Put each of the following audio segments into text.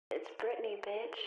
It's Brittany, bitch.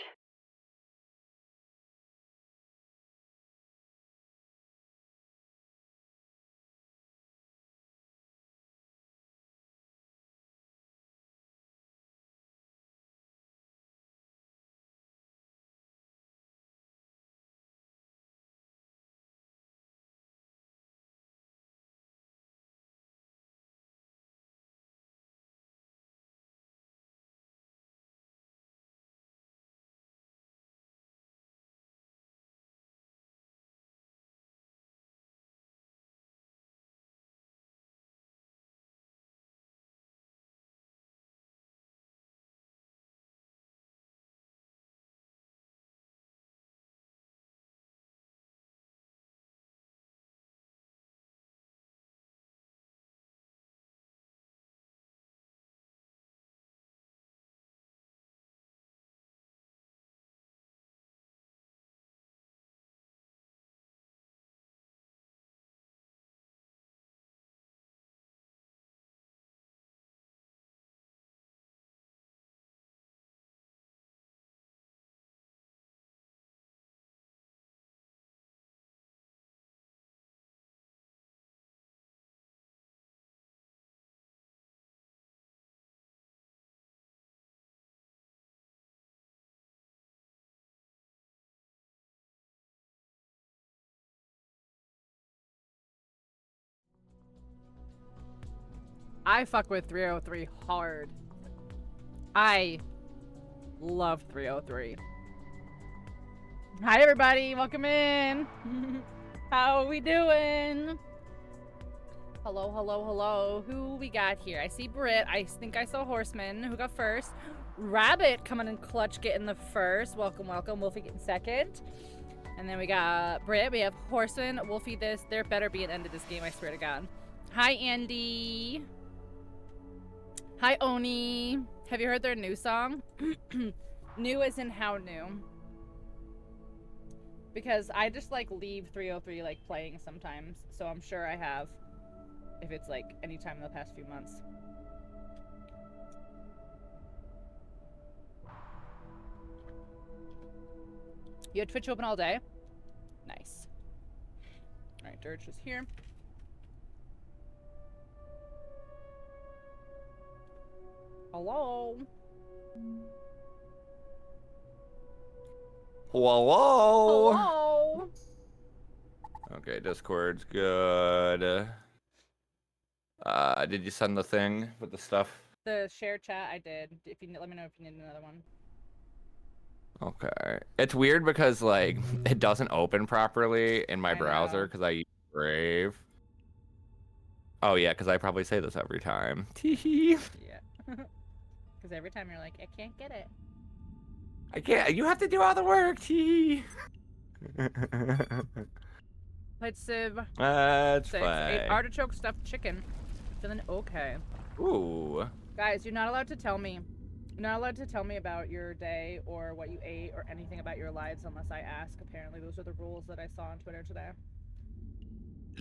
I fuck with 303 hard. I love 303. Hi everybody, welcome in. How are we doing? Hello, hello, hello. Who we got here? I see Britt. I think I saw Horseman. Who got first? Rabbit coming in clutch, getting the first. Welcome, welcome. Wolfie getting second. And then we got Britt. We have Horseman, Wolfie this. There better be an end to this game, I swear to God. Hi, Andy. Hi, Oni. Have you heard their new song? New as in how new? Because I just like leave 303 like playing sometimes, so I'm sure I have. If it's like any time in the past few months. You had Twitch open all day? Nice. Alright, Dirge is here. Hello? Hello. Hello? Okay, Discord's good. Did you send the thing with the stuff? The share chat, I did. If you let me know if you need another one. Okay. It's weird because like it doesn't open properly in my browser know. because I use Brave. Oh yeah, because I probably say this every time. Teehee. Yeah. Because every time you're like, I can't get it. I can't. You have to do all the work. Teehee. Played Civ. That's 6. fine. 8 artichoke stuffed chicken. Feeling okay. Ooh. Guys, you're not allowed to tell me. You're not allowed to tell me about your day or what you ate or anything about your lives unless I ask. Apparently, those are the rules that I saw on Twitter today.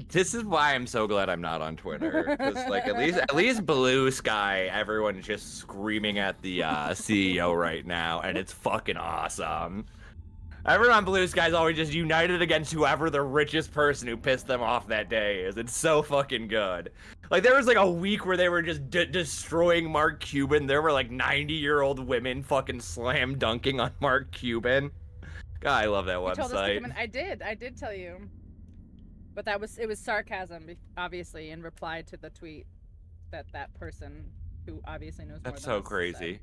This is why I'm so glad I'm not on Twitter, because like at least Blue Sky, everyone's just screaming at the CEO right now, and it's fucking awesome. Everyone on Blue Sky is always just united against whoever the richest person who pissed them off that day is. It's so fucking good. Like there was like a week where they were just destroying Mark Cuban. There were like 90-year-old women fucking slam dunking on Mark Cuban. God, I love that website. You told us to come in. I did tell you. But it was sarcasm, obviously, in reply to the tweet that person who obviously knows more than us. That's so crazy.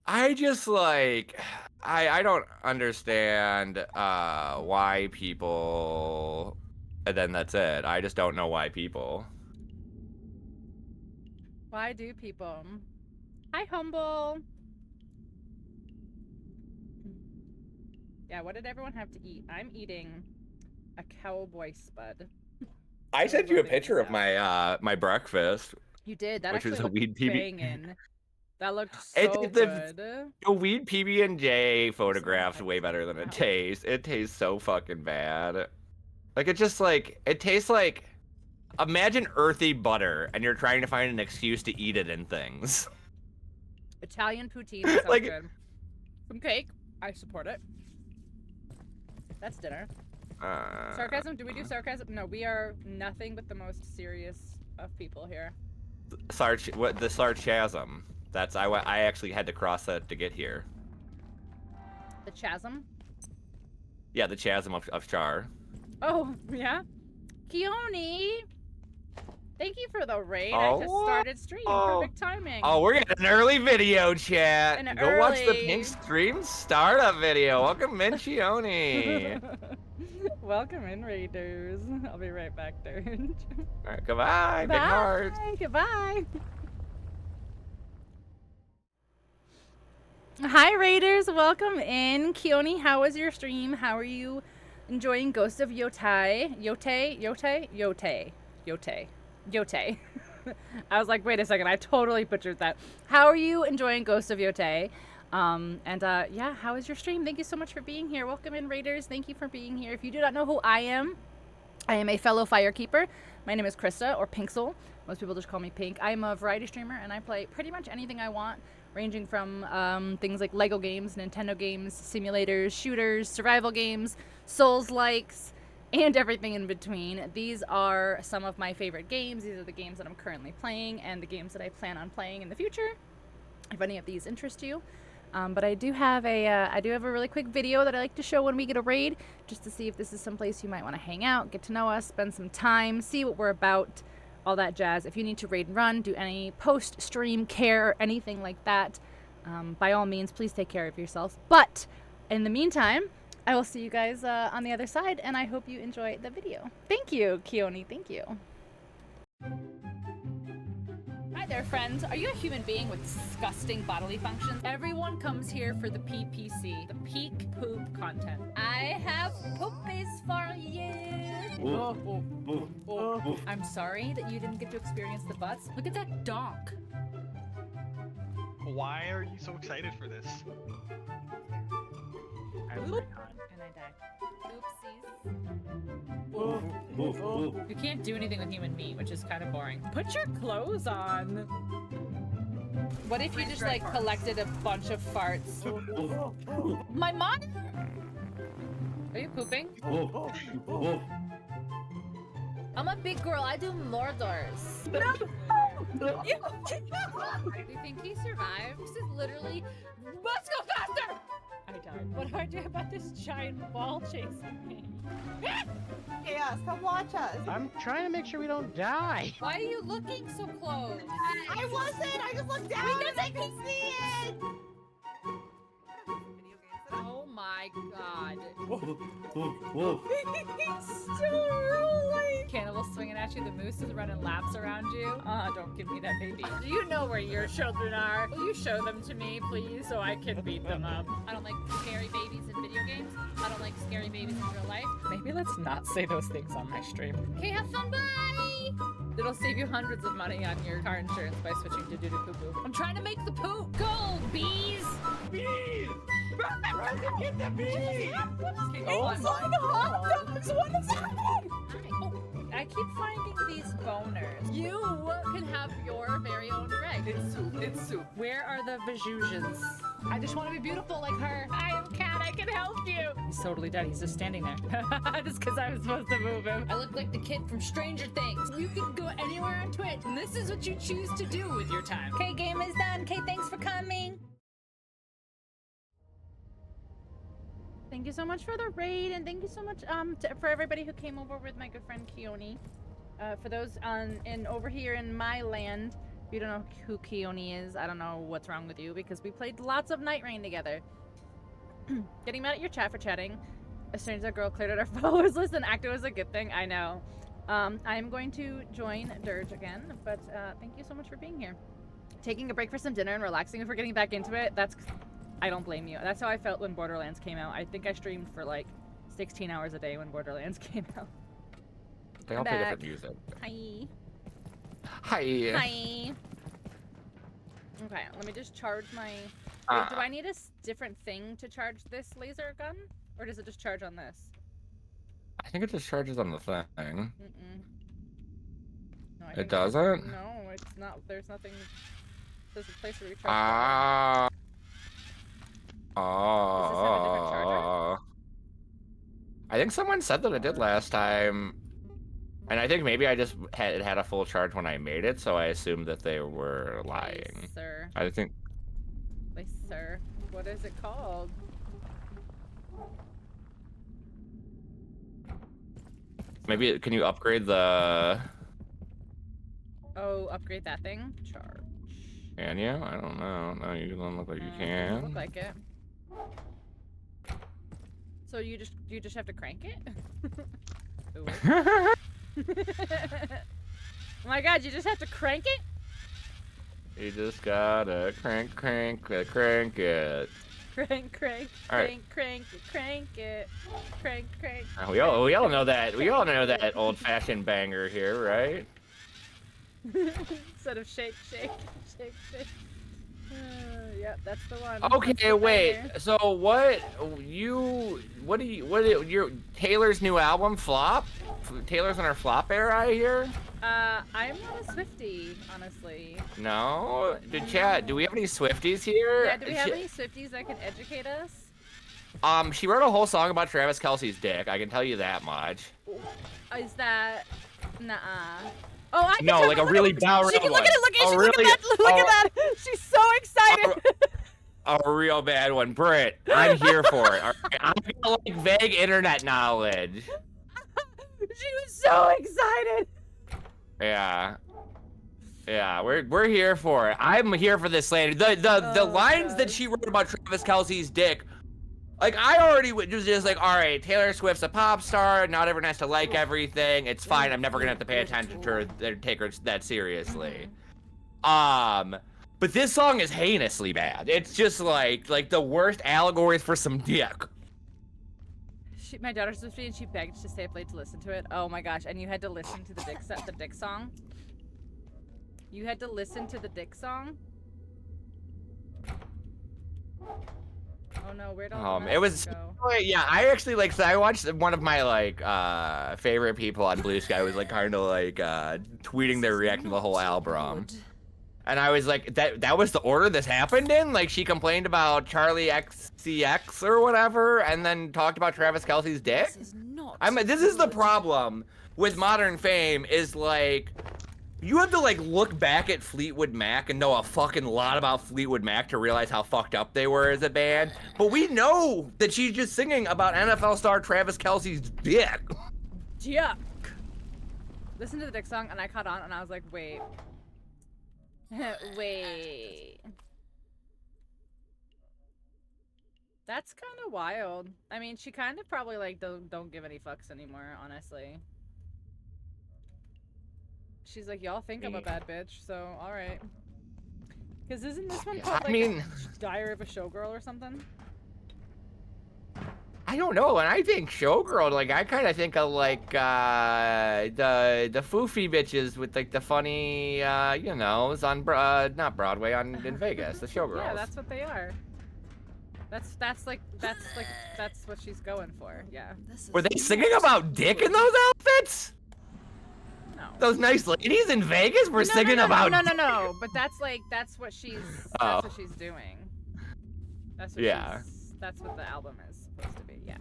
I just like I don't understand why people, and then that's it. I just don't know why people. Why do people? Hi, Humble. Yeah, what did everyone have to eat? I'm eating a cowboy spud. I sent you a picture of my my breakfast. You did. That which actually was a looked weed PB. banging. That looked so good. The weed PB&J photographs way better than it tastes. It tastes so fucking bad. Like it just like it tastes like, imagine earthy butter and you're trying to find an excuse to eat it in things. Italian poutine. That sounds Like- good. Some cake. I support it. That's dinner. Sarcasm? Do we do sarcasm? No, we are nothing but the most serious of people here. What the sarcasm? That's I actually had to cross that to get here. The chasm? Yeah, the chasm of Char. Oh, yeah? Keone! Thank you for the raid. I just started stream. Perfect timing. Oh, we're getting an early video chat. An Go watch the early- Pink Stream startup video. Welcome, Mincione. Welcome in, raiders. I'll be right back, Dirge. All right, goodbye. Big heart. Goodbye. Hi, raiders. Welcome in. Keone, how was your stream? How are you enjoying Ghost of Yotai? Yote. I was like, wait a second, I totally butchered that. How are you enjoying Ghost of Yote? Yeah, how is your stream? Thank you so much for being here. Welcome in, raiders. Thank you for being here. If you do not know who I am a fellow firekeeper. My name is Krista, or Pinxel. Most people just call me Pink. I'm a variety streamer, and I play pretty much anything I want, ranging from things like Lego games, Nintendo games, simulators, shooters, survival games, Souls-likes, and everything in between. These are some of my favorite games. These are the games that I'm currently playing and the games that I plan on playing in the future, if any of these interest you. But I do have a really quick video that I like to show when we get a raid, just to see if this is someplace you might want to hang out, get to know us, spend some time, see what we're about, all that jazz. If you need to raid and run, do any post-stream care or anything like that, by all means, please take care of yourself. But in the meantime, I will see you guys on the other side, and I hope you enjoy the video. Thank you, Keone. Thank you. Hi there, friends. Are you a human being with disgusting bodily functions? Everyone comes here for the PPC, the peak poop content. I have poopies for you. I'm sorry that you didn't get to experience the butts. Look at that donk. Why are you so excited for this? Oop. And I died. Oopsies. You can't do anything with human meat, which is kind of boring. Put your clothes on. What if you just like collected a bunch of farts? My mom? Are you pooping? I'm a big girl. I do Mordors. No! Do you think he survived? This is literally. Let's go faster! I died. What do I do about this giant ball chasing me? Chaos, come watch us. I'm trying to make sure we don't die. Why are you looking so close? I wasn't. I just looked down and I could see it. Oh my god. It's still rolling. Cannibal swinging at you, the moose is running laps around you. Don't give me that baby. Do you know where your children are? Will you show them to me, please, so I can beat them up? I don't like scary babies in video games. I don't like scary babies in real life. Maybe let's not say those things on my stream. Okay, have fun, bye! It'll save you hundreds of money on your car insurance by switching to doo-doo-poo-poo. I'm trying to make the poop. Go, bees! Bees! Get the bees! Oh my god! What is happening? Oh, I keep finding these boners. You can have your very own Greg. It's soup. It's soup. Where are the Vajuzhans? I just want to be beautiful like her. I am Cat. I can help you. He's totally dead. He's just standing there. Just because I was supposed to move him. I look like the kid from Stranger Things. You can go anywhere on Twitch, and this is what you choose to do with your time. Okay, game is done. Okay, thanks for coming. Thank you so much for the raid, and thank you so much for everybody who came over with my good friend Keone. For those over here in my land, if you don't know who Keone is, I don't know what's wrong with you, because we played lots of Night Rain together. Getting mad at your chat for chatting. A stranger girl cleared out our followers list and acted as a good thing. I know. I am going to join Dirge again, but thank you so much for being here. Taking a break for some dinner and relaxing before getting back into it. I don't blame you. That's how I felt when Borderlands came out. I think I streamed for like 16 hours a day when Borderlands came out. They all play different music. Hi. Hi. Hi. Okay, let me just charge my... Wait, do I need a different thing to charge this laser gun? Or does it just charge on this? I think it just charges on the thing. Mm-mm. No, It doesn't? No, it's not. There's nothing... There's a place where we charge. Ah. Does this have a different charger? I think someone said that it did last time. And I think maybe I just had a full charge when I made it, so I assumed that they were lying. Please, sir. I think. Please, sir. What is it called? Maybe can you upgrade the? Oh, upgrade that thing? Charge. Can you? I don't know. No, you don't look like you Doesn't can. look like it. So you just have to crank it? Ooh. Oh my god, you just have to crank it? You just gotta crank it. Crank, All right. crank it. Crank. We all know that. We all know that old-fashioned banger here, right? Instead of shake. Yep, that's the one. Okay, wait. So your Taylor's new album flop? Taylor's in her flop era, I hear? I'm not a Swiftie, honestly. No? Do we have any Swifties here? Yeah, do we have any Swifties that can educate us? She wrote a whole song about Travis Kelce's dick, I can tell you that much. Is that... Nuh-uh. Oh, I can No, like a really down Look at it, one. look at that! She's so excited! A real bad one. Britt, I'm here for it. All right? I'm gonna like vague internet knowledge. She was so excited! Yeah, we're here for it. I'm here for this slander. The lines that she wrote about Travis Kelce's dick, like I already was just like, all right, Taylor Swift's a pop star. Not everyone has to like everything. It's fine. I'm never gonna have to pay attention to her and take her that seriously. But this song is heinously bad. It's just like the worst allegories for some dick. My daughter's with me and she begged to stay up late to listen to it. Oh my gosh, and you had to listen to the dick song? You had to listen to the dick song? Oh no, where'd all the It was go? yeah, I actually so I watched one of my favorite people on Blue Sky was kind of tweeting their reaction to the whole album. And I was like, that was the order this happened in? Like, she complained about Charlie XCX or whatever, and then talked about Travis Kelce's dick? This is the problem with modern fame, is, you have to, look back at Fleetwood Mac and know a fucking lot about Fleetwood Mac to realize how fucked up they were as a band. But we know that she's just singing about NFL star Travis Kelce's dick. Yuck. Listen to the dick song, and I caught on, and I was like, wait. Wait. That's kind of wild. I mean, she kind of probably don't give any fucks anymore, honestly. She's like, y'all think I'm a bad bitch, so all right. Cause isn't this one called Diary of a Showgirl or something? I don't know, and I think Showgirl, I kind of think of, the foofy bitches with, the funny, is on, not Broadway, in Vegas, the Showgirls. Yeah, that's what they are. That's what she's going for, yeah. Were they singing about dick in those outfits? No. Those nice ladies in Vegas were singing about No, but that's what she's, that's what she's doing. That's what that's what the album is supposed to be, yeah.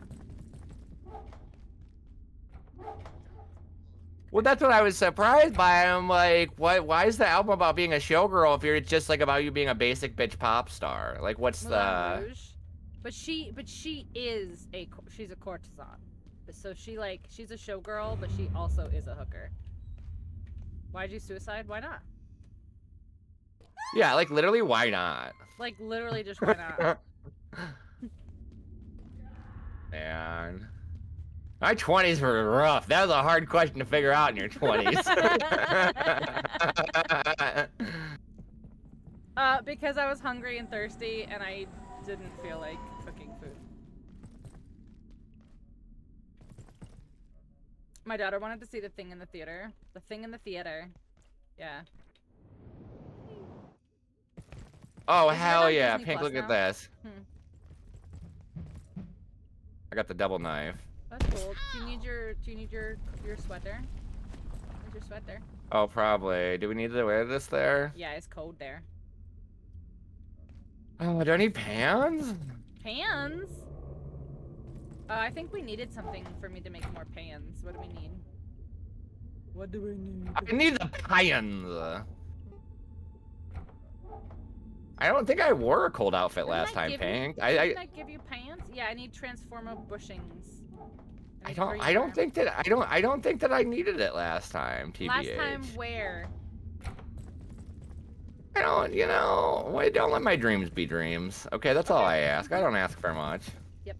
Well, that's what I was surprised by. I'm like, why is the album about being a showgirl if it's just about you being a basic bitch pop star? What's Moulin Rouge. But she's a courtesan. So she's a showgirl, but she also is a hooker. Why'd you suicide? Why not? Yeah, literally, why not? Literally just why not? Man. My 20s were rough. That was a hard question to figure out in your 20s. Because I was hungry and thirsty, and I didn't feel like cooking food. My daughter wanted to see The Thing in the Theater. The Thing in the Theater. Yeah. Oh, hell yeah. Pink, look at this. I got the double knife. That's cool. Do you need your sweater? Where's your sweater? Oh, probably. Do we need to wear this there? Yeah, it's cold there. Oh, do I need pans? Pans? I think we needed something for me to make more pans. What do we need? What do we need? I need the pans. I don't think I wore a cold outfit last time, Pink. Didn't I give you pants? Yeah, I need transformer bushings. I don't think that I needed it last time, TBH. Last time where? I don't, you know, wait, don't let my dreams be dreams. Okay, that's all I ask. I don't ask for much. Yep.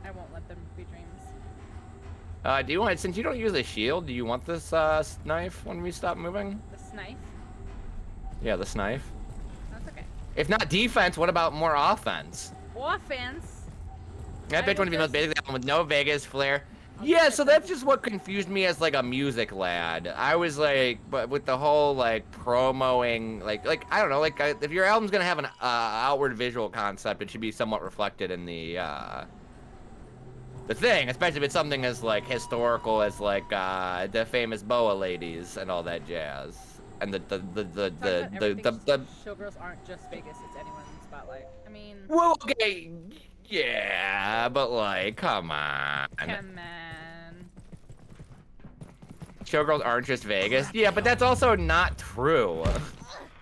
I won't let them be dreams. Do you want, since you don't use a shield, do you want this knife when we stop moving? The knife? Yeah, the knife. That's okay. If not defense, what about more offense? Offense? That bitch want to be the most basic album with no Vegas flair. Yeah, so that's just what confused me as like a music lad. I was like, but with the whole like promoing, like I don't know, like if your album's gonna have an outward visual concept, it should be somewhat reflected in the thing, especially if it's something as like historical as like the famous boa ladies and all that jazz, and the showgirls aren't just Vegas; it's anyone in the spotlight. I mean, well, okay. Yeah, but like, come on. Come on. Showgirls aren't just Vegas. Yeah, but that's also not true.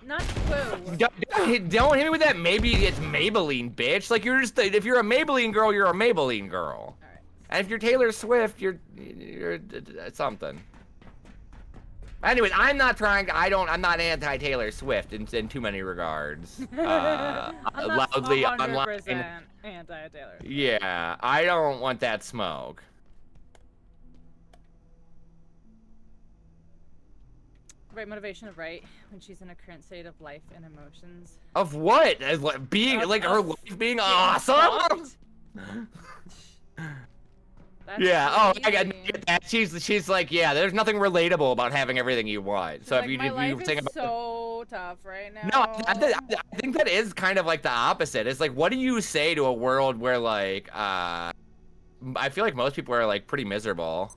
Not true. Don't hit me with that. Maybe it's Maybelline, bitch. Like you're just if you're a Maybelline girl, you're a Maybelline girl. All right. And if you're Taylor Swift, you're something. Anyways, I'm not anti Taylor Swift in too many regards. I'm not loudly 100% online. anti-Taylor. Yeah, I don't want that smoke. Right motivation of right when she's in a current state of life and emotions. Of what? As being like her life being awesome. Yeah. Oh, I get that. She's like, yeah. There's nothing relatable about having everything you want. So like, if you my life think is about so tough right now. No, I think that is kind of like the opposite. It's like, what do you say to a world where like, I feel like most people are like pretty miserable,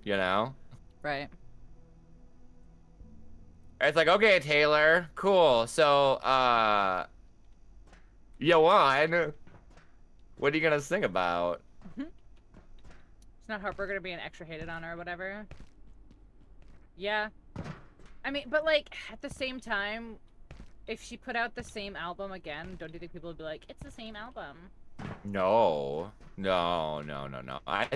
you know? Right. It's like, okay, Taylor, cool. So, you won. What are you gonna sing about? It's not Harper gonna be an extra hated on her or whatever. Yeah. I mean, but like, at the same time, if she put out the same album again, don't you think people would be like, it's the same album? No. I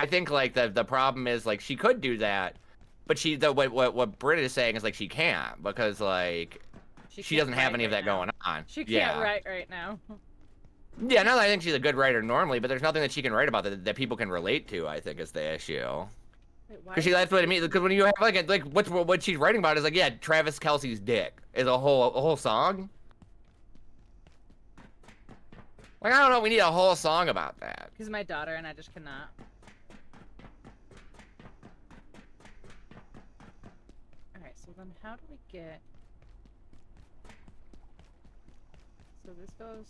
think like the problem is like she could do that, but what Britt is saying is like she can't because like she doesn't have any of that going on. She can't write right now. Yeah, not that I think she's a good writer normally, but there's nothing that she can write about that people can relate to. I think is the issue. Because that's what I mean. Because when you have like what she's writing about is like, yeah, Travis Kelce's dick is a whole song. Like I don't know, we need a whole song about that. Because my daughter and I just cannot. All right, so then how do we get? So this goes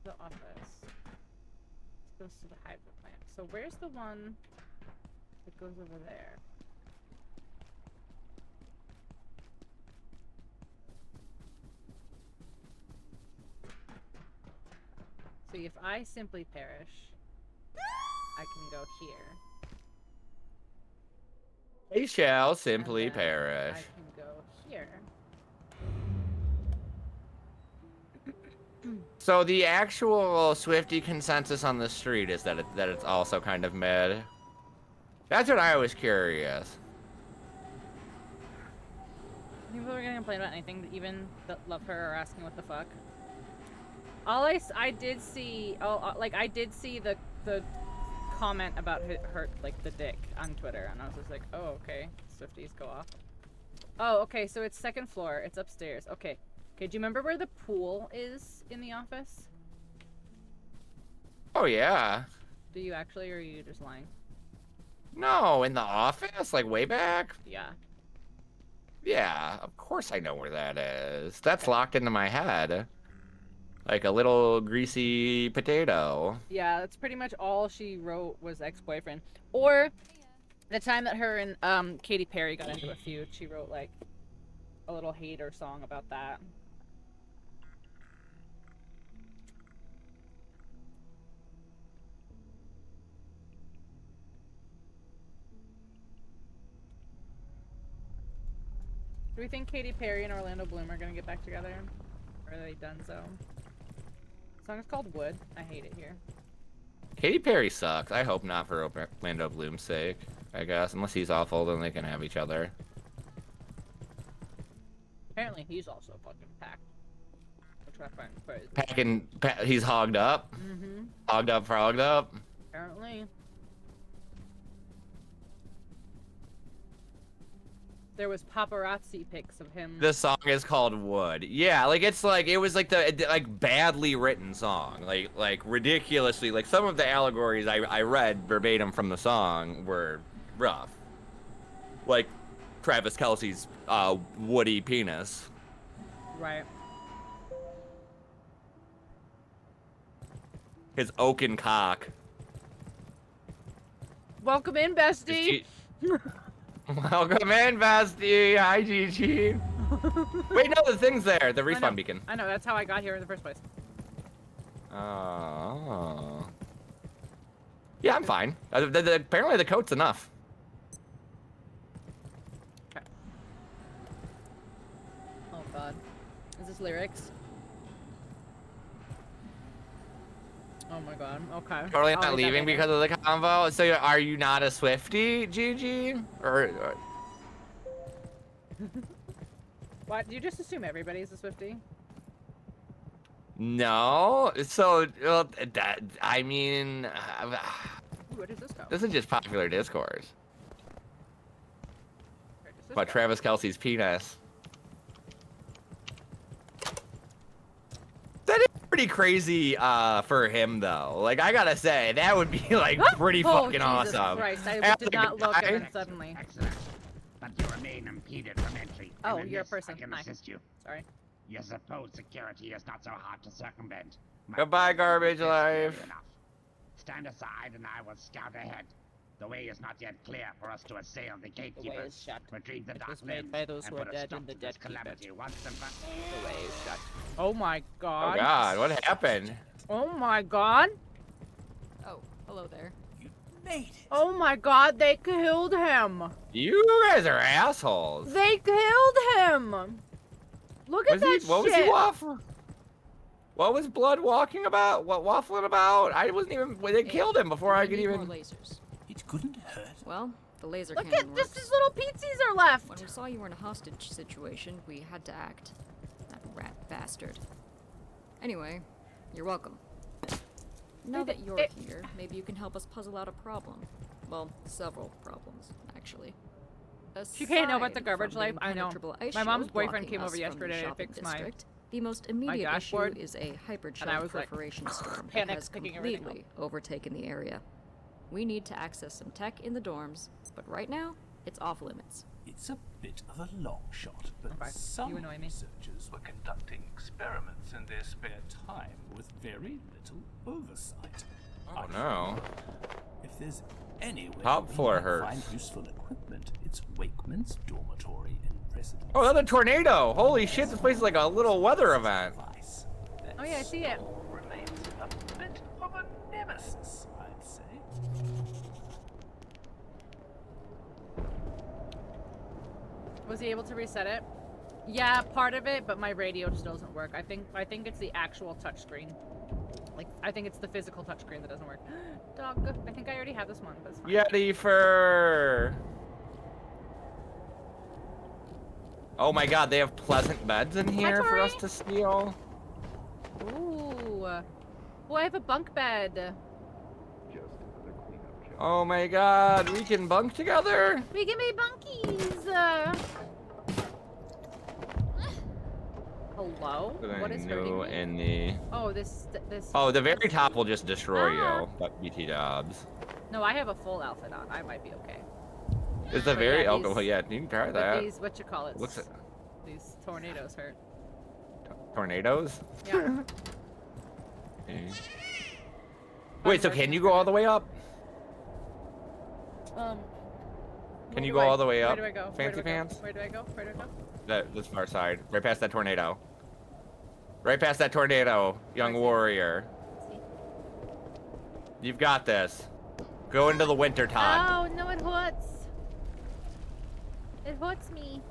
to the office. This goes to the hydro plant. So where's the one that goes over there? So if I simply perish, I can go here. They shall simply perish. I can go here. So the actual Swiftie consensus on the street is that it's also kind of mid. That's what I was curious. People are gonna complain about anything, even that love her or asking what the fuck. All I did see, I did see the comment about her like the dick on Twitter, and I was just like, oh okay, Swifties go off. Oh okay, so it's second floor, it's upstairs. Okay, do you remember where the pool is in the office? Oh yeah. Do you actually, or are you just lying? No, in the office, like way back. Yeah. Yeah, of course I know where that is. That's locked into my head. Like a little greasy potato. Yeah, that's pretty much all she wrote was ex-boyfriend. Or the time that her and Katy Perry got into a feud, she wrote like a little hater song about that. Do we think Katy Perry and Orlando Bloom are gonna get back together? Or are they done so? The song is called Wood. I hate it here. Katy Perry sucks. I hope not for Orlando Bloom's sake, I guess. Unless he's awful, then they can have each other. Apparently he's also fucking packed. Which I find crazy. He's hogged up? Mm-hmm. Hogged up, frogged up? Apparently. There was paparazzi pics of him. This song is called Wood. Yeah, like it was like the badly written song. Like ridiculously, like some of the allegories I read verbatim from the song were rough. Like Travis Kelce's woody penis. Right. His oaken cock. Welcome in, bestie. Welcome in, bestie. Hi, Gigi. Wait, no, the thing's there. The respawn beacon. I know, that's how I got here in the first place. Oh. Yeah, I'm fine. Apparently the coat's enough. Okay. Oh god. Is this lyrics? Oh my god. Okay. Totally I'll not read that leaving later. because of the convo. So are you not a Swiftie, Gigi? Or What? Do you just assume everybody's a Swiftie? no? So I mean, Ooh, where does this go? this is just popular discourse Where does this about go? Travis Kelce's penis. That is pretty crazy for him though. Like I gotta say, that would be like pretty Oh, fucking Jesus awesome. Christ. I As did a not look guy- and then suddenly. Excellent. But you remain impeded from entry. Oh, and in you're a this, person. I can Hi. assist you. Sorry. Your supposed security is not so hard to circumvent. My Goodbye, presence garbage is clearly life. enough. Stand aside and I will scout ahead. The way is not yet clear for us to assail the gatekeepers. is shut. Retrieve the It dark was made lens by those and who are put a dead stop and the to this dead keep it. calamity once and for The way is shut. Oh my Oh god. God, what happened? Oh my god. Oh, hello there. Oh my god, they killed him. You guys are assholes. They killed him. Look at that What was shit. he waffling? What was Blood walking about? What waffling about? I wasn't even. They killed him before I could need even. more lasers. It couldn't hurt. Well, the laser Look cannon at just works. his little pizzas are left. When we saw you were in a hostage situation, we had to act. That rat bastard. Anyway, you're welcome. Now that you're here, maybe you can help us puzzle out a problem. Well, several problems, actually. She can't know about the Aside garbage from life, the I know. impenetrable ice My mom's shield boyfriend blocking came over us from the yesterday to shopping fix my district, the most immediate issue dashboard, is a hypercharged and I was like, perforation storm that panic, has picking everything completely overtaken the area. We need to access some tech in the dorms, but right now, it's off limits. It's a bit of a long shot, but Okay, some you annoy me. researchers were conducting experiments in their spare time with very little oversight. Oh no. If there's any way Top we floor might hurts. find useful equipment, it's Wakeman's dormitory in residence. Oh, another tornado! Holy shit! This place is like a little weather event. Device Oh yeah, I see it. still remains a bit of a nemesis, I'd say. Was he able to reset it? Yeah, part of it, but my radio just doesn't work. I think it's the actual touchscreen. Like, I think it's the physical touchscreen that doesn't work. Dog, I think I already have this one, but it's fine. Yeti fur. Oh my God, they have pleasant beds in here for us Tori. to steal. Ooh. Oh, I have a bunk bed. Oh my God, we can bunk together. We can be bunkies. Hello? What is hurting New me? in the. Oh, this. Oh, the very top will just destroy Ah. you. But BT Dubs. No, I have a full outfit on. I might be okay. It's the But very. yeah, Oh, these- well, yeah, you can try But that. these, what you call it? Looks. These tornadoes hurt. Tornadoes. Yeah. Okay. Wait, so can you go all the way up? Can Can you go all the way up? Where do I go? Fancy pants? Where do I go? Where do I go? This far side, right past that tornado. Right past that tornado, young Where's it? warrior. You've got this. Go into the winter, Todd. Oh no, it hurts. It hurts me.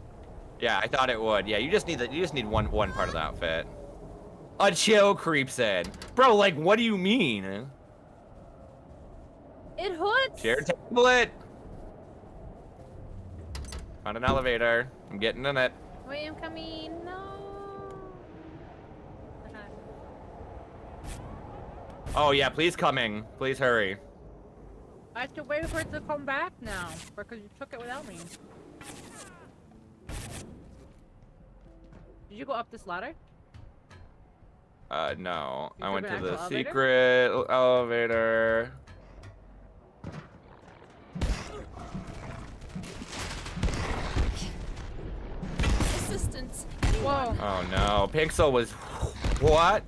Yeah, I thought it would. Yeah, you just need one part of the outfit. A chill creeps in. Bro, like, what do you mean? It hoods. Share tablet. Found an elevator. I'm getting in it. Wait, I'm coming. No. Oh yeah, please coming. Please hurry. I have to wait for it to come back now, because you took it without me. Did you go up this ladder? No. You I took went an to the actual elevator? secret elevator. Assistance. Whoa. Oh no, Pinxel was what?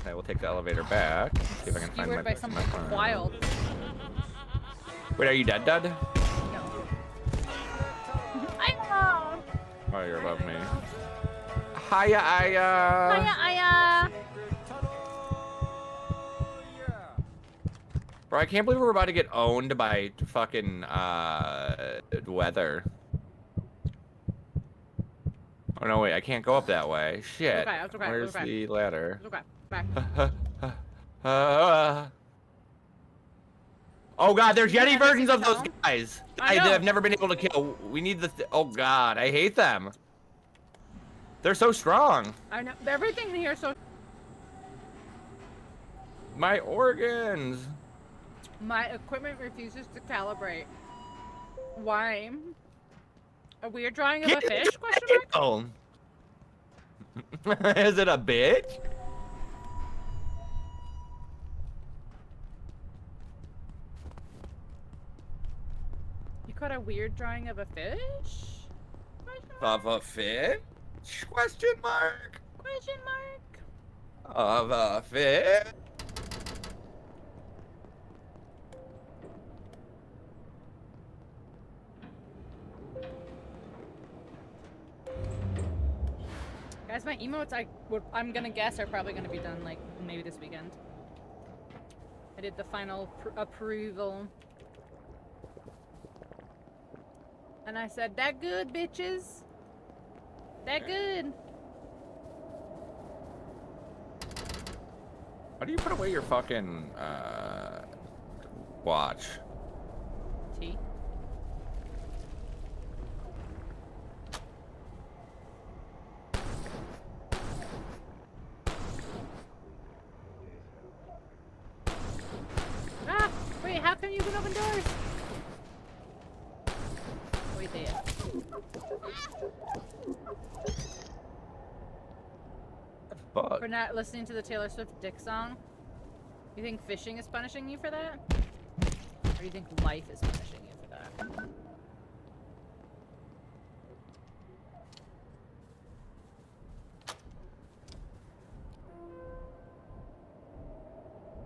Okay, we'll take the elevator back. See if I can find Skewered by something phone. wild. Wait, are you dead? No. I know. Oh, you're above me. Hiya, Aya. Hiya, Aya. Bro, I can't believe we're about to get owned by fucking weather. Oh no, wait, I can't go up that way. Shit. It's okay, Where's the ladder? It's okay. Back. Oh god, there's Yeti Yeah, versions of those so. guys. I know. I've never been able to kill. We need the. Oh god, I hate them. They're so strong. I know. Everything in here is so. My organs. My equipment refuses to calibrate. Why? A weird drawing of a fish? Question mark? Oh. Is it a bitch? You caught a weird drawing of a fish? Question mark? Of a fish? Question mark. Question mark? Of a fish? Guys, my emotes, I'm gonna guess, are probably gonna be done, like, maybe this weekend. I did the final approval. And I said, that good, bitches. That good. How do you put away your fucking, watch? T. Ah! Wait, how come you can open doors? Wait there. Fuck. For not listening to the Taylor Swift Dick song? You think fishing is punishing you for that? Or do you think life is punishing you for that?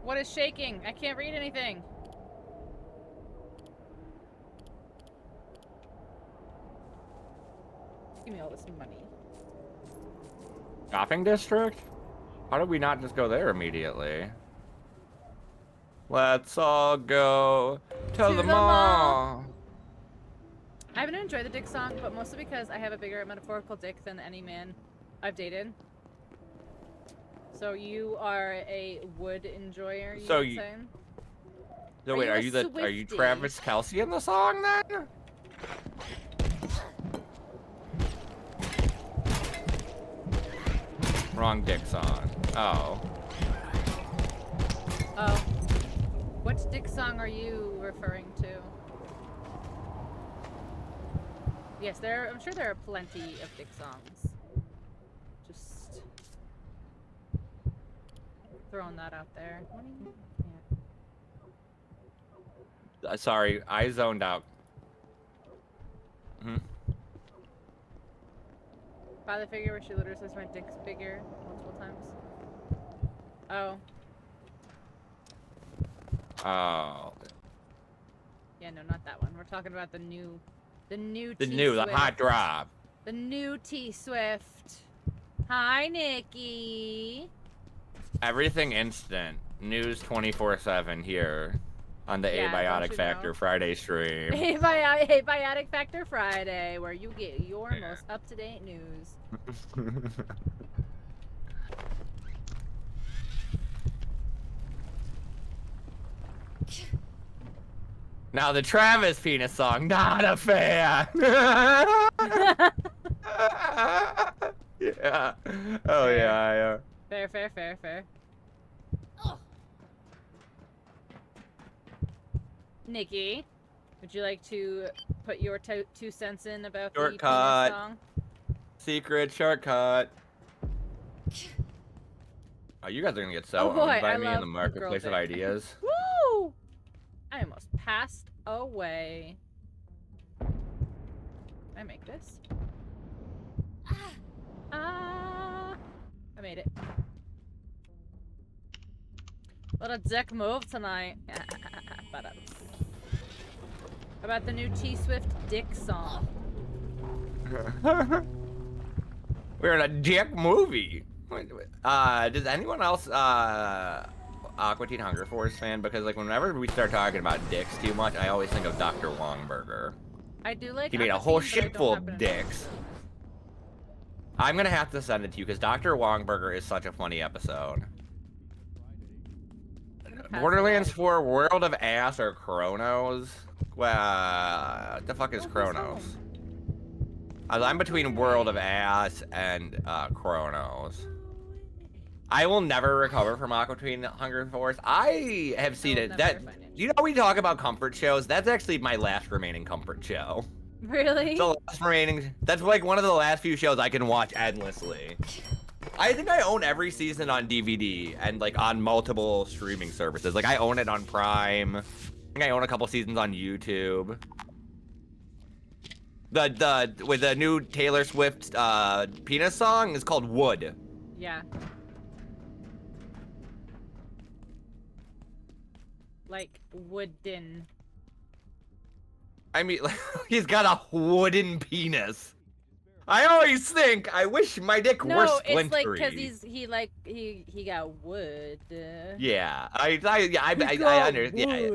What is shaking? I can't read anything. Give me all this money. Shopping district? How did we not just go there immediately? Let's all go to the mall. I haven't enjoyed the dick song, but mostly because I have a bigger metaphorical dick than any man I've dated. So you are a wood enjoyer, you So would you- say? So Are wait, you are a you Swiftie? Travis Kelce in the song then? Wrong dick song. Oh. Oh. What dick song are you referring to? Yes, I'm sure there are plenty of dick songs. Just throwing that out there. What do you? Yeah. Sorry, I zoned out. Father figure where she literally says my dick's bigger multiple times. Oh. Oh. Yeah, no, not that one. We're talking about the new The T-Swift. hot drop. The new T-Swift. Hi, Nikki. Everything instant. News 24/7 here. on the Yeah, don't Abiotic you Factor know? Friday stream. Abiotic Factor Friday, where you get your most up-to-date news. Now the Travis penis song, not a fan. Yeah. Oh Fair. yeah. Fair. Nikki, would you like to put your 2 cents in about the penis Shortcut. song? Secret shortcut. Oh, you guys are gonna get so Oh boy, owned by I me in love the girl marketplace of dick. ideas. Woo! I almost passed away. Can I make this? I made it. What a dick move tonight. How about the new T-Swift Dick song? We're in a dick movie. Does anyone else Aqua Teen Hunger Force fan? Because like whenever we start talking about dicks too much, I always think of Dr. Wongburger. I do like. He made a Aqua whole Teen, but I ship don't full happen of to know dicks. I'm gonna have to send it to you because Dr. Wongburger is such a funny episode. pass Borderlands away. 4 World of Ass or Chronos? Well, what the fuck is Chronos? I'm between World of Ass and Chronos. I will never recover from Aqua Teen Hunger Force. I have seen it. You know, we talk about comfort shows. That's actually my last remaining comfort show. Really? The last remaining. That's like one of the last few shows I can watch endlessly. I think I own every season on DVD and like on multiple streaming services. Like I own it on Prime. I think I own a couple seasons on YouTube. With the new Taylor Swift penis song is called Wood. Yeah. Like wooden. I mean, he's got a wooden penis. I always think I wish my dick were No, splintery. it's like because he got wood. Yeah, I understand.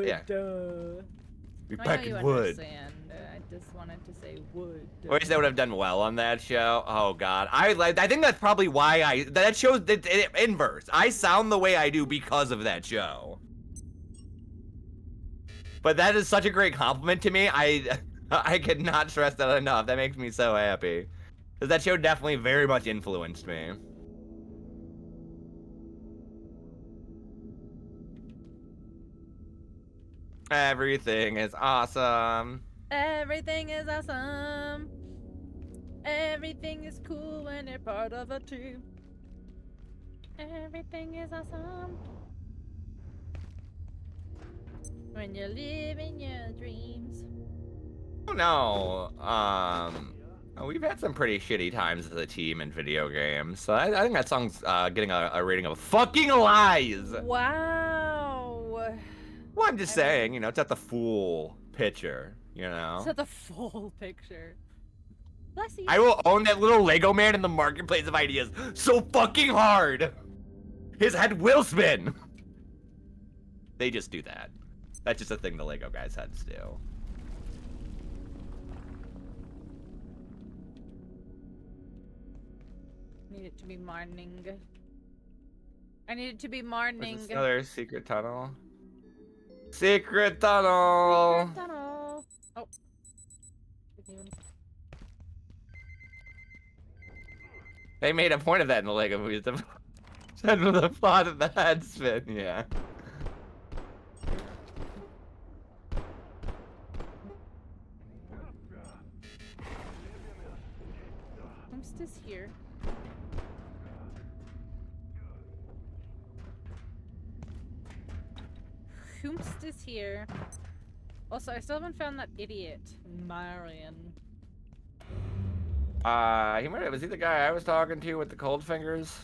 Yeah. We I know packed you wood. understand. I just wanted to say wood. Wish they would have done well on that show. Oh god, I think that's probably why that show's inverse. I sound the way I do because of that show. But that is such a great compliment to me. I could not stress that enough. That makes me so happy. Because that show definitely very much influenced me. Everything is awesome. Everything is awesome. Everything is cool when you're part of a team. Everything is awesome. When you're living your dreams. Oh no. We've had some pretty shitty times as a team in video games. So I think that song's getting a rating of fucking lies. Wow. Well, I'm just saying, you know, it's at the full picture, you know? It's not the full picture. Bless you. I will own that little Lego man in the marketplace of ideas so fucking hard. His head will spin. They just do that. That's just a thing the Lego guys' heads do. Need it to be morning. I need it to be morning. Is this another secret tunnel? Secret tunnel! Secret tunnel. Oh. They made a point of that in the Lego movies. The plot of the head spin, yeah. Who's this here? Whomst is here. Also, I still haven't found that idiot, Marion. Was he the guy I was talking to with the cold fingers?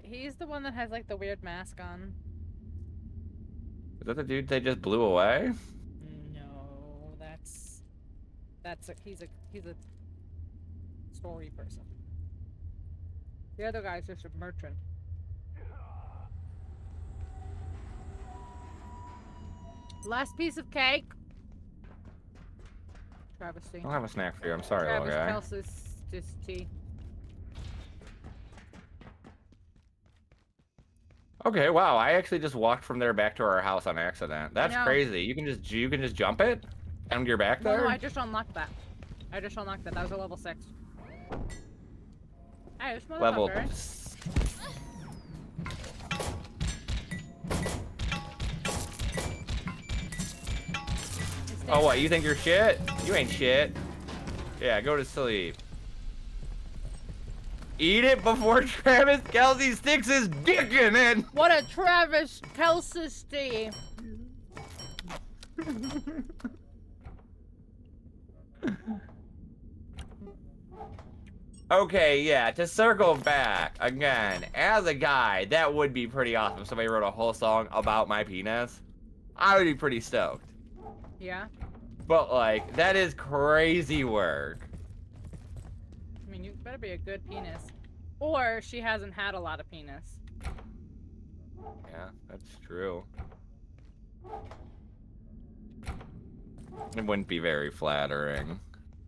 He's the one that has like the weird mask on. Is that the dude they just blew away? No, he's a story person. The other guy's just a merchant. Last piece of cake. Travesty. I don't have a snack for you. I'm sorry, little guy. Travesty. Okay, wow. I actually just walked from there back to our house on accident. That's crazy. You can just jump it, and you're back there. No, I just unlocked that. That was a level 6. Hey, this motherfucker. Level. Oh, what? You think you're shit? You ain't shit. Yeah, go to sleep. Eat it before Travis Kelce sticks his dick in it. What a Travis Kelce. Okay, yeah, to circle back, again, as a guy, that would be pretty awesome if somebody wrote a whole song about my penis. I would be pretty stoked. Yeah? But, like, that is crazy work. I mean, you better be a good penis. Or she hasn't had a lot of penis. Yeah, that's true. It wouldn't be very flattering.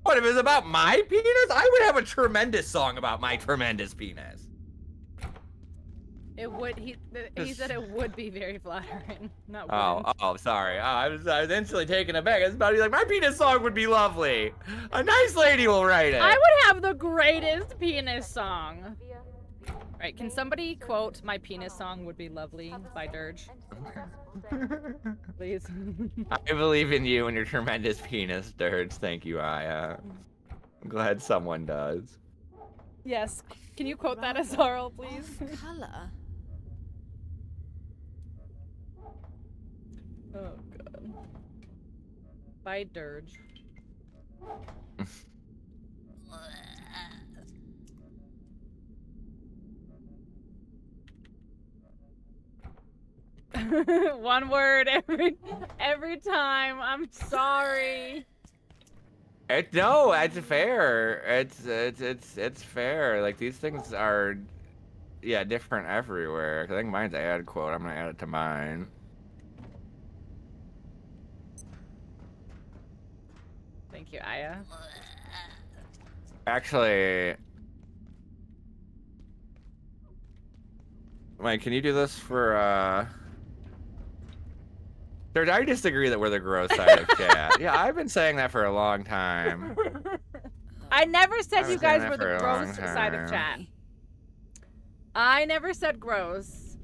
What, if it was about my penis? I would have a tremendous song about my tremendous penis. It would, he said it would be very flattering. Not Oh, sorry. I was instantly taken aback. I was about to be like, my penis song would be lovely. A nice lady will write it. I would have the greatest penis song. Right, can somebody quote "My penis song would be lovely" by Dirge? Please. I believe in you and your tremendous penis, Dirge. Thank you, Aya. I'm glad someone does. Yes. Can you quote that as Arl, please? Color. Oh god. By Dirge. One word every time. I'm sorry. No, it's fair. It's fair. Like, these things are, yeah, different everywhere. I think mine's ad quote. I'm gonna add it to mine. Thank you, Aya. Actually, Mike, can you do this for Dirge, I disagree that we're the gross side of chat. Yeah, I've been saying that for a long time. I never said you guys were the gross side of chat. I never said gross.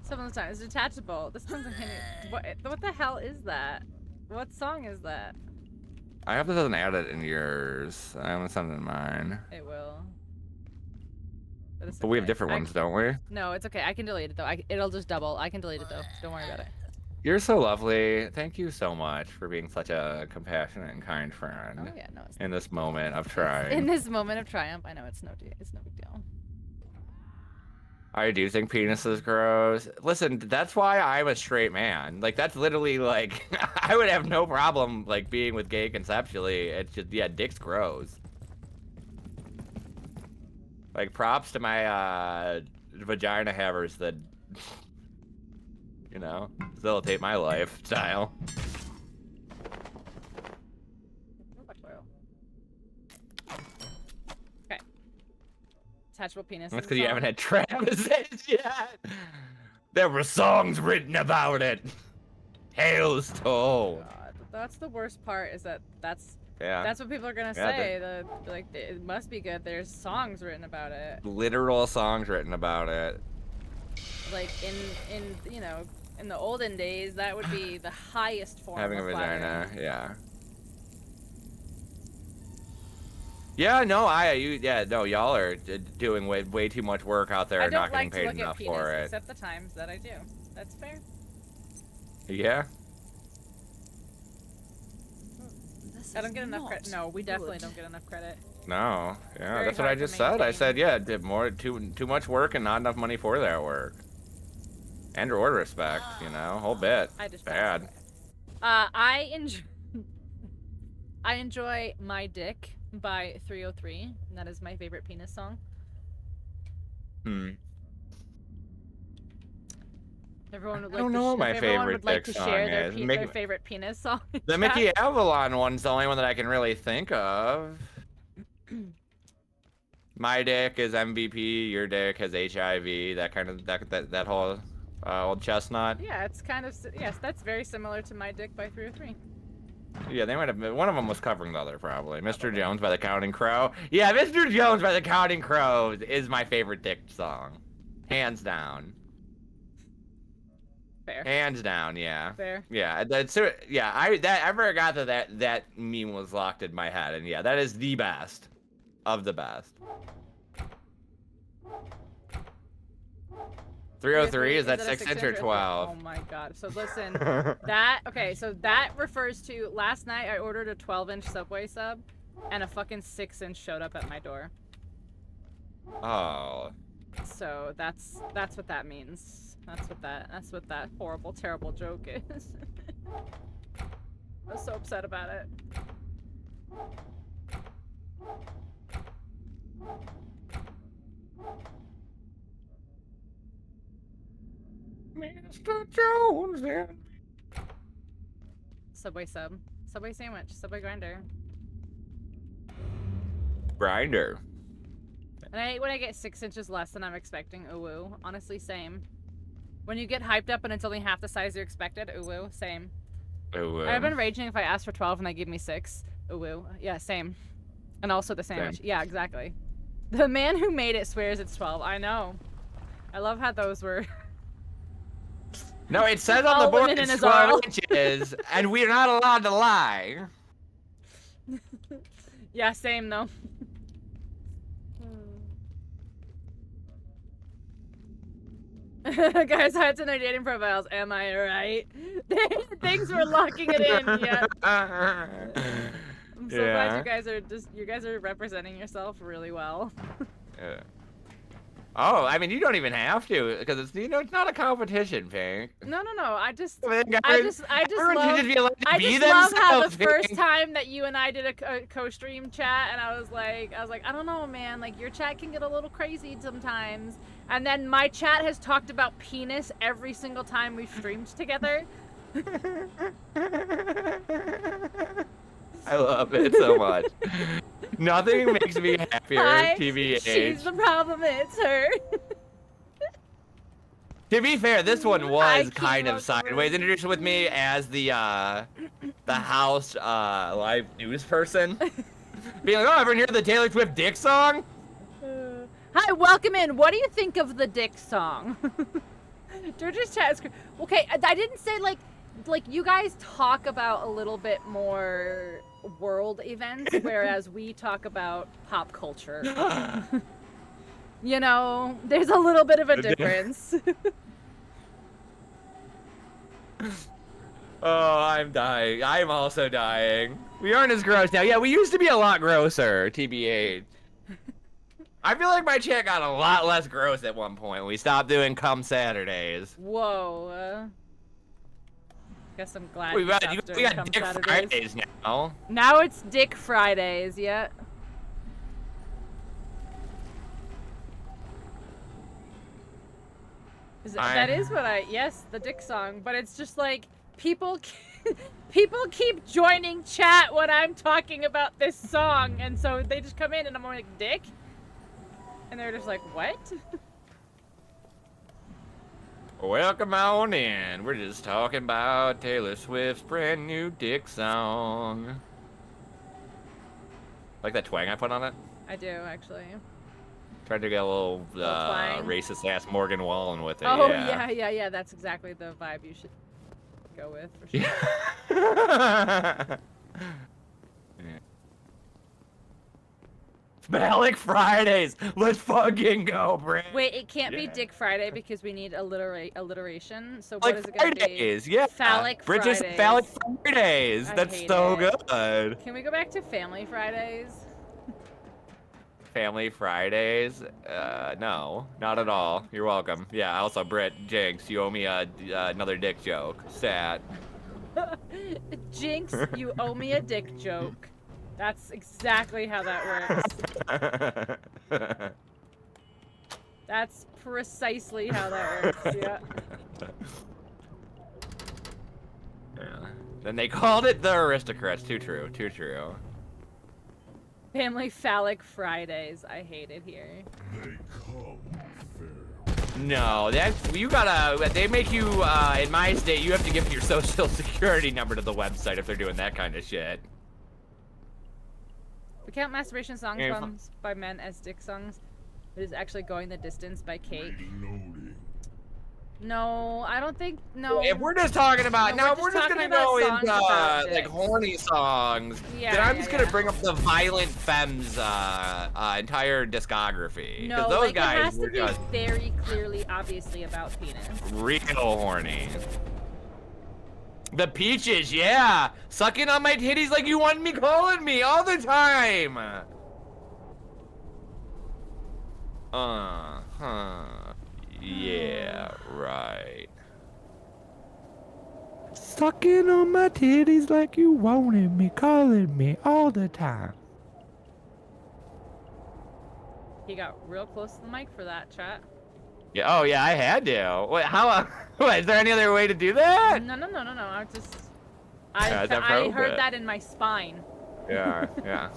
Some of the time, it's detachable. This one's what the hell is that? What song is that? I hope this doesn't add it in yours. I haven't sent it in mine. It will. But we have different ones, don't we? No, it's okay. I can delete it though. It'll just double. I can delete it though. Don't worry about it. You're so lovely. Thank you so much for being such a compassionate and kind friend. Oh yeah, no. It's in this moment of triumph. In this moment of triumph, I know it's no big deal. I do think penis is gross. Listen, that's why I'm a straight man. Like, that's literally like I would have no problem like being with gay conceptually. It's just, yeah, dick's gross. Like, props to my vagina havers that, you know, facilitate my lifestyle. Okay. Detachable penis. That's because you haven't had Travis's yet. There were songs written about it. Tales told. God, that's the worst part. Is that's yeah. That's what people are gonna say. Like, it must be good. There's songs written about it. Literal songs written about it. Like in you know, in the olden days, that would be the highest form Having of a vagina, flattery. yeah. Yeah, no, y'all are doing way too much work out there and not getting paid enough for it. Except the times that I do. That's fair. Yeah. I don't get enough credit. No, we definitely don't get enough credit. No, yeah, Very that's what I hard to just said. I maintain. said, yeah, too much work and not enough money for that work. And or respect, you know, whole bit. Bad. I enjoy My Dick by 303. And that is my favorite penis song. Everyone would I like don't to know what my if everyone favorite would like dick to share song their, is. their favorite penis song. in The chat. Mickey Avalon one's the only one that I can really think of. My dick is MVP, your dick has HIV, that kind of that whole old chestnut. Yeah, it's kind of yes, that's very similar to My Dick by 303. Yeah, they might have been, one of them was covering the other probably. Mr. Jones by the Counting Crow. Yeah, Mr. Jones by the Counting Crow is my favorite dick song. Hands down. Fair. Hands down, yeah. Fair. Yeah, that's yeah. I forgot that meme was locked in my head, and yeah, that is the best of the best. 303 is that 6 inch or 12? Oh my god. So listen, okay, so that refers to last night I ordered a 12-inch Subway sub, and a fucking 6-inch showed up at my door. Oh. So that's what that means. That's what that horrible, terrible joke is. I was so upset about it. Mr. Jones, yeah. Subway sub. Subway sandwich. Subway grinder. Grinder. And when I get 6 inches less than I'm expecting, ooh woo. Honestly, same. When you get hyped up and it's only half the size you expected, ooh woo, same. Ooh, I've been raging if I asked for 12 and they give me 6. Ooh woo. Yeah, same. And also the sandwich. Same. Yeah, exactly. The man who made it swears it's 12. I know. I love how those were. No, it says on the All board women in it's his all. 12 inches, and we're not allowed to lie. Yeah, same though. Guys, I had to know dating profiles. Am I right? Thanks for locking it in. Yeah. I'm so glad you guys are representing yourself really well. Yeah. Oh, I mean, you don't even have to, because it's it's not a competition, Pink. No. I just Everyone love. should just be allowed to I be just love how the themselves, first Pink. time that you and I did a co-stream chat, and I was like, I don't know, man. Like your chat can get a little crazy sometimes, and then my chat has talked about penis every single time we've streamed together. I love it so much. Nothing makes me happier, TBH. She's the problem. It's her. To be fair, this one was keep kind of up the sideways introduced with me as the house live news person. Being like, oh, everyone hear the Taylor Swift dick song? Hi, welcome in. What do you think of the dick song? George's chat is okay. I didn't say like you guys talk about a little bit more world events, whereas we talk about pop culture. You know, there's a little bit of a difference. Oh, I'm dying. I'm also dying. We aren't as gross now. Yeah, we used to be a lot grosser, TBH. I feel like my chat got a lot less gross at one point. We stopped doing cum Saturdays. Whoa. Guess I'm glad We you got, stopped we doing got cum Dick Saturdays. Fridays now. Now it's Dick Fridays, yeah. That is what yes, the dick song, but it's just like, people keep joining chat when I'm talking about this song, and so they just come in and I'm like, dick? And they're just like, what? Welcome on in. We're just talking about Taylor Swift's brand new dick song. Like that twang I put on it? I do, actually. Tried to get a little twang? racist ass Morgan Wallen with it. Oh, yeah. yeah, that's exactly the vibe you should go with, for sure. Yeah. Phallic Fridays! Let's fucking go, Brent! Wait, it can't be Yeah. Dick Friday because we need alliteration. So what is Like it gonna be? Fridays, yeah. Phallic Bridges Fridays. Phallic Fridays. I That's hate so it. good. Can we go back to Family Fridays? Family Fridays? No, not at all. You're welcome. Yeah. Also, Britt, Jinx, you owe me another dick joke. Sad. Jinx, you owe me a dick joke. That's exactly how that works. That's precisely how that works, yeah. Yeah. Then they called it the Aristocrats. Too true. Too true. Family Phallic Fridays. I hate it here. No, that's you gotta. They make you in my state. You have to give your social security number to the website if they're doing that kind of shit. We count masturbation songs Yeah, by men as dick songs. It is actually Going the Distance by Cake. No, I don't think. No. If we're just talking about No, we're just gonna go songs into about like dicks. horny songs. Yeah, then I'm yeah, just gonna yeah. bring up the Violent Femmes entire discography. No, Because those like, guys it has were to be just very clearly, obviously about penis. real horny. The Peaches, yeah, sucking on my titties like you want me calling me all the time. Yeah, right. Sucking on my titties like you wanted me, calling me all the time. He got real close to the mic for that, chat. Yeah. Oh yeah, I had to. Wait, how? What, is there any other way to do that? No. I just. Yeah, that I probably heard did. that in my spine. Yeah, yeah.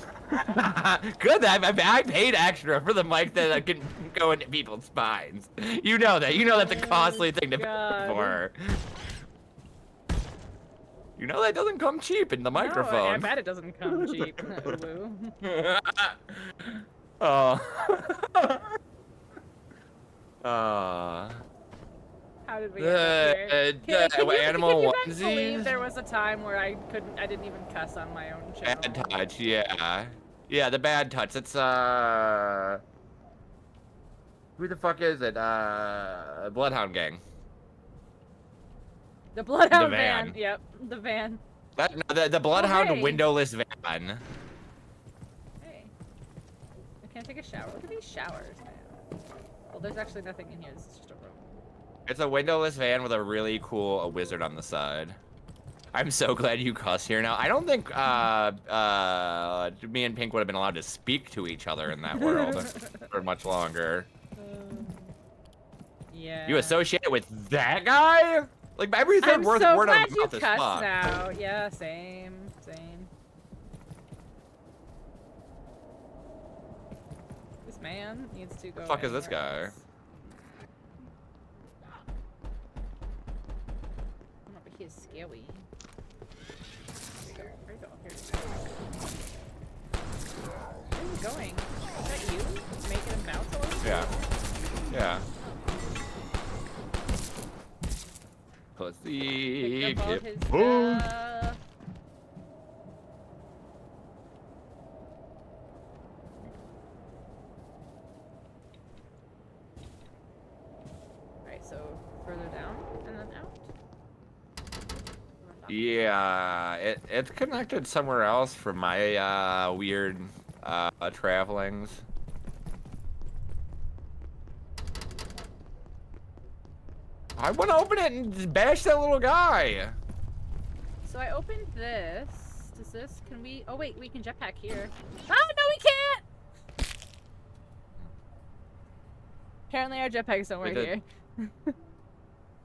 Good. I paid extra for the mic that can go into people's spines. You know that. You know that's a costly thing to pay God. for. You know that doesn't come cheap in the No, I microphone. bet it doesn't come cheap. Woo. Oh. How did we get up here? Can animal you guys believe onesies? there was a time where I didn't even cuss on my own channel? Bad touch, yeah. Yeah, the bad touch. It's who the fuck is it? Bloodhound Gang. The Bloodhound The van. Yep, the van. The Bloodhound hey. windowless van. Hey. I can't take a shower. Look at these showers, man. Well, there's actually nothing in here. This is just a room. It's a windowless van with a really cool wizard on the side. I'm so glad you cuss here now. I don't think me and Pink would have been allowed to speak to each other in that world for much longer. Yeah. You associate it with that guy? Like every third I'm word so of glad you mouth is cuss fuck. now. Yeah, same. This man needs to go. The fuck is this anywhere guy? else. Oh, but he is scary. Where you go? Here you go. Where are you going? Is that you? Making him bounce a little bit? Yeah. Yeah. Pussy. Picked up all Yep. his Boom. stuff. Alright, so further down and then out? Yeah, it's connected somewhere else from my weird travelings. I want to open it and just bash that little guy. So I opened this. Does this, can we, oh wait, we can jetpack here. Oh, no we can't! Apparently our jetpacks don't work here.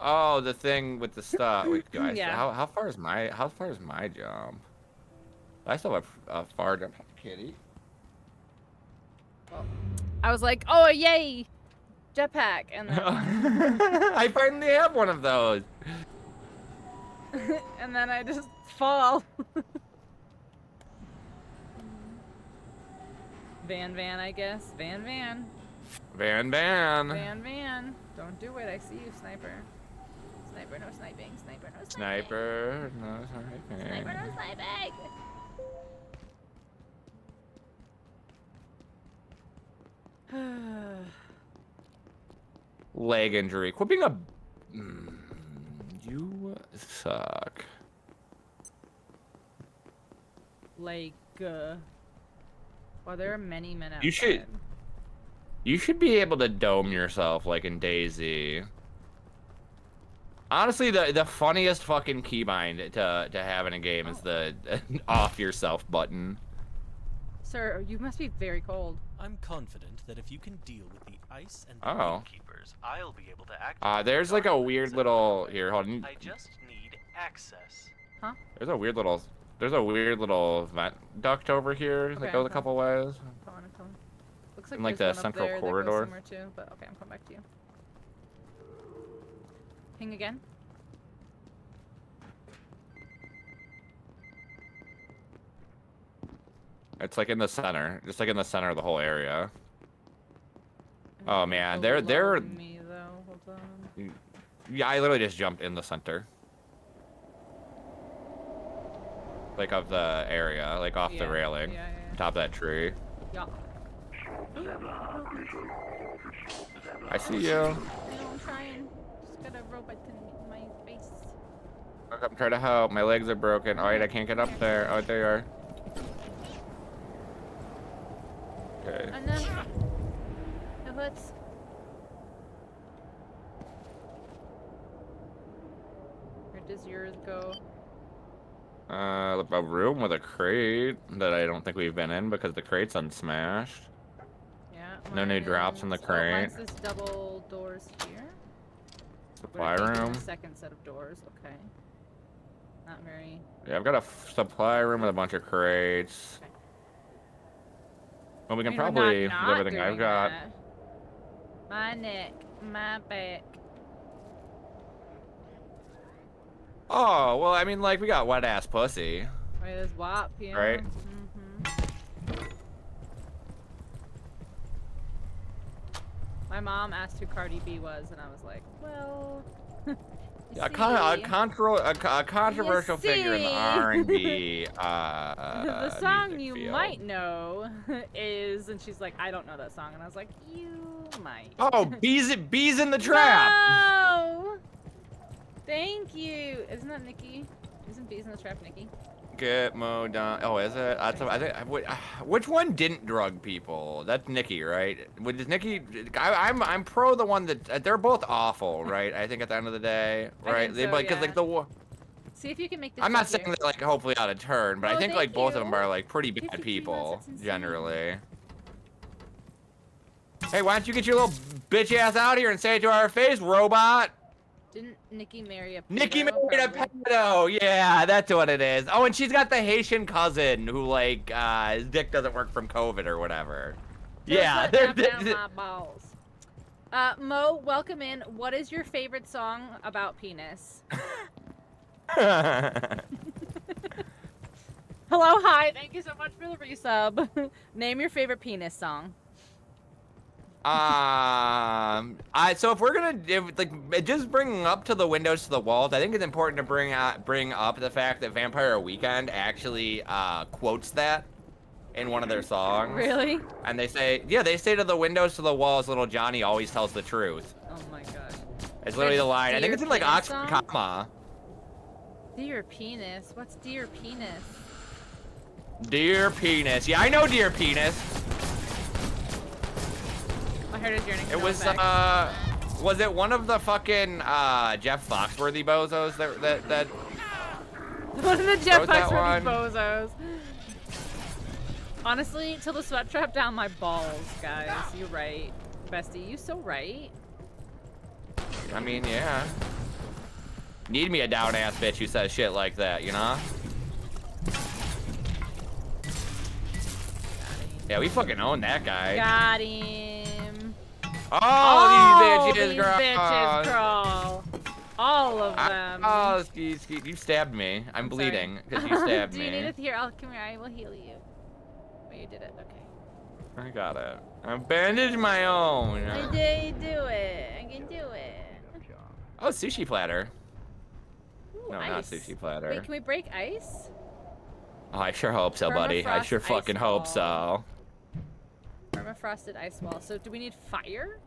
Oh, the thing with the stuff. Wait, guys, Yeah. how far is my jump? I still have a far jump, kitty. Well, I was like, oh yay! Jetpack, and then I finally have one of those. and then I just fall. Van, I guess. Van. Van. Van. Don't do it. I see you, sniper. Sniper, no sniping. Sniper, no sniping. Sniper, no sniping. Sniper, no sniping. Leg injury. Quit being a. You suck. Like, well, there are many men outside. You should be able to dome yourself like in DayZ. Honestly, the funniest fucking keybind to have in a game is the off yourself button. Sir, you must be very cold. I'm confident that if you can deal with the ice and the Oh. gatekeepers, I'll be able to act. There's like a weird little here. Hold on. I just need access. Huh? There's a weird little vent duct over here that Okay, goes a okay. couple ways. Come on, come on. Looks like In, like, there's the one up central there that corridor. goes somewhere too, but okay, I'm coming back to you. Ping again. It's like in the center, just like in the center of the whole area. Oh man, Below they're me though. Hold on. yeah. I literally just jumped in the center, like of the area, like off the railing, Yeah, yeah, top of that tree. yeah. I see you. No, I'm trying. Just got a robot in my face. I'm trying to help. My legs are broken. All right, I can't get up there. Oh, there you are. Okay. And then it hurts. Where does yours go? A room with a crate that I don't think we've been in because the crate's unsmashed. Yeah. No new drops from the crate. Mine's this double doors here. Supply We're taking room. the second set of doors. Okay. Not very. Yeah, I've got a supply room with a bunch of crates. Okay. Well, we can I mean, we're probably not with everything I've doing got. that. My neck, my back. Oh, well, I mean, like, we got wet ass pussy. Wait, there's WAP, yeah. Right. My mom asked who Cardi B was, and I was like, well. Yeah, a controversial figure in the see. R&B. The song music you field. might know is, and she's like, I don't know that song, and I was like, you might. Oh, bees in the trap. No! Thank you. Isn't that Nikki? Isn't Bees in the Trap Nikki? Get Mo done. Oh, is it? I think. Which one didn't drug people? That's Nikki, right? Is Nikki? I'm pro the one that they're both awful, right? I think at the end of the day, right? think so, Because yeah. like the. See if you can make this. I'm not easier. saying that like hopefully out of turn, but I Oh, think like thank both of you. them are like pretty bad 53 people months, that's insane. generally. Hey, why don't you get your little bitch ass out here and say it to our face, robot? Didn't Nikki marry a pedo? Nikki married a Probably. pedo. Yeah, that's what it is. Oh, and she's got the Haitian cousin who like his dick doesn't work from COVID or whatever. Yeah, Down my balls. Mo, welcome in. What is your favorite song about penis? Hello, hi. Thank you so much for the resub. Name your favorite penis song. So if we're gonna just bringing up to the windows to the walls, I think it's important to bring up the fact that Vampire Weekend actually quotes that in one of their songs. Really? And they say to the windows to the walls, little Johnny always tells the truth. Oh my god. It's literally the line. I think it's in like Dear Oxford penis comma. Dear penis. What's dear penis? Dear penis. Yeah, I know dear penis. My heart is yearning. It was it one of the fucking Jeff Foxworthy bozos that One of the Jeff wrote that Foxworthy one? bozos. Honestly, till the sweat trap down my balls, guys. You're right. Bestie, you so right. I mean, yeah. Need me a down ass bitch who says shit like that, you know? Yeah, we fucking own that guy. Got him. Oh, these bitches, these bitches crawl. All of them. Oh, you stabbed me. I'm bleeding because you stabbed Do me. you need it here? Come here. I will heal you. Oh, you did it. Okay. I got it. I bandaged my own. I did do it. I can do it. Oh, sushi platter. Ooh, No, ice. not sushi platter. Wait, can we break ice? Oh, I sure hope so, buddy. I Permafrost sure ice fucking hope wall. so. Permafrosted ice wall. So do we need fire?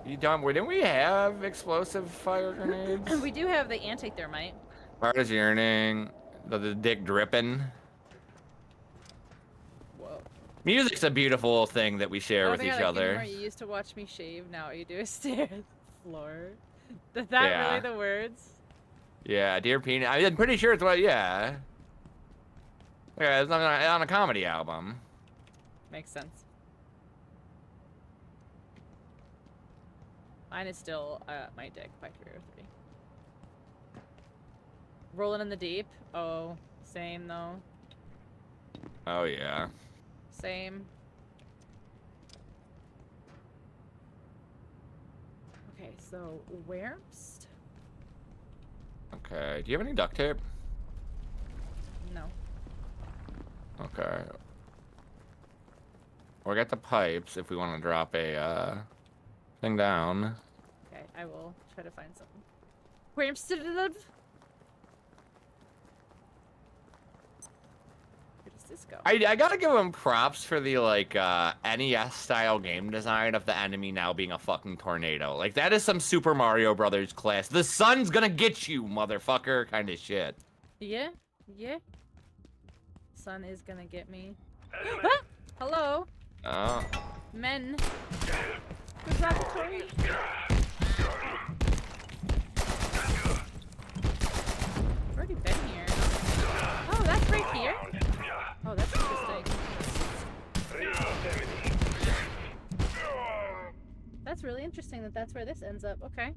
You done? Didn't we have explosive fire grenades? We do have the anti-thermite. Heart is yearning. The dick dripping. Whoa. Music's a beautiful thing that we share Oh with my each God, other. Where you used to watch me shave, now all you do is stare at the floor. Is that Yeah. really the words? Yeah, dear penis. I'm pretty sure it's what. Yeah. Yeah, it's on a comedy album. Makes sense. Mine is still my dick by 303. Rolling in the deep. Oh, same though. Oh yeah. Same. Okay, so Wurmst? Okay. Do you have any duct tape? No. Okay. Or get the pipes if we want to drop a thing down. Okay, I will try to find something. Wurmst? Where does this go? I gotta give him props for the like NES style game design of the enemy now being a fucking tornado. Like that is some Super Mario Brothers class. The sun's gonna get you, motherfucker, kind of shit. Yeah, yeah. Sun is gonna get me. Ah! Hello, Oh. men. Who's laboratory? I've already been here. Oh, that's right here. Oh, that's interesting. That's really interesting that that's where this ends up. Okay.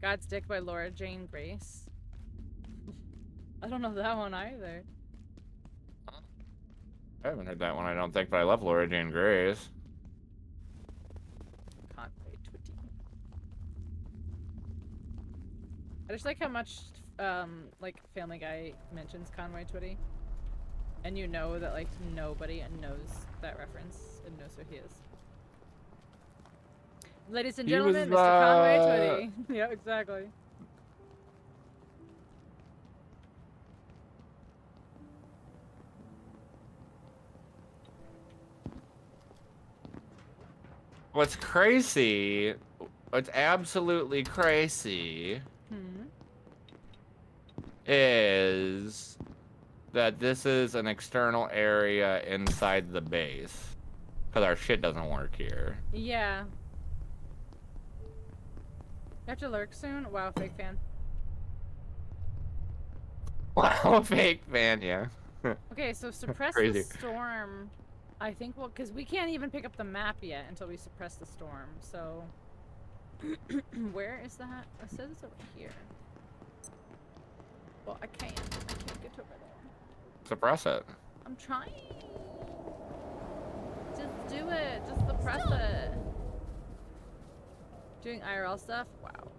God's Dick by Laura Jane Grace. I don't know that one either. I haven't heard that one, I don't think, but I love Laura Jane Grace. Conway Twitty. I just like how much, like, Family Guy mentions Conway Twitty. And you know that, like, nobody knows that reference and knows who he is. Ladies and gentlemen, Mr. Conway Twitty. Yeah, exactly. What's crazy, what's absolutely crazy is that this is an external area inside the base. Because our shit doesn't work here. Yeah. You have to lurk soon? Wow, fake fan. Wow, fake fan, yeah. Okay, so suppress Crazy. the storm. I think we'll, because we can't even pick up the map yet until we suppress the storm, so. Where is that? It says it's over here. Well, I can't get over there. Suppress it. I'm trying. Just do it. Just suppress it. Doing IRL stuff? Wow.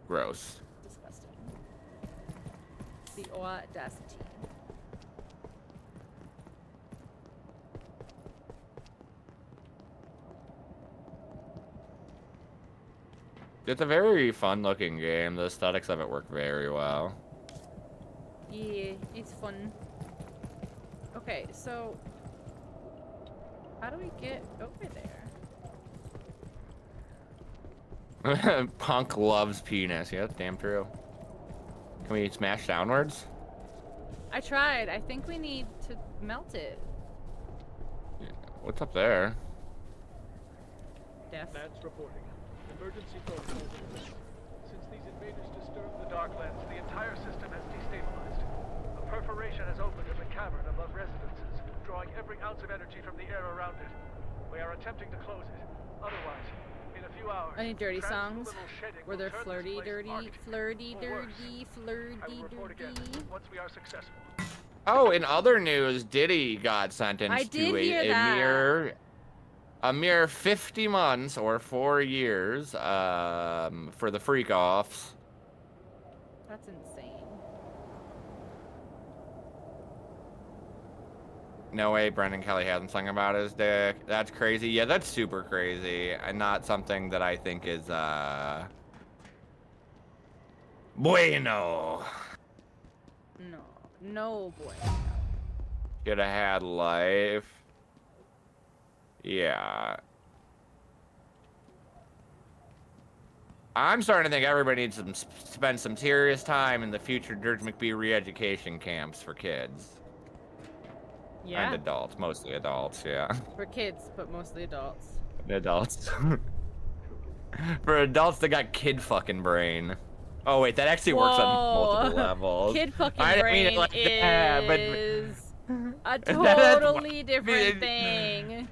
Gross. Disgusting. The audacity. It's a very fun looking game. The aesthetics of it work very well. Yeah, it's fun. Okay, so how do we get over there? Punk loves penis. Yeah, that's damn true. Can we smash downwards? I tried. I think we need to melt it. Yeah. What's up there? Def. That's reporting. Emergency protocol. Since these invaders disturbed the Darklands, the entire system has destabilized. A perforation has opened in the cavern above residences, drawing every ounce of energy from the air around it. We are attempting to close it. Otherwise, in a few hours, Any dirty songs? shedding Were will there turn this flirty, place dirty, arctic. flirty, Or worse, dirty, I flirty, will report again dirty? once we are successful. Oh, in other news, Diddy got sentenced I to did hear that. a mere 50 months or 4 years for the freak offs. That's insane. No way Brendan Kelly hasn't sung about his dick. That's crazy. Yeah, that's super crazy. And not something that I think is bueno. No boy. Could have had life. Yeah. I'm starting to think everybody needs to spend some serious time in the future DrJMcB re-education camps for kids. Yeah. And adults, mostly adults, yeah. For kids, but mostly adults. Adults. For adults that got kid fucking brain. Oh wait, that actually works on Whoa. multiple levels. Kid fucking I didn't mean brain it like that, but is a That's totally different thing.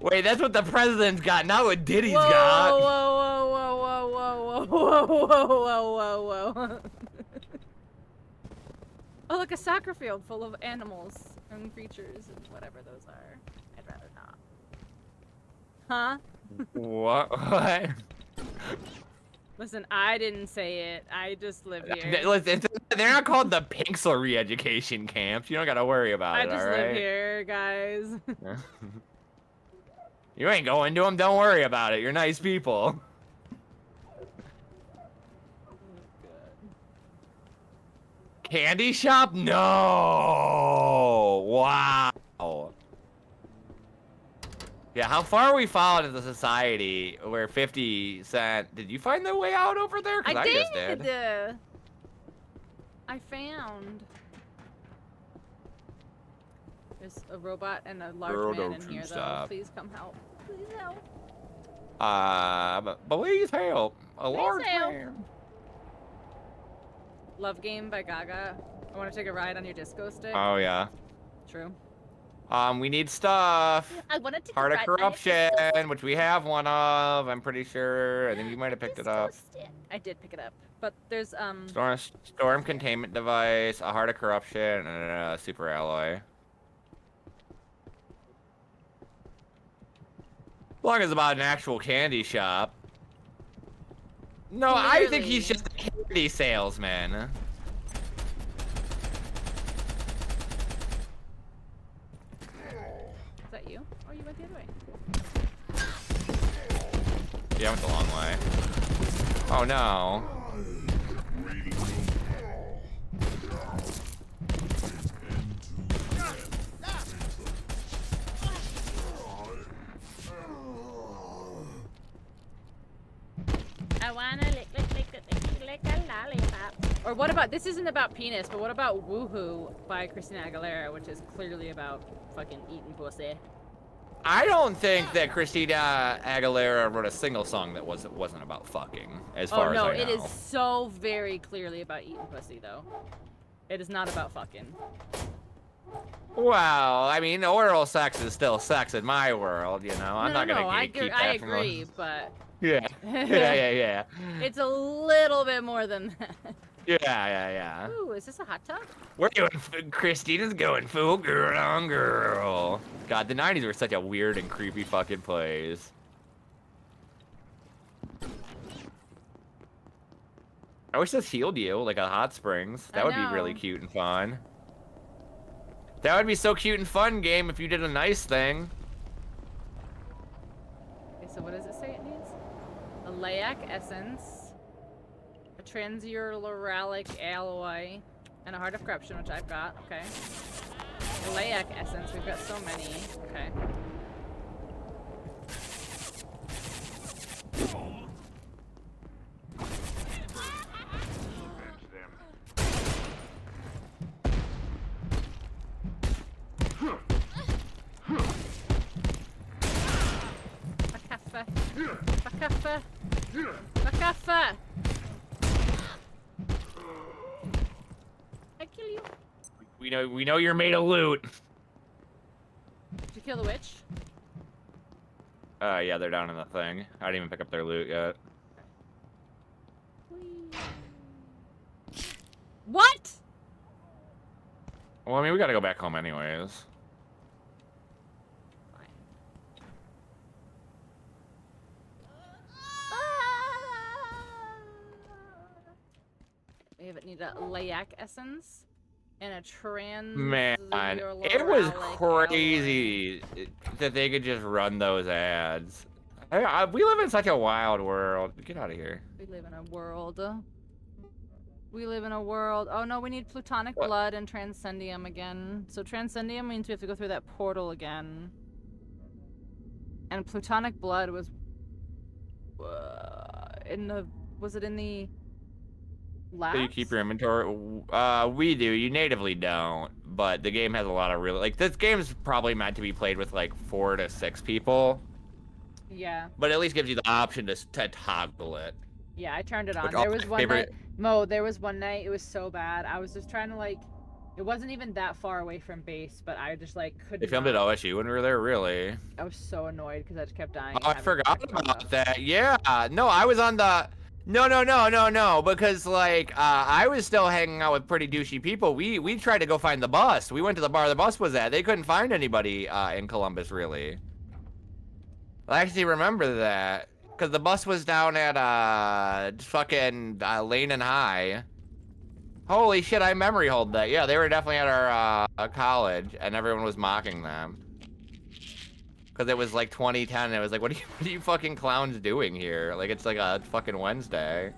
wait, that's what the president's got, not what Diddy's Whoa, got. whoa, whoa, whoa, whoa, whoa, whoa, whoa, whoa, whoa, whoa. Oh, look, a soccer field full of animals and creatures and whatever those are. I'd rather not. Huh? What? Listen, I didn't say it. I just live here. Listen, they're not called the Pinxel re-education camps. You don't gotta worry about I it, just alright? live here, guys. You ain't going to them, don't worry about it. You're nice people. Candy shop? No! Wow. Yeah, how far are we fallen into society where 50 Cent... Did you find the way out over there? 'Cause I just did. I found. There's a robot and a large man in here, though. Please come help. Please help. Please help. A large help. man. Love Game by Gaga. I want to take a ride on your disco stick. Oh, yeah. True. We need stuff. I want to take Heart a of ride on your Corruption, disco stick. which we have one of, I'm pretty sure. I think you might have picked it up. I did pick it up, but there's Storm Containment Device, a Heart of Corruption, and a Super Alloy. As long as it's about an actual candy shop. No, I think he's just a candy salesman. Is that you? Oh, you went the other way. Yeah, I went the long way. Oh no. I wanna lick a lollipop. Or what about, this isn't about penis, but what about Woohoo by Christina Aguilera, which is clearly about fucking eating pussy. I don't think that Christina Aguilera wrote a single song that wasn't about fucking, as far as I know. Oh no, it is so very clearly about eating pussy, though. It is not about fucking. Well, I mean, oral sex is still sex in my world, you know? I'm not gonna gatekeep that. I agree, but... Yeah. Yeah. It's a little bit more than that. Yeah. Ooh, is this a hot tub? We're doing, Christina's going full girl on girl. God, the 90s were such a weird and creepy fucking place. I wish this healed you, like a hot springs. That would be really cute and fun. That would be so cute and fun, game, if you did a nice thing. Okay, so what does it say it needs? A Laic essence, a transuralalic alloy, and a heart of corruption, which I've got. Okay. A Laic essence, we've got so many. Okay. Bakaffa! I kill you. We know you're made of loot. Did you kill the witch? Yeah, they're down in the thing. I didn't even pick up their loot yet. What? Well, I mean, we gotta go back home anyways. We need a Laic essence and a trans. Man, it was crazy that they could just run those ads. We live in such a wild world. Get out of here. We live in a world. We live in a world. Oh no, we need plutonic blood and transcendium again. So transcendium means we have to go through that portal again. And plutonic blood was was it in the labs? So you keep your inventory? We do. You natively don't. But the game has a lot of really... Like, this game's probably meant to be played with, like, 4 to 6 people. Yeah. But at least gives you the option to toggle it. Yeah, I turned it on. Which There was one that Mo, there was one night, it was so bad. I was just trying to like, it wasn't even that far away from base, but I just like couldn't. They filmed at OSU when we were there, really? I was so annoyed because I just kept dying. Oh, I forgot about that. Yeah. No, I was on the. No. Because like, I was still hanging out with pretty douchey people. We tried to go find the bus. We went to the bar the bus was at. They couldn't find anybody in Columbus, really. I actually remember that because the bus was down at fucking Lane and High. Holy shit, I memory hold that. Yeah, they were definitely at our college, and everyone was mocking them. Because it was like 2010, and it was like, what are you fucking clowns doing here? Like, it's like a fucking Wednesday.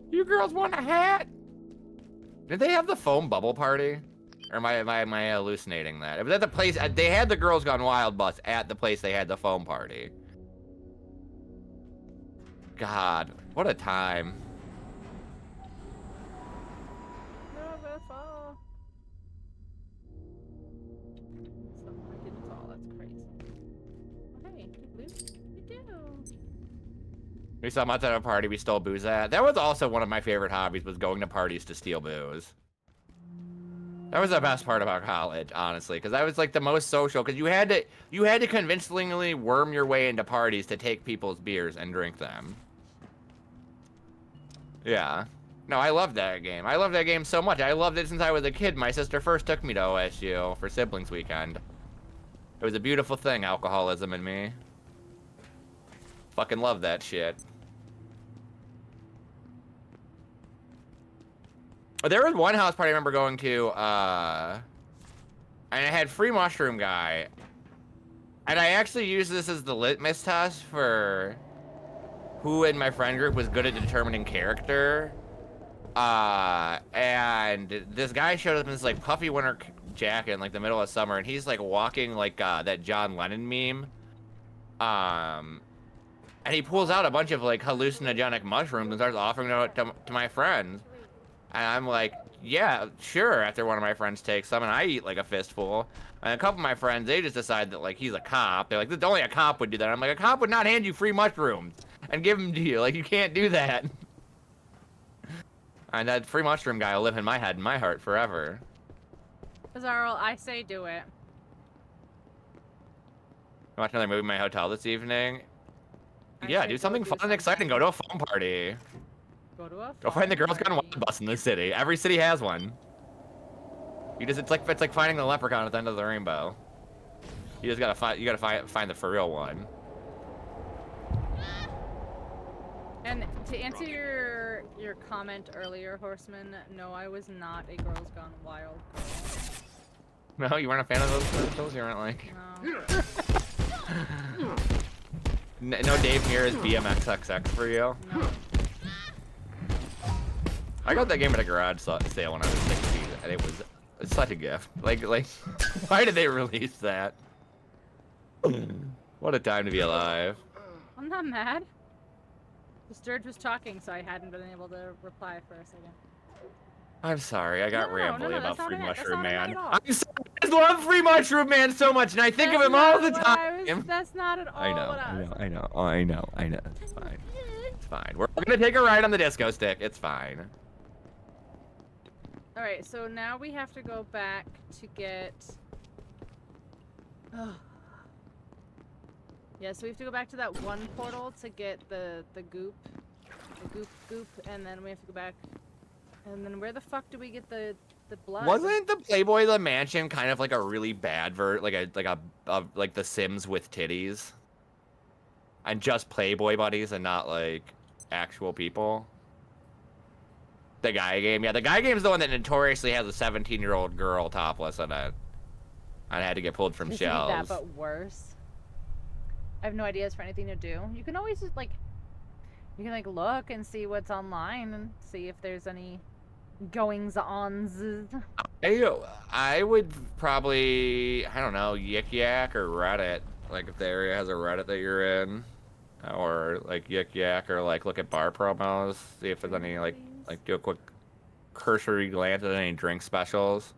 You girls want a hat? Did they have the foam bubble party? Or am I hallucinating that? It was at the place, they had the Girls Gone Wild bus at the place they had the foam party. God, what a time. Never fall. I didn't fall, that's crazy. Oh, hey, Blue, you do. We saw much at a party we stole booze at. That was also one of my favorite hobbies, was going to parties to steal booze. That was the best part about college, honestly, because that was like the most social. Because you had to convincingly worm your way into parties to take people's beers and drink them. Yeah, no, I loved that game. I loved that game so much. I loved it since I was a kid. My sister first took me to OSU for siblings weekend. It was a beautiful thing, alcoholism and me. Fucking love that shit. There was one house party I remember going to, and I had free mushroom guy. And I actually used this as the litmus test for who in my friend group was good at determining character. And this guy showed up in this like puffy winter jacket in like the middle of summer, and he's like walking like that John Lennon meme. And he pulls out a bunch of like hallucinogenic mushrooms and starts offering it to my friends. And I'm like, yeah, sure, after one of my friends takes some, and I eat like a fistful. And a couple of my friends, they just decide that like he's a cop. They're like, only a cop would do that. I'm like, a cop would not hand you free mushrooms and give them to you. Like, you can't do that. And that free mushroom guy will live in my head and my heart forever. Bizarro, I say do it. Watch another movie in my hotel this evening. Yeah, do something fun and exciting. Go to a phone party. Go find the Girls Gone Wild bus in the city. Every city has one. It's like finding the leprechaun at the end of the rainbow. You just gotta find the for real one. And to answer your comment earlier, Horseman, no, I was not a Girls Gone Wild girl. No, you weren't a fan of those commercials? You weren't like... No. No Dave Mirra's BMXXX for you? No. I got that game at a garage sale when I was 16, and it was such a gift. Like, why did they release that? What a time to be alive. I'm not mad. This Dirge was talking, so I hadn't been able to reply for a second. I'm sorry, I got rambly about Free Mushroom Man. I'm sorry, I love Free Mushroom Man so much, and I think of him all the time. That's not at all I know. It's fine. It's fine. We're gonna take a ride on the disco stick. It's fine. Alright, so now we have to go back to get... Yeah, so we have to go back to that one portal to get the goop. The goop, and then we have to go back... And then where the fuck do we get the blood? Wasn't the Playboy the Mansion kind of like a really bad like the Sims with titties? And just Playboy buddies and not like actual people? The Guy Game? Yeah, the Guy Game is the one that notoriously has a 17-year-old girl topless in it. And had to get pulled from shelves. That, but worse. I have no ideas for anything to do. You can always just like... You can like look and see what's online and see if there's any goings-ons. I would probably, I don't know, Yik Yak or Reddit. Like if the area has a Reddit that you're in. Or like Yik Yak, or like look at bar promos. See if there's any like do a quick cursory glance at any drink specials.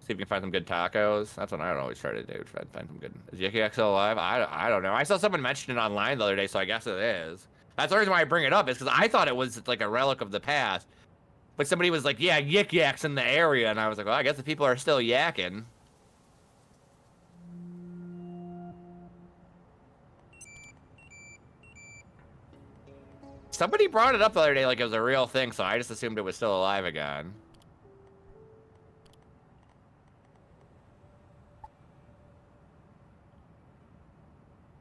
See if we can find some good tacos. That's what I would always try to do. Try to find some good. Is Yik Yak still alive? I don't know. I saw someone mention it online the other day, so I guess it is. That's the reason why I bring it up, is because I thought it was like a relic of the past. But somebody was like, yeah, Yik Yak's in the area. And I was like, well, I guess the people are still yakking. Somebody brought it up the other day like it was a real thing, so I just assumed it was still alive again.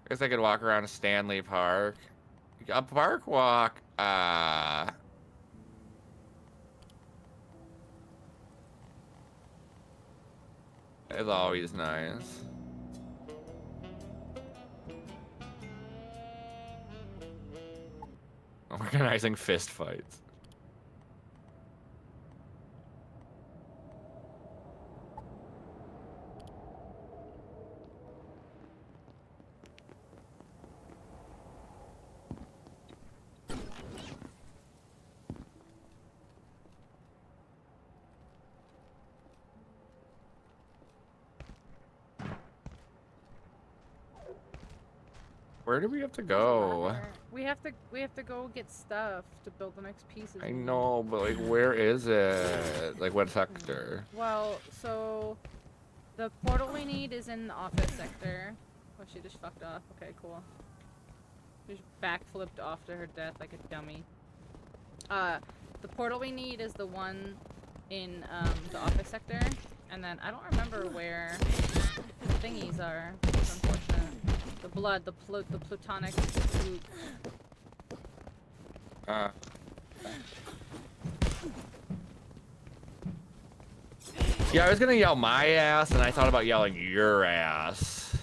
I guess I could walk around Stanley Park. A park walk, is always nice. Organizing fist fights. Where do we have to go? We have to go get stuff to build the next pieces. I know, but like, where is it? Like, what sector? Well, so the portal we need is in the office sector. Oh, she just fucked off. Okay, cool. She just backflipped off to her death like a dummy. The portal we need is the one in the office sector, and then I don't remember where the thingies are. It's unfortunate. The blood, the plutonic loot. Yeah, I was gonna yell my ass, and I thought about yelling your ass.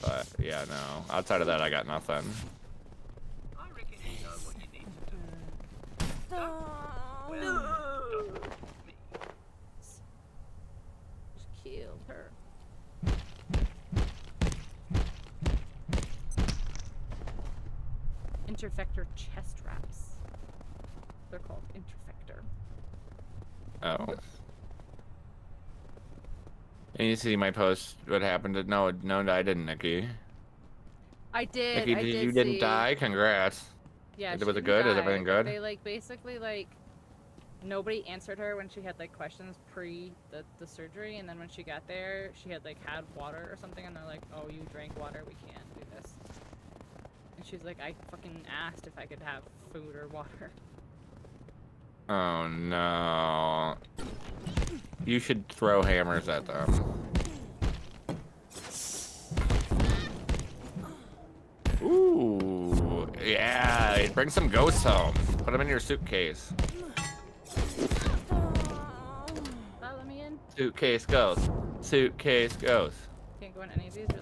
But yeah, no. Outside of that, I got nothing. I reckon you know what you need to do. Well, me. Just killed her. Interfector chest wraps. They're called Interfector. Oh. And you see my post? What happened to? No, I didn't, Nikki. I did. Nikki, you didn't die. Congrats. Yeah. Was it good? Is everything good? They like basically like nobody answered her when she had like questions pre the surgery, and then when she got there, she had like had water or something, and they're like, "Oh, you drank water. We can't do this." And she's like, "I fucking asked if I could have food or water." Oh no. You should throw hammers at them. Ooh, yeah, bring some ghosts home. Put them in your suitcase. Let me in. Suitcase ghost. Suitcase ghost. Can't go in any of these, really.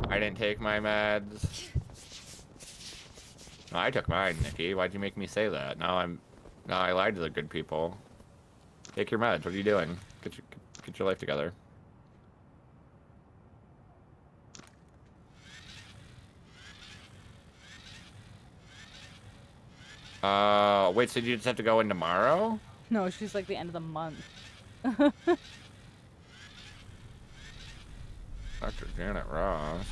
I didn't take my meds. No, I took mine, Nikki. Why'd you make me say that? No, I lied to the good people. Take your meds. What are you doing? Get your life together. Wait, so you just have to go in tomorrow? No, she's like the end of the month. Dr. Janet Ross.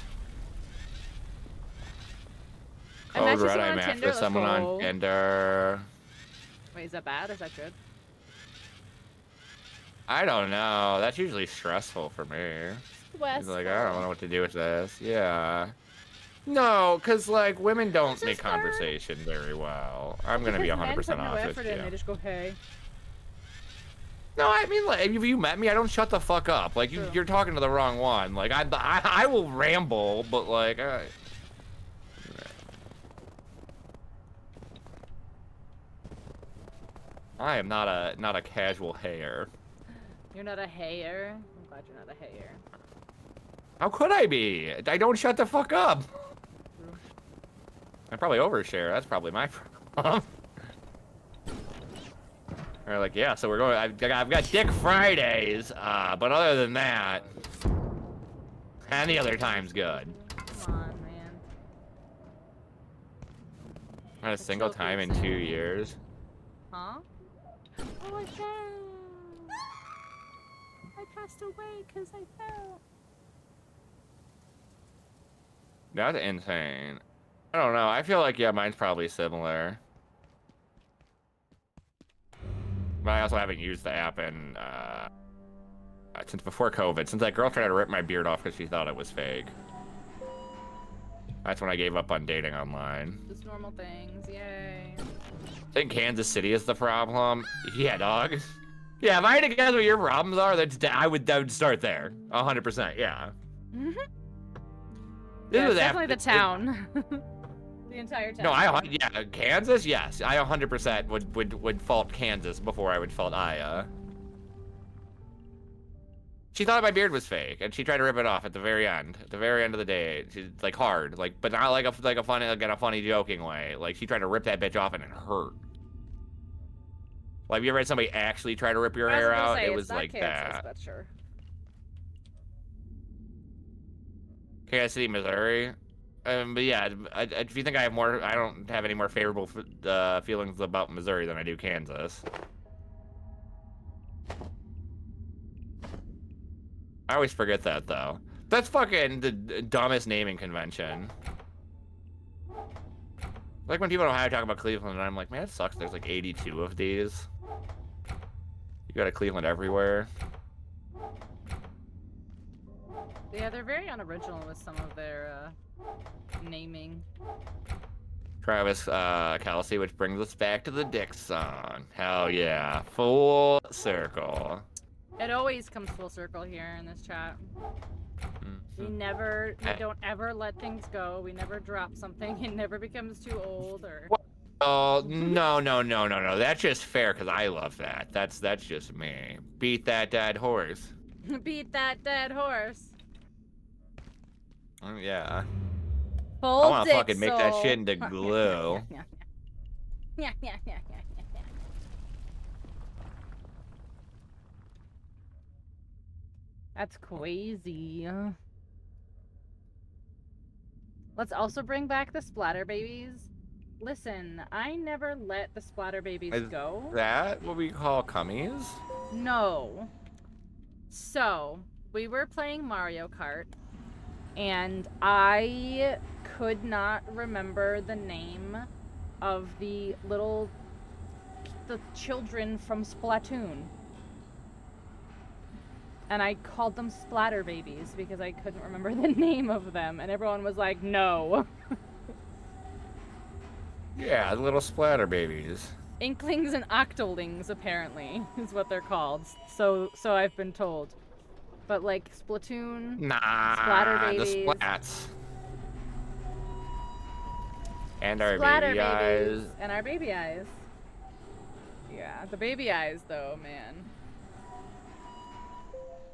I Code red, I matched with someone on Tinder. Wait, is that bad? Is that good? I don't know. That's usually stressful for me. He's like, I don't know what to do with this. Yeah. No, because, like, women don't make conversation very well. I'm going to be 100% honest with you. They just go, hey. No, I mean, like, if you met me, I don't shut the fuck up. Like, you're talking to the wrong one. Like, I will ramble, but, like... I am not a casual hayer. You're not a hayer? I'm glad you're not a hayer. How could I be? I don't shut the fuck up. I probably overshare. That's probably my problem. They're like, yeah, so we're going. I've got Dick Fridays, but other than that, any other time's good. Come on, man. Not a single time in 2 years. Huh? Oh, I fell. I passed away because I fell. That's insane. I don't know. I feel like, yeah, mine's probably similar. But I also haven't used the app in, since before COVID. Since that girl tried to rip my beard off because she thought it was fake. That's when I gave up on dating online. Just normal things, yay. I think Kansas City is the problem. Yeah, dog. Yeah, if I had to guess what your problems are, I would start there. 100%, yeah. Mm-hmm. This Yeah, was definitely the town. The entire town. No, yeah, Kansas, yes. I 100% would fault Kansas before I would fault Aya. She thought my beard was fake, and she tried to rip it off at the very end. At the very end of the day, she's like hard, like, but not like a funny, like in a funny, joking way. Like she tried to rip that bitch off, and it hurt. Like, have you ever had somebody actually try to rip your hair out? It was like Kansas, that. but sure. Kansas City, Missouri. But yeah, if you think I don't have any more favorable feelings about Missouri than I do Kansas. I always forget that, though. That's fucking the dumbest naming convention. Like when people in Ohio talk about Cleveland, and I'm like, man, it sucks. There's like 82 of these. You got a Cleveland everywhere. Yeah, they're very unoriginal with some of their naming. Travis Kelsey, which brings us back to the Dick song. Hell yeah. Full circle. It always comes full circle here in this chat. We don't ever let things go. We never drop something. It never becomes too old or... Oh, no. That's just fair, because I love that. That's just me. Beat that dead horse. Beat that dead horse. Oh, yeah. Full I want to dick fucking make that shit into glue. Yeah. That's crazy. Let's also bring back the splatter babies. Listen, I never let the splatter babies go. Is that what we call cummies? No. So, we were playing Mario Kart, and I could not remember the name of the children from Splatoon. And I called them splatter babies because I couldn't remember the name of them, and everyone was like, no. Yeah, the little splatter babies. Inklings and octolings, apparently, is what they're called. So I've been told. But like Splatoon, splatter babies, the splats. And our splatter baby eyes. And our baby eyes. Yeah, the baby eyes though, man.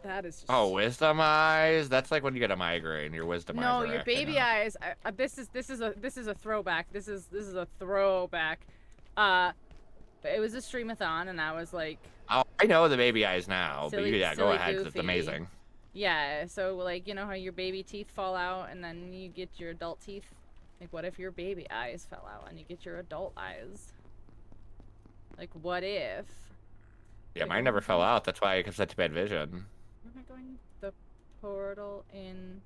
That is just... Oh, wisdom eyes. That's like when you get a migraine. Your wisdom eyes. No, your baby eyes. This is a throwback. This is a throwback. It was a streamathon, and I was like... Oh, I know the baby eyes now. Silly, but yeah, go ahead. 'Cause it's goofy. amazing. Yeah, so like, you know how your baby teeth fall out, and then you get your adult teeth? Like, what if your baby eyes fell out, and you get your adult eyes? Like, what if... Yeah, mine never fell out. That's why I have such bad vision. Where am I going? The portal in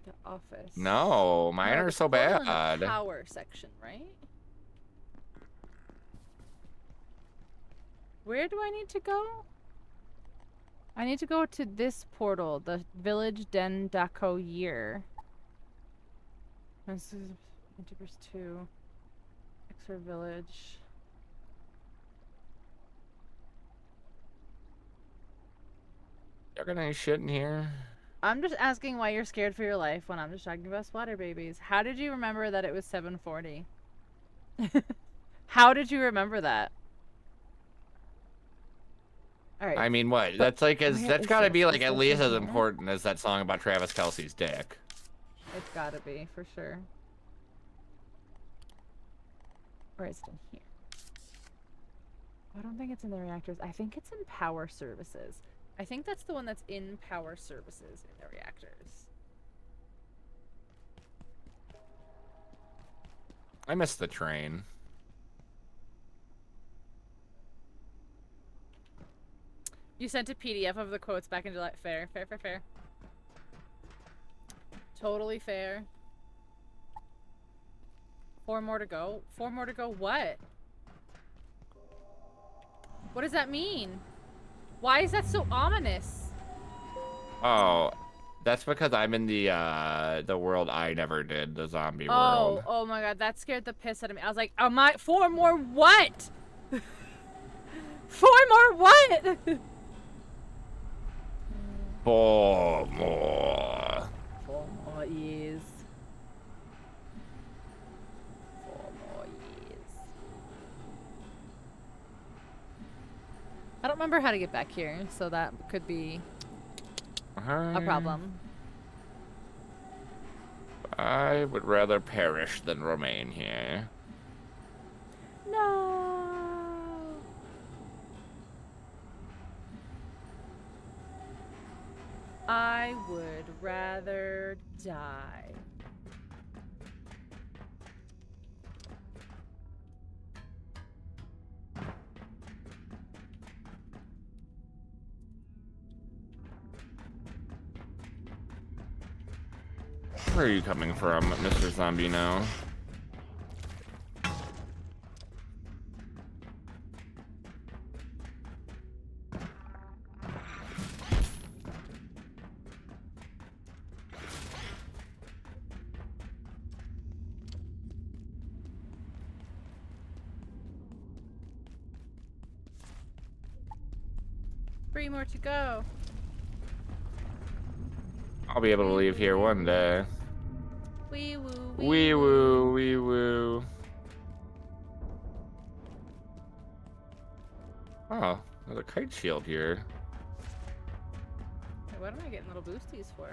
the office. No, mine are so bad. In the power section, right? Where do I need to go? I need to go to this portal, the Village Den Dako year. This is Multiverse 2. Extra Village. Y'all got any shit in here? I'm just asking why you're scared for your life when I'm just talking about splatter babies. How did you remember that it was 7:40? How did you remember that? All right. I mean, what? That's like that's gotta be like at least as important as that song about Travis Kelsey's dick. It's gotta be, for sure. Or is it in here? I don't think it's in the reactors. I think it's in power services. I think that's the one that's in power services in the reactors. I missed the train. You sent a PDF of the quotes back in July. Fair. Totally fair. 4 more to go. 4 more to go what? What does that mean? Why is that so ominous? Oh, that's because I'm in the world I never did, the zombie world. Oh my god, that scared the piss out of me. I was like, oh my, 4 more what? 4 more what? 4 more. 4 more years. 4 more years. I don't remember how to get back here, so that could be a problem. I would rather perish than remain here. No. I would rather die. Where are you coming from, Mr. Zombie now? Three more to go. I'll be able to leave here one day. Wee woo. Wee woo, wee woo. Oh, there's a kite shield here. Hey, what am I getting little boosties for?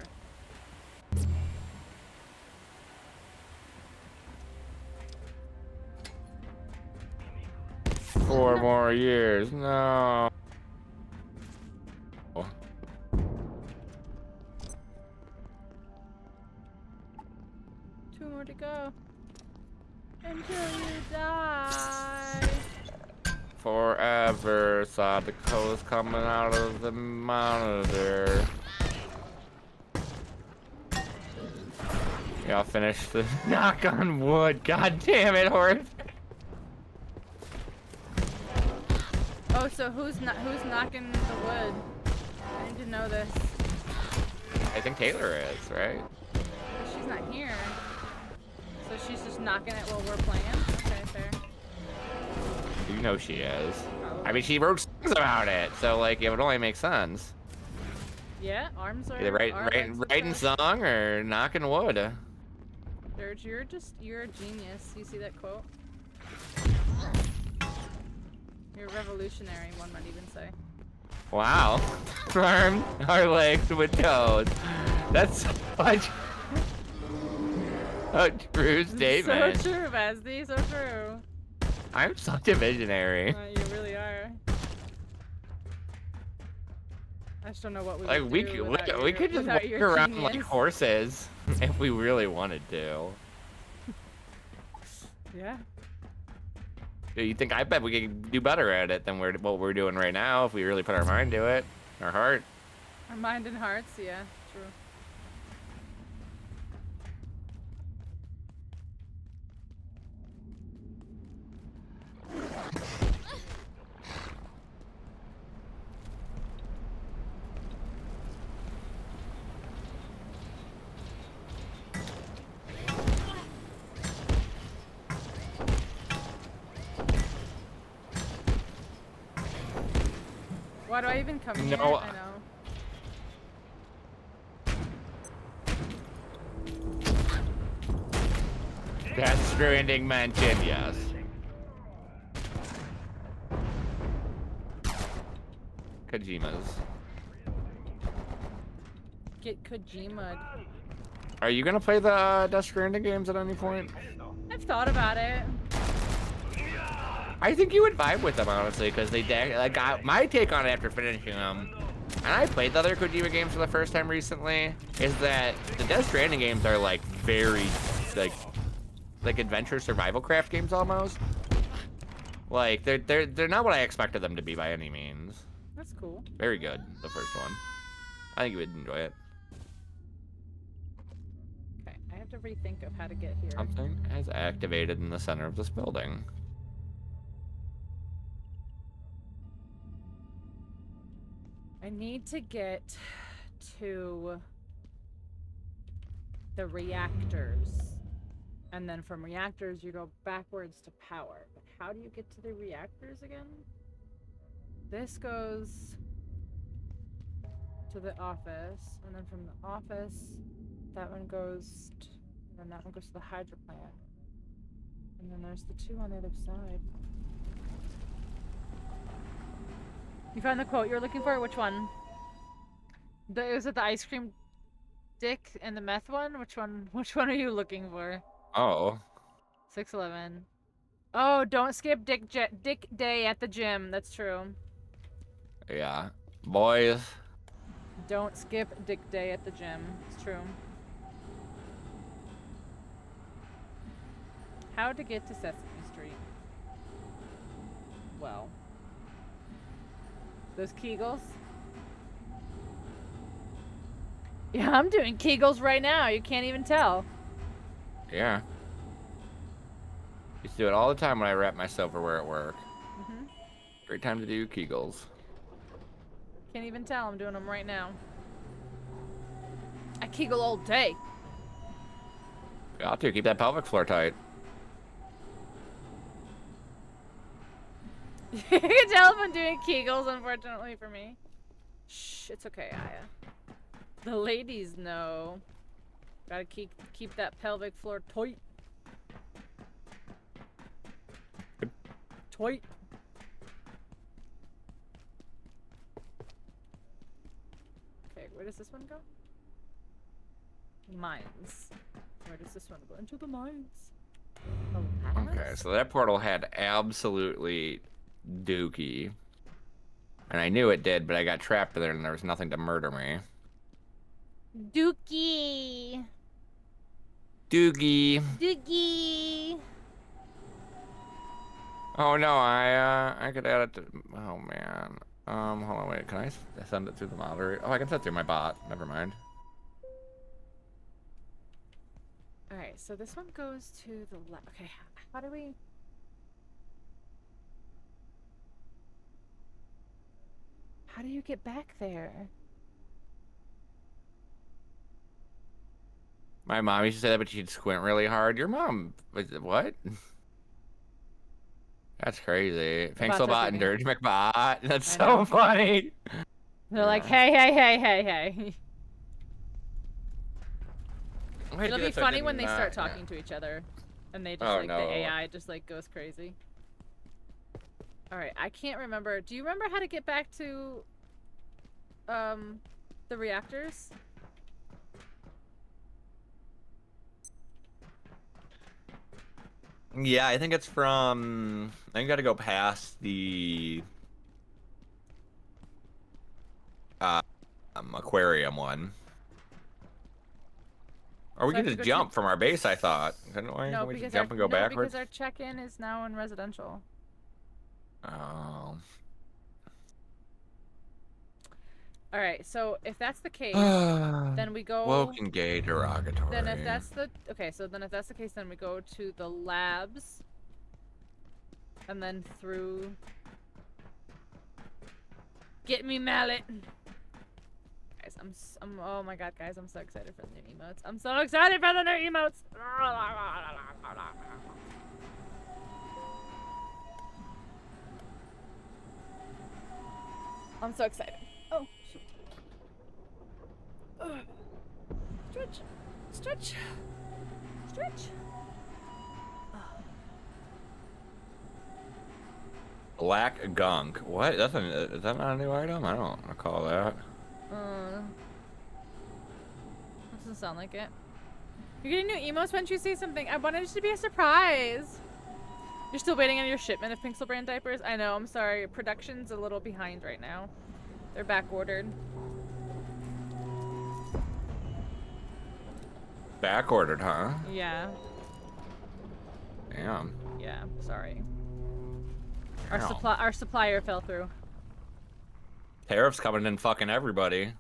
Four more years, no. 2 more to go. Until you die. Forever, saw the coast coming out of the monitor. Y'all finished the knock on wood. God damn it, horse. Oh, so who's knocking the wood? I need to know this. I think Taylor is, right? She's not here. So she's just knocking it while we're playing? Okay, fair. You know she is. I mean, she wrote songs about it, so like it would only make sense. Yeah, arms are. Either writing song or knocking wood. Dirge, you're a genius. You see that quote? You're revolutionary, one might even say. Wow. Armed our legs with toes. That's such a true statement. So true, Vasdy, so true. I'm such a visionary. You really are. I just don't know what we Like would we do could just walk around like horses if we really wanted to. Yeah. You think? I bet we could do better at it than what we're doing right now if we really put our mind to it, our heart. Our mind and hearts, yeah, true. Why do I even come here? No. I know. Death Stranding mentioned, yes. Kojima's. Get Kojima'd. Are you gonna play the Death Stranding games at any point? I've thought about it. I think you would vibe with them, honestly, because they got my take on it after finishing them. And I played the other Kojima games for the first time recently. Is that the Death Stranding games are like very, like, like adventure survival craft games almost. Like they're not what I expected them to be by any means. That's cool. Very good, the first one. I think you would enjoy it. Okay, I have to rethink of how to get here. Something has activated in the center of this building. I need to get to the reactors. And then from reactors, you go backwards to power. But how do you get to the reactors again? This goes to the office. And then from the office, that one goes... and then that one goes to the hydro plant. And then there's the two on the other side. You found the quote you were looking for? Which one? Was it the ice cream dick and the meth one? Which one are you looking for? Oh. 611. Oh, don't skip dick day at the gym. That's true. Yeah. Boys. Don't skip dick day at the gym. It's true. How to get to Sesame Street? Well. Those Kegels? Yeah, I'm doing Kegels right now. You can't even tell. Yeah. Used to do it all the time when I wrap my silverware at work. Great time to do Kegels. Can't even tell. I'm doing them right now. I Kegel all day. You ought to keep that pelvic floor tight. You can tell if I'm doing Kegels, unfortunately for me. Shh, it's okay, Aya. The ladies know. Gotta keep that pelvic floor tight. Tight. Okay, where does this one go? Mines. Where does this one go? Into the mines. Okay, so that portal had absolutely dookie. And I knew it did, but I got trapped there and there was nothing to murder me. Dookie. Doogie. Doogie. Oh no, I could add it to, oh man. Hold on, wait, can I send it through the moderator? Oh, I can send it through my bot, never mind. Alright, so this one goes to the left. Okay, how do we... How do you get back there? My mom used to say that, but she'd squint really hard. Your mom, what? That's crazy. Pinxel and DrJMcB. That's so funny. They're like, hey, hey, hey, hey, hey. It'll be funny when they start talking to each other. And they just, the AI just, goes crazy. Alright, I can't remember. Do you remember how to get back to, the reactors? Yeah, I think it's from... I think you gotta go past the... aquarium one. Or we could just jump from our base, I thought. Couldn't we? No, we because jump and go backwards? because our check-in is now in residential. Oh. Alright, so if that's the case, then we go... Woken gay derogatory. Then if that's the... Okay, so then if that's the case, then we go to the labs. And then through... Get me mallet! Guys, I'm oh my god, guys, I'm so excited for the new emotes. I'm so excited for the new emotes! I'm so excited. Oh, shoot. Stretch. Stretch. Stretch. Black gunk. What? Is that not a new item? I don't recall that. Doesn't sound like it. You're getting new emotes when you see something. I wanted it to be a surprise. You're still waiting on your shipment of Pinxel brand diapers? I know, I'm sorry. Production's a little behind right now. They're back ordered. Back ordered, huh? Yeah. Damn. Yeah, sorry. Damn. Our supplier fell through. Tariffs coming in fucking everybody.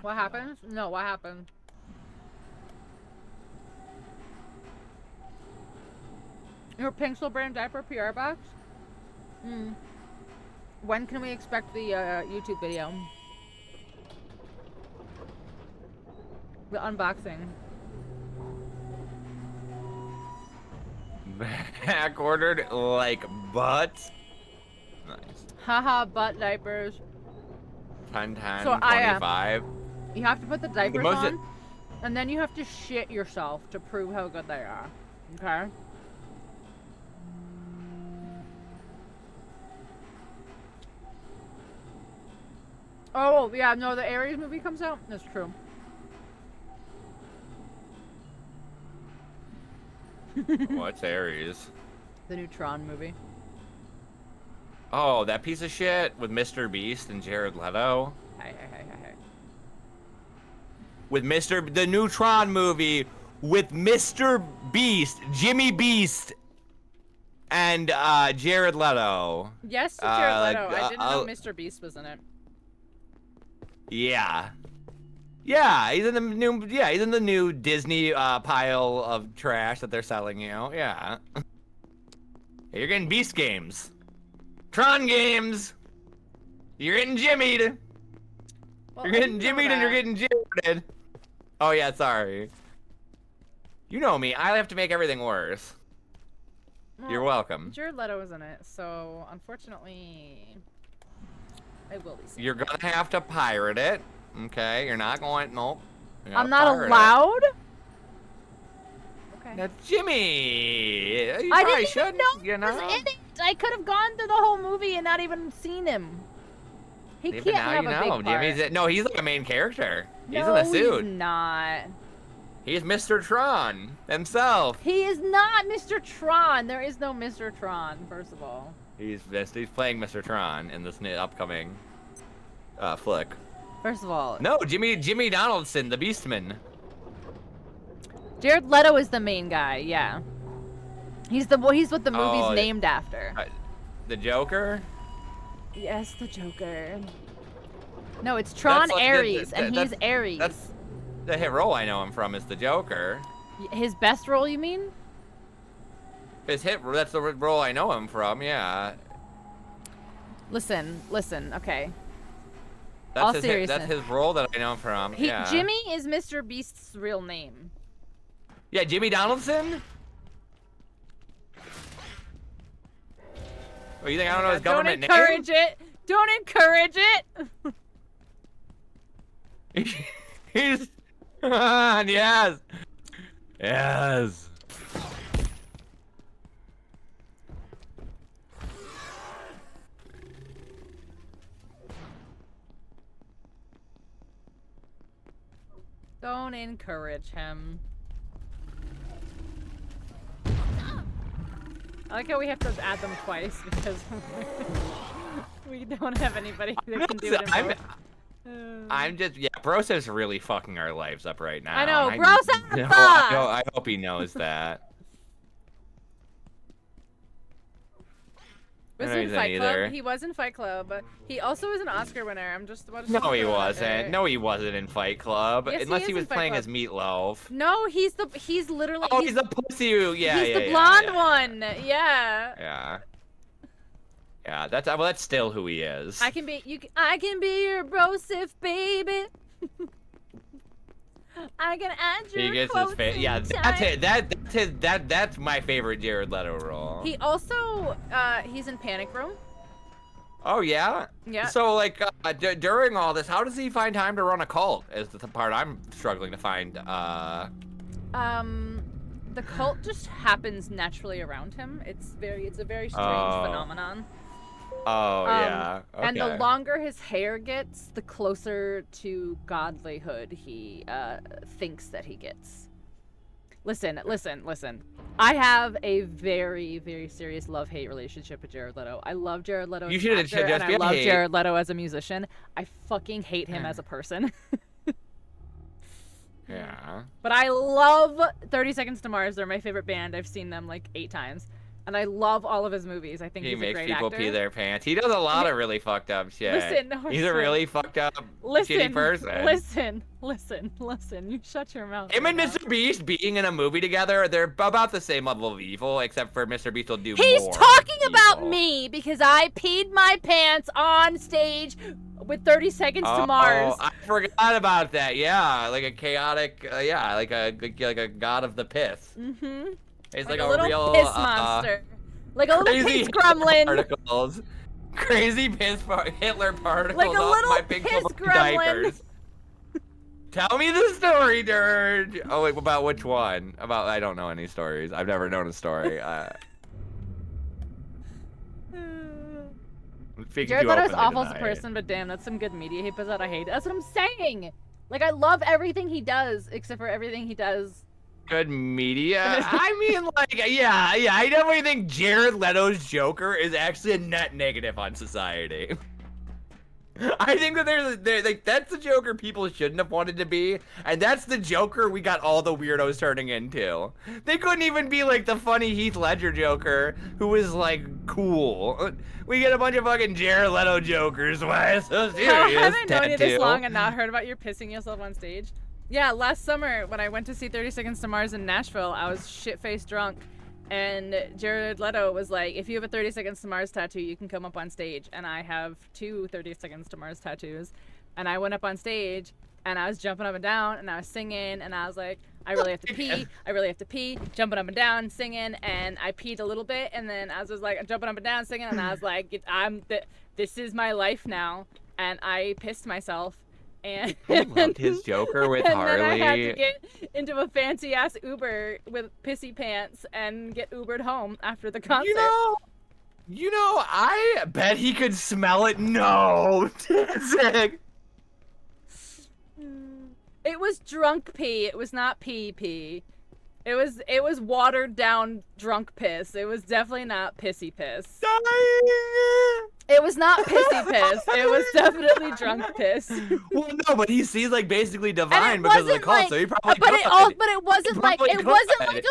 What happened? No, what happened? Your Pinxel brand diaper PR box? Hmm. When can we expect the YouTube video? The unboxing. Back ordered like butts. Nice. Haha, butt diapers. 10, 10, So 25. You have to put the diapers most on, and then you have to shit yourself to prove how good they are. Okay? Oh, yeah, no, the Ares movie comes out? That's true. What's Ares? The new Tron movie. Oh, that piece of shit with Mr. Beast and Jared Leto. Hey. With the new Tron movie with Mr. Beast, Jimmy Beast, and Jared Leto. Yes, Jared Leto. I didn't know like, Mr. Beast was in it. Yeah. Yeah, he's in the new. Yeah, he's in the new Disney pile of trash that they're selling you. Yeah. You're getting Beast games, Tron games. You're getting Jimmy'd. Well, You're getting Jimmy'd and you're getting Jared. Oh yeah, sorry. You know me. I have to make everything worse. Well, You're welcome. Jared Leto was in it, so unfortunately, I will be seeing You're that. gonna have to pirate it. Okay, you're not going. Nope. I'm not allowed. Okay. That's Jimmy. You I probably didn't even shouldn't, know you he was know. in it. I could have gone through the whole movie and not even seen him. He But can't now have you a know. big part. Jimmy's no, he's like a main character. He's no, in the suit. He's not. He's Mr. Tron himself. He is not Mr. Tron. There is no Mr. Tron, first of all. He's playing Mr. Tron in this upcoming flick. First of all. No, Jimmy Donaldson, the Beastman. Jared Leto is the main guy. Yeah. He's what the movie's named after. The Joker. Yes, the Joker. No, it's Tron Ares, and he's Ares. That's the hit role I know him from is the Joker. His best role, you mean? That's the role I know him from, yeah. Listen, okay. That's All his seriousness. that's his role that I know him from, yeah. Jimmy is Mr. Beast's real name. Yeah, Jimmy Donaldson? Oh, you think I don't know his government name? Don't encourage it! Don't encourage it! He's... yes! Yes! Don't encourage him. I like how we have to add them twice because we don't have anybody that can do it in both. I'm just, yeah, Brosep's really fucking our lives up right now. I know, and Broseph! I hope he knows that. Was in Fight Club. He was in Fight Club. He also was an Oscar winner. I'm just about to. No, he wasn't. No, he wasn't in Fight Club. Yes, Unless he he was playing Club. as Meatloaf. No, he's literally. Oh, he's the pussy. Yeah, he's yeah, the blonde yeah. one. Yeah. Yeah. Yeah, that's still who he is. I can be your Broseph baby. I can add your He gets his face. Yeah, that's my favorite Jared Leto role. He also he's in Panic Room. Oh yeah. Yeah. So like during all this, how does he find time to run a cult? Is the part I'm struggling to find. The cult just happens naturally around him. It's a very strange phenomenon. Oh yeah. Okay. And the longer his hair gets, the closer to godlyhood he thinks that he gets. Listen. I have a very, very serious love-hate relationship with Jared Leto. I love Jared Leto as an actor, and I love Jared Leto as a musician. I fucking hate him as a person. Yeah. But I love 30 Seconds to Mars. They're my favorite band. I've seen them like 8 times. And I love all of his movies. I think he's a great actor. He makes people pee their pants. He does a lot of really fucked up shit. Listen, he's a really fucked up, shitty person. Listen. You shut your mouth. Him and Mr. Beast being in a movie together, they're about the same level of evil, except for Mr. Beast will do more. He's talking about me because I peed my pants on stage with 30 Seconds to Mars. Oh, I forgot about that. Yeah, like a chaotic, like a god of the piss. Mm-hmm. He's like a little real piss monster. Like a little piss gremlin. Particles. Crazy piss Hitler particles like a off little my piss Pinxel gremlin. diapers. Tell me the story, Dirge. Oh wait, about which one? I don't know any stories. I've never known a story. Jared Leto's awful as a person, but damn, that's some good media he puts out. I hate it. That's what I'm saying. Like, I love everything he does, except for everything he does. Good media? I mean, like, yeah, I definitely think Jared Leto's Joker is actually a net negative on society. I think that like that's the Joker people shouldn't have wanted to be, and that's the Joker we got all the weirdos turning into. They couldn't even be like the funny Heath Ledger Joker, who was like cool. We get a bunch of fucking Jared Leto Jokers. Why is so serious? I haven't known you this long and not heard about your pissing yourself on stage. Yeah, last summer when I went to see 30 Seconds to Mars in Nashville, I was shit-faced drunk. And Jared Leto was like, if you have a 30 Seconds to Mars tattoo, you can come up on stage. And I have 2 30 Seconds to Mars tattoos. And I went up on stage, and I was jumping up and down, and I was singing, and I was like, I really have to pee, I really have to pee, jumping up and down, singing, and I peed a little bit, and then I was just like, jumping up and down, singing, and I was like, this is my life now. And I pissed myself. And he loved his Joker with Harley. And then I had to get into a fancy ass Uber with pissy pants and get Ubered home after the concert. You know, I bet he could smell it. No, Danzig. It was drunk pee. It was not pee. It was watered down drunk piss. It was definitely not pissy piss. It was not pissy piss. It was definitely drunk piss. Well, no, but he's like basically divine because of the cult, like, so he probably but could. But it wasn't like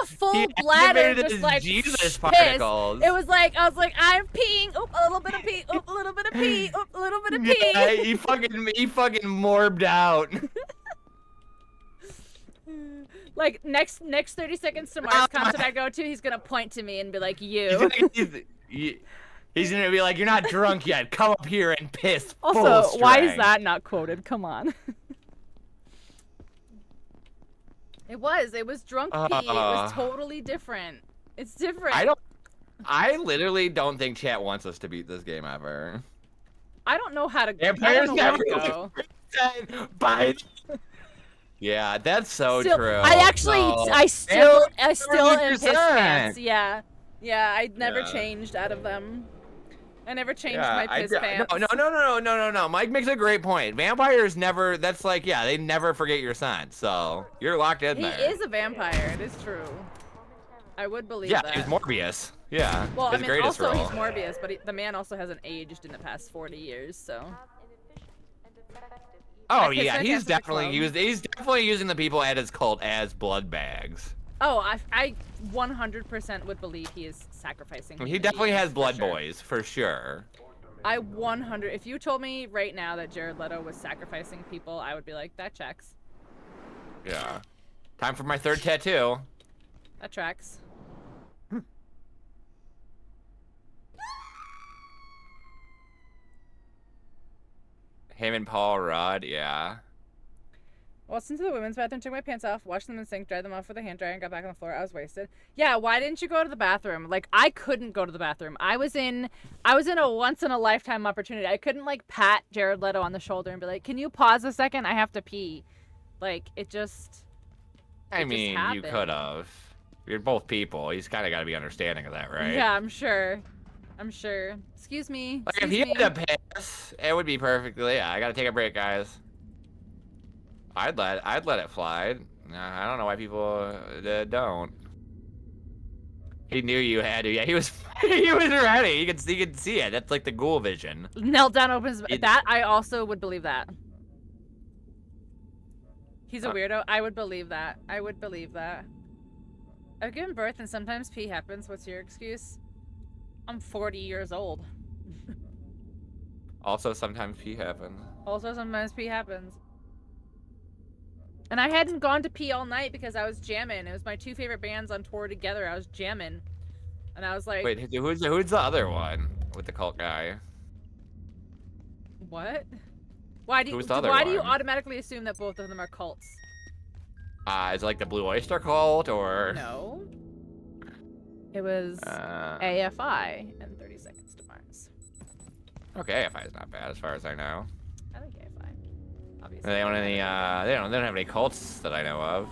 a full bladder, just like Jesus particles. It was like I was like, I'm peeing, oop, a little bit of pee, oop, a little bit of pee, oop, a little bit of pee. Yeah, he fucking morbed out. Like next 30 Seconds to Mars concert I go to, he's gonna point to me and be like, you. He's gonna be like, you're not drunk yet. Come up here and piss. Also, why is that not quoted? Come on. It was drunk pee. It was totally different. It's different. I literally don't think chat wants us to beat this game ever. I don't know how to go. Yeah, that's so true. I still am pissed pants. Yeah, I never changed out of them. I never changed my piss pants. No. Mike makes a great point. Vampires never. That's like, yeah, they never forget your scent. So you're locked in there. He is a vampire. It is true. I would believe that. Yeah, he's Morbius. Yeah. Well, his greatest also role. he's Morbius, but the man also hasn't aged in the past 40 years. So. Oh yeah, he's definitely using the people at his cult as blood bags. Oh, I 100% would believe he is sacrificing. He definitely has blood boys for sure. If you told me right now that Jared Leto was sacrificing people, I would be like, that checks. Yeah. Time for my 3rd tattoo. That tracks. Him and Paul Rudd, yeah. Walked into the women's bathroom, took my pants off, washed them in the sink, dried them off with a hand dryer, and got back on the floor. I was wasted. Yeah, why didn't you go to the bathroom? Like, I couldn't go to the bathroom. I was in a once-in-a-lifetime opportunity. I couldn't, like, pat Jared Leto on the shoulder and be like, can you pause a second? I have to pee. Like, it just... I mean, you could have. You're both people. He's kind of got to be understanding of that, right? Yeah, I'm sure. Excuse me. Like, if he had to piss, it would be perfectly... Yeah, I got to take a break, guys. I'd let it fly. I don't know why people don't. He knew you had to. Yeah, he was he was ready. You could see it. That's like the ghoul vision. Knelt down, opens that. I also would believe that. He's a weirdo. I would believe that. I would believe that. I've given birth and sometimes pee happens. What's your excuse? I'm 40 years old. Also, sometimes pee happens. Also, sometimes pee happens. And I hadn't gone to pee all night because I was jamming. It was my 2 favorite bands on tour together. I was jamming. And I was like... Wait, who's the other one with the cult guy? What? Why do you, Who's the other why do you one? automatically assume that both of them are cults? Is it like the Blue Oyster Cult or? No. It was AFI and 30 Seconds to Mars. Okay, AFI is not bad as far as I know. I like AFI. Obviously. They don't any they don't have any cults that I know of.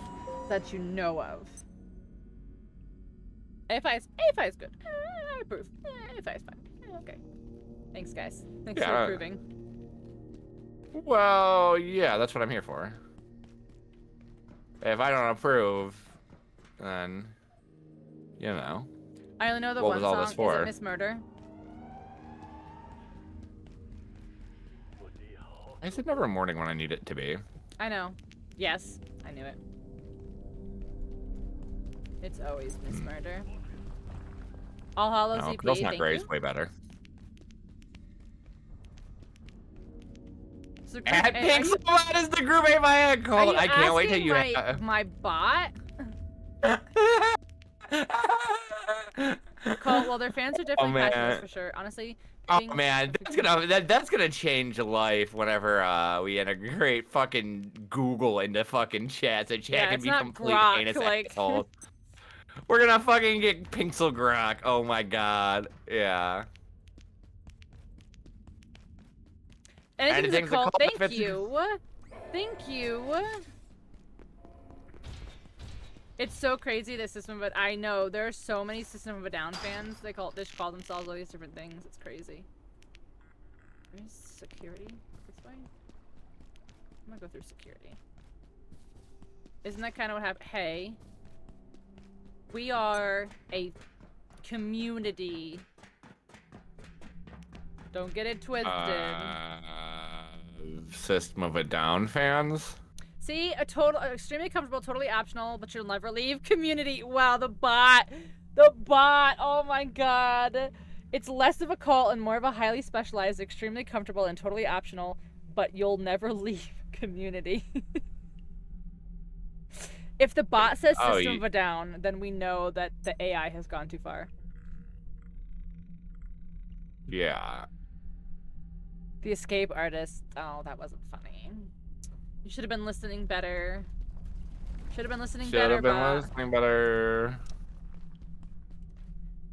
That you know of. AFI is good. I approve. AFI is fine. Okay. Thanks, guys. Thanks for approving. Well, yeah, that's what I'm here for. If I don't approve, then, you know. I only know the What one was all song. this for? Is it Miss Murder? It's never morning when I need it to be. I know. Yes, I knew it. It's always Miss Murder. All Hallows No, EP, Girls Not thank Grey you. is way better. So, At Pinxel, what is the group I called? I can't wait till you have... my bot? Cool. Well, their fans are definitely passionate for sure. Honestly. Oh man, that's gonna change life whenever we integrate fucking Google into fucking chat, so chat can be complete anus asshole. We're gonna fucking get Pinxel Grok. Oh my god, yeah. Anything's a cult. Thank you. Thank you. It's so crazy this System of a... I know there are so many System of a Down fans. They call themselves all these different things. It's crazy. Where's security? This way? I'm gonna go through security. Isn't that kind of what happened? Hey, we are a community. Don't get it twisted. System of a Down fans. See, extremely comfortable, totally optional, but you'll never leave community. Wow, the bot, oh my god. It's less of a cult and more of a highly specialized, extremely comfortable and totally optional, but you'll never leave community. If the bot says System of a Down, then we know that the AI has gone too far. Yeah. The escape artist, oh, that wasn't funny. You should have been listening better. Should have been listening better.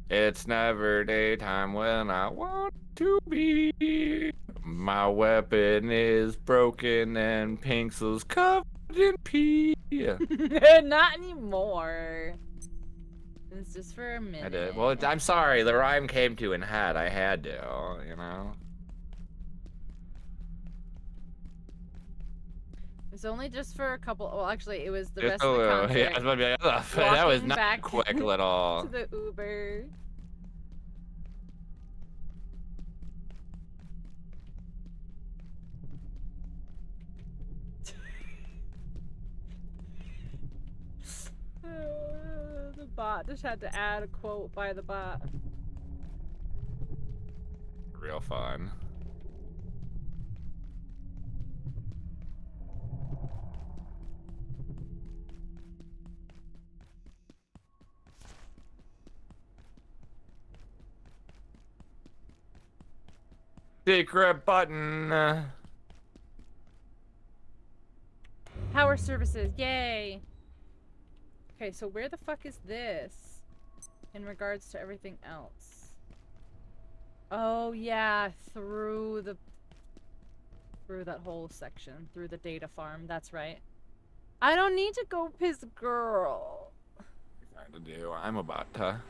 It's never daytime when I want to be. My weapon is broken and Pinxel's covered in pee. Not anymore. It's just for a minute. I did. Well, I'm sorry. The rhyme came to an head. I had to, you know. It's only just for a couple. Well, actually, it was the Just rest of the concert. Yeah, I was about to be like, that was not back quick little. to the Uber. The bot just had to add a quote by the bot. Real fun. Secret button. Power services, yay! Okay, so where the fuck is this in regards to everything else? Oh yeah, through that whole section, through the data farm. That's right. I don't need to go piss girl. To do. I'm about to.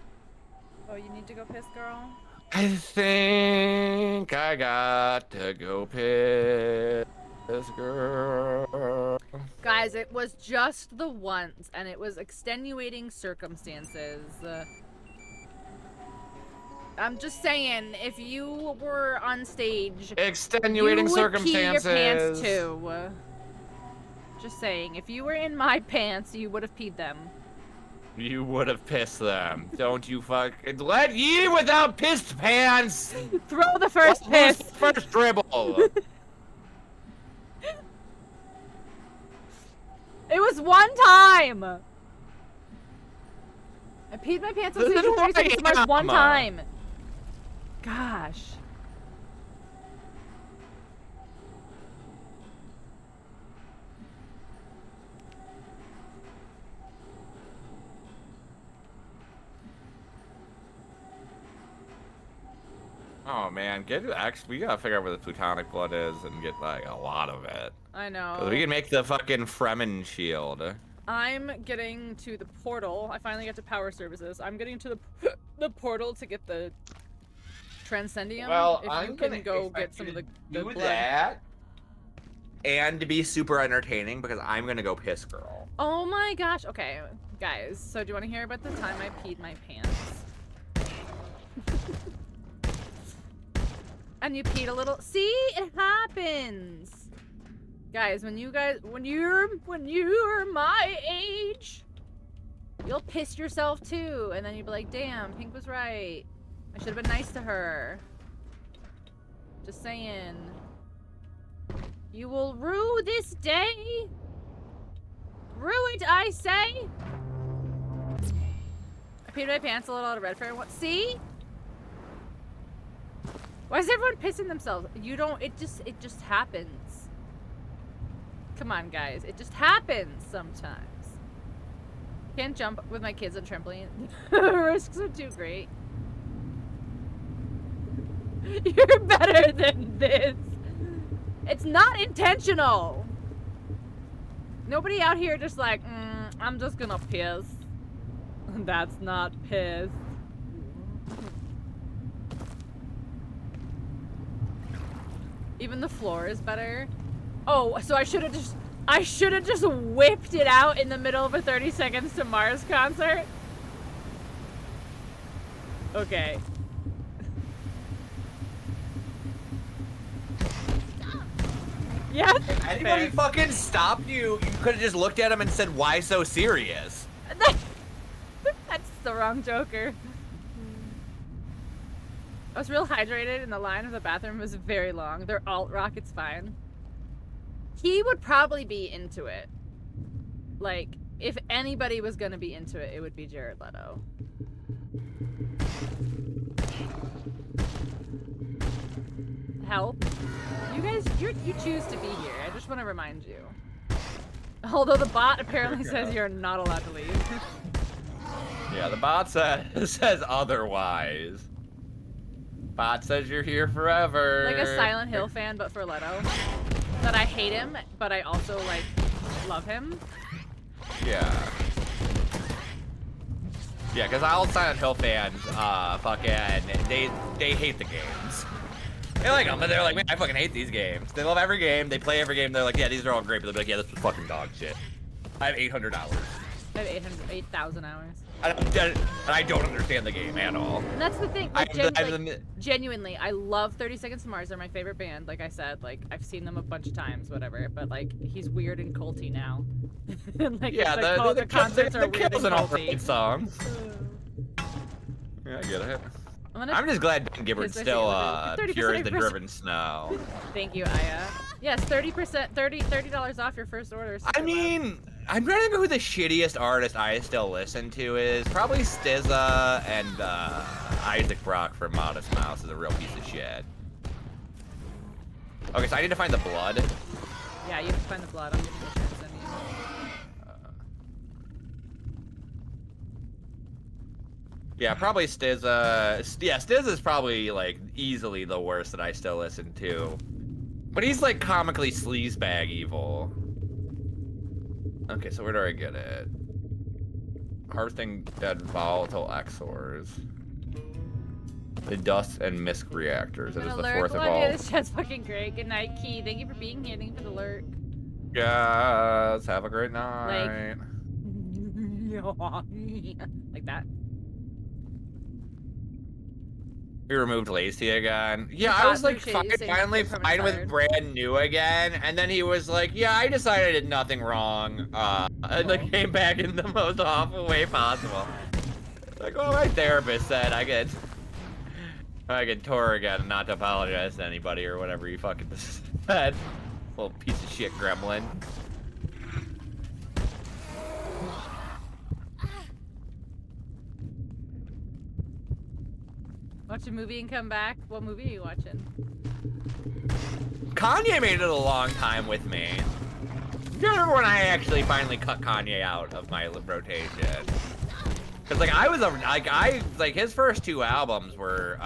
Oh, you need to go piss girl? I think I got to go piss. This girl. Guys, it was just the once, and it was extenuating circumstances. I'm just saying, if you were on stage, Extenuating you would circumstances. pee your pants too. Just saying, if you were in my pants, you would have peed them. You would have pissed them. Don't you fucking let ye without pissed pants. Throw the first piss. First dribble. It was one time. I peed my pants on This stage is with what 30 Seconds to Mars one I am. time. Gosh. Oh man, we gotta figure out where the plutonic blood is and get like a lot of it. I know. 'Cause we can make the fucking Fremen shield. I'm getting to the portal. I finally get to power services. I'm getting to the portal to get the Transcendium. Well, if I'm you can gonna go expect get some you of the to blood. do that. And to be super entertaining because I'm gonna go piss girl. Oh my gosh. Okay, guys. So do you want to hear about the time I peed my pants? And you peed a little. See, it happens. Guys, when you're my age, you'll piss yourself too, and then you'll be like, "Damn, Pink was right. I should have been nice to her." Just saying. You will rue this day. Rue it, I say. I peed my pants a little out of red for what? See? Why is everyone pissing themselves? You don't. It just happens. Come on, guys. It just happens sometimes. Can't jump with my kids on trampoline. Risks are too great. You're better than this. It's not intentional. Nobody out here just like, I'm just gonna piss. That's not piss. Even the floor is better. Oh, so I should have just whipped it out in the middle of a 30 Seconds to Mars concert. Okay. Yes. If anybody fucking stopped you, you could have just looked at him and said, "Why so serious?" That's the wrong Joker. I was real hydrated and the line of the bathroom was very long. They're alt-rock, it's fine. He would probably be into it. Like, if anybody was gonna be into it, it would be Jared Leto. Help. You guys, you choose to be here. I just want to remind you. Although the bot apparently says you're not allowed to leave. Yeah, the bot says otherwise. Bot says you're here forever. Like a Silent Hill fan, but for Leto. That I hate him, but I also, like, love him. Yeah. Yeah, because all Silent Hill fans, they hate the games. They like them, but they're like, man, I fucking hate these games. They love every game, they play every game, they're like, yeah, these are all great, but they're like, yeah, this was fucking dog shit. I have 800 hours. I have 8,000 hours. And I don't understand the game at all. And that's the thing, like, genuinely, I love 30 Seconds to Mars. They're my favorite band, like I said. Like, I've seen them a bunch of times, whatever. But, like, he's weird and culty now. Like, yeah, the concerts are weird and an all culty. right song. Yeah, I get it. I'm just glad Ben Gibbard's still pure as the driven snow. Thank you, Aya. Yes, 30%, $30 off your first order. I mean, I'm trying to think who the shittiest artist I still listen to is. Probably SZA and Isaac Brock from Modest Mouse is a real piece of shit. Okay, so I need to find the blood. Yeah, you have to find the blood. I'm gonna go send you. Yeah, probably SZA. Yeah, SZA's probably like easily the worst that I still listen to. But he's like comically sleazebag evil. Okay, so where do I get it? Hearthing Dead Volatile Exors. The dust and misc reactors. It is the fourth of all. all. This chat's fucking great. Good night, Key. Thank you for being here. Thank you for the lurk. Yes, have a great night. Like that. We removed Lacey again. Yeah, You I was got like through shit, finally from fine with inside. brand new again, and then he was like, "Yeah, I decided I did nothing wrong," and like came back in the most awful way possible. Like, well, my therapist said I could tour again and not to apologize to anybody or whatever you fucking said. Little piece of shit gremlin. Watch a movie and come back. What movie are you watching? Kanye made it a long time with me. Do you remember when I actually finally cut Kanye out of my rotation? Cause like I was like his first two albums were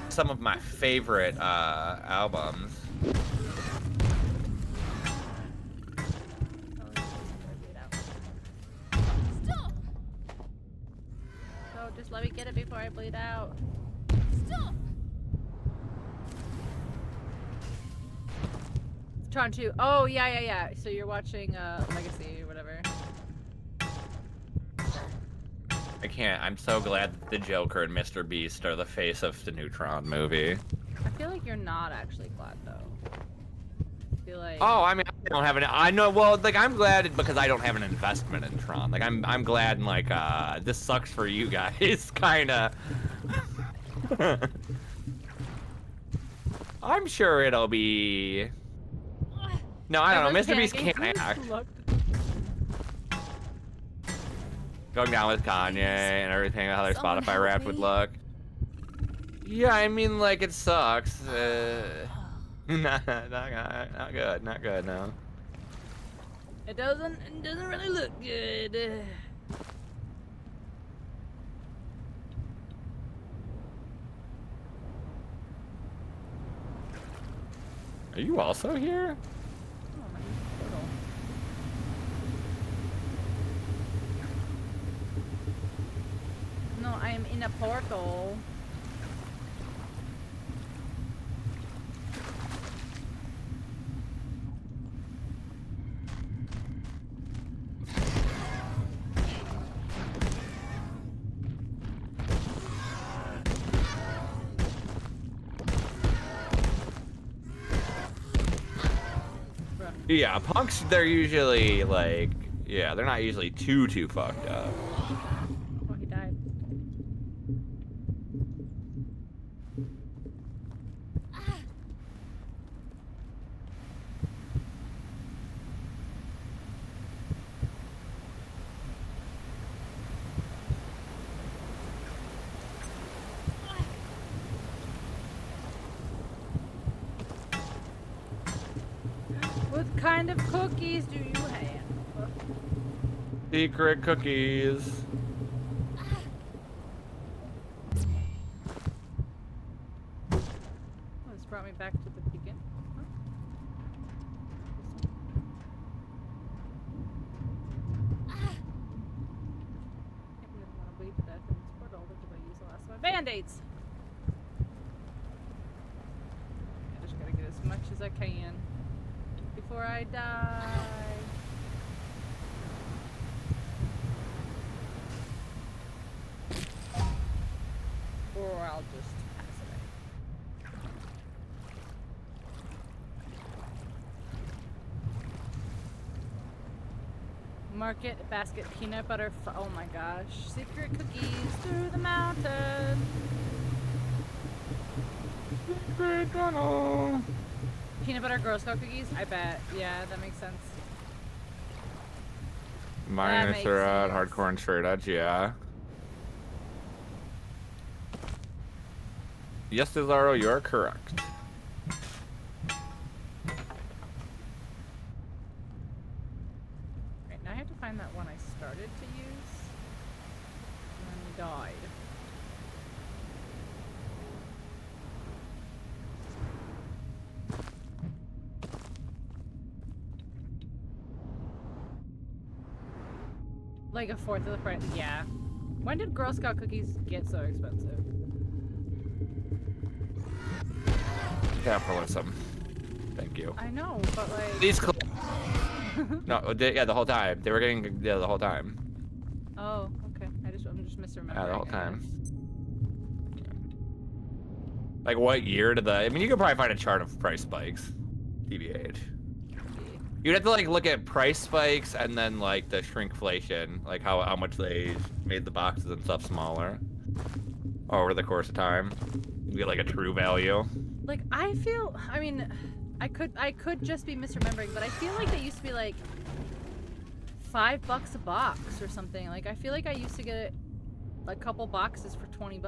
some of my favorite albums. So just let me get it before I bleed out. Stop! Tron 2. Oh, yeah. So you're watching Legacy or whatever. I can't. I'm so glad that the Joker and Mr. Beast are the face of the new Tron movie. I feel like you're not actually glad though. I feel like. Oh, I mean, I don't have an. I know. Well, like I'm glad because I don't have an investment in Tron. Like I'm glad and like this sucks for you guys, kind of. I'm sure it'll be. No, I don't know. Mr. Beast can't act. Going down with Kanye and everything, how their Spotify Wrapped would look. Yeah, I mean, like, it sucks. Not good, no. It doesn't really look good. Are you also here? No, I am in a portal. Yeah, punks, they're usually, like, yeah, they're not usually too fucked up. Oh, he died. What kind of cookies do you have? Secret cookies. Oh, this brought me back to the beginning. Huh? I didn't want to bleed to death in this portal. What did I use the last of my band-aids? I just gotta get as much as I can before I die. Or I'll just pass it. Market basket peanut butter. Oh my gosh. Secret cookies through the mountain. Secret tunnel. Peanut butter Girl Scout cookies? I bet. Yeah, that makes sense. Minus or hardcore and straight edge, yeah. Yes, Cesaro, you are correct. Right, now I have to find that one I started to use. And then died. Like a fourth of the price. Yeah. When did Girl Scout cookies get so expensive? Capitalism. Thank you. I know, but like. These no, yeah, the whole time. They were getting the whole time. Oh, okay. I'm just misremembering. Yeah, the whole time. Like what year did the? I mean, you could probably find a chart of price spikes. TBH. You'd have to like look at price spikes and then like the shrinkflation, like how much they made the boxes and stuff smaller over the course of time. You get like a true value. Like I mean, I could just be misremembering, but I feel like they used to be like $5 a box or something. Like I feel like I used to get a couple boxes for $20.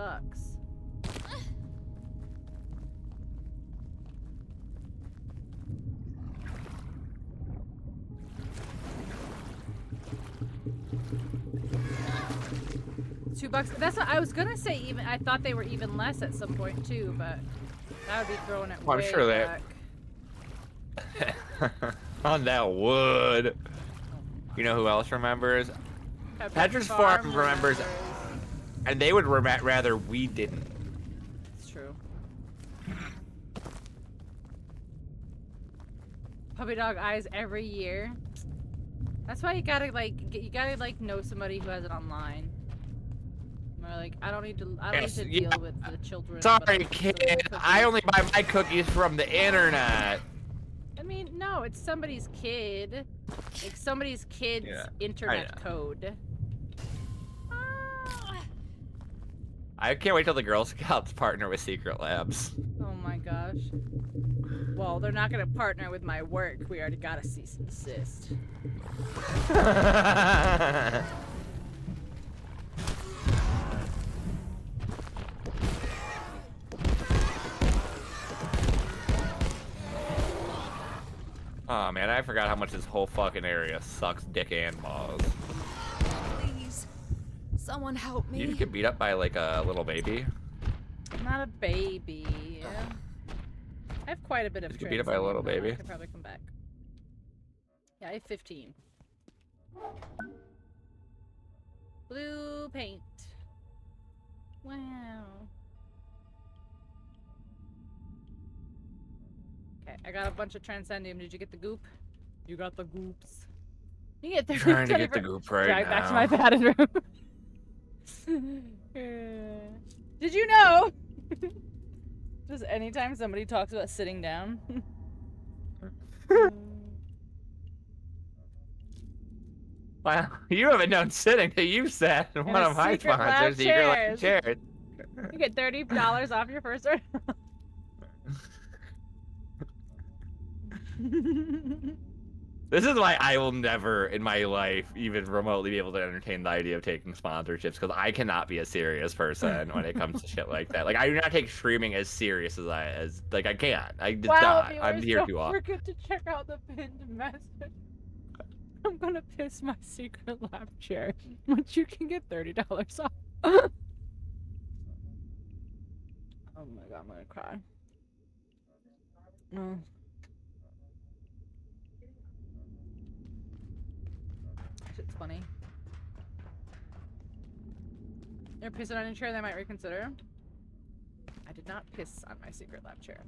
$2. That's what I was gonna say. Even I thought they were even less at some point too, but that would be throwing it way I'm sure back. that on that wood. You know who else remembers? Petra's Farm remembers, and they would rather we didn't. It's true. Puppy dog eyes every year. That's why you gotta like know somebody who has it online. Or like I don't need to deal with the children. Sorry, kid. I only buy my cookies from the internet. I mean, no, it's somebody's kid. Like somebody's kid's internet code. I can't wait till the Girl Scouts partner with Secret Labs. Oh my gosh. Well, they're not gonna partner with my work. We already got a cease and desist. Oh man, I forgot how much this whole fucking area sucks dick and balls. Please, someone help me. You just get beat up by like a little baby? I'm not a baby. I have quite a bit of Just get beat up by a little baby? I could probably come back. Yeah, I have 15. Blue paint. Wow. Okay, I got a bunch of Transcendium. Did you get the goop? You got the goops. You get the I'm trying to get the goop right Drag now. back to my padded room. Did you know? Just anytime somebody talks about sitting down. Wow, you haven't known sitting till you sat in one of my sponsors. Secret Lab chairs. You get $30 off your first order. This is why I will never in my life even remotely be able to entertain the idea of taking sponsorships, because I cannot be a serious person when it comes to shit like that. Like I do not take streaming as serious as I can't. I just not. I'm here too often. Don't forget to check out the pinned message. I'm gonna piss my Secret Lab chair, but you can get $30 off. Oh my god, I'm gonna cry. No. Shit's funny. You're pissing on your chair, they might reconsider. I did not piss on my Secret Lab chair.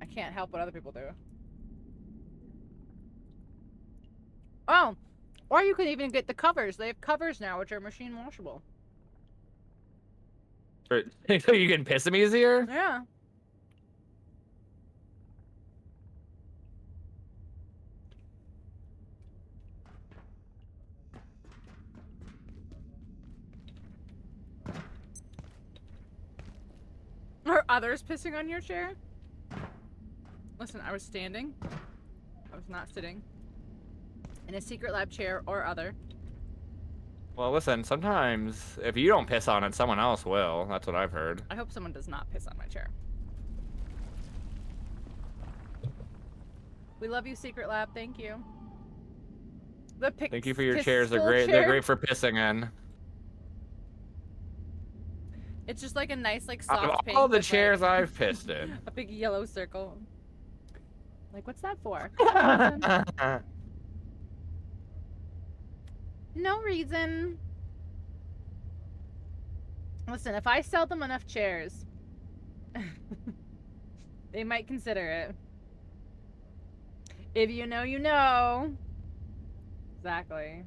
I can't help what other people do. Oh! Or you can even get the covers. They have covers now, which are machine washable. So you can piss them easier? Yeah. Are others pissing on your chair? Listen, I was standing. I was not sitting. In a Secret Lab chair or other. Well, listen, sometimes if you don't piss on it, someone else will. That's what I've heard. I hope someone does not piss on my chair. We love you, Secret Lab. Thank you. Thank you for your chairs. They're great. They're great for pissing in. It's just like a nice, like, soft pink. All the with, chairs like, I've pissed in. a big yellow circle. Like, what's that for? No reason. Listen, if I sell them enough chairs, they might consider it. If you know, you know. Exactly.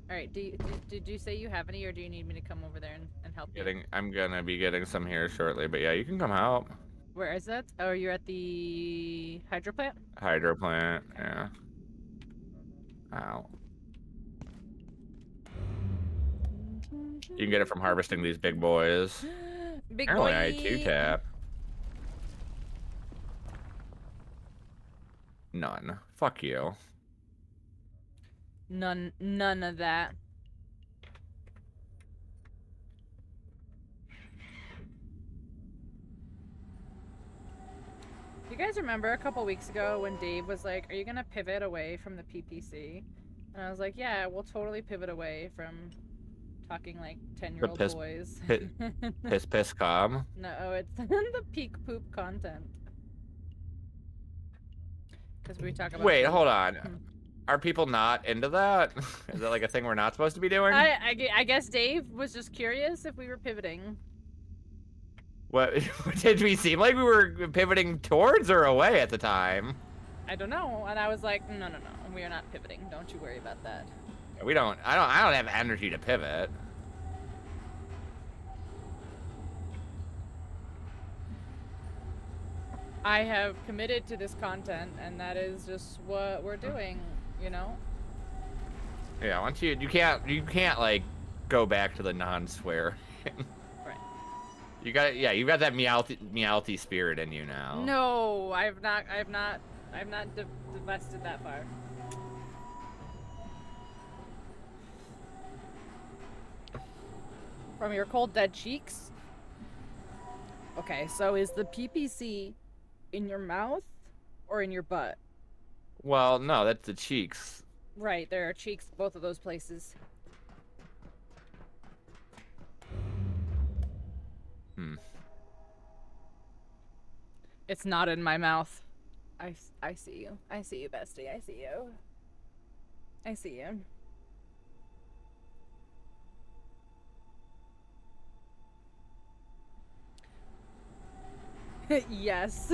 Alright, did you say you have any, or do you need me to come over there and help you? I'm gonna be getting some here shortly, but yeah, you can come help. Where is that? Oh, you're at the hydro plant? Hydro plant, yeah. Ow. You can get it from harvesting these big boys. Big Apparently boy. I 2-tap. None. Fuck you. None of that. You guys remember a couple weeks ago when Dave was like, are you gonna pivot away from the PPC? And I was like, yeah, we'll totally pivot away from talking like 10-year-old boys. Piss com. No, it's the peak poop content. Because we talk about. Wait, poop. hold on. Are people not into that? Is that like a thing we're not supposed to be doing? I guess Dave was just curious if we were pivoting. What did we seem like we were pivoting towards or away at the time? I don't know, and I was like, no, we are not pivoting. Don't you worry about that. We don't. I don't have energy to pivot. I have committed to this content, and that is just what we're doing. You know. Yeah, once you can't like go back to the non-swear. Right. You got that meowthy spirit in you now. No, I've not divested that far. From your cold dead cheeks? Okay, so is the PPC in your mouth or in your butt? Well, no, that's the cheeks. Right, there are cheeks both of those places. It's not in my mouth. I see you. I see you, bestie. I see you. I see you. Yes.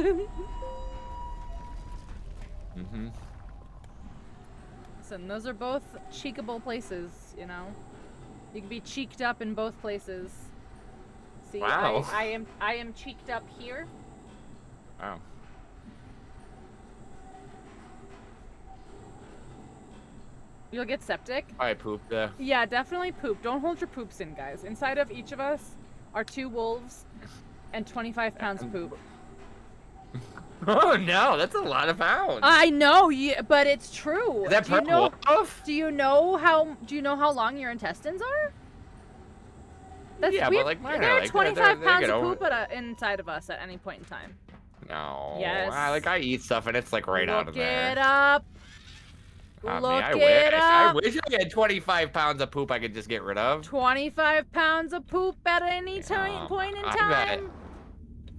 Listen, those are both cheekable places, you know? You can be cheeked up in both places. See, wow. I am cheeked up here. Wow. You'll get septic. I pooped there. Yeah, definitely poop. Don't hold your poops in, guys. Inside of each of us are 2 wolves and 25 pounds of poop. Oh no, that's a lot of pounds. I know, but it's true. Is that per wolf? Do you know how long your intestines are? That's yeah, weird. but like, there are 25 pounds of over... poop inside of us at any point in time. No. Yes. I eat stuff and it's like right out of there. Look it up. Look it up. I wish I had 25 pounds of poop I could just get rid of. 25 pounds of poop at any point in time.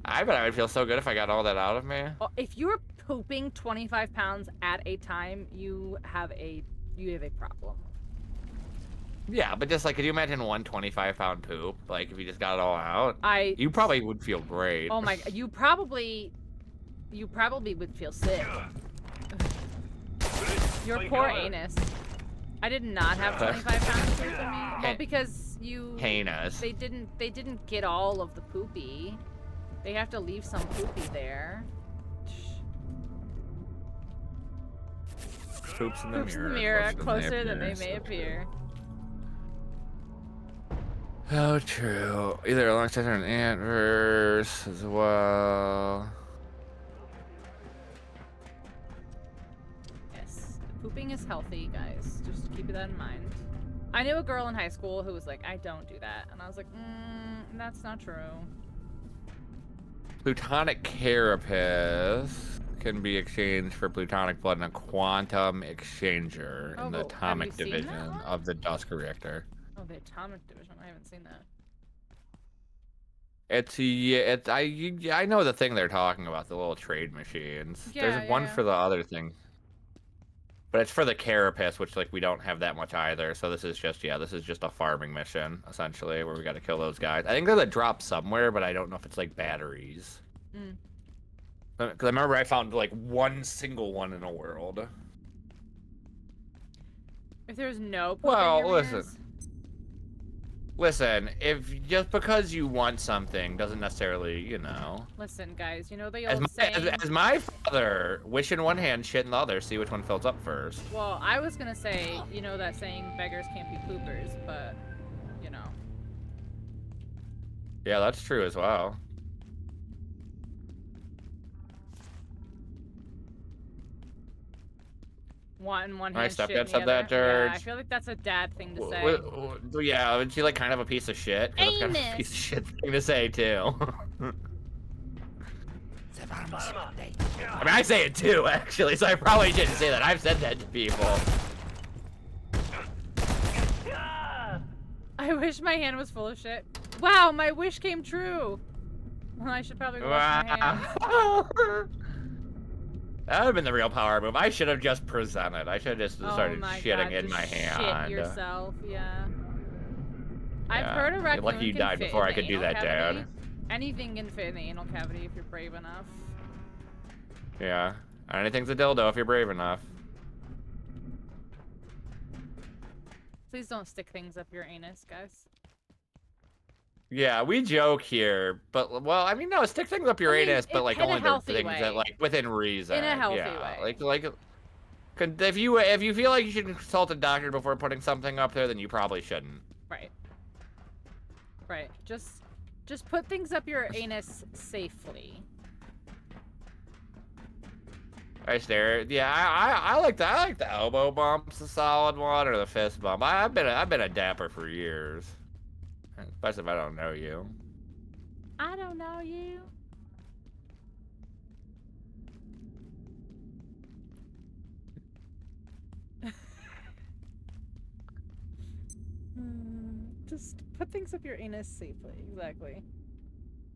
I bet I would feel so good if I got all that out of me. Oh, if you're pooping 25 pounds at a time, you have a problem. Yeah, but just like, could you imagine one 25-pound poop? Like, if you just got it all out? You probably would feel great. Oh my, you probably would feel sick. Your poor anus. I did not have 25 pounds of poop in me. Well, because you... Heinous. They didn't get all of the poopy. They have to leave some poopy there. Poops in the Poops in the mirror, closer than they may appear. Oh, true. Either alongside an antverse as well. Yes, pooping is healthy, guys. Just keep that in mind. I knew a girl in high school who was like, I don't do that. And I was like, that's not true. Plutonic carapace can be exchanged for plutonic blood in a quantum exchanger in the atomic division of the Dusk reactor. Oh, the atomic division. I haven't seen that. I know the thing they're talking about, the little trade machines. Yeah, There's one for the other thing. But it's for the carapace, which like we don't have that much either. So this is just a farming mission essentially, where we got to kill those guys. I think there's a drop somewhere, but I don't know if it's like batteries. Because I remember I found like one single one in a world. If there's no well, listen, if just because you want something doesn't necessarily, you know. Listen, guys, you know the old saying. As my father, wish in one hand, shit in the other, see which one fills up first. Well, I was gonna say, you know that saying, beggars can't be poopers, but, you know. Yeah, that's true as well. Want in one My hand, shit in stepdad the said that, other. Dirge. Yeah, I feel like that's a dad thing to say. Yeah, isn't she like kind of a piece of shit? 'Cause that's kind of a piece of shit thing to say too. I mean, I say it too, actually, so I probably shouldn't say that. I've said that to people. I wish my hand was full of shit. Wow, my wish came true. Well, I should probably wash my hands. That would have been the real power move. I should have just presented. I should have just started shitting in my hand. Shit yourself, yeah. I've heard a raccoon lucky you can died fit before in I the could do anal that, cavity. Dad. Anything can fit in the anal cavity if you're brave enough. Yeah. Anything's a dildo if you're brave enough. Please don't stick things up your anus, guys. Yeah, we joke here, but well, I mean, no, stick things up your anus, but like only the things that like within reason. In a healthy yeah. way. Like, if you feel like you should consult a doctor before putting something up there, then you probably shouldn't. Right. Right. Just put things up your anus safely. I stare. Yeah, I like the elbow bump's a solid one, or the fist bump. I've been a dapper for years. Especially if I don't know you. I don't know you. Just put things up your anus safely. Exactly.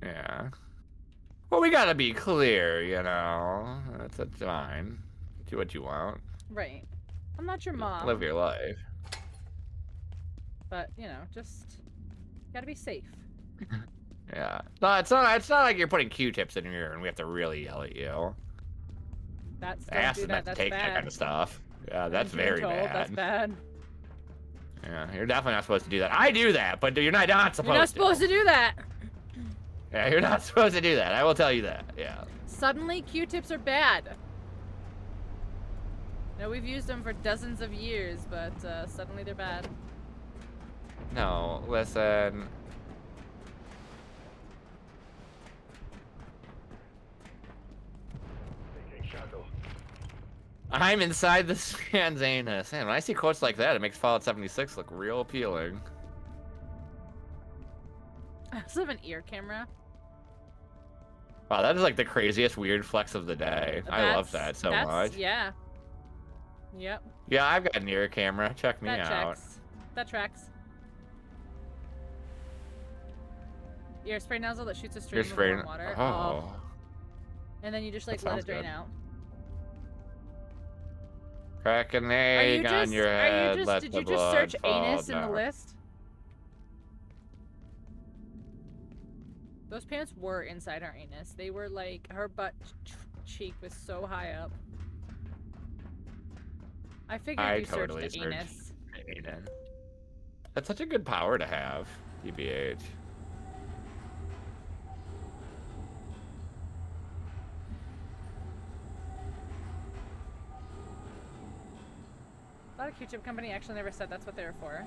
Yeah. Well, we gotta be clear, you know. That's fine. Do what you want. Right. I'm not your mom. Live your life. But, you know, just gotta be safe. Yeah. No, it's not like you're putting Q-tips in your ear and we have to really yell at you. That's Ass is meant to take that kind of stuff. Yeah, that's very bad. That's bad. Yeah, you're definitely not supposed to do that. I do that, but you're not supposed to. You're not supposed to do that. Yeah, you're not supposed to do that. I will tell you that. Yeah. Suddenly, Q-tips are bad. No, we've used them for dozens of years, but suddenly they're bad. No, listen. I'm inside this man's anus. Man, when I see quotes like that, it makes Fallout 76 look real appealing. I also have an ear camera. Wow, that is like the craziest weird flex of the day. I love that so much. Yeah. Yep. Yeah, I've got an ear camera. Check me out. That tracks. Ear spray nozzle that shoots a stream of warm water. Oh. And then you just like let it drain out. Crack an egg on your head. Did you just search anus in the list? Those pants were inside her anus. They were like, her butt cheek was so high up. I figured you searched the anus. That's such a good power to have, TBH. A lot of Q-tip company actually never said that's what they were for.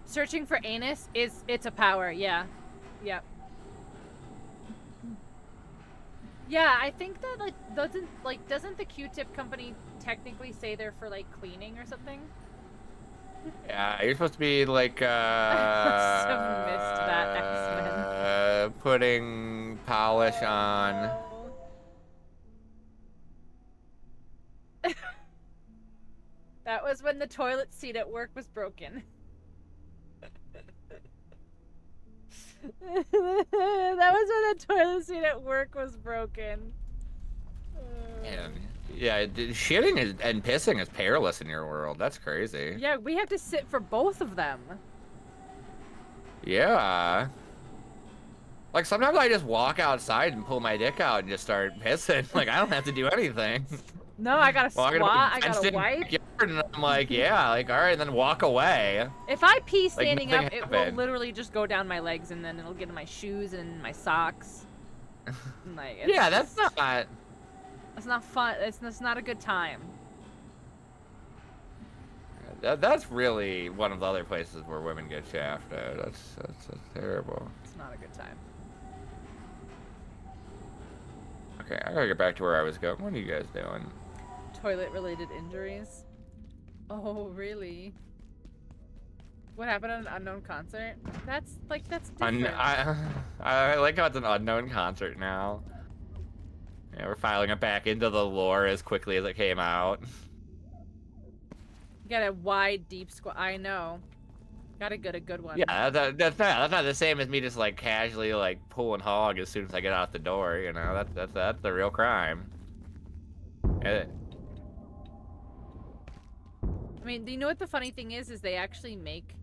Searching for anus it's a power, yeah. Yep. Yeah, I think that doesn't the Q-tip company technically say they're for like cleaning or something? Yeah, you're supposed to be like I must have missed that X-Men. Putting polish on. That was when the toilet seat at work was broken. That was when the toilet seat at work was broken. Man, yeah, shitting and pissing is perilous in your world. That's crazy. Yeah, we have to sit for both of them. Yeah. Like, sometimes I just walk outside and pull my dick out and just start pissing. Like, I don't have to do anything. No, I gotta squat, I gotta wipe. And I'm like, yeah, like, all right, then walk away. If I pee standing like, up, it will literally just go down my legs, and then it'll get in my shoes and my socks. And like, yeah, that's not... It's not fun. It's not a good time. That's really one of the other places where women get shafted. That's terrible. It's not a good time. Okay, I gotta get back to where I was going. What are you guys doing? Toilet-related injuries. Oh, really? What happened at an unknown concert? That's different. I like how it's an unknown concert now. Yeah, we're filing it back into the lore as quickly as it came out. You got a wide, deep squat. I know. Gotta get a good one. Yeah, that's not the same as me just like casually like pulling hog as soon as I get out the door. You know, that's the real crime. I mean, do you know what the funny thing is? Is they actually make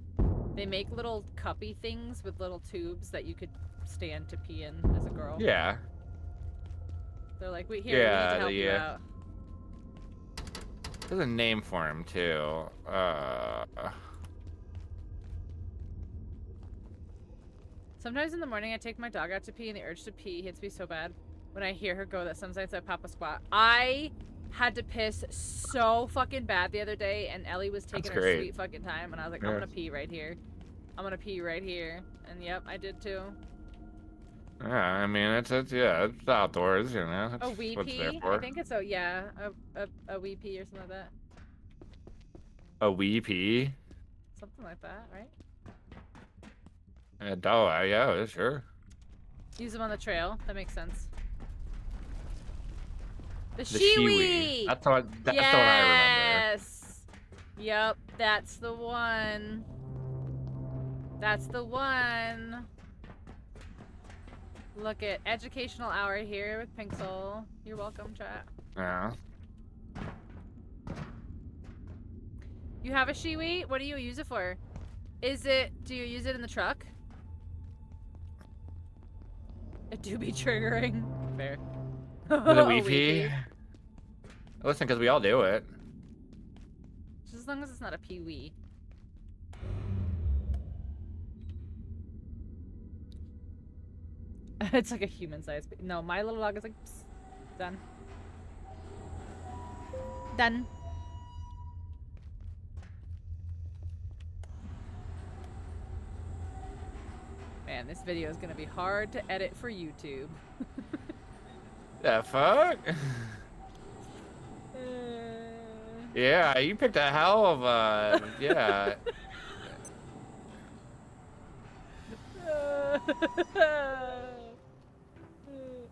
little cuppy things with little tubes that you could stand to pee in as a girl. Yeah. They're like, we need to help you out. There's a name for him too. Sometimes in the morning I take my dog out to pee and the urge to pee hits me so bad when I hear her go that sometimes I pop a squat. I had to piss so fucking bad the other day and Ellie was taking her sweet fucking time and I was like, I'm gonna pee right here. I'm gonna pee right here. And yep, I did too. Yeah, I mean it's outdoors, you know. That's a wee pee? I think it's a wee pee or something like that. A wee pee? Something like that, right? Yeah, sure. Use them on the trail. That makes sense. The shiwi. shiwi. That's the one I remember. Yes. Yep, that's the one. That's the one. Look at educational hour here with Pinxel. You're welcome, chat. Yeah. You have a shiwi? What do you use it for? Do you use it in the truck? It do be triggering. Fair. With a wee pee? Listen, because we all do it. Just as long as it's not a pee-wee. It's like a human-sized pee. No, my little dog is like, psst. Done. Done. Man, this video is gonna be hard to edit for YouTube. The fuck? Yeah, you picked a hell of a... Yeah.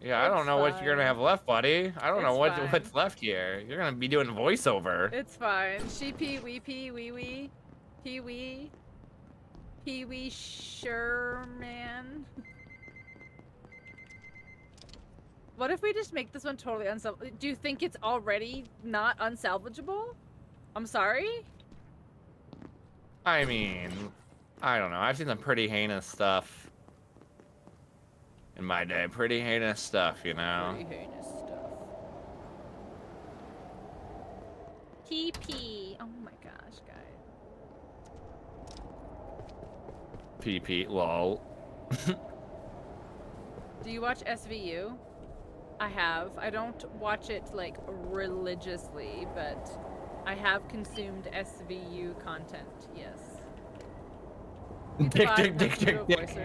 Yeah, I don't know what you're gonna have left, buddy. I don't know what's left here. You're gonna be doing voiceover. It's fine. She pee, we pee, wee. Pee-wee. Pee-wee Sherman. What if we just make this one totally unsalvageable? Do you think it's already not unsalvageable? I'm sorry? I mean, I don't know. I've seen some pretty heinous stuff in my day. Pretty heinous stuff, you know? Pretty heinous stuff. PP. Oh my gosh, guys. PP, lol. Do you watch SVU? I have. I don't watch it, like, religiously, but I have consumed SVU content, yes. Dick.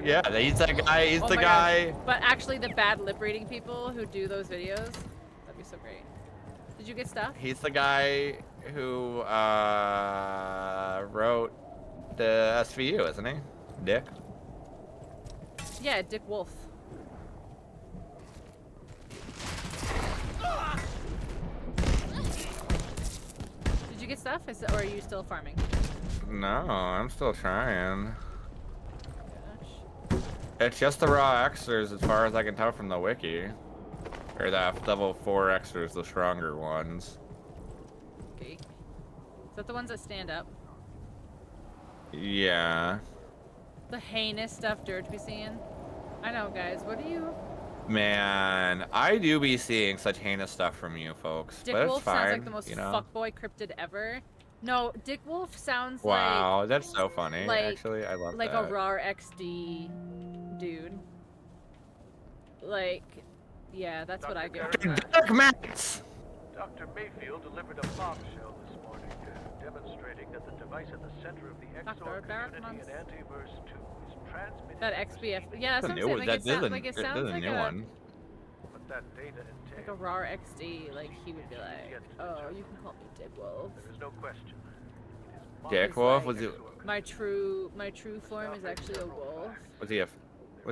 Yeah, he's that guy. He's the guy. God. But actually, the bad lip reading people who do those videos, that'd be so great. Did you get stuff? He's the guy who wrote the SVU, isn't he? Dick? Yeah, Dick Wolf. Did you get stuff? Or are you still farming? No, I'm still trying. Gosh. It's just the raw extras as far as I can tell from the wiki. Or the level 4 extras, the stronger ones. Okay. Is that the ones that stand up? Yeah. The heinous stuff Dirge be seeing? I know, guys. What do you... Man, I do be seeing such heinous stuff from you folks. Dick but it's Wolf fine, sounds like the most you know? fuckboy cryptid ever. No, Dick Wolf sounds Wow, that's so funny. like Actually, I love like that. a RAR XD dude. Like, yeah, that's what I get. Dark Max! Dr. Mayfield delivered a bombshell this morning, demonstrating that the device at the center of the XOR community in Antiverse 2 is transmitting... That XBF. Yeah, that's what I'm New, saying. Like, it that's sounds a like new one. But that data like a RAR XD. Like, he would be like, oh, you can call me Dick Wolf. There is no question. Dick Wolf? Was it? My true form is actually a wolf. Was he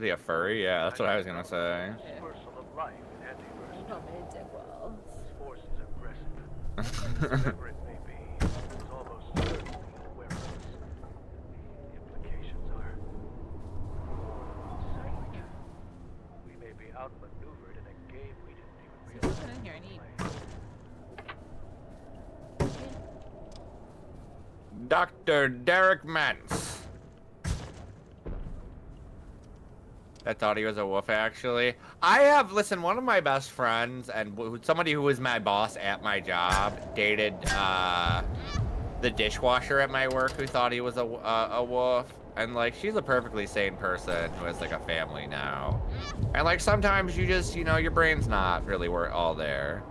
a furry? Yeah, that's what I was gonna say. Dispersal of life in Antiverse 2. Call me Dick Wolf. This force is aggressive. Whatever it may be, it is almost certainly aware of us. The implications are psychic. We may be outmaneuvered in a game we didn't even There's realize. something in here I need. Dr. Derek Mance. I thought he was a wolf, actually. Listen, one of my best friends and somebody who was my boss at my job dated the dishwasher at my work who thought he was a wolf. And, like, she's a perfectly sane person who has, like, a family now. And, like, sometimes you just, you know, your brain's not really all there.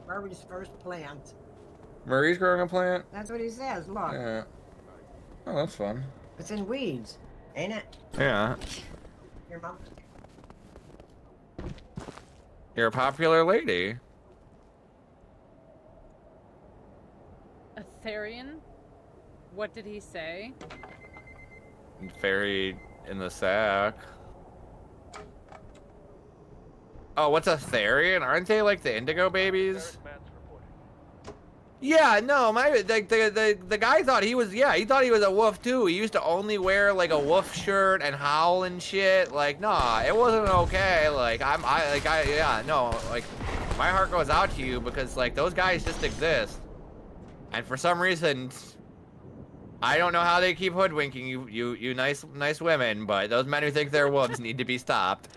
Murray's first plant. Murray's growing a plant? That's what he says, look. Yeah. Oh, that's fun. It's in weeds, ain't it? Yeah. Your mom. You're a popular lady. Aetherian? What did he say? Fairy in the sack. Oh, what's a Therian? Aren't they like the indigo babies? Yeah, no, the guy thought he was, he thought he was a wolf too. He used to only wear like a wolf shirt and howl and shit. Like, nah, it wasn't okay. Like, my heart goes out to you because like those guys just exist. And for some reason, I don't know how they keep hoodwinking you nice women, but those men who think they're wolves need to be stopped.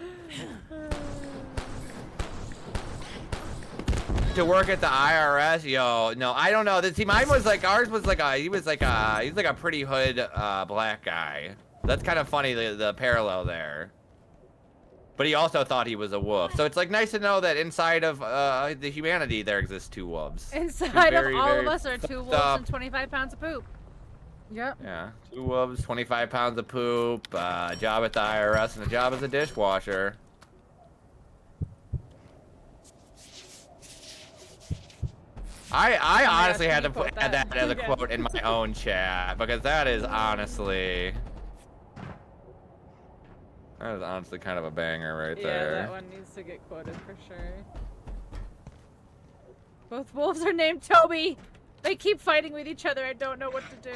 To work at the IRS, yo, no, I don't know. Mine was like, ours was like he's like a pretty hood black guy. That's kind of funny, the parallel there. But he also thought he was a wolf. So it's like nice to know that inside of the humanity there exists two wolves. Inside of all of us are 2 wolves and 25 pounds of poop. Yep. Yeah, 2 wolves, 25 pounds of poop, a job at the IRS, and a job as a dishwasher. I honestly had to add that as a quote in my own chat because that is honestly kind of a banger right there. Yeah, that one needs to get quoted for sure. Both wolves are named Toby. They keep fighting with each other. I don't know what to do.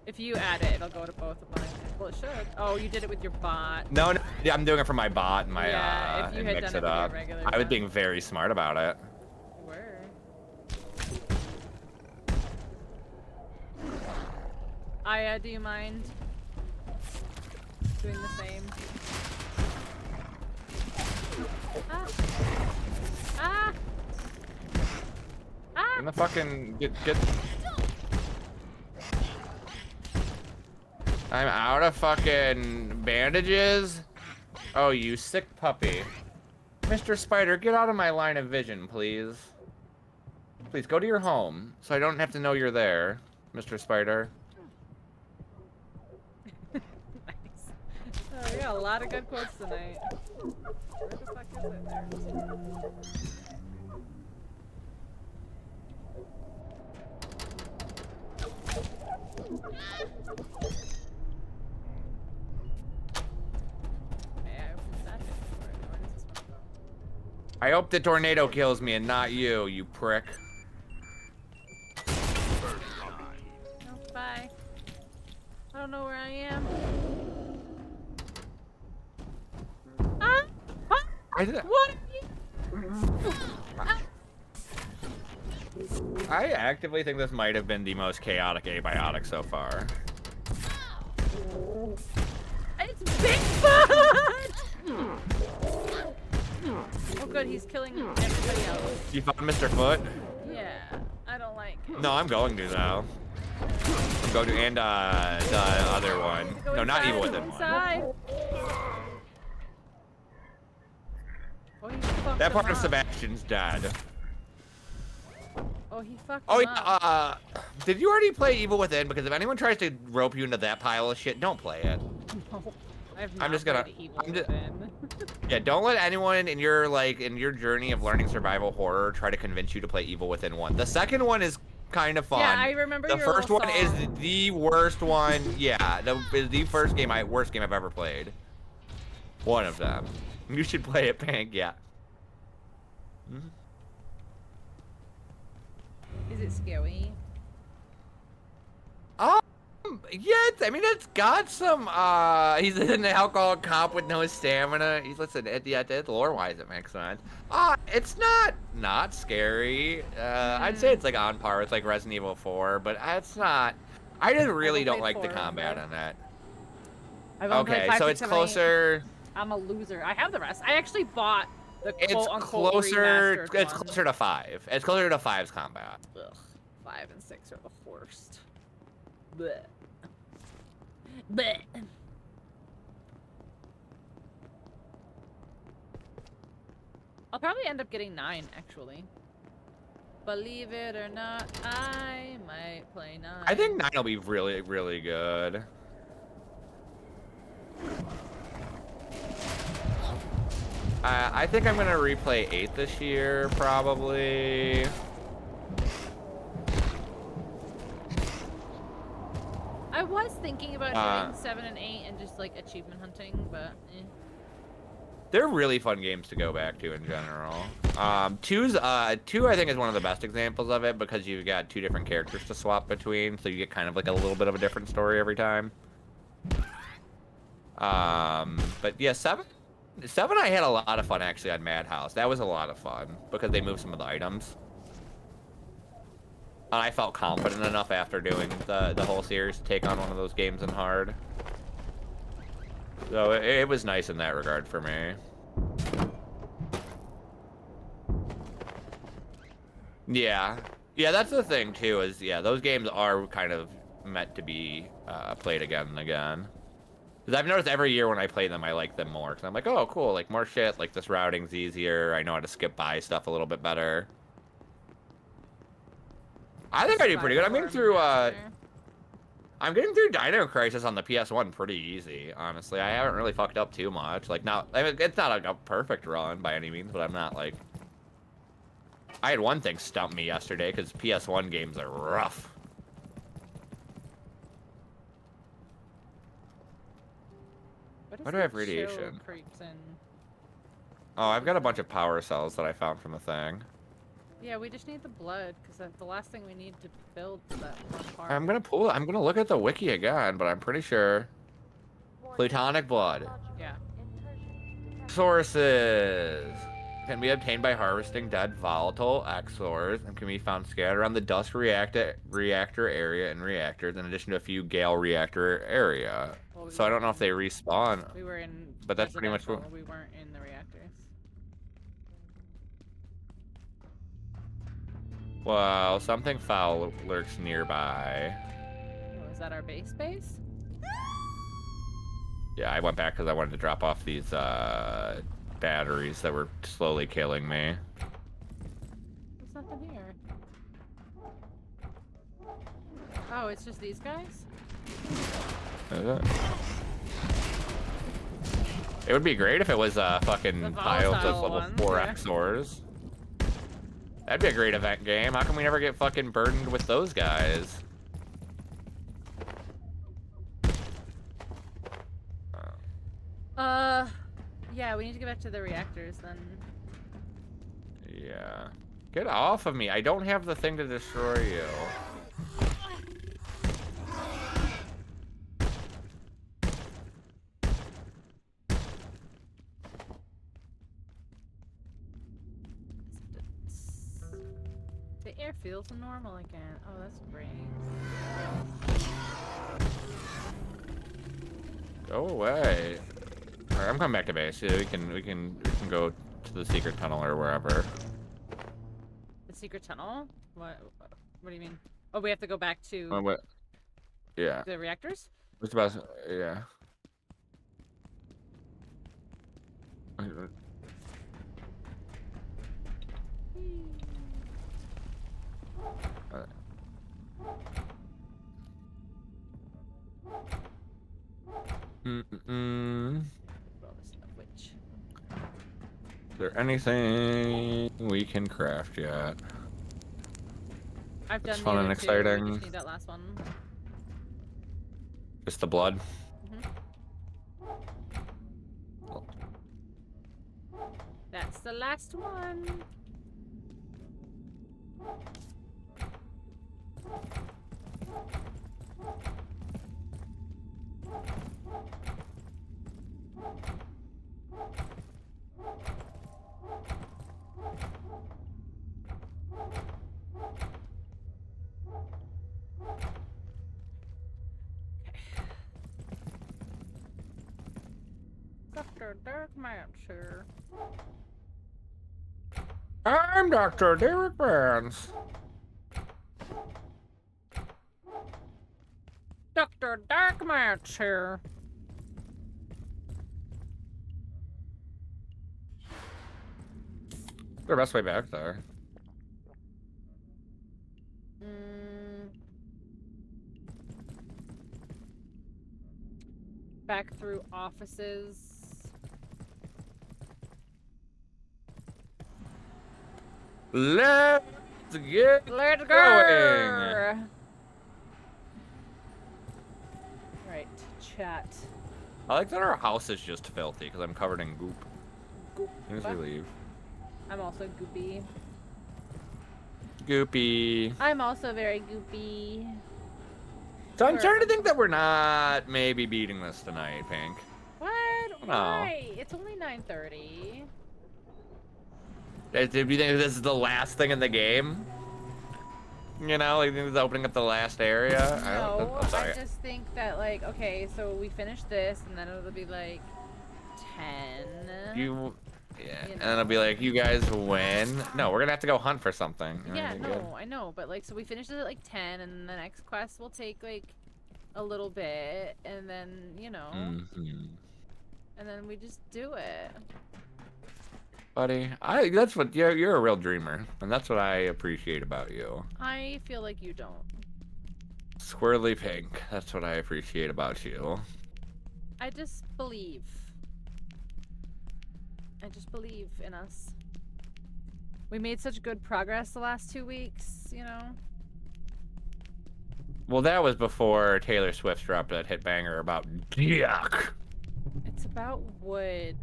If you add it, it'll go to both of mine. Well, it should. Oh, you did it with your bot. No, I'm doing it for my bot and my yeah, if you and had mix done it up. With your regular I was bot. being very smart about it. You were. Aya, do you mind doing the same? Ah! Ah! Ah! In the fucking get. I'm out of fucking bandages. Oh, you sick puppy. Mr. Spider, get out of my line of vision, please. Please go to your home so I don't have to know you're there, Mr. Spider. Nice. Oh, we got a lot of good quotes tonight. Where the fuck is it? There it is. I hope the tornado kills me and not you, you prick. Oh, bye. Oh, don't know where I am. Ah! What are you? I actively think this might have been the most chaotic abiotic so far. It's Bigfoot! Oh good, he's killing everybody else. You found Mr. Foot? Yeah, I don't like it. No, I'm going to now. I'm going to, and the other one. Go no, not inside, Evil Within inside. one. Oh, he fucked That part him of up. Sebastian's dead. Oh, he fucked Oh, him up. did you already play Evil Within? Because if anyone tries to rope you into that pile of shit, don't play it. No, I've not I'm just gonna. played Evil Within. Yeah, don't let anyone in your journey of learning survival horror try to convince you to play Evil Within 1. The second one is kind of fun. Yeah, I remember the your first little one is song. the worst one. Yeah, is the worst game I've ever played. One of them. You should play it, Pank. Yeah. Mm-hmm. Is it scary? Yeah, I mean, it's got some, he's an alcoholic cop with no stamina. Lore-wise, it makes sense. It's not scary. I'd say it's, like, on par with, like, Resident Evil 4, but it's not, I just really don't like the combat on that. Okay, so it's closer. I'm a loser. I have the rest. I actually bought the It's quote-unquote closer, remastered it's one. closer to 5. It's closer to 5's combat. Ugh, 5 and 6 are the worst. Blech. Blech. I'll probably end up getting 9, actually. Believe it or not, I might play 9. I think 9 will be really, really good. I think I'm gonna replay 8 this year, probably. I was thinking about doing 7 and 8 and just like achievement hunting, but They're really fun games to go back to in general. 2 I think is one of the best examples of it because you've got 2 different characters to swap between, so you get kind of like a little bit of a different story every time. But yeah, 7 I had a lot of fun actually on Madhouse. That was a lot of fun because they moved some of the items. And I felt confident enough after doing the whole series to take on one of those games in hard. So it was nice in that regard for me. Yeah. Yeah, that's the thing too, is yeah, those games are kind of meant to be played again and again. Because I've noticed every year when I play them, I like them more. Because I'm like, oh, cool, like more shit, like this routing's easier, I know how to skip by stuff a little bit better. I think I do pretty good. I'm getting through Dino Crisis on the PS1 pretty easy, honestly. I haven't really fucked up too much. Like, now, I mean, it's not a perfect run by any means, but I'm not like... I had one thing stump me yesterday, because PS1 games are rough. Why do I have radiation? Oh, I've got a bunch of power cells that I found from the thing. yeah, we just need the blood because that's the last thing we need to build that one part. I'm gonna look at the wiki again, but I'm pretty sure. Plutonic blood. Yeah. Sources can be obtained by harvesting dead volatile XORs and can be found scattered around the dust reactor area and reactors, in addition to a few Gale reactor area. Well, So I don't know if they respawn. We were in. But that's pretty much what. residential, We weren't in the reactors. Well, something foul lurks nearby. Oh, is that our base? Yeah, I went back because I wanted to drop off these batteries that were slowly killing me. There's nothing here. Oh, it's just these guys? Is it? It would be great if it was fucking piles of level ones, 4 yeah. XORs. That'd be a great event game. How come we never get fucking burdened with those guys? Yeah, we need to get back to the reactors then. Yeah. Get off of me. I don't have the thing to destroy you. feels normal again. Oh, that's great. Go away. Alright, I'm coming back to base. Yeah, we can go to the secret tunnel or wherever. The secret tunnel? What do you mean? Oh, we have to go back to What? Yeah. the reactors? What's about? Yeah. Is there anything we can craft yet? I've It's done fun the and other two. We exciting. just need that last one. Just the blood. That's the last one. Dr. Dirge-Mic-B. I'm Dr. Derek Burns. Dr. Dirge-Mic-B. The best way back there. Back through offices. Let's get Let's go. going. Right, chat. I like that our house is just filthy because I'm covered in goop. Goop. As soon as we leave. I'm also goopy. Goopy. I'm also very goopy. So I'm starting to think that we're not maybe beating this tonight, Pink. What? No. Why? It's only 9:30. Do you think this is the last thing in the game? You know, like this is opening up the last area? No, I'm sorry. I just think that, like, okay, so we finish this, and then it'll be like 10. Yeah, You and then it'll be like, you guys win. No, we're gonna have to go hunt for something. Yeah, Alright, no, good. I know, but like, so we finish it at like 10, and the next quest will take like a little bit, and then, you know, and then we just do it. Buddy, that's what you're a real dreamer, and that's what I appreciate about you. I feel like you don't. Squirrely Pink, that's what I appreciate about you. I just believe. I just believe in us. We made such good progress the last 2 weeks, you know? Well, that was before Taylor Swift dropped that hit banger about yuck. It's about wood.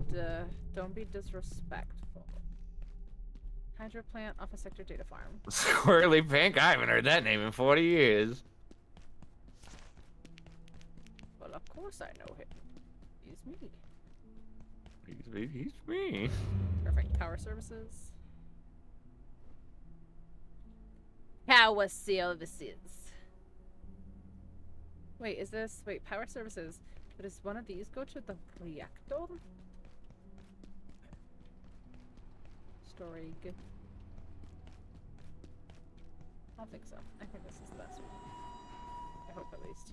Don't be disrespectful. Hydro plant off a sector data farm. Squirrely Pink, I haven't heard that name in 40 years. Well, of course I know him. He's me. He's me. Perfect. Power services. Power services. Wait, is this... Wait, power services. But does one of these go to the reactor? Story. Good. I don't think so. I think this is the best one. I hope at least.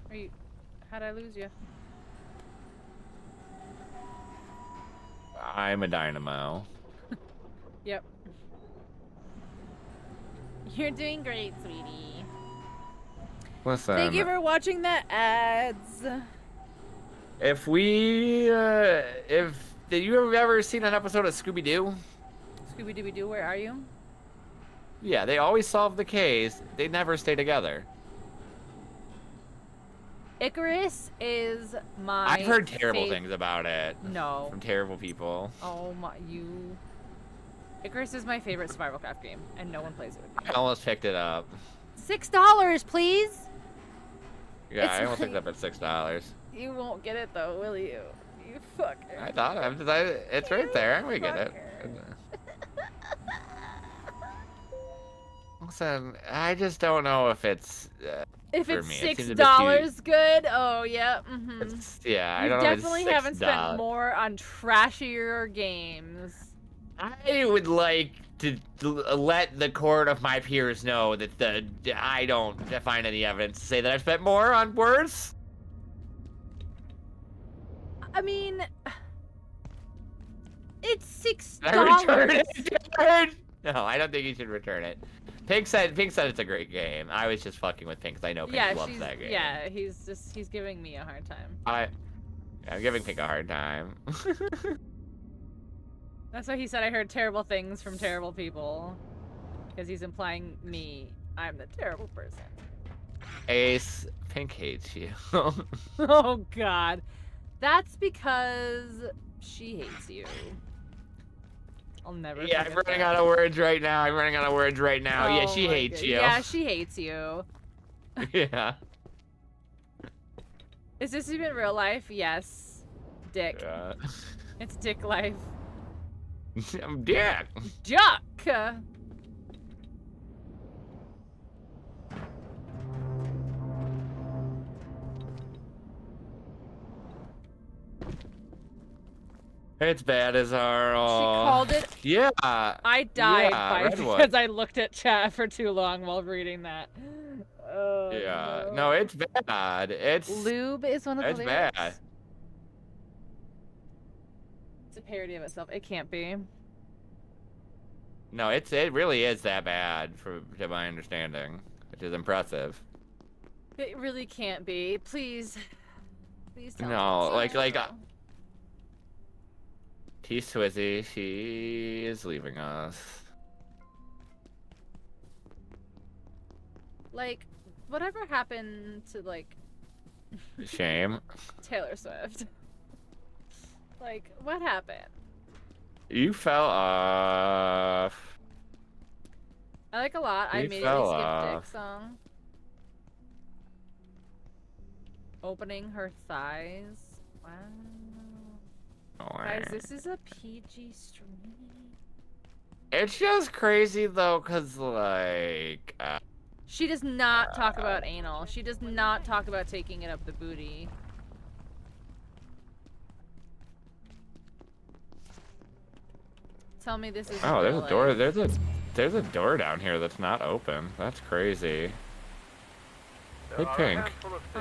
Are you... How'd I lose you? I'm a dynamo. Yep. You're doing great, sweetie. Listen. Thank you for watching the ads. If did you have ever seen an episode of Scooby-Doo? Scooby-Dooby-Doo, where are you? Yeah, they always solve the case. They never stay together. Icarus is my I've heard terrible things about it. No. From terrible people. Oh my, you... Icarus is my favorite survival craft game, and no one plays it with me. I almost picked it up. $6, please! Yeah, It's I almost like- picked it up at $6. You won't get it though, will you? You fucker. I thought it's right there. We get it. Listen, I just don't know if it's. If for it's me. It seems a $6 bit good, oh yeah. yeah, I You don't know. definitely haven't spent more on trashier games. I would like to let the court of my peers know that I don't find any evidence to say that I've spent more on worse. I mean, it's $6. I return it. No, I don't think you should return it. Pink said it's a great game. I was just fucking with Pink because I know Pink loves that game. Yeah, he's giving me a hard time. I'm giving Pink a hard time. That's why he said I heard terrible things from terrible people. Because he's implying I'm the terrible person. Ace, Pink hates you. Oh god. That's because she hates you. I'll never Yeah, I'm running out of words right now. Yeah, she hates you. Yeah, she hates you. Yeah. Is this even real life? Yes. Dick. Yeah. It's dick life. I'm Dick. Duck! It's bad as our. She called it. Yeah. I died Redwood. because I looked at chat for too long while reading that. Yeah. No, it's bad. It's. Lube is one of the It's lyrics. bad. It's a parody of itself. It can't be. No, it really is that bad, to my understanding, which is impressive. It really can't be. Please. Please tell me. No, like T-Swizzy, she is leaving us. Like, whatever happened to, like... Shame. Taylor Swift? Like, what happened? You fell off. I like a lot. I You immediately fell skipped off. Dick song. Opening her thighs. Wow. Guys, this is a PG stream. It's just crazy though, cause like. She does not talk about anal. She does not talk about taking it up the booty. Tell me this is. Oh, there's a door. There's a door down here that's not open. That's crazy. Hey Pink,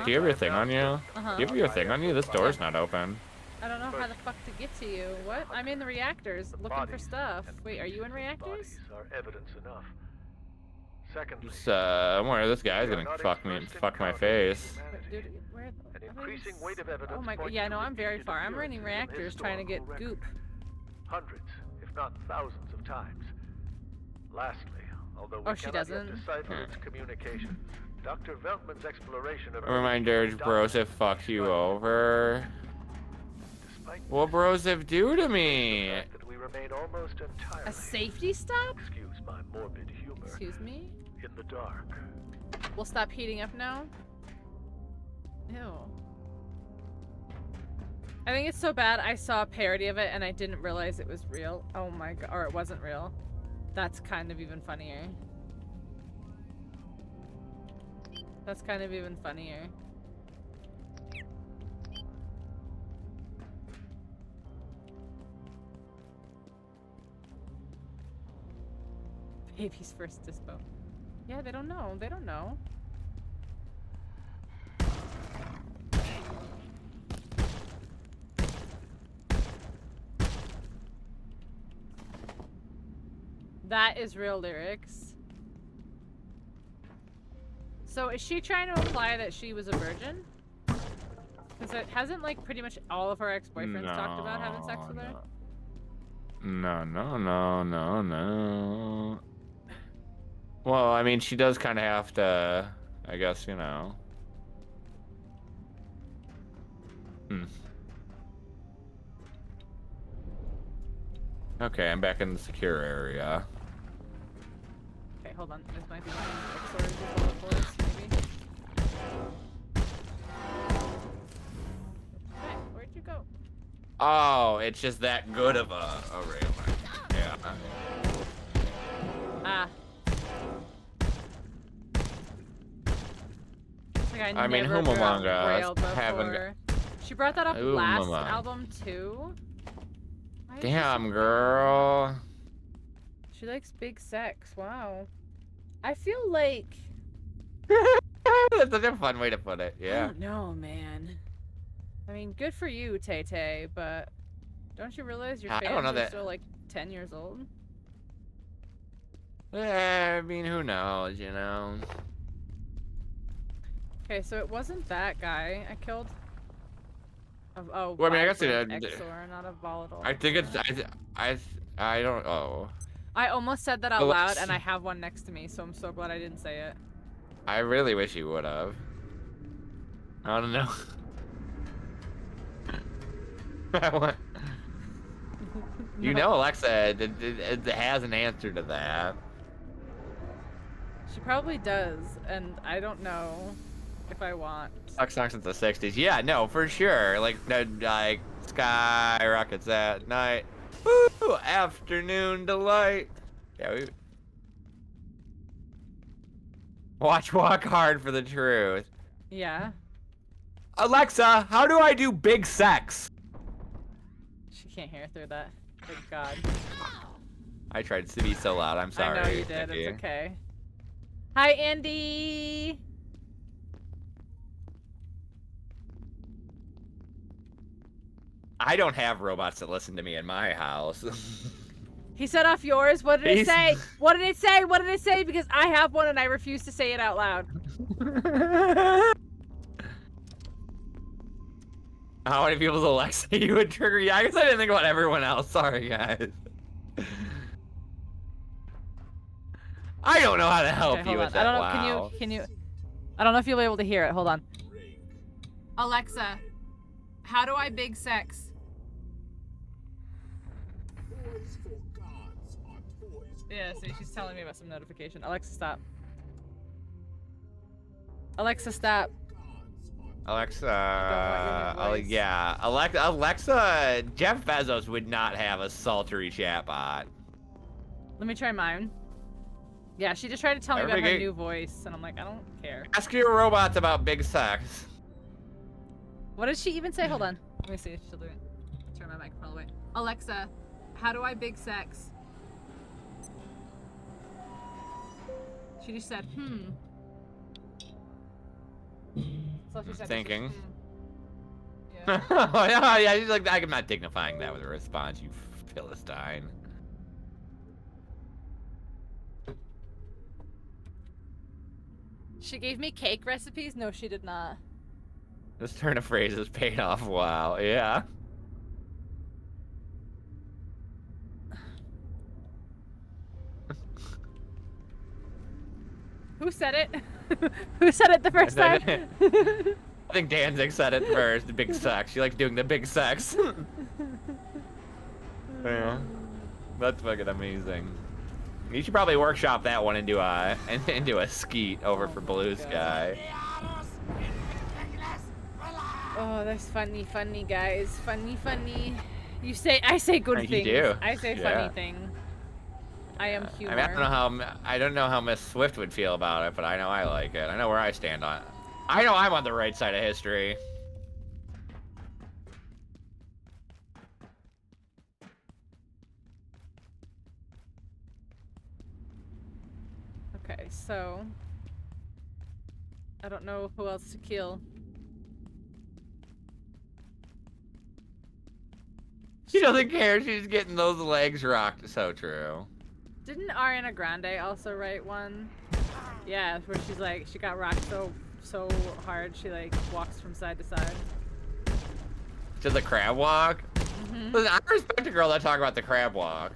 do you have your thing on you? Do you have your thing on you? This door's not open. I don't know how the fuck to get to you. What? I'm in the reactors looking for stuff. Wait, are you in reactors? Are evidence enough. Secondly, I'm worried this guy's gonna fuck my face. Dude, where? an increasing weight of evidence. Oh my god, points yeah, to no, I'm very repeated far. I'm running appearances in reactors trying to get historical goop. record. Hundreds, if not thousands of times. Lastly, although we she cannot yet doesn't. decipher its communications, Dr. Veltman's exploration of Reminder, Broseph fucked you over. What Broseph do to me? that we remain almost entirely, A safety stop? excuse my morbid humor, Excuse me? in the dark. We'll stop heating up now? Ew. I think it's so bad I saw a parody of it and I didn't realize it was real. Oh my god, or it wasn't real. That's kind of even funnier. That's kind of even funnier. Baby's first dispo. Yeah, they don't know. They don't know. That is real lyrics. So is she trying to imply that she was a virgin? Because it hasn't, like, pretty much all of her ex-boyfriends talked about having sex with her? No. Well, I mean, she does kind of have to, I guess, you know. Okay, I'm back in the secure area. Okay, hold on. This might be one of the maybe. you go? Oh, it's just that good of a rail. Yeah. Ah. Like I mean, never whom grew up among us rail haven't before. She brought that up Whom last among- album too. Why is she Damn, so girl. bad? She likes big sex. Wow. I feel like That's such a fun way to put it. I Yeah. don't know, man. I mean, good for you, Tay Tay, but don't you realize your I don't fans know are that- still like 10 years old? Yeah, I mean, who knows, you know? Okay, so it wasn't that guy I killed. Oh, Well, I mean, I guess vibrant it- Exor, not a volatile. I think it's Exor. I don't. Oh, I almost said that out Well, loud, let's- and I have one next to me, so I'm so glad I didn't say it. I really wish you would have. I don't know. I want. You know, Alexa it has an answer to that. She probably does, and I don't know if I want. Sucks songs since the '60s. Yeah, no, for sure. Like sky rockets at night. Woo! Afternoon delight. Yeah, we. Walk hard for the truth. Yeah. Alexa, how do I do big sex? She can't hear through that. Good God. I tried to be so loud. I'm sorry. I know you did. Nikki. It's okay. Hi, Andy. I don't have robots that listen to me in my house. He set off yours. What did it He's- say? What did it say? What did it say? Because I have one and I refuse to say it out loud. How many people's Alexa you would trigger? Yeah, I guess I didn't think about everyone else. Sorry, guys. I don't know how to help Okay, you hold with on. I that. don't know. Wow. Can you? I don't know if you'll be able to hear it. Hold on. Alexa, how do I big sex? Yeah, see, she's telling me about some notification. Alexa, stop. Alexa, stop. Alexa, your voice. yeah, Alexa, Jeff Bezos would not have a sultry chatbot. Let me try mine. Yeah, she just tried to tell me about her Everybody- new voice, and I'm like, I don't care. Ask your robots about big sex. What did she even say? Hold on. Let me see if she'll do it. Turn my microphone away. Alexa, how do I big sex? She just said, So she said, Thinking. Yeah. Oh, yeah, she's like, I'm not dignifying that with a response, you Philistine. She gave me cake recipes? No, she did not. This turn of phrases paid off. Wow, yeah. Who said it? Who said it the first time? I think Danzig said it first, the big sex. She likes doing the big sex. Yeah. That's fucking amazing. You should probably workshop that one into a skeet over for Blue Sky. Oh, that's funny, guys. Funny. I say good You things. do. I say Yeah. funny thing. I am humor. I mean, I don't know how Miss Swift would feel about it, but I know I like it. I know where I stand on it. I know I'm on the right side of history. Okay, so I don't know who else to kill. She doesn't care. She's getting those legs rocked. So true. Didn't Ariana Grande also write one? Yeah, where she's like, she got rocked so hard, she like walks from side to side. To the crab walk. Listen, I respect a girl that talk about the crab walk.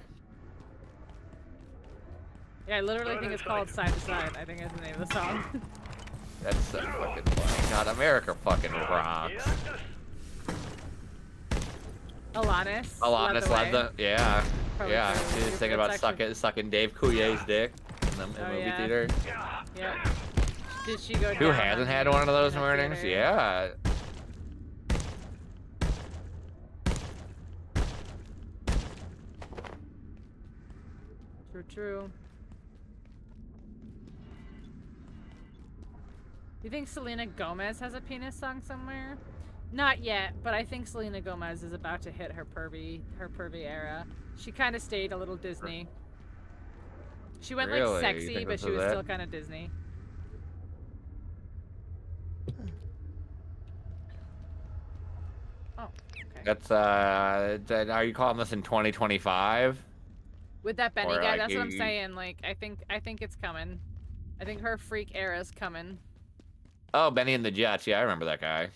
Yeah, I literally think it's called Side to Side. I think is the name of the song. That's so fucking funny. God, America fucking rocks. Alanis led the yeah. Probably Yeah, true. she's thinking That's about actually- sucking Dave Couillet's dick in the movie yeah. theater. Yep. Did she go Who down hasn't on had me one of those in a mornings? theater? Yeah. True. You think Selena Gomez has a penis song somewhere? Not yet, but I think Selena Gomez is about to hit her pervy era. She kind of stayed a little Disney. She went Really? like You sexy, think but this she is was it? still kind of Disney. Oh, okay. That's are you calling this in 2025? With that Benny Or, guy, like, that's what I'm you- saying. Like, I think it's coming. I think her freak era's coming. Oh, Benny and the Jets. Yeah, I remember that guy.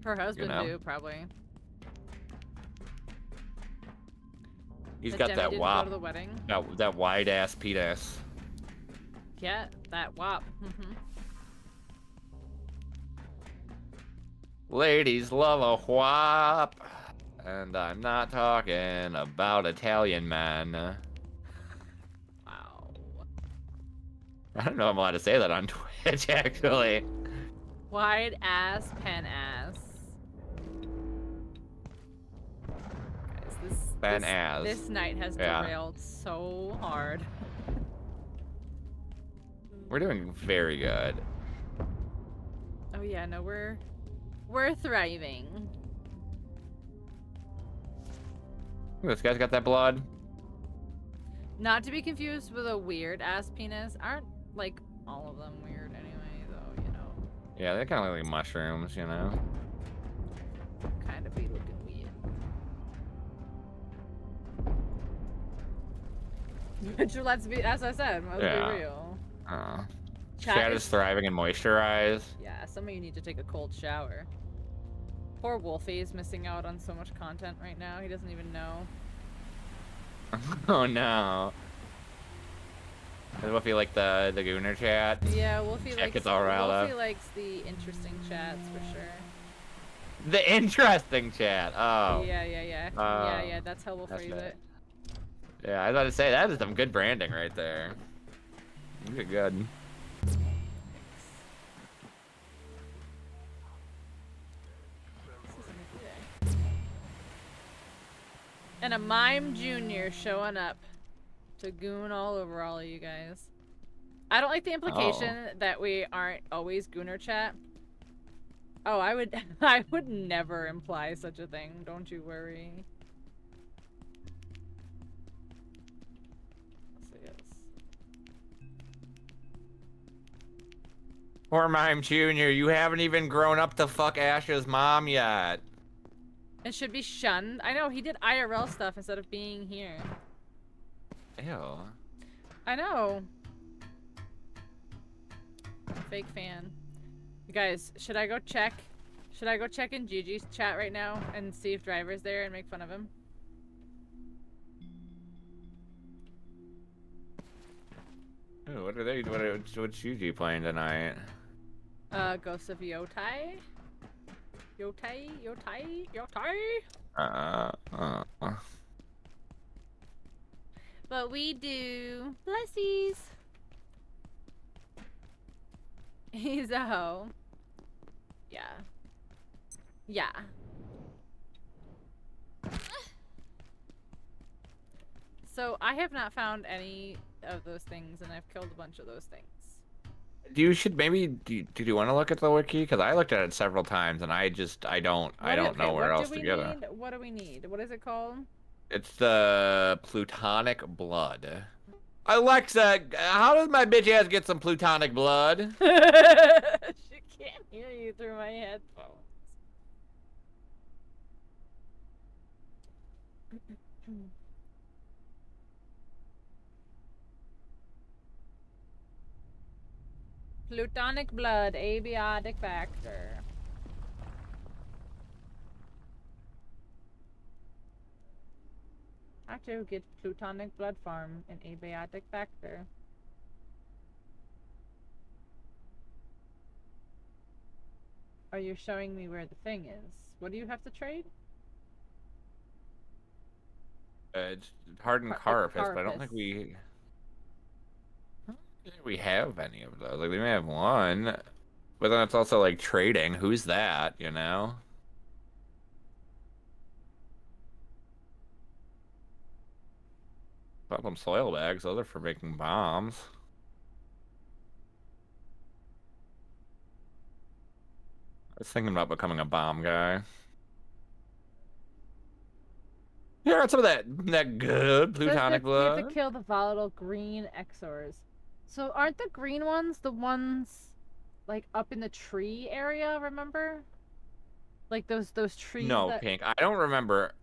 Her husband know. do probably. He's But got Demi that didn't wop. go to the wedding. That wide ass penis. Yeah, that wop. Ladies love a whop. And I'm not talking about Italian men. Wow. I don't know if I'm allowed to say that on Twitch, actually. Wide ass, pen ass. Guys, Pen ass. this night has Yeah. derailed so hard. We're doing very good. Oh yeah, no, we're thriving. This guy's got that blood. Not to be confused with a weird ass penis. Aren't like all of them weird anyway, though, you know. Yeah, they're kind of like mushrooms, you know. Kind of be looking weird. Which let's be, as I said, let's be real. Chat is thriving and moisturize. Yeah, some of you need to take a cold shower. Poor Wolfie is missing out on so much content right now. He doesn't even know. Oh no. Does Wolfie like the Gooner chat? Yeah, Wolfie Chat likes. gets all riled up. Wolfie likes the interesting chats for sure. The interesting chat. Oh. Yeah. Yeah. That's how we'll phrase it. Yeah, I was about to say that is some good branding right there. You did good. And a Mime Jr. showing up to goon all over all of you guys. I don't like the implication that we aren't always gooner chat. Oh, I would never imply such a thing. Don't you worry. So yes. Poor Mime Jr., you haven't even grown up to fuck Ash's mom yet. And should be shunned. I know, he did IRL stuff instead of being here. Ew. I know. Fake fan. You guys, should I go check? Should I go check in Gigi's chat right now and see if Driver's there and make fun of him? Ooh, what are they? What's Yuji playing tonight? Ghost of Yotai? Yotai? But we do. Blessies. He's a hoe. Yeah. Yeah. So I have not found any of those things, and I've killed a bunch of those things. You should maybe. Do you want to look at the wiki? Because I looked at it several times, and I don't know where else to get it. What do we need? What is it called? It's the plutonic blood. Alexa, how does my bitch ass get some plutonic blood? She can't hear you through my headphones. Plutonic blood, abiotic factor. How to get plutonic blood farm in abiotic factor. Are you showing me where the thing is? What do you have to trade? It's hardened carapace, but I don't think we have any of those. Like we may have one. But then it's also like trading. Who's that, you know? Problem soil bags, those are for making bombs. I was thinking about becoming a bomb guy. Yeah, some of that good plutonic You have blood. to kill the volatile green Exors. So aren't the green ones the ones like up in the tree area, remember? Like those trees No, that... Pink. I don't remember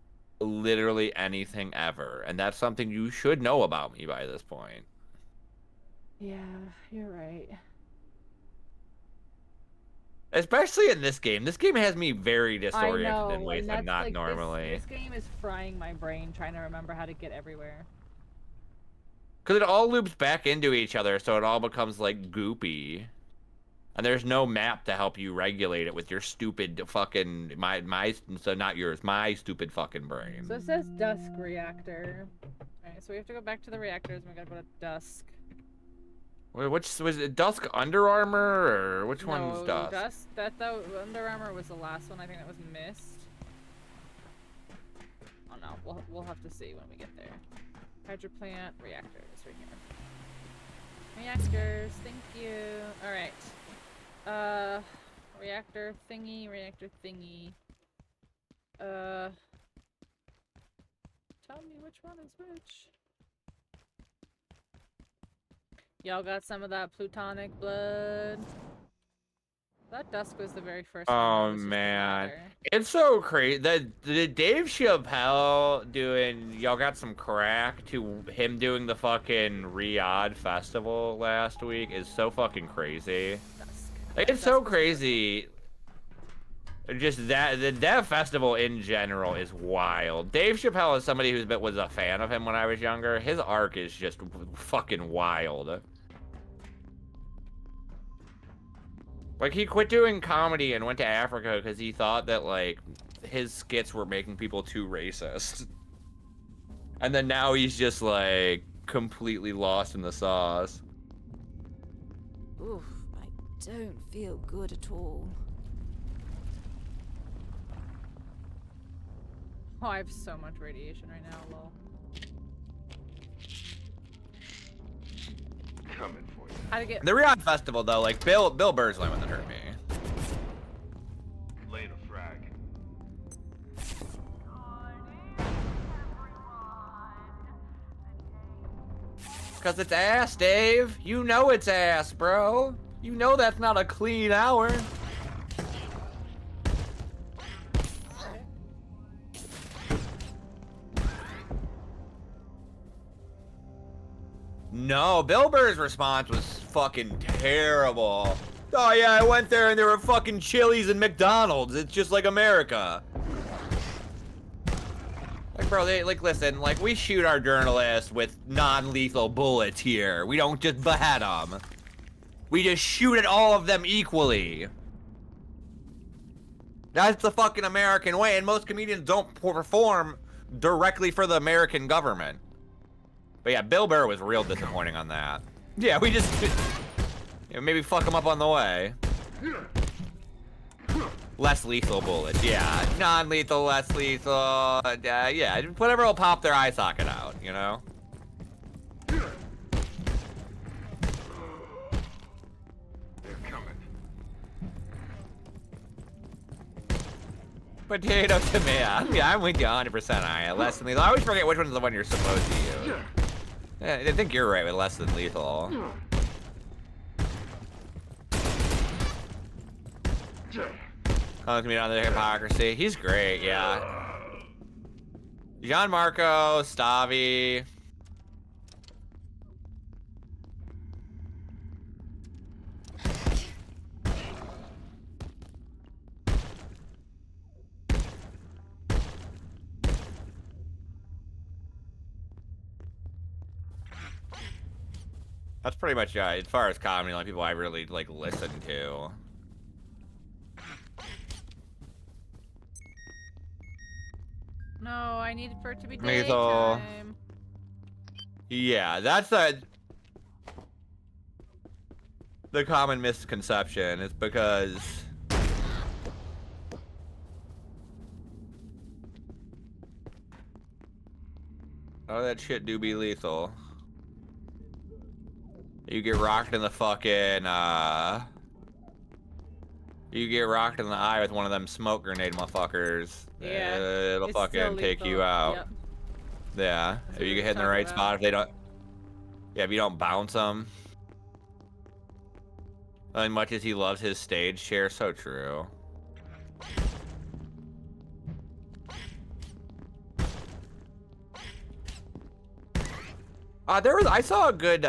literally anything ever, and that's something you should know about me by this point. Yeah, you're right. Especially in this game. This game has me very I disoriented know, in ways and I'm that's not like normally. this game is frying my brain trying to remember how to get everywhere. Because it all loops back into each other, so it all becomes like goopy. And there's no map to help you regulate it with your stupid fucking so not yours, my stupid fucking brain. So it says Dusk Reactor. Alright, so we have to go back to the reactors and we gotta go to Dusk. Wait, which was it? Dusk Under Armor or which one's Dusk? That Under Armour was the last one. I think that was Mist. Oh no, we'll have to see when we get there. Hydro plant reactors right here. Reactors, thank you. All right. Reactor thingy. Tell me which one is which. Y'all got some of that plutonic blood? That Dusk was the very first one. Oh man, it's so crazy that the Dave Chappelle doing y'all got some crack to him doing the fucking Riyadh festival last week is so fucking crazy. Like it's so crazy. Just that festival in general is wild. Dave Chappelle is somebody was a fan of him when I was younger. His arc is just fucking wild. Like, he quit doing comedy and went to Africa because he thought that, like, his skits were making people too racist. And then now he's just, like, completely lost in the sauce. Oof, I don't feel good at all. Oh, I have so much radiation right now, lol. Coming for you. How to get... The Riyadh Festival, though, like, Bill Burr's the only one that hurt me. Later, frag. Because it's ass, Dave. You know it's ass, bro. You know that's not a clean hour. No, Bill Burr's response was fucking terrible. Oh yeah, I went there and there were fucking Chili's and McDonald's. It's just like America. Like, bro, listen, like, we shoot our journalists with non-lethal bullets here. We don't just behead them. We just shoot at all of them equally. That's the fucking American way, and most comedians don't perform directly for the American government. But yeah, Bill Burr was real disappointing on that. Yeah, we just... yeah, maybe fuck him up on the way. Less lethal bullets, yeah. Non-lethal, less lethal, yeah. Whatever will pop their eye socket out, you know? They're coming. Potato tomato. Yeah, I'm with you 100% on it. Less than lethal. I always forget which one's the one you're supposed to use. Yeah, I think you're right with less than lethal. Calling me on the hypocrisy. He's great, yeah. Gianmarco, Stavi. That's pretty much, as far as comedy, like, people I really, like, listen to. No, I need for it to be Lethal. daytime. the common misconception is because oh, that shit do be lethal. You get rocked in the fucking you get rocked in the eye with one of them smoke grenade motherfuckers. Yeah, it'll it's fucking so take you lethal. out. Yep. Yeah, That's if what you we get were hit in the talking right about. spot, if they don't. Yeah, if you don't bounce them. As much as he loves his stage share, so true. I saw a good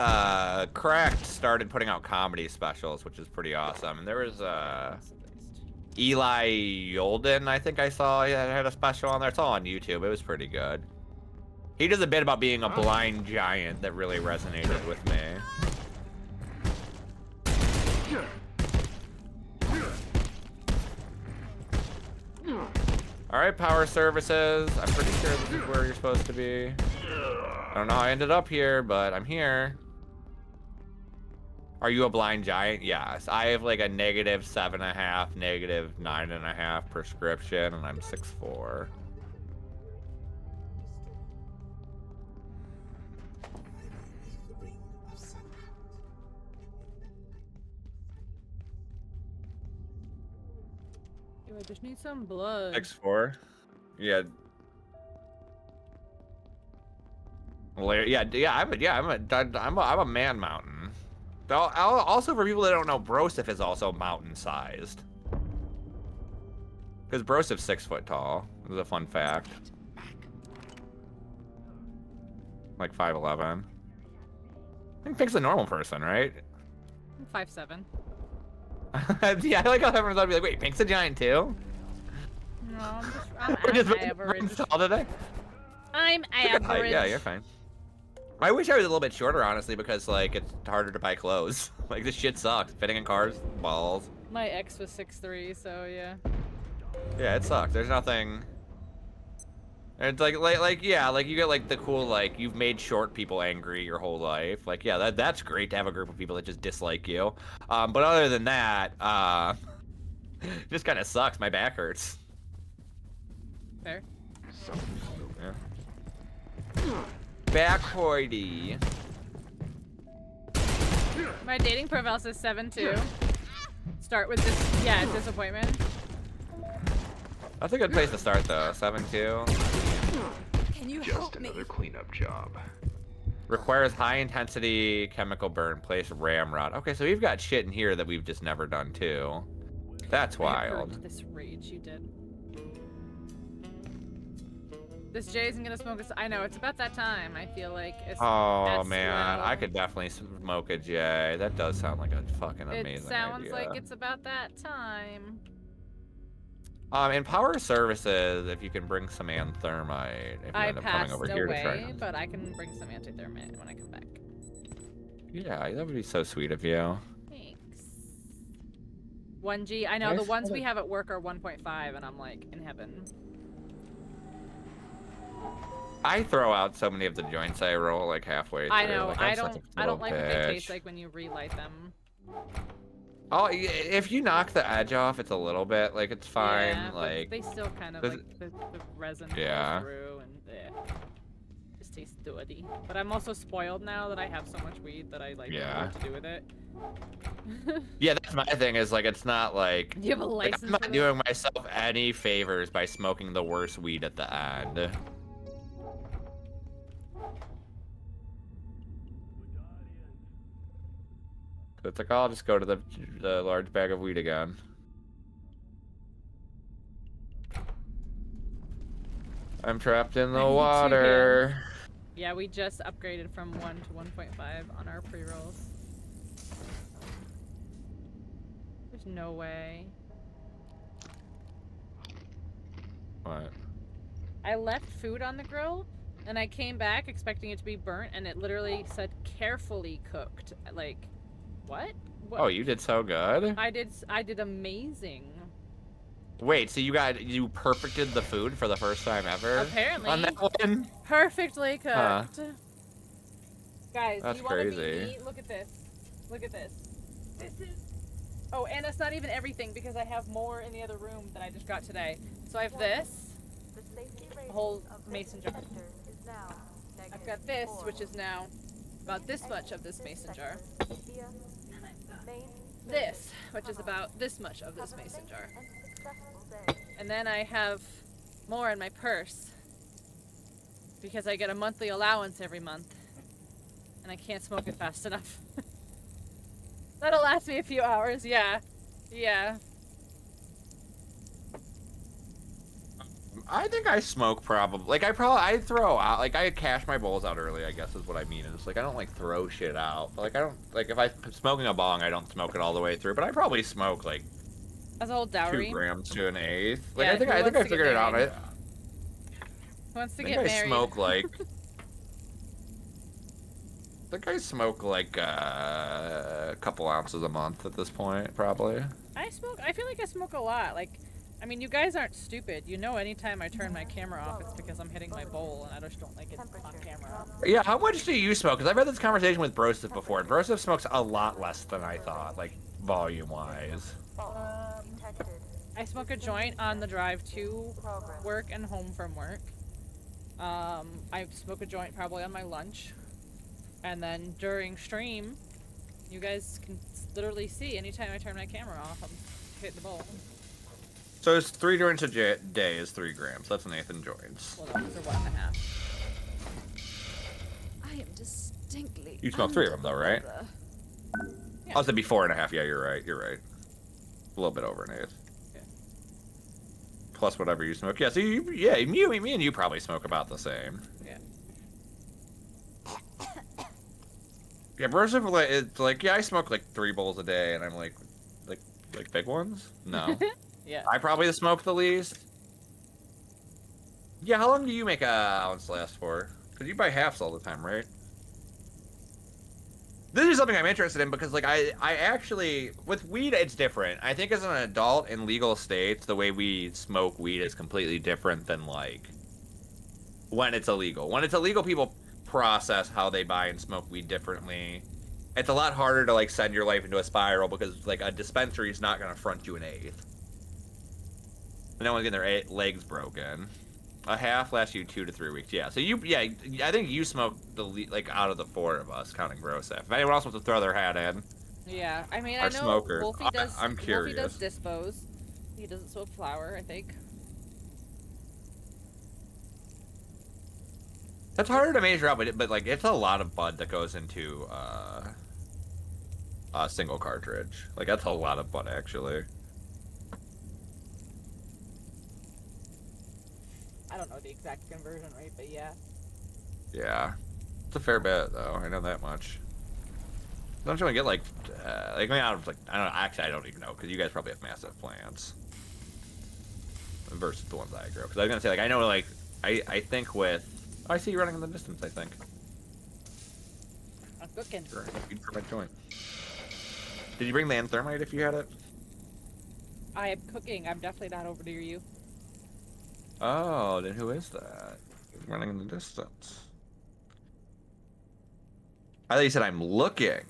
Cracked started putting out comedy specials, which is pretty awesome. And there was Eli Yolden, I think I saw he had a special on there. It's all on YouTube. It was pretty good. He does a bit about being a blind giant that really resonated with me. Alright, power services. I'm pretty sure this is where you're supposed to be. I don't know how I ended up here, but I'm here. Are you a blind giant? Yes. I have like a -7.5, -9.5 prescription, and I'm 6'4". I just need some blood. 6'4". Yeah. Well, I'm a man mountain. Also, for people that don't know, Broseph is also mountain-sized. Because Broseph's 6 foot tall. This is a fun fact. Like 5'11". I think Pink's a normal person, right? I'm 5'7". Yeah, I like how everyone's gonna be like, wait, Pink's a giant too? No, I'm Just average. tall today? I'm average. Yeah, you're fine. I wish I was a little bit shorter, honestly, because like it's harder to buy clothes. Like this shit sucks. Fitting in cars, balls. My ex was 6'3", so yeah. Yeah, it sucks. There's nothing. It's like yeah, like you get like the cool like you've made short people angry your whole life. Like yeah, that's great to have a group of people that just dislike you. But other than that, just kind of sucks. My back hurts. Fair. Yeah. Back hoity. My dating profile says 7'2". Start with this. Yeah, disappointment. That's a good place to start though. 7'2". Can you Just help me? another cleanup job. Requires high intensity chemical burn. Place ramrod. Okay, so we've got shit in here that we've just never done too. That's wild. I heard this rage you did. This Jay isn't gonna smoke this. I know it's about that time. I feel like it's. Oh man, I could definitely smoke a J. That does sound like a fucking amazing It sounds idea. like it's about that time. In power services, if you can bring some anthermite, if you I end up coming passed over here to try. away, but I can bring some antithermite when I come back. Yeah, that would be so sweet of you. Thanks. 1G. I know the ones we have at work are 1.5, and I'm like in heaven. I throw out so many of the joints I roll like halfway through. I know. Like, I I'm such don't. a I don't like what they bitch. taste like when you relight them. Oh, if you knock the edge off, it's a little bit like it's fine. Yeah, but like they still kind of like the resin Yeah. goes through and just tastes dirty. But I'm also spoiled now that I have so much weed that I like don't know what to do with it. Yeah, that's my thing. Is like it's not like, You have a like license I'm not for doing myself any favors by smoking the worst weed at the end. It's like, I'll just go to the large bag of weed again. I'm trapped in the water. Yeah, we just upgraded from 1 to 1.5 on our pre-rolls. There's no way. What? I left food on the grill, and I came back expecting it to be burnt, and it literally said carefully cooked. Like, what? Oh, you did so good. I did amazing. Wait, so you perfected the food for the first time ever? Apparently. On that one? Perfectly cooked. Huh. Guys, That's do you want to crazy. be me? Look at this. Look at this. This Oh, and it's not even everything because I have more in the other room that I just got today. So I have this, a whole mason jar. I've got this, which is now about this much of this mason jar. This, which is about this much of this mason jar. And then I have more in my purse because I get a monthly allowance every month and I can't smoke it fast enough. That'll last me a few hours, yeah. Yeah. I think I smoke probably. Like, I throw out, like, I cash my bowls out early, I guess is what I mean. It's like, I don't, like, throw shit out. But, like, I don't, like, if I'm smoking a bong, I don't smoke it all the way through. But I probably smoke, like, As a whole dowry. 2 grams to an eighth. Like, Yeah, I think who I wants to figured get it out. married? Who wants to get married? I smoke, like... I think I smoke, like, a couple ounces a month at this point, probably. I feel like I smoke a lot. Like, I mean, you guys aren't stupid. You know anytime I turn my camera off, it's because I'm hitting my bowl, and I just don't like it on camera. Yeah, how much do you smoke? Because I've had this conversation with Broseph before, and Broseph smokes a lot less than I thought, like, volume-wise. I smoke a joint on the drive to work and home from work. I smoke a joint probably on my lunch. And then during stream, you guys can literally see anytime I turn my camera off, I'm hitting the bowl. So it's 3 joints a day is 3 grams. That's Nathan joints. Well, those are 1.5. I am distinctly. You smoke 3 of them though, right? Yeah. Oh, it'd be 4.5. Yeah, you're right. You're right. A little bit over an eighth. Yeah. Plus whatever you smoke. Yeah. So me and you probably smoke about the same. Yeah. Yeah, Broseph, it's like, yeah, I smoke like 3 bowls a day, and I'm like big ones? No. Yeah. I probably smoke the least. Yeah, how long do you make a ounce last for? Because you buy halves all the time, right? This is something I'm interested in because, like, I actually, with weed, it's different. I think as an adult in legal states, the way we smoke weed is completely different than, like, when it's illegal. When it's illegal, people process how they buy and smoke weed differently. It's a lot harder to, like, send your life into a spiral because, like, a dispensary is not going to front you an eighth. No one's getting their legs broken. A half lasts you 2 to 3 weeks. Yeah. So I think you smoke like out of the 4 of us, counting Broseph. If anyone else wants to throw their hat in. Yeah. I mean, Our I know smokers. Wolfie does. I'm curious. Wolfie does dispose. He doesn't smoke flower, I think. That's harder to measure out, but like it's a lot of bud that goes into a single cartridge. Like that's a lot of bud actually. I don't know the exact conversion rate, but yeah. Yeah, it's a fair bit though. I know that much. Don't you want to get like I mean, I don't know. Actually, I don't even know because you guys probably have massive plants versus the ones I grow. Because I was gonna say like I know like I think with I see you running in the distance. I think. I'm cooking. Sure, you'd perfect joint. Did you bring the anthermite if you had it? I am cooking. I'm definitely not over near you. Oh, then who is that? Running in the distance. I thought you said I'm looking.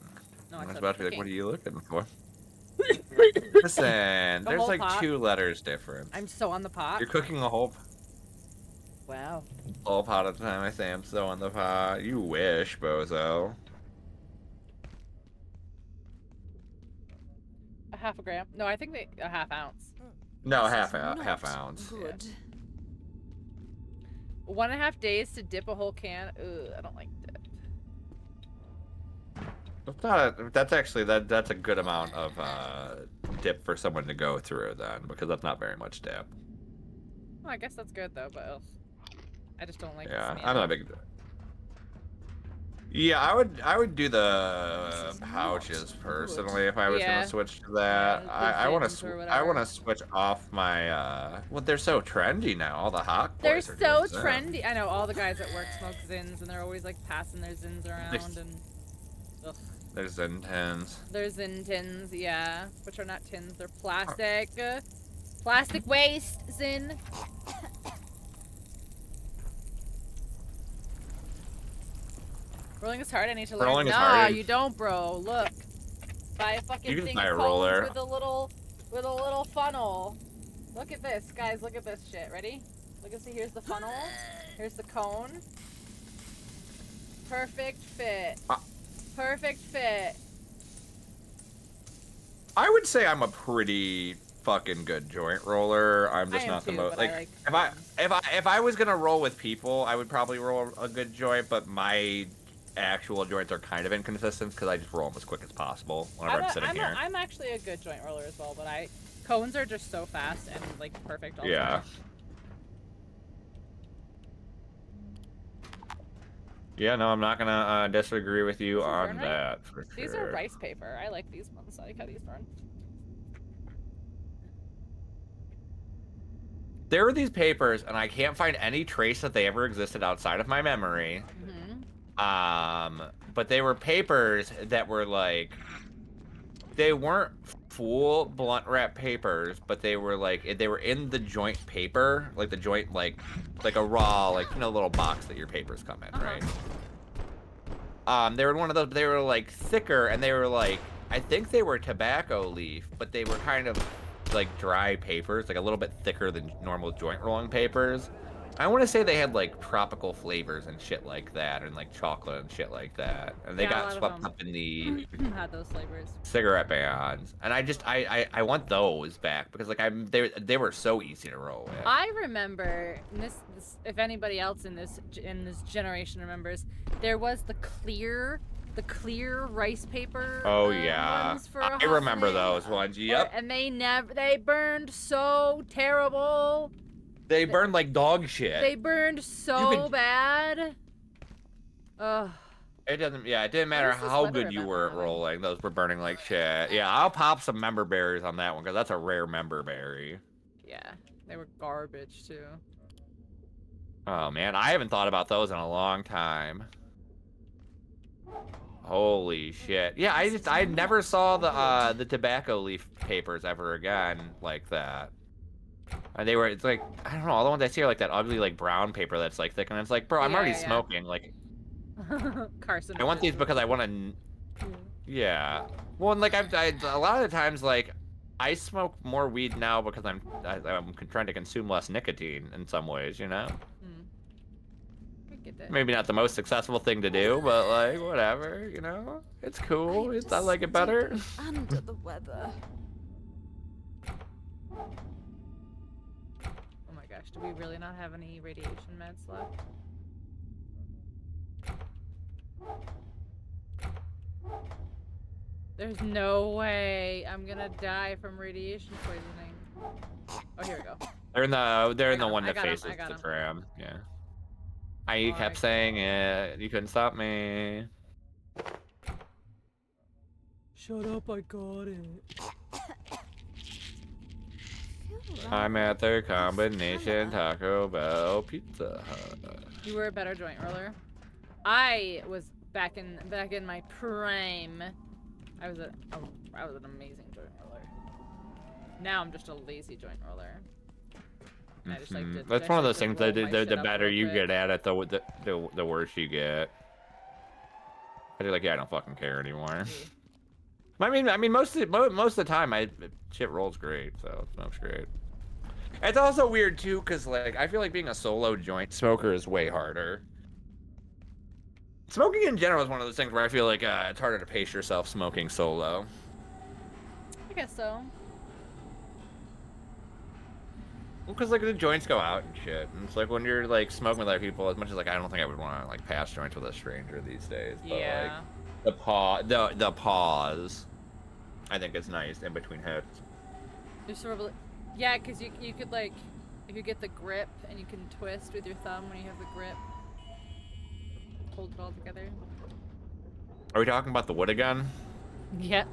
No, I was said about to be like, cooking. what are you looking for? Listen, there's whole like pot? 2 letters difference. I'm so on the pot. You're cooking a whole Wow. pot at a time. I say I'm so on the pot. You wish, bozo. A half a gram? No, I think a half ounce. No, This half is not ounce. Good. 1.5 days to dip a whole can. Ugh, I don't like dip. That's not. That's actually that's a good amount of dip for someone to go through then, because that's not very much dip. Well, I guess that's good though, but ugh. I just don't like. Yeah, the I'm not a big. Yeah, I would do the pouches personally if I was Yeah. gonna switch to that. Yeah, I want zins or to whatever. switch off my well, they're so trendy now. All the hot They're boys are so doing trendy. I know all the guys at work smoke zins, and they're always like passing their zins around and. Ugh. There's Zen tins. They're zin tins, yeah, which are not tins. They're plastic. Plastic waste, zin. Rolling is hard. I need to learn. Rolling is Nah, hard. you don't, bro. Look. Buy a fucking You can thing buy of a cones roller. with a little funnel. Look at this, guys. Look at this shit. Ready? Look and see. Here's the funnel. Here's the cone. Perfect fit. Perfect fit. I would say I'm a pretty fucking good joint roller. I'm just not the most like, if I was gonna roll with people, I would probably roll a good joint, but my actual joints are kind of inconsistent because I just roll them as quick as possible whenever I'm sitting here. I'm actually a good joint roller as well, but cones are just so fast and like perfect all the Yeah. time. Yeah, no, I'm not gonna disagree with you on that for sure. These are rice paper. I like these ones. I like how these burn. There are these papers, and I can't find any trace that they ever existed outside of my memory. But they were papers that were like, they weren't full blunt wrap papers, but they were like, they were in the joint paper, like the joint, like a raw, like, you know, little box that your papers come in, right? They were one of those, they were like thicker, and they were like, I think they were tobacco leaf, but they were kind of like dry papers, like a little bit thicker than normal joint rolling papers. I want to say they had like tropical flavors and shit like that, and like chocolate and shit like that, and they got swept up in the had those flavors. cigarette bans, and I want those back because like they were so easy to roll with. I remember this if anybody else in this generation remembers, there was the clear rice paper. Oh yeah, ones for I remember those ones. Yep. And they burned so terrible. They burned like dog shit. They burned so bad. Ugh. It didn't matter how good you were at rolling. Those were burning like shit. Yeah, I'll pop some member berries on that one because that's a rare member berry. Yeah, they were garbage too. Oh man, I haven't thought about those in a long time. Holy shit. Yeah, I never saw the tobacco leaf papers ever again like that. And it's like, I don't know, all the ones I see are like that ugly like brown paper that's like thick, and it's like, bro, I'm already smoking. Like, Carson. I want these because I want to. Yeah. Well, and like a lot of the times, like, I smoke more weed now because I'm trying to consume less nicotine in some ways, you know. Maybe not the most successful thing to do, but like whatever, you know. It's cool. I like it better. Under the weather. Oh my gosh, do we really not have any radiation meds left? There's no way I'm gonna die from radiation poisoning. Oh, here we go. They're in the one that faces the tram. Yeah. I kept saying it. You couldn't stop me. Shut up, I got it. I'm at their combination Taco Bell Pizza Hut. You were a better joint roller. I was back in my prime. I was an amazing joint roller. Now I'm just a lazy joint roller. I just, like, that's one of those things that the better you get at it, the worse you get. I feel like, yeah, I don't fucking care anymore. I mean, most of the time, shit rolls great, so it smokes great. It's also weird too, cause like I feel like being a solo joint smoker is way harder. Smoking in general is one of those things where I feel like it's harder to pace yourself smoking solo. I guess so. Well, cause like the joints go out and shit, and it's like when you're like smoking with other people, as much as like I don't think I would want to like pass joints with a stranger these days. But yeah. Like the pause, I think it's nice in between hits. You're sort of, yeah, cause you could like, if you get the grip and you can twist with your thumb when you have the grip, hold it all together. Are we talking about the wood again? Yep.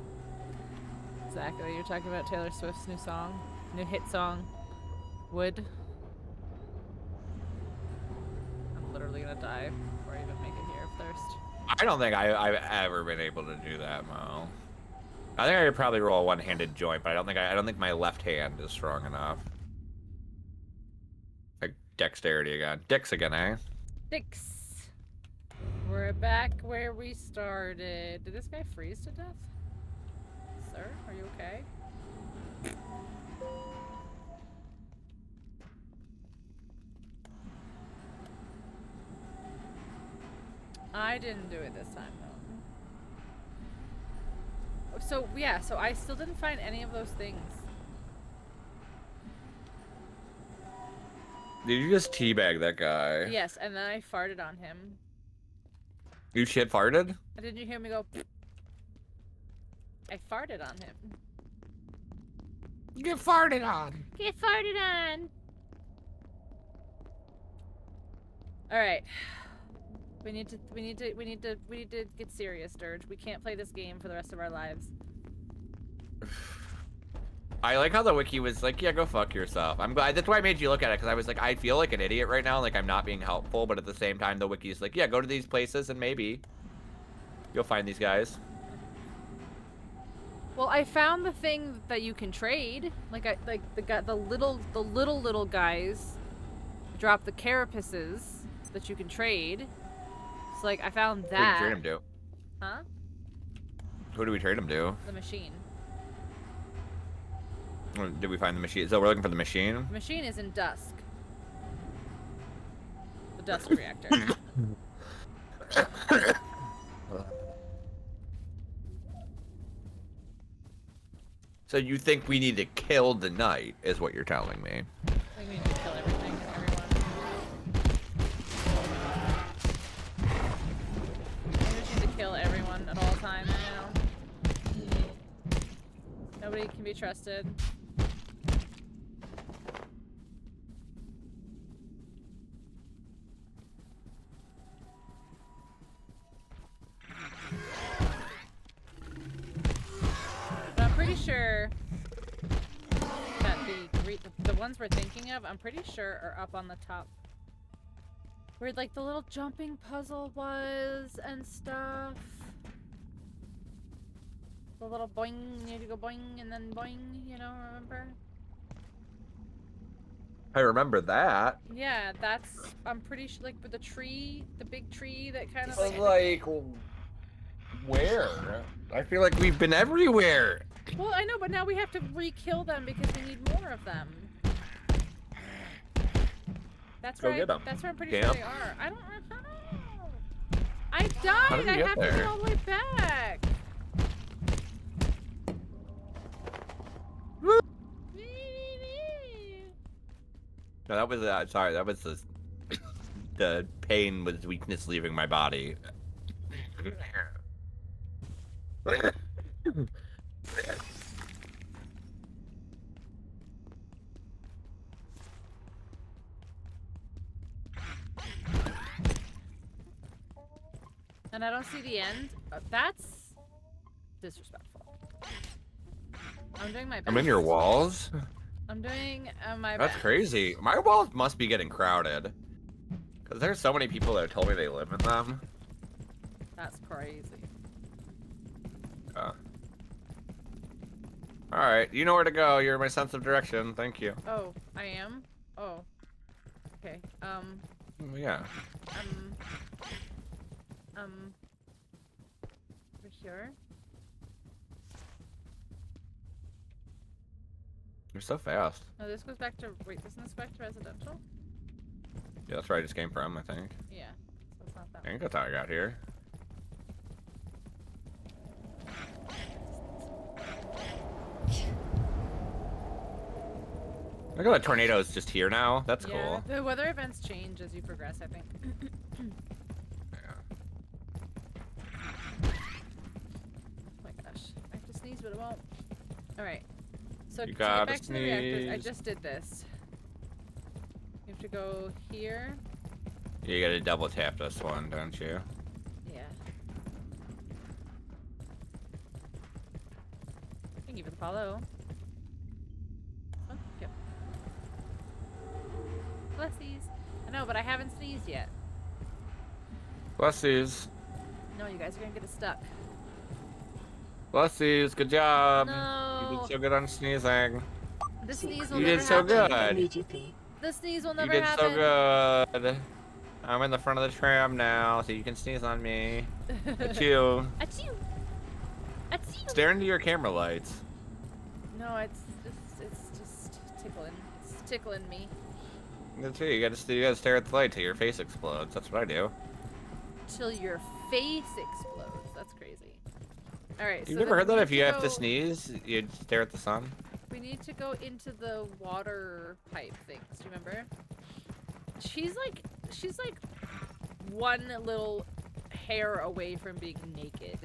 Exactly. You're talking about Taylor Swift's new hit song. Wood. I'm literally gonna die before I even make it here of thirst. I don't think I've ever been able to do that, Mo. I think I could probably roll a one-handed joint, but I don't think my left hand is strong enough. Like dexterity again. Dicks again, eh? Dicks. We're back where we started. Did this guy freeze to death? Sir, are you okay? I didn't do it this time, though. So, yeah, so I still didn't find any of those things. Did you just teabag that guy? Yes, and then I farted on him. You shit farted? Didn't you hear me go? I farted on him. Get farted on. Get farted on. All right. We need to get serious, Dirge. We can't play this game for the rest of our lives. I like how the wiki was like, yeah, go fuck yourself. I'm glad. That's why I made you look at it, because I was like, I feel like an idiot right now. Like, I'm not being helpful, but at the same time, the wiki is like, yeah, go to these places and maybe you'll find these guys. Well, I found the thing that you can trade. Like, the little guys drop the carapaces that you can trade. So, like, I found that. Who did we trade them to? Huh? Who do we trade them to? The machine. Did we find the machine? So we're looking for the machine? The machine is in Dusk. The Dusk reactor. So you think we need to kill the knight, is what you're telling me. I think we need to kill everything and everyone. I think we just need to kill everyone at all times, you know? Nobody can be trusted. But I'm pretty sure that the ones we're thinking of, I'm pretty sure are up on the top. Where like the little jumping puzzle was and stuff. The little boing, you need to go boing and then boing, you know, remember? I remember that. Yeah, that's, I'm pretty sure, like with the tree, the big tree that kind of But like, where? I feel like we've been everywhere. Well, I know, but now we have to re-kill them because we need more of them. That's Go where get them. That's where I'm pretty Camp. sure they are. I don't know. I died. I have to go all the way back. No, that was sorry. That was the pain was weakness leaving my body. And I don't see the end. That's disrespectful. I'm doing my best. I'm in your walls. I'm doing my That's best. crazy. My walls must be getting crowded. Because there's so many people that have told me they live in them. That's crazy. Alright, you know where to go. You're my sense of direction. Thank you. Oh, I am? Oh. Okay. Yeah. Over here. You're so fast. No, this goes back to, wait, doesn't this go back to residential? Yeah, that's where I just came from, I think. Yeah. So it's not that I think that's how I got here. Look at the tornadoes just here now. That's yeah, cool. the weather events change as you progress, I think. Oh my gosh. I have to sneeze, but it won't. Alright. So You to get gotta back to the reactors, I sneeze. just did this. You have to go here. You gotta double tap this one, don't you? Yeah. Thank you for the follow. Oh, yep. Blessies. I know, but I haven't sneezed yet. Blessies. No, you guys are gonna get it stuck. Blessies, good job. No. You did so good on sneezing. The sneeze will You never did so happen. good. The sneeze will You never did happen. so good. I'm in the front of the tram now, so you can sneeze on me. Achoo. Achoo. Stare into your camera lights. No, it's just tickling. It's tickling me. That's it. You gotta stare at the light till your face explodes. That's what I do. Till your face explodes. That's crazy. All right. You've so never heard then that? we if need you to have to go- sneeze, you stare at the sun. We need to go into the water pipe things. Do you remember? She's like one little hair away from being naked.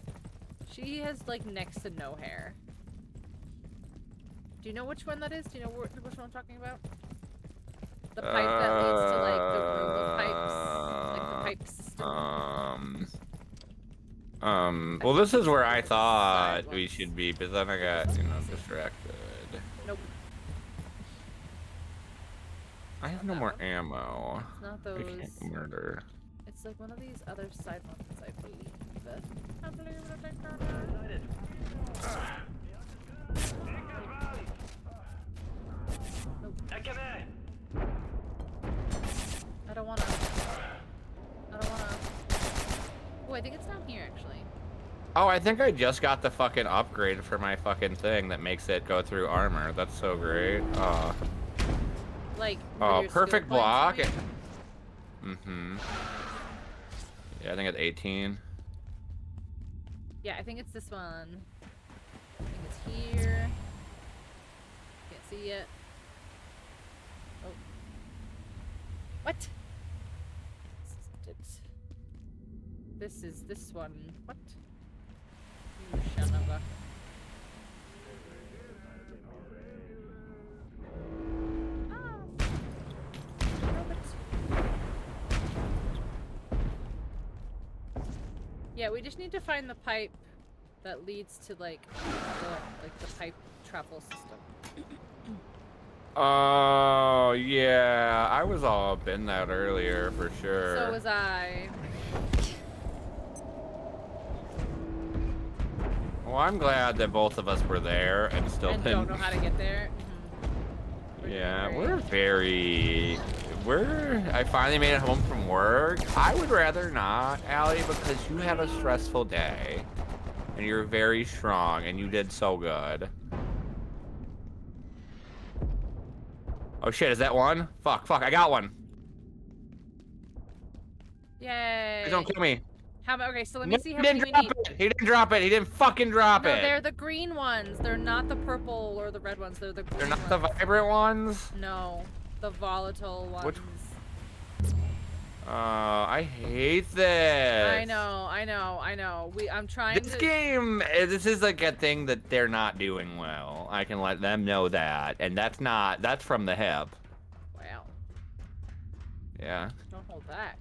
She has like next to no hair. Do you know which one that is? Do you know which one I'm talking about? The pipe that leads to like the room of pipes, like the pipe system. Well, this is where I thought we should be, but then I got, distracted. Nope. I have no more ammo. It's not I those. can't murder. It's like one of these other side ones, I believe. I believe that they Nope. I don't wanna. Oh, I think it's down here actually. Oh, I think I just got the fucking upgrade for my fucking thing that makes it go through armor. That's so great. Oh. Like. Oh, your perfect skill block. points, Yeah, I think it's 18. Yeah, I think it's this one. I think it's here. Can't see yet. Oh. What? This is this one. What? You son of a. Yeah, we just need to find the pipe that leads to like the pipe travel system. Oh, yeah. I was all up in that earlier for sure. So was I. Well, I'm glad that both of us were there and still And didn't. don't know how to get there. Yeah, I finally made it home from work. I would rather not, Allie, because you had a stressful day. And you're very strong, and you did so good. Oh shit, is that one? Fuck, I got one. Yay. Please don't kill me. Okay, so let me see how He many didn't we drop need. it. He didn't drop it. He didn't fucking drop No, it. they're the green ones. They're not the purple or the red ones. They're the green They're not ones. the vibrant ones? No, the volatile ones. Which- I hate this. I know. I'm trying This to. game, this is like a thing that they're not doing well. I can let them know that. And that's from the hip. Wow. Yeah. Don't hold back.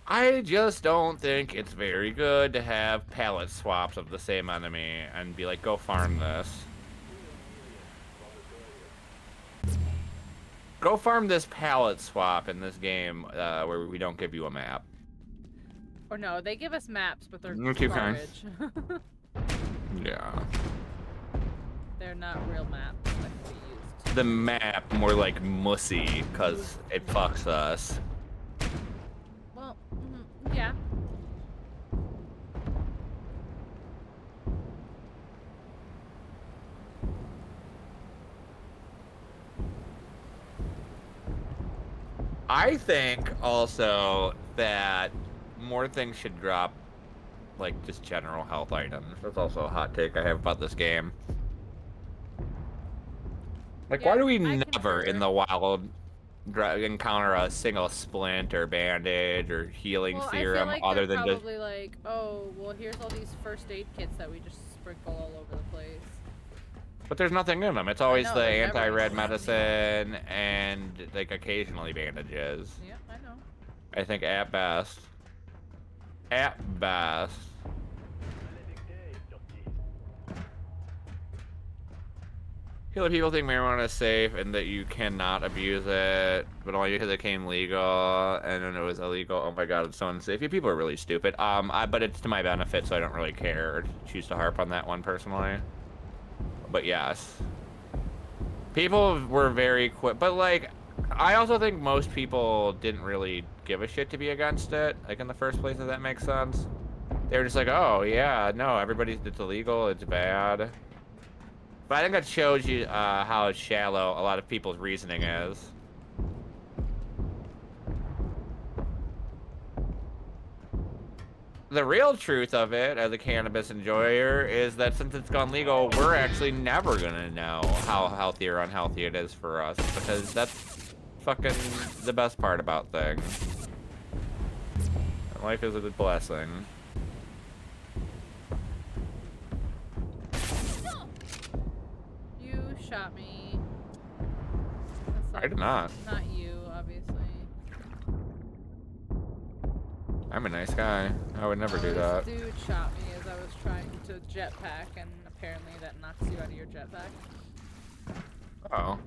I just don't think it's very good to have palette swaps of the same enemy and be like, go farm this. Go farm this palette swap in this game where we don't give you a map. Or no, they give us maps, but they're You're too kind. garbage. Yeah. They're not real maps like we used. The map more like mussy because it fucks us. Well, yeah. I think also that more things should drop, like just general health items. That's also a hot take I have about this game. Like, why do we never in the wild encounter a single splint or bandage or healing serum I feel like other they're than just... probably like, oh, well, here's all these first aid kits that we just sprinkle all over the place. But there's nothing in them. It's always know, the there's never anti-red anything. medicine and like occasionally bandages. Yeah, I know. I think at best. At best. Other people think marijuana is safe and that you cannot abuse it, but only because it became legal and then it was illegal. Oh my god, it's so unsafe. Yeah, people are really stupid. But it's to my benefit, so I don't really care or choose to harp on that one personally. But yes. People were very quick, but like, I also think most people didn't really give a shit to be against it, like in the first place, if that makes sense. They were just like, oh yeah, no, it's illegal, it's bad. But I think that shows you how shallow a lot of people's reasoning is. The real truth of it, as a cannabis enjoyer, is that since it's gone legal, we're actually never gonna know how healthy or unhealthy it is for us, because that's fucking the best part about things. And life is a good blessing. You shot me. I did not. Not you, obviously. I'm a nice guy. I would never do that. This dude shot me as I was trying to jetpack, and apparently that knocks you out of your jetpack. Oh.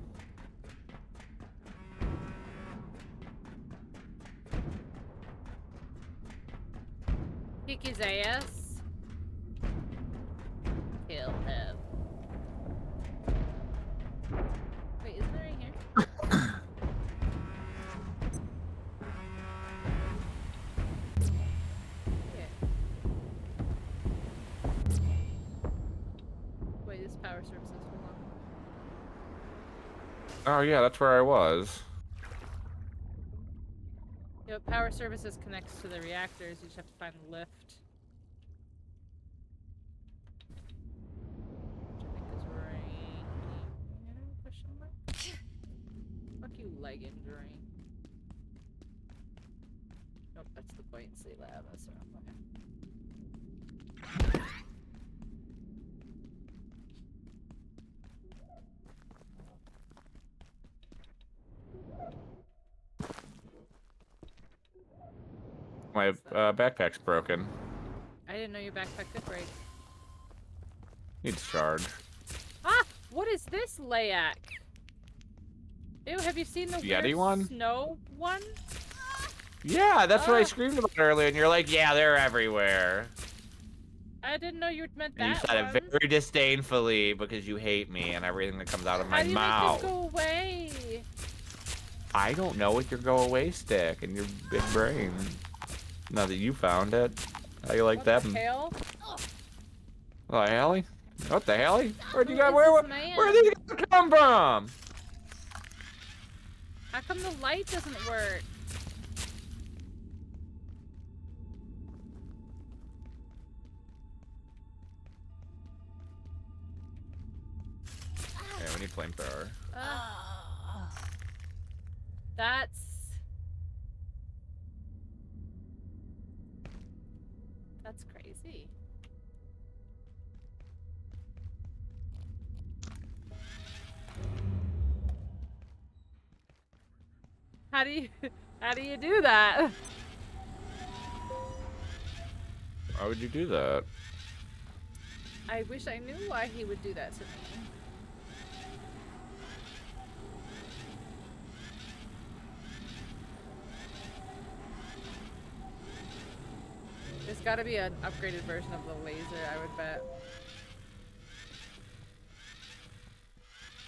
Kick his ass. Kill him. Wait, isn't there in here? Wait, this power services, hold on. Oh yeah, that's where I was. Yo, power services connects to the reactors, you just have to find the lift. Which I think is right here, question mark? Fuck you, leg injury. Nope, that's the buoyancy lab, that's what I'm looking. My backpack's broken. I didn't know your backpack could break. Needs charge. Ah! What is this layak? Ew, have you seen the Yeti weird one? snow one? Yeah, that's what I screamed about earlier, and you're like, yeah, they're everywhere. I didn't know you meant And you that said one. it very disdainfully because you hate me and everything that comes out of my How do you mouth. make this go away? I don't know with your go away stick and your big brain. Now that you found it. How you like that? What the hell? Oh, Hallie? What the hell? Where'd you Who got? is Where this man? did you come from? How come the light doesn't work? Yeah, we need flamethrower. That's crazy. How do you do that? Why would you do that? I wish I knew why he would do that to me. There's gotta be an upgraded version of the laser, I would bet.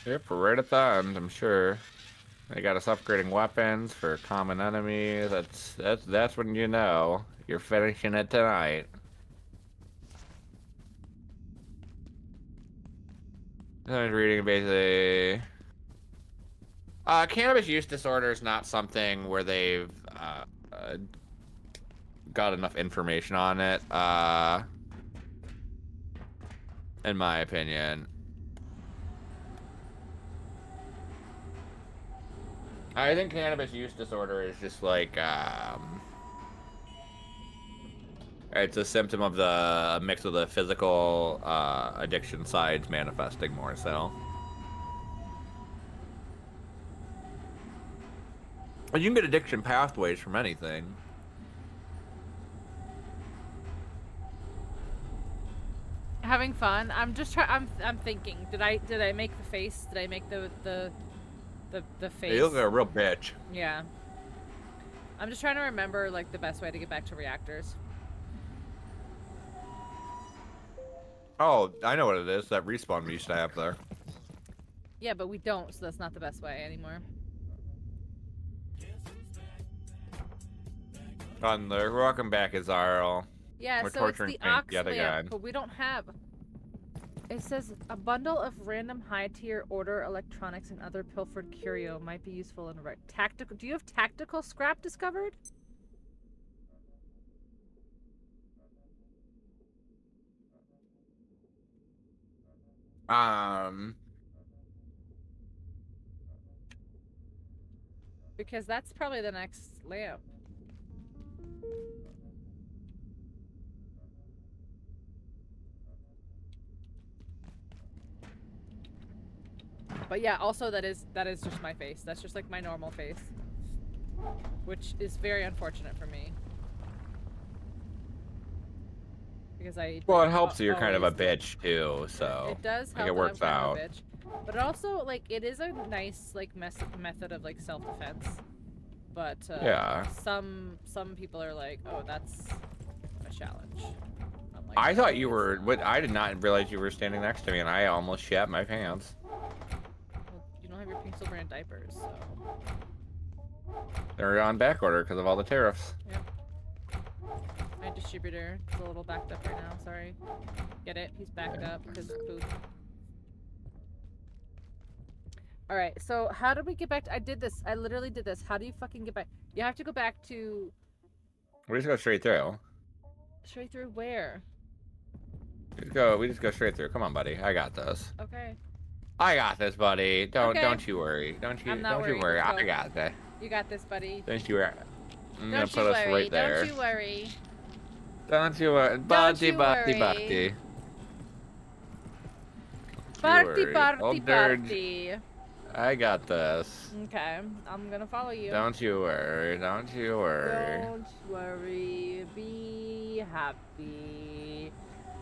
Yep, we're right at the end, I'm sure. They got us upgrading weapons for common enemies. That's when you know you're finishing it tonight. I was reading basically. Cannabis use disorder is not something where they've got enough information on it. In my opinion. I think cannabis use disorder is just like, it's a symptom of the mix of the physical addiction sides manifesting more so. But you can get addiction pathways from anything. Having fun. I'm just trying. I'm thinking. Did I make the face? Did I make the face? You look like a real bitch. Yeah. I'm just trying to remember like the best way to get back to reactors. Oh, I know what it is. That respawn we used to have there. Yeah, but we don't, so that's not the best way anymore. Welcome back, Azarl. Yeah, We're so it's torturing the Pink ox yet lamp, again. but we don't have. It says a bundle of random high-tier order electronics and other pilfered curio might be useful in a tactical. Do you have tactical scrap discovered? Because that's probably the next lamp. But yeah, also that is just my face. That's just like my normal face. Which is very unfortunate for me. Because Well, it helps that you're kind of a bitch too, so it does help like, it works that I'm kind out. of a bitch. But it also, like, it is a nice, like, method of, like, self-defense. But, yeah. Some people are like, oh, that's a challenge. I'm like, I no, thought you it's were. not. What? I did not realize you were standing next to me, and I almost shat my pants. Well, you don't have your Pinxel brand diapers, so. They're on back order because of all the tariffs. Yep. My distributor is a little backed up right now. Sorry. Get it? He's backed up because poop. All right. So how do we get back? I did this. I literally did this. How do you fucking get back? You have to go back to. We just go straight through. Straight through where? We just go straight through. Come on, buddy. I got this. Okay. I got this, buddy. Don't you worry. I'm not Don't you worry. worried. I got this. You got this, buddy. Don't you worry. I'm gonna Don't put you us worry. right there. Don't you worry. Don't you worry. Buddy, buddy, buddy. Party, party, Old Dirge, party. I got this. Okay, I'm gonna follow you. Don't you worry. Don't you worry. Don't worry. Be happy.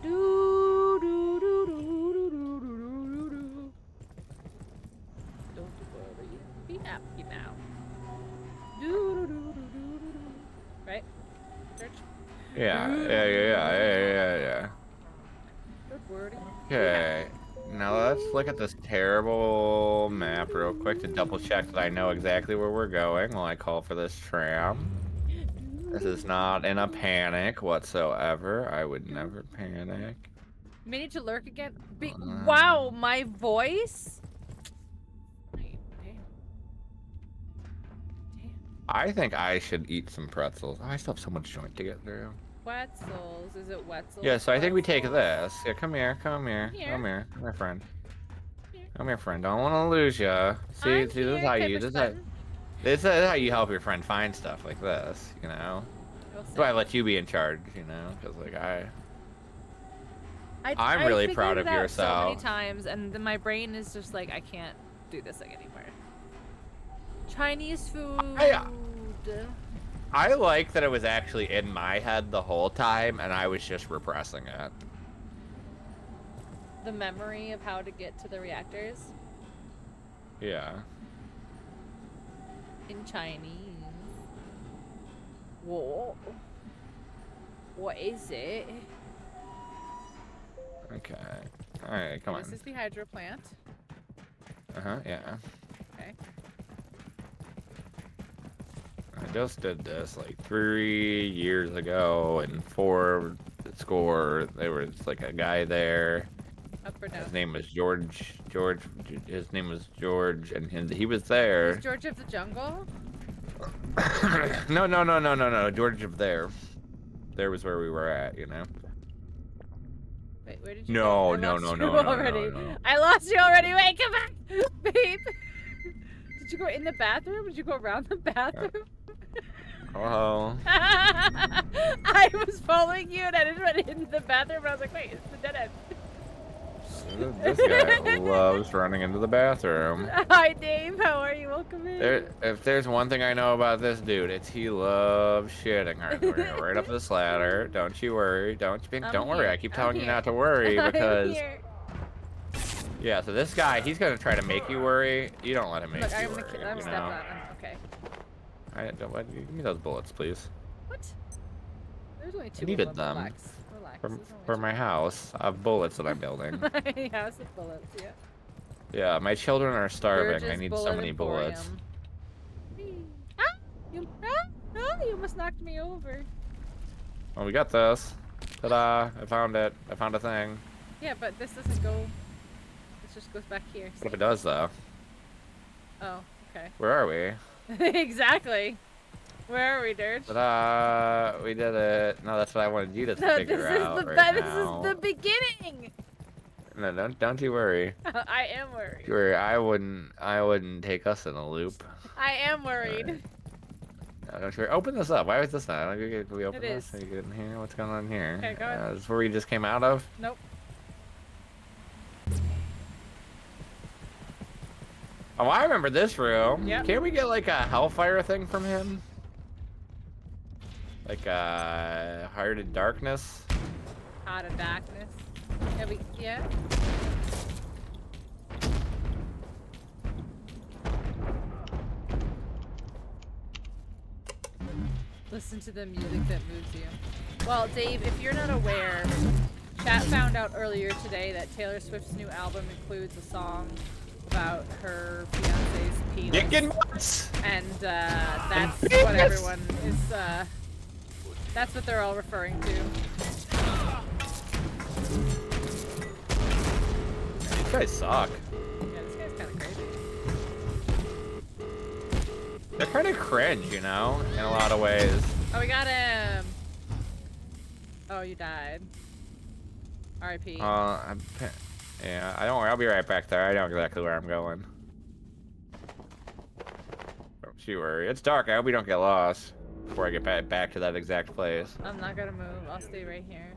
Do do do do do do do do do. Don't worry. Be happy now. Do do do do do do do. Right? Church? Yeah. Don't worry. Okay. Now let's look at this terrible map real quick to double check that I know exactly where we're going while I call for this tram. This is not in a panic whatsoever. I would never panic. May need to lurk again. Wow, my voice? I think I should eat some pretzels. Oh, I still have so much joint to get through. Wetzels. Is it Wetzels? Yeah, so I think we take Wetzels? this. Yeah, come here. Come here, friend. Come here, friend. Don't want to lose ya. See, this is how you. This is how you help your friend find stuff like this. You know. That's why I let you be in charge. You know, because like I'm really proud of yourself. So many times, and then my brain is just like, I can't do this thing anymore. Chinese food. I like that it was actually in my head the whole time, and I was just repressing it. The memory of how to get to the reactors. Yeah. In Chinese. Whoa. What is it? Okay. All right, come on. This is the hydro plant. Yeah. Okay. I just did this like 3 years ago, and 4 score. There was like a guy there. Up or down? His name was George. His name was George, and he was there. Is George of the Jungle? No. George of there. There was where we were at, you know. Wait, where did you No. I lost you already. Wait, come back, babe. Did you go in the bathroom? Did you go around the bathroom? Oh. I was following you, and I just went into the bathroom, and I was like, wait, it's the dead end. This guy loves running into the bathroom. Hi, Dave. How are you? Welcome in. If there's one thing I know about this dude, it's he loves shitting. All right, we're gonna go right up this ladder. Don't you worry. Don't worry. I keep telling you not to worry because. Yeah, so this guy, he's gonna try to make you worry. You don't let him make you worry. I'm stepped on him. Okay. Give me those bullets, please. What? There's only 2 I needed of them. them. Relax. For my house. I have bullets that I'm building. My house of bullets, yeah. Yeah, my children are starving. Burgess I need so Bullet many Emporium. bullets. Oh, you almost knocked me over. Well, we got this. Ta-da! I found it. I found a thing. Yeah, but this doesn't go. This just goes back here. What if it does, though? Oh, okay. Where are we? Exactly. Where are we, Dirge? Ta-da! We did it. No, that's what I wanted you to No, figure out right this now. is the beginning. No, don't you worry. I am worried. Worry, I wouldn't take us in a loop. I am worried. No, don't you worry. Open this up. Why is this not? Can we open It this? is. Are you good in here? What's going on here? Okay, go ahead. Is this where we just came out of? Nope. Oh, I remember this room. Yep. Can't we get like a Hellfire thing from him? Like a Heart of Darkness? Out of darkness. Yeah. Listen to the music that moves you. Well, Dave, if you're not aware, chat found out earlier today that Taylor Swift's new album includes a song about her fiance's penis. Dick and butts! And that's what everyone is, that's what they're all referring to. These guys suck. Yeah, this guy's kind of crazy. They're kind of cringe, you know, in a lot of ways. Oh, we got him! Oh, you died. R.I.P. Yeah, I don't worry. I'll be right back there. I know exactly where I'm going. Don't you worry. It's dark. I hope we don't get lost before I get back to that exact place. I'm not gonna move. I'll stay right here.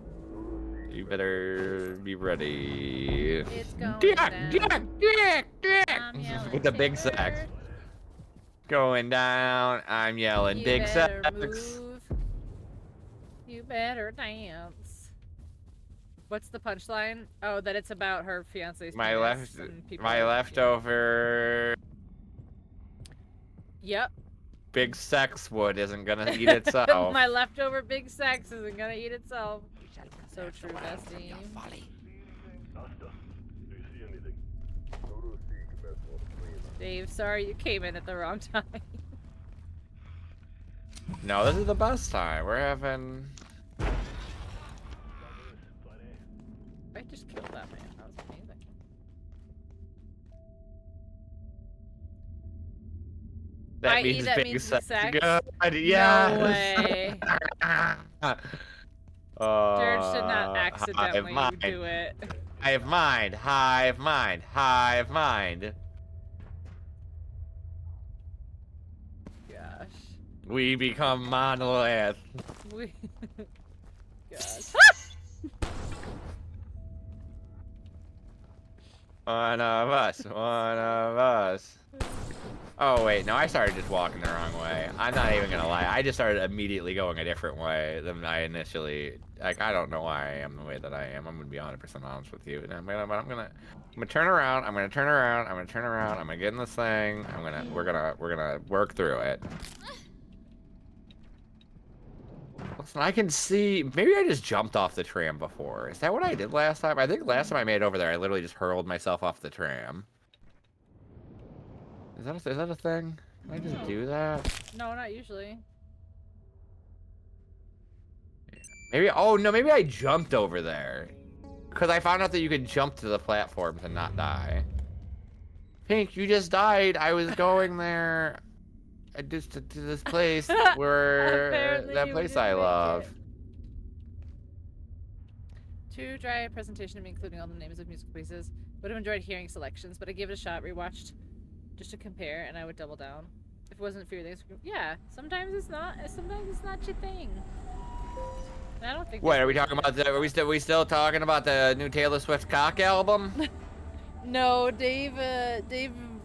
You better be ready. It's going Dick, down. With the big sex. Going down. I'm yelling big sex. Move. You better dance. What's the punchline? Oh, that it's about her fiance's My penis and people my leftover Yep. big sex wood isn't gonna eat itself. My leftover big sex isn't gonna eat itself. So true, bestie. Dave, sorry you came in at the wrong time. No, this is the best time. We're having. I just killed that man. That was amazing. That i.e. means that big means sex. sex? Good. Yeah. No way. Dirge did not accidentally do it. Hive mind. Hive mind. Hive mind. Gosh. We become monolith. We. Gosh. One of us. One of us. Oh wait, no, I started just walking the wrong way. I'm not even gonna lie. I just started immediately going a different way than I initially. Like, I don't know why I am the way that I am. I'm gonna be 100% honest with you. And I'm gonna turn around. I'm gonna turn around. I'm gonna turn around. I'm gonna get in this thing. We're gonna work through it. Listen, I can see. Maybe I just jumped off the tram before. Is that what I did last time? I think last time I made it over there, I literally just hurled myself off the tram. Is that a thing? Can I just do that? No, not usually. Maybe. Oh no, maybe I jumped over there, because I found out that you could jump to the platforms and not die. Pink, you just died. I was going there. Just to this place where that place I love. Too dry a presentation of me including all the names of musical pieces. Would have enjoyed hearing selections, but I gave it a shot, rewatched just to compare, and I would double down. If it wasn't for your things, yeah. Sometimes it's not your thing. And I don't think. Wait, are we talking about are we still talking about the new Taylor Swift cock album? No, Dave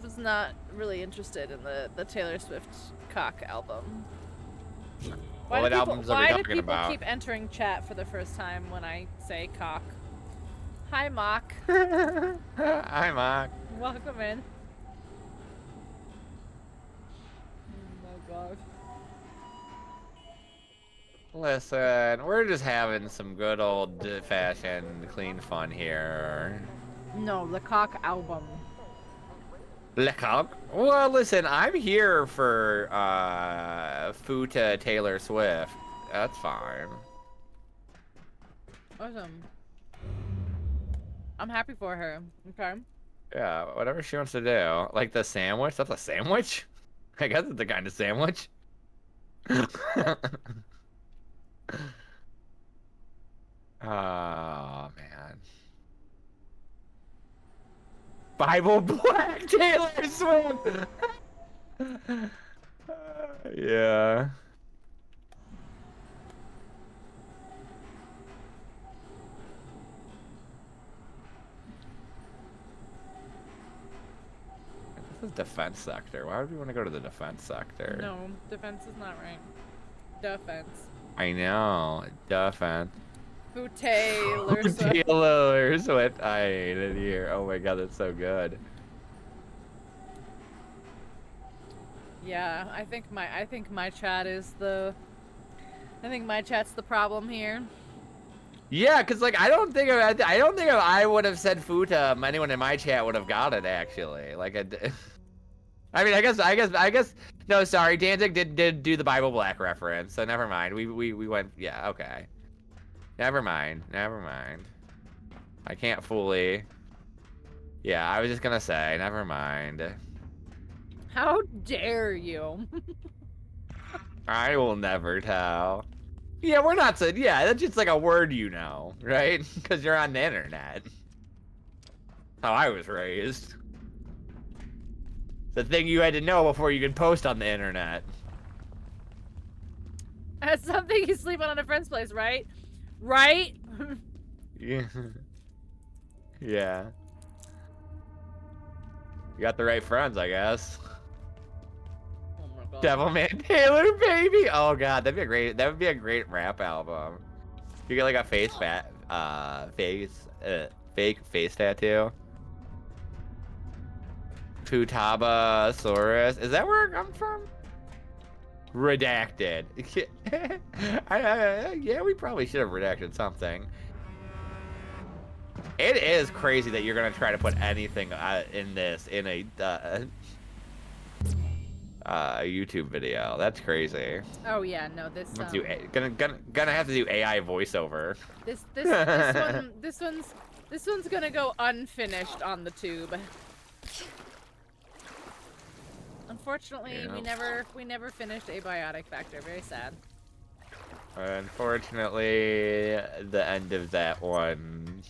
was not really interested in the Taylor Swift cock album. What albums are we talking about? Why do people keep entering chat for the first time when I say cock? Hi, Mock. Hi, Mock. Welcome in. Oh my god. Listen, we're just having some good old-fashioned clean fun here. No, the cock album. Lecoq? Well, listen, I'm here for Futa Taylor Swift. That's fine. Awesome. I'm happy for her. Okay. Yeah, whatever she wants to do. Like the sandwich? That's a sandwich? I guess it's the kind of sandwich. Oh, man. Bible Black Taylor Swift! Yeah. This is defense sector. Why would we want to go to the defense sector? No, defense is not right. Defense. I know. Defense. Who Taylor Swift? Taylor Swift. I hate it here. Oh my god, that's so good. Yeah, I think my chat is the. I think my chat's the problem here. Yeah, cause like I don't think if I would have said Futa, anyone in my chat would have got it actually. Like I mean, I guess. No, sorry, Danzig did do the Bible Black reference, so never mind. We went. Yeah, okay. Never mind. I can't fully. Yeah, I was just gonna say, never mind. How dare you? I will never tell. Yeah, we're not so. Yeah, that's just like a word you know, right? Because you're on the internet. How I was raised. The thing you had to know before you could post on the internet. That's something you sleep on a friend's place, right? Right? Yeah. Yeah. You got the right friends, I guess. Oh my god. Devilman Taylor, baby. Oh god, that'd be a great. That would be a great rap album. You get like a fake face tattoo. Putabasaurus. Is that where I'm from? Redacted. Yeah, we probably should have redacted something. It is crazy that you're gonna try to put anything in this in a YouTube video. That's crazy. Oh yeah, no, this gonna have to do AI voiceover. This one's gonna go unfinished on the tube. Unfortunately, Yeah. we never finished Abiotic Factor. Very sad. Unfortunately, the end of that one.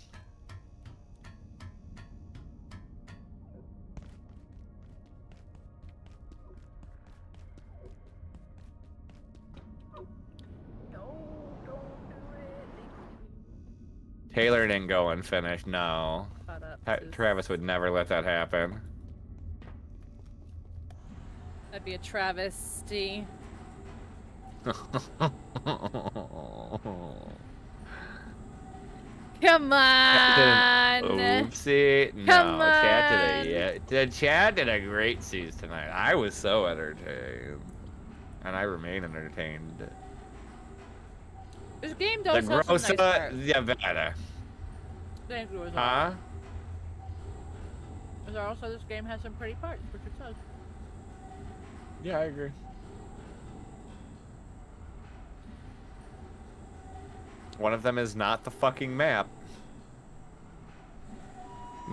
Taylor didn't go unfinished, no. Travis would never let that happen. That'd be a travesty. Come on! Oopsie. No, Come on! Chad did a great season tonight. I was so entertained. And I remain entertained. This game does have some nice parts. Zavada. Thank you. Huh? Also, this game has some pretty parts, which it says. Yeah, I agree. One of them is not the fucking map.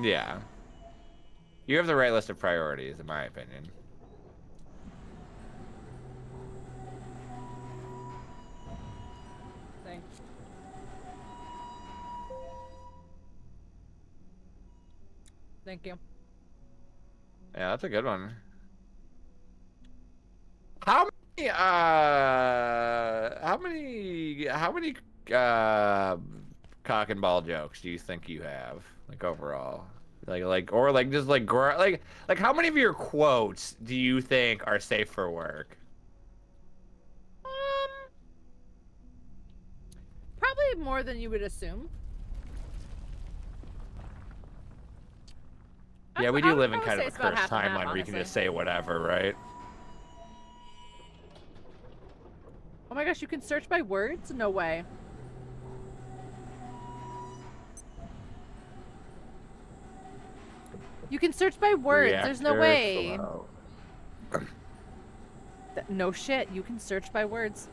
Yeah. You have the right list of priorities, in my opinion. Thanks. Thank you. Yeah, that's a good one. How many cock and ball jokes do you think you have, like, overall? Or how many of your quotes do you think are safe for work? Probably more than you would assume. Yeah, we do live in I would kind say of a it's about cursed half and half, timeline where you can honestly. just say whatever, right? Oh my gosh, you can search by words? No way. You can search by words. There's no Reactor way. flow. No shit. You can search by words.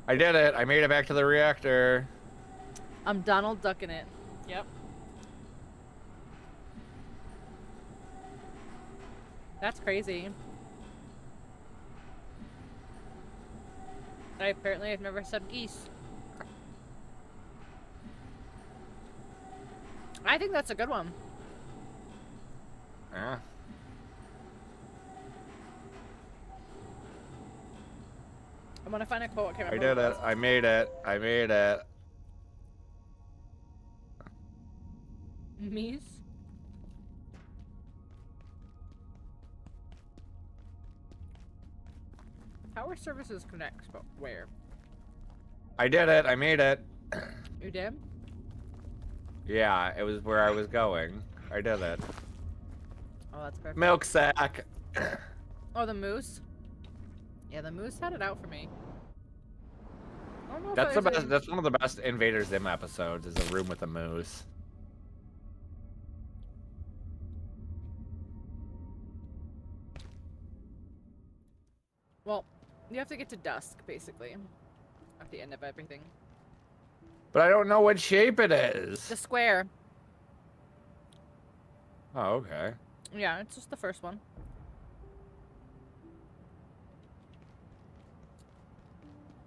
I did it. I made it back to the reactor. I'm Donald Ducking it. Yep. That's crazy. Apparently I've never said geese. I think that's a good one. Yeah. I'm gonna find a quote. I can't I remember did what it. I made it. I made it. Meese? Power services connects, but where? I did it. I made it. You did? Yeah, it was where I was going. I did it. Oh, that's perfect. Milk sack. Oh, the moose? Yeah, the moose had it out for me. I don't know if That's the there's best. any- That's one of the best Invader Zim episodes. Is a room with a moose. Well, you have to get to dusk, basically. At the end of everything. But I don't know what shape it is. The square. Oh, okay. Yeah, it's just the first one.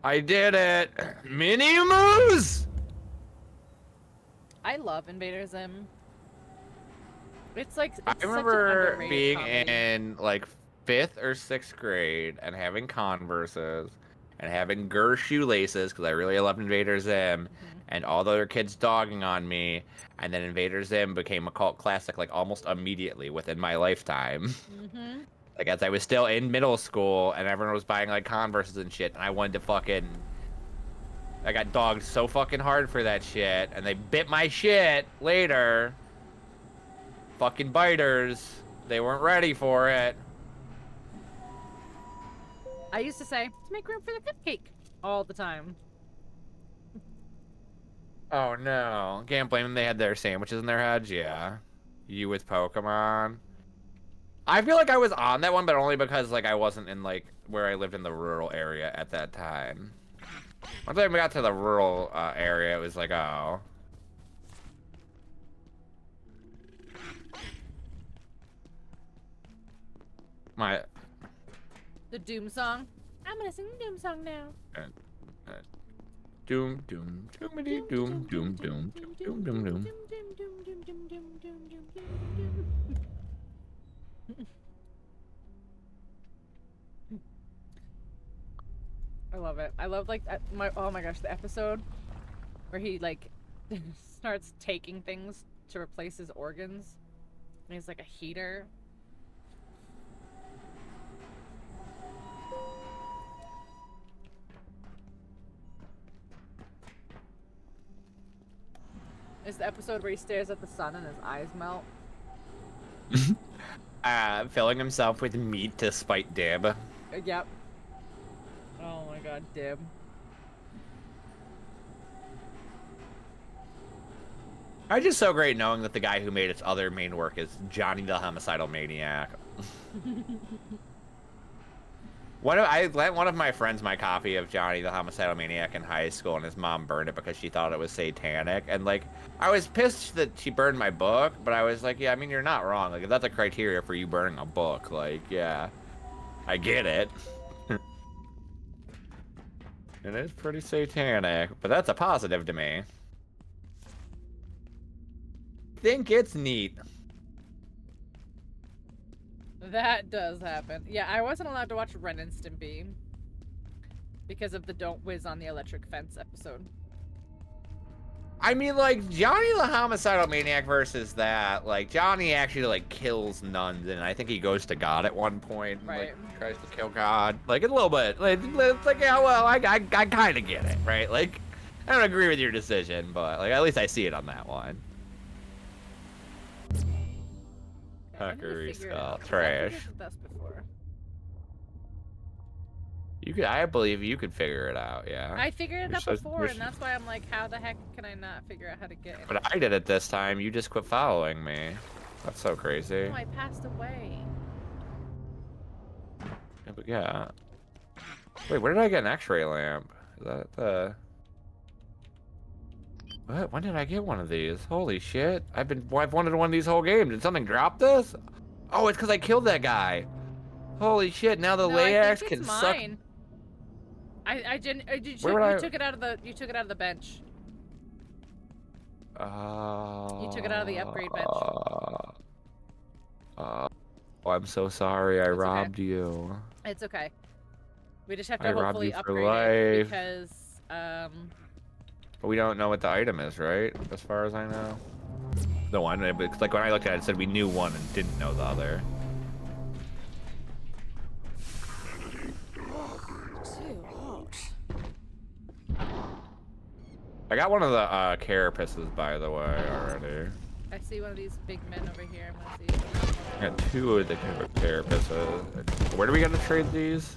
I did it. Mini moose. I love Invader Zim. It's like it's I such an remember underrated being comedy. in like 5th or 6th grade and having Converses and having Gur shoelaces because I really loved Invader Zim, and all the other kids dogging on me, and then Invader Zim became a cult classic like almost immediately within my lifetime. Like as I was still in middle school and everyone was buying like Converses and shit, and I wanted to fucking. I got dogged so fucking hard for that shit, and they bit my shit later. Fucking biters. They weren't ready for it. I used to say, to make room for the cupcake. All the time. Oh no. Can't blame them, they had their sandwiches in their heads, yeah. You with Pokemon. I feel like I was on that one, but only because like I wasn't in like where I lived in the rural area at that time. Once I got to the rural area, it was like, oh. My The Doom song. I'm gonna sing the Doom song now. doom doom doomity doom doom doom doom doom doom. I love it. I love like oh my gosh, the episode where he like starts taking things to replace his organs. And he's like a heater. It's the episode where he stares at the sun and his eyes melt. Filling himself with meat to spite Dib. Yep. Oh my god, Dib. It's just so great knowing that the guy who made its other main work is Johnny the Homicidal Maniac. I lent one of my friends my copy of Johnny the Homicidal Maniac in high school, and his mom burned it because she thought it was satanic. And like, I was pissed that she burned my book, but I was like, yeah, I mean, you're not wrong. Like, if that's a criteria for you burning a book, like, yeah, I get it. It is pretty satanic, but that's a positive to me. Think it's neat. That does happen. Yeah, I wasn't allowed to watch Ren and Stimpy because of the Don't Whiz on the Electric Fence episode. I mean, like, Johnny the Homicidal Maniac versus that, like, Johnny actually, like, kills nuns, and I think he goes to God at one point, and, Right. like, tries to kill God. Like, it's a little bit, like, it's like, yeah, well, I kind of get it, right? Like, I don't agree with your decision, but, like, at least I see it on that one. Hackery skull, trash. I believe you could figure it out, yeah. I figured it You're out so- before, you're and so- that's why I'm like, how the heck can I not figure out how to get it? But I did it this time, you just quit following me. That's so crazy. Oh, I passed away. Yeah, but yeah. Wait, where did I get an X-ray lamp? Is that the... What? When did I get one of these? Holy shit! I've wanted one of these whole game. Did something drop this? Oh, it's because I killed that guy. Holy shit! Now the Layax can suck. Mine. You took it out of the bench. You took it out of the upgrade bench. Oh, I'm so sorry. I robbed you. It's okay. We just have to I robbed hopefully you for upgrade it life. because But we don't know what the item is, right? As far as I know. The one, like when I looked at it, it said we knew one and didn't know the other. I got one of the carapaces, by the way, already. I see one of these big men over here. I'm gonna see. I got 2 of the carapaces. Where do we gotta trade these?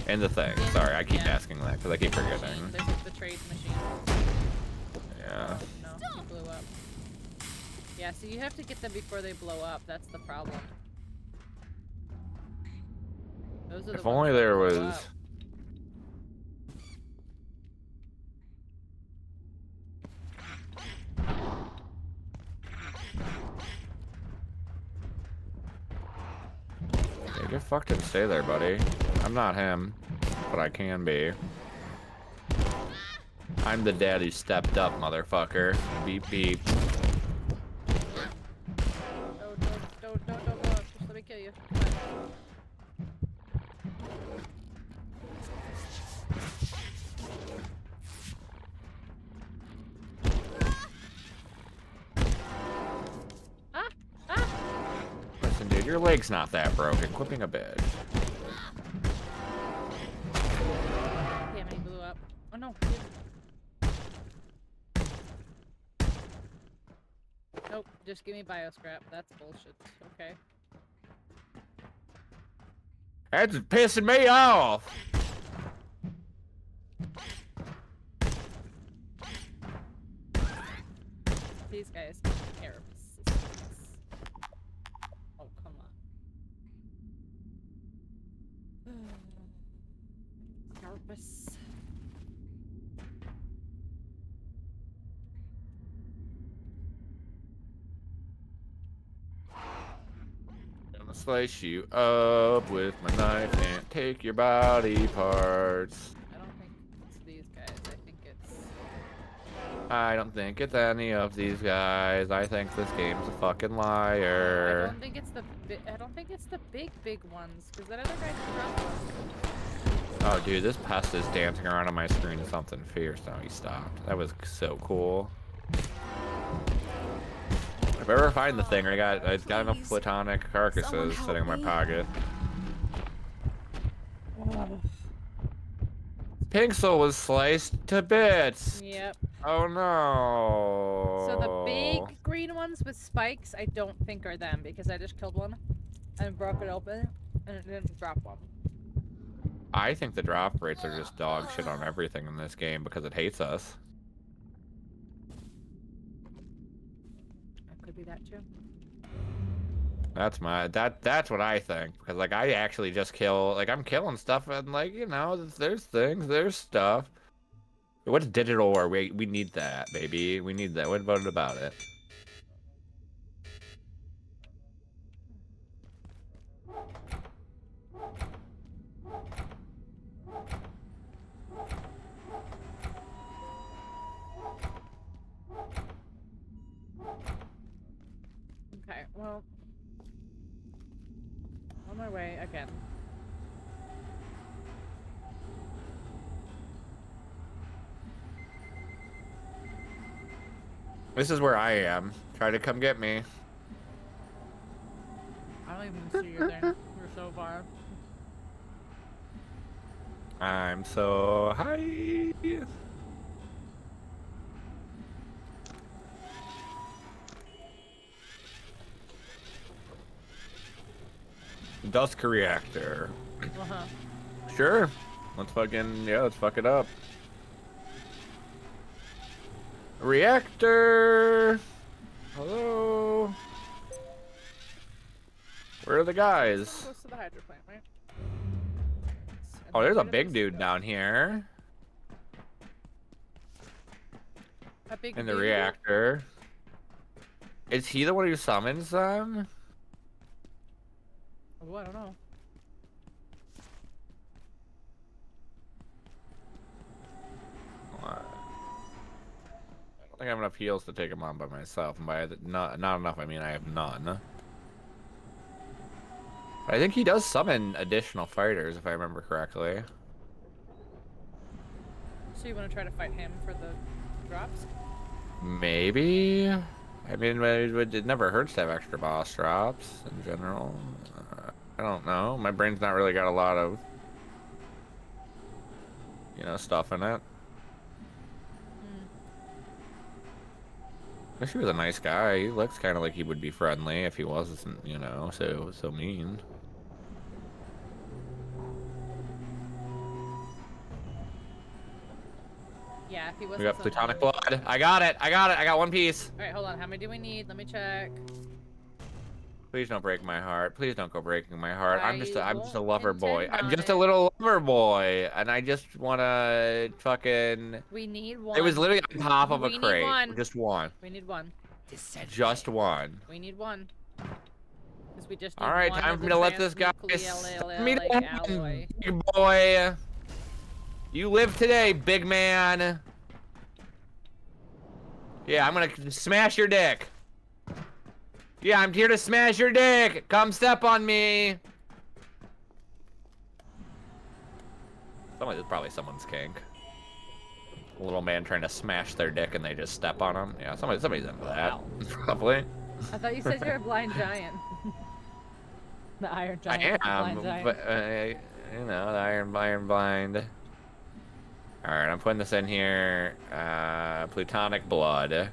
In the thing. Sorry, I keep asking that because I keep forgetting. There's the trade machine. Yeah. No, he blew up. Yeah, so you have to get them before they blow up. That's the problem. Those are If only there was... Yeah, get fucked and stay there, buddy. I'm not him, but I can be. I'm the dad who stepped up, motherfucker. Beep beep. Don't blow up. Just let me kill you. Listen, dude, your leg's not that broken. Quit being a bitch. Damn it, he blew up. Oh no. Nope, just give me bio scrap. That's bullshit. Okay. That's pissing me off. These guys care. Oh, come on. Purpose. Gonna slice you up with my knife and take your body parts. I don't think it's these guys. I don't think it's any of these guys. I think this game's a fucking liar. I don't think it's the big ones, because that other guy can drop one. Oh, dude, this pest is dancing around on my screen as something fierce. No, he stopped. That was so cool. If I ever find the thing, I got enough platonic carcasses sitting in my pocket. Pinxel was sliced to bits. Yep. Oh no. So the big green ones with spikes, I don't think are them, because I just killed one and broke it open and it didn't drop one. I think the drop rates are just dog shit on everything in this game because it hates us. That could be that too. That's what I think, because like I actually just kill, like I'm killing stuff and like, you know, there's things, there's stuff. What's digital war? We need that, baby. We need that. What about it? Okay, well, on my way again. This is where I am. Try to come get me. I don't even see you there. You're so far. I'm so high. Dusk reactor. Uh-huh. Sure. Let's fuck it up. Reactor. Hello. Where are the guys? Close to the hydro plant, right? Oh, there's a big dude down here. A big In the dude? reactor. Is he the one who summons them? Oh, I don't know. I don't think I have enough heals to take him on by myself. And by not enough, I mean I have none. I think he does summon additional fighters, if I remember correctly. So you want to try to fight him for the drops? Maybe. I mean, it never hurts to have extra boss drops in general. I don't know. My brain's not really got a lot of, stuff in it. Wish he was a nice guy. He looks kind of like he would be friendly if he wasn't, so mean. Yeah, if he wasn't. We got plutonic blood. I got it. I got one piece. Alright, hold on. How many do we need? Let me check. Please don't break my heart. Please don't go breaking my heart. I'm just a lover intend boy. I'm on just it. a little lover boy, and I just wanna fucking. We need one. It was literally on top of a We need crate. one. Just one. We need one. Just one. We need one. Because we just need All right, one time of for me the to let this guy alloy. big boy. You live today, big man. Yeah, I'm gonna smash your dick. Yeah, I'm here to smash your dick. Come step on me. This is probably someone's kink. A little man trying to smash their dick and they just step on him. Yeah, somebody's into that. Probably. I thought you said you're a blind giant. The iron giant. I am, blind giant. but the iron blind. All right, I'm putting this in here. Plutonic blood.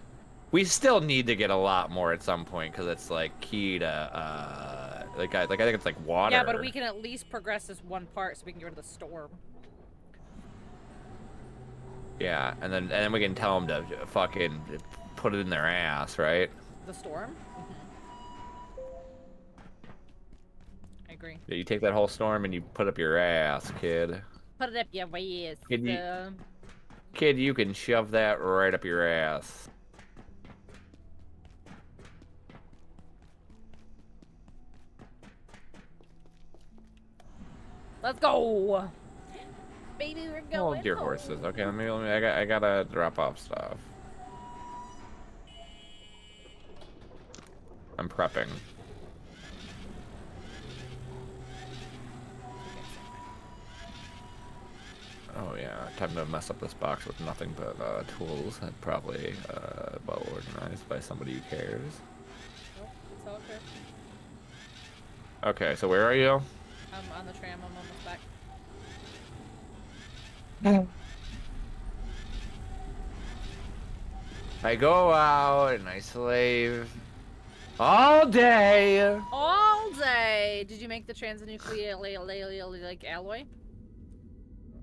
We still need to get a lot more at some point because it's like key to I think it's like water. Yeah, but we can at least progress this one part so we can get rid of the storm. Yeah, and then we can tell them to fucking put it in their ass, right? The storm? I agree. Yeah, you take that whole storm and you put up your ass, kid. Put it up your waist. Kid, you can shove that right up your ass. Let's go. Baby, we're going. Hold your horses. Okay, I gotta drop off stuff. I'm prepping. Oh yeah, time to mess up this box with nothing but tools and probably well organized by somebody who cares. Nope, it's all okay. Okay, so where are you? I'm on the tram, I'm almost back. I go out and I slave all day. All day! Did you make the transnuclear like alloy?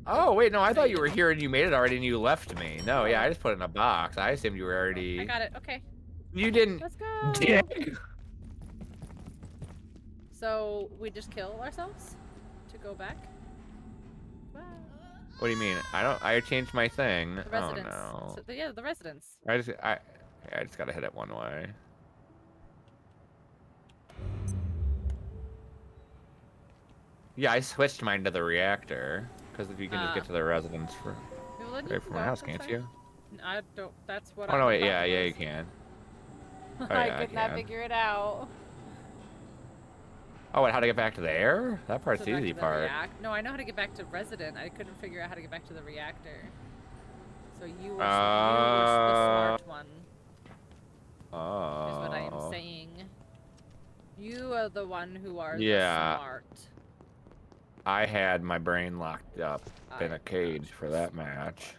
Oh wait, no, I thought you were here and you made it already and you left me. No, yeah, I just put it in a box. I assumed you were already. I got it, okay. You didn't. Let's go! Dick. So, we just kill ourselves to go back? Bye. What do you mean? I changed my thing. The Oh residence. no. So, yeah, the residence. I just gotta hit it one way. Yeah, I switched mine to the reactor because if you can just get to the residence right from my house, can't you? I don't. That's what. Oh no, wait, yeah, you can. Oh, I yeah, could not figure it out. Oh, and how to get back to there? That part's So the back easy to the part. No, I know how to get back to resident. I couldn't figure out how to get back to the reactor. So you were the smart one. Oh. Is what I am saying. You are the one who are the smart. I had my brain locked up in a cage for that match.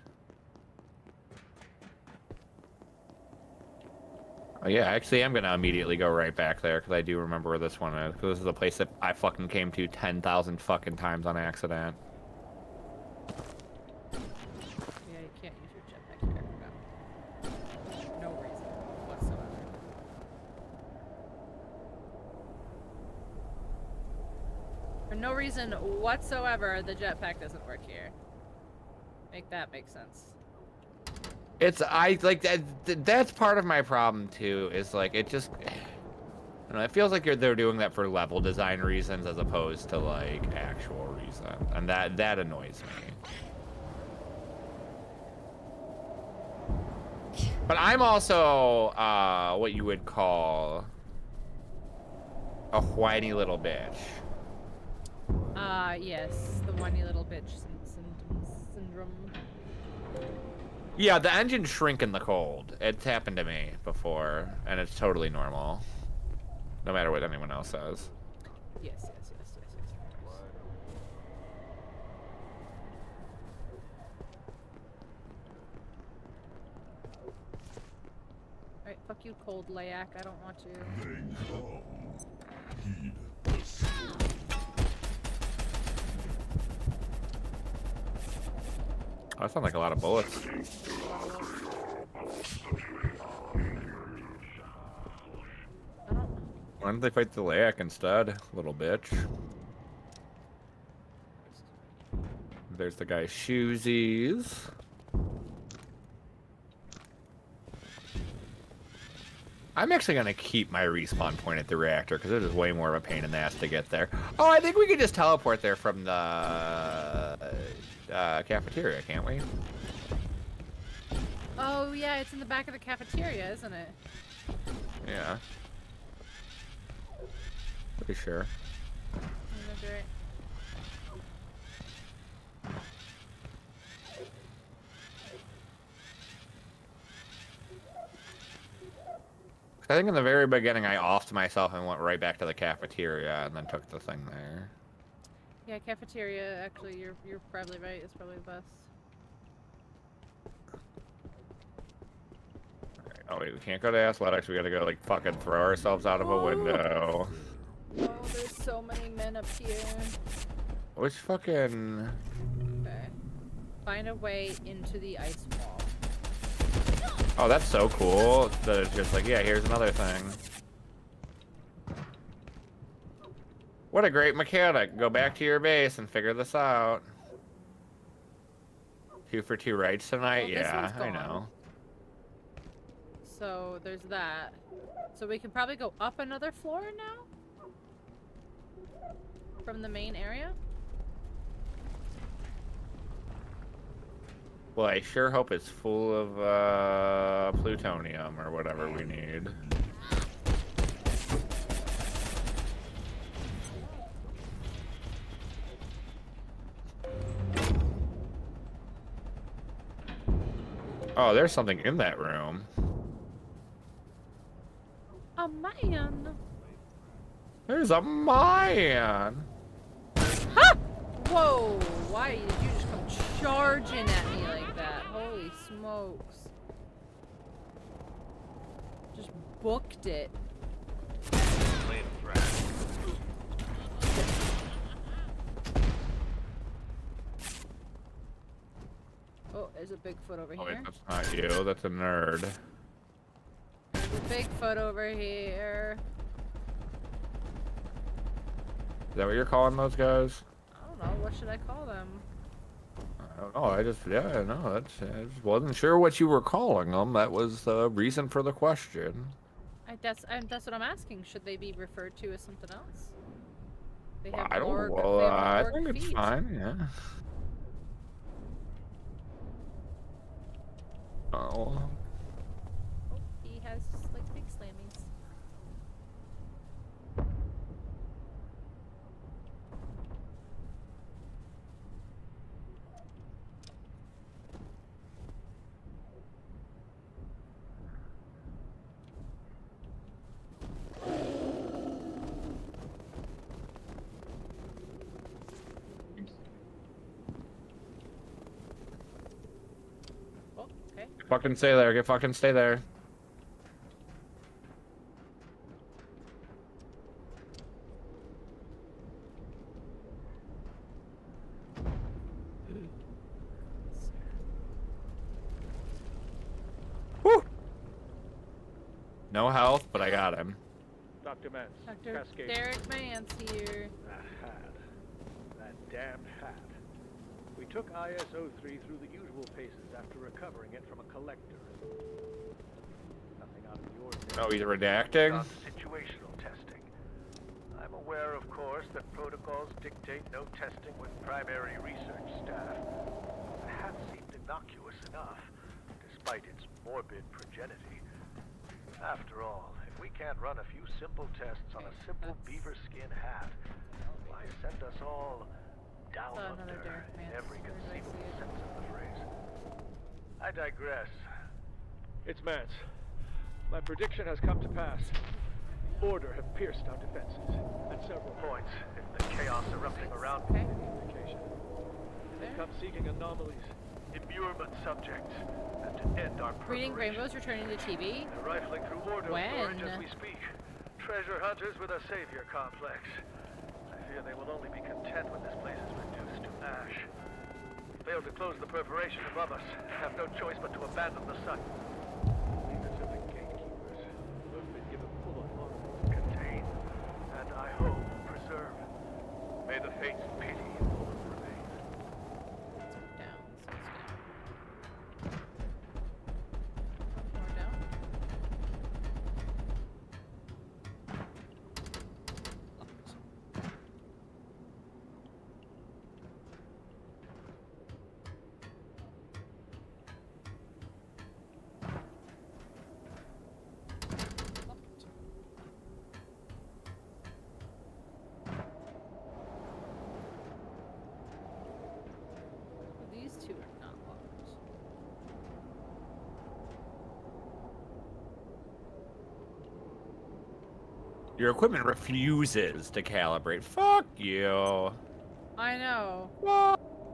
Oh yeah, actually I'm gonna immediately go right back there because I do remember where this one is. Because this is a place that I fucking came to 10,000 fucking times on accident. Yeah, you can't use your jetpack here. No reason whatsoever. no reason whatsoever the jetpack doesn't work here. Make that make sense. That's part of my problem too, is like, it just, I don't know, it feels like they're doing that for level design reasons as opposed to like actual reason. And that annoys me. But I'm also, what you would call a whiny little bitch. Yes, the whiny little bitch syndrome. Yeah, the engines shrink in the cold. It's happened to me before, and it's totally normal. No matter what anyone else says. Yes. Alright, fuck you, cold Layak. I don't want you. Oh, that sounds like a lot of bullets. Why don't they fight the Layak instead, little bitch? There's the guy's shoesies. I'm actually gonna keep my respawn point at the reactor because it is way more of a pain in the ass to get there. Oh, I think we could just teleport there from the cafeteria, can't we? Oh yeah, it's in the back of the cafeteria, isn't it? Yeah. Pretty sure. That's right. I think in the very beginning I offed myself and went right back to the cafeteria and then took the thing there. Yeah, cafeteria. Actually, you're probably right. It's probably the best. Oh wait, we can't go to athletics. We gotta go like fucking throw ourselves out of a window. Oh, there's so many men up here. Which fucking... Okay. Find a way into the ice wall. Oh, that's so cool that it's just like, yeah, here's another thing. What a great mechanic. Go back to your base and figure this out. 2 for 2 rights tonight? Well, yeah, I know. So there's that. So we can probably go up another floor now? From the main area? Well, I sure hope it's full of plutonium or whatever we need. Oh, there's something in that room. A man! There's a man! Ha! Whoa! Why did you just come charging at me like that? Holy smokes. Just booked it. Oh, there's a Bigfoot over Oh, wait, here. that's not you. That's a nerd. There's a Bigfoot over here. Is that what you're calling those guys? I don't know. What should I call them? I don't know. I just wasn't sure what you were calling them. That was the reason for the question. That's what I'm asking. Should they be referred to as something else? They Well, have I don't. org- Well, they have I org think it's feet. fine. Yeah. Oh. Oh, he has like big slammies. Oh, okay. Fucking stay there. Get fucking stay there. Woo! No health, but I got him. Dr. Mance, Dr. Cascade. Derek Mance here. damned hat. We took ISO-3 through the usual paces after recovering it from a collector. Nothing out of the ordinary. Oh, he's redacting? On situational testing. I'm aware, of course, that protocols dictate no testing with primary research staff. The hat seemed innocuous enough, despite its morbid progenity. After all, if we can't run a few simple tests on a simple beaver skin hat, why send us all down under in every conceivable sense of the phrase? I digress. It's Mance. My prediction has come to pass. Order have pierced our defenses at several points. The chaos erupting around me is an indication. They come seeking anomalies, immurement subjects, and to end our Reading preparation. Rainbow's returning to TV. They're rifling through Ordo When? storage as we speak. Treasure hunters with a savior complex. I fear they will only be content when this place is reduced to ash. We failed to close the perforation above us. Have no choice but to abandon the site. Leaders of the gatekeepers who have been given full authority to contain, and I hope preserve. May the fates pity all that remains. Down. More down. These two are not locked. Your equipment refuses to calibrate. Fuck you. I know.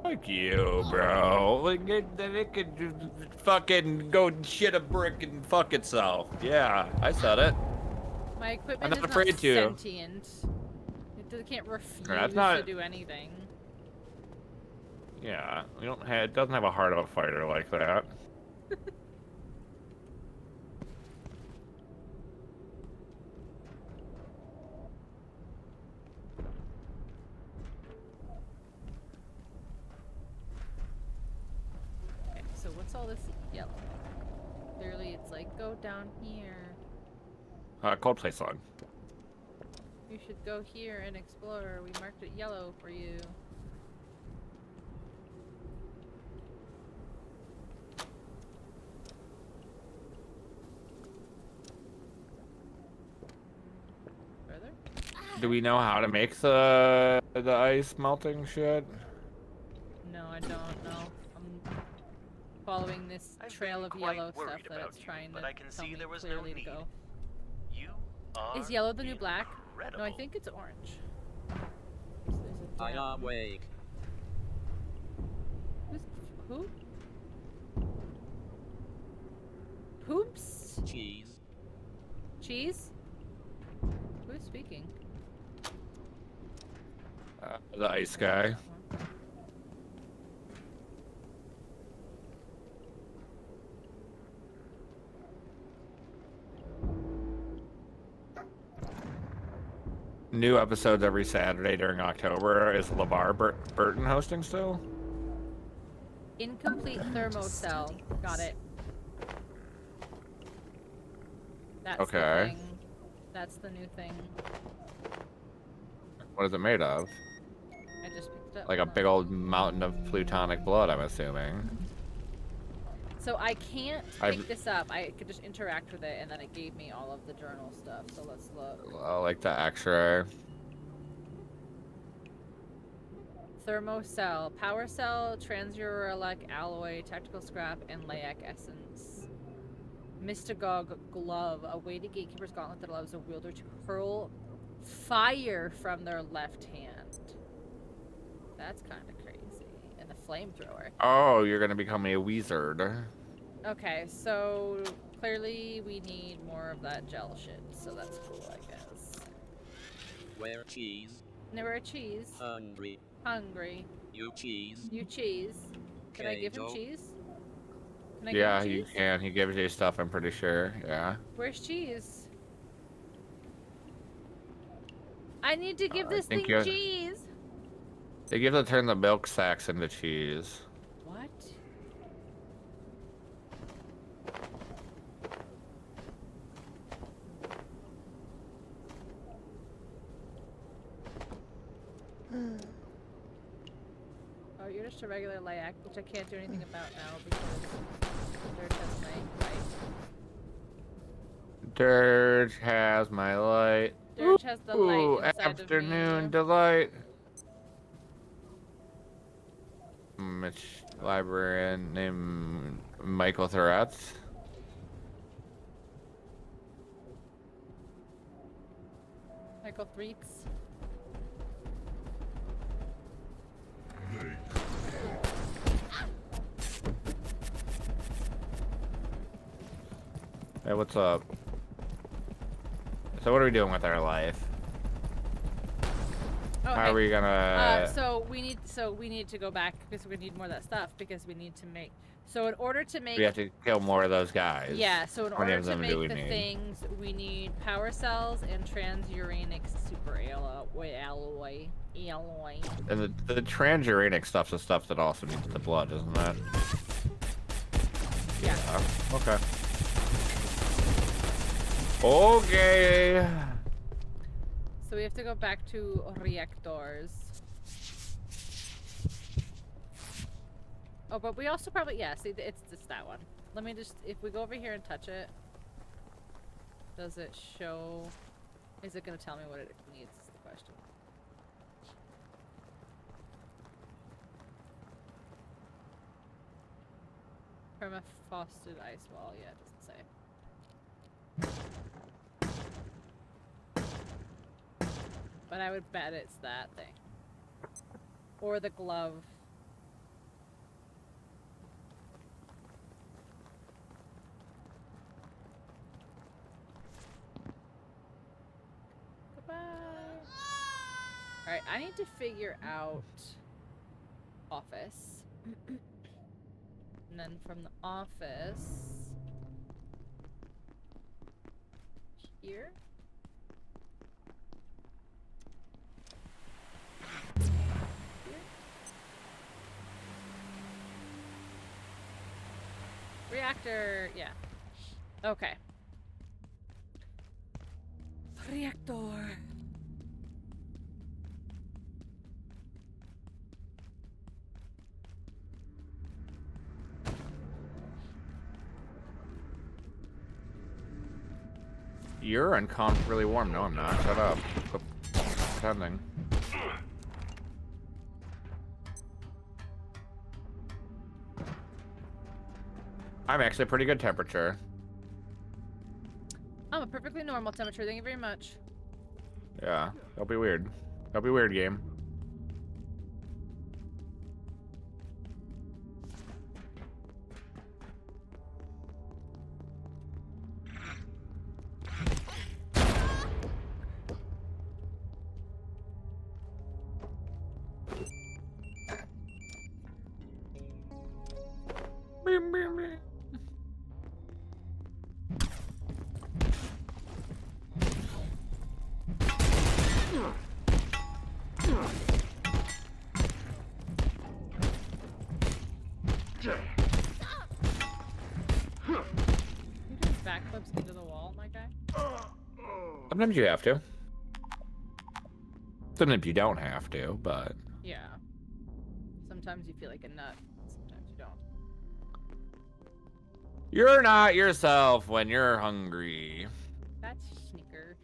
Fuck you, bro. Like, it could just fucking go shit a brick and fuck itself. Yeah, I said it. My equipment I'm not is afraid not to. sentient. It can't refuse That's not- to do anything. Yeah, we don't have, it doesn't have a heart of a fighter like that. Okay, so what's all this yellow? Clearly it's like, go down here. Coldplay song. You should go here and explore. We marked it yellow for you. Further? Do we know how to make the ice melting shit? No, I don't know. I'm following this I've trail been of quite yellow stuff worried that about it's you, trying but to I can tell see me there was no clearly to need. go. You are Is yellow the new black? No, I incredible. think it's orange. I am awake. Who? Poops? Cheese. Cheese? Who's speaking? The ice guy. New episodes every Saturday during October. Is LeVar Burton hosting still? Incomplete thermocell. Got it. That's Okay. the thing. That's the new thing. What is it made of? I just picked it up. Like a big old mountain of plutonic blood, I'm assuming. So I can't I've- pick this up. I could just interact with it, and then it gave me all of the journal stuff. So let's look. Like the X-ray. Thermocell, power cell, transuralic alloy, tactical scrap, and Layak essence. Mystagogue glove, a weighted gatekeeper's gauntlet that allows a wielder to hurl fire from their left hand. That's kind of crazy. And the flamethrower. Oh, you're gonna become a wizard. Okay, so clearly we need more of that gel shit, so that's cool, I guess. Where cheese? Never a cheese. Hungry. Hungry. You cheese. You cheese. Can I give him Kato. cheese? Can I Yeah, give him you cheese? can. He gives you stuff, I'm pretty sure. Yeah. Where's cheese? I need to give I this think thing you- cheese. They give to turn the milk sacks into cheese. What? Oh, you're just a regular layak, which I can't do anything about now because Dirge has my light. Dirge has my light. Dirge has the Ooh, light inside afternoon of me. delight. Mitch librarian named Michael Thoratz. Michael Threeps. Hey, what's up? So what are we doing with our life? Oh, How are we gonna... so we need to go back because we need more of that stuff because we need to make. So in order to make. We have to kill more of those guys. Yeah. So in How many order of to them make do we the need? things, we need power cells and transuranic superalloy. Alloy. And the transuranic stuff's the stuff that also needs the blood, isn't that? Yeah. Okay. Okay. So we have to go back to reactors. Oh, but we also probably, yeah, see, it's just that one. Let me just, if we go over here and touch it, does it show, is it going to tell me what it needs is the question. Permafrosted ice wall, yeah, it doesn't say. But I would bet it's that thing. Or the glove. Goodbye. Alright, I need to figure out office. And then from the office here. Reactor, yeah. Okay. Reactor. You're uncomfortably warm. No, I'm not. Shut up. Quit pretending. I'm actually a pretty good temperature. I'm a perfectly normal temperature, thank you very much. Yeah, don't be weird. Don't be weird, game. Backflips into the wall, my guy. Sometimes you have to. Sometimes you don't have to, but... Yeah. Sometimes you feel like a nut, sometimes you don't. You're not yourself when you're hungry. That's Snickers.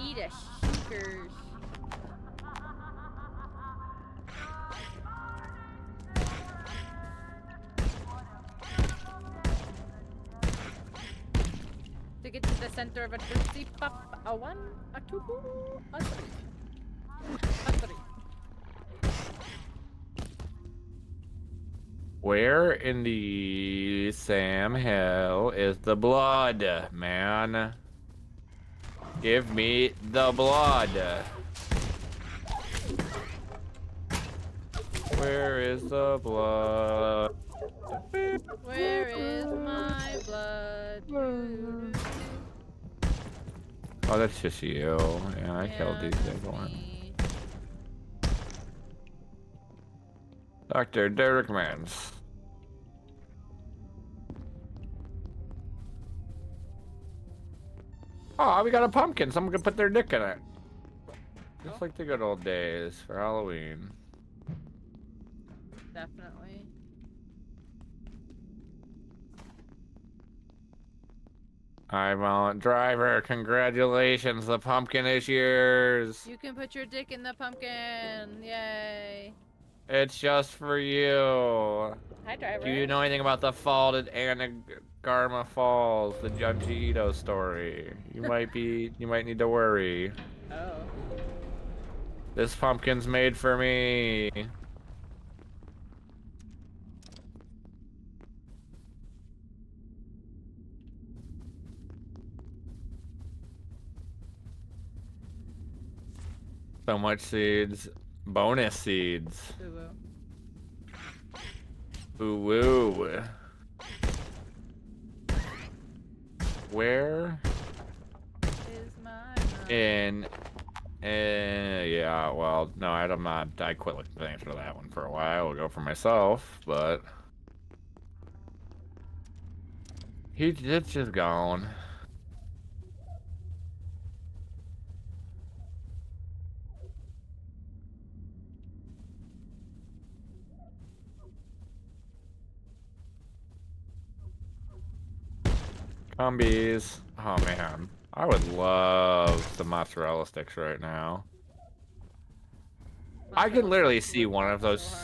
Eat a Snickers. To get to the center of a Tootsie Pop, a 1, a 2, a 3. A 3. Where in the Sam Hill is the blood, man? Give me the blood. Where is the blood? Where is my blood? Oh, that's just you. Yeah, I killed these things. Dr. Dirge-McB. Oh, we got a pumpkin. Someone could put their dick in it. Just like the good old days for Halloween. Definitely. I'm on driver. Congratulations, the pumpkin is yours. You can put your dick in the pumpkin. Yay. It's just for you. Hi, driver. Do you know anything about the faulted Anagarma Falls, the Junji Ito story? You might need to worry. Oh. This pumpkin's made for me. So much seeds. Bonus seeds. Ooh woo. Where? Is my yeah, well, no, I'm not. I quit looking for things for that one for a while. I'll go for myself, but it's just gone. Zombies. Oh man, I would love some mozzarella sticks right now. I can literally see one of those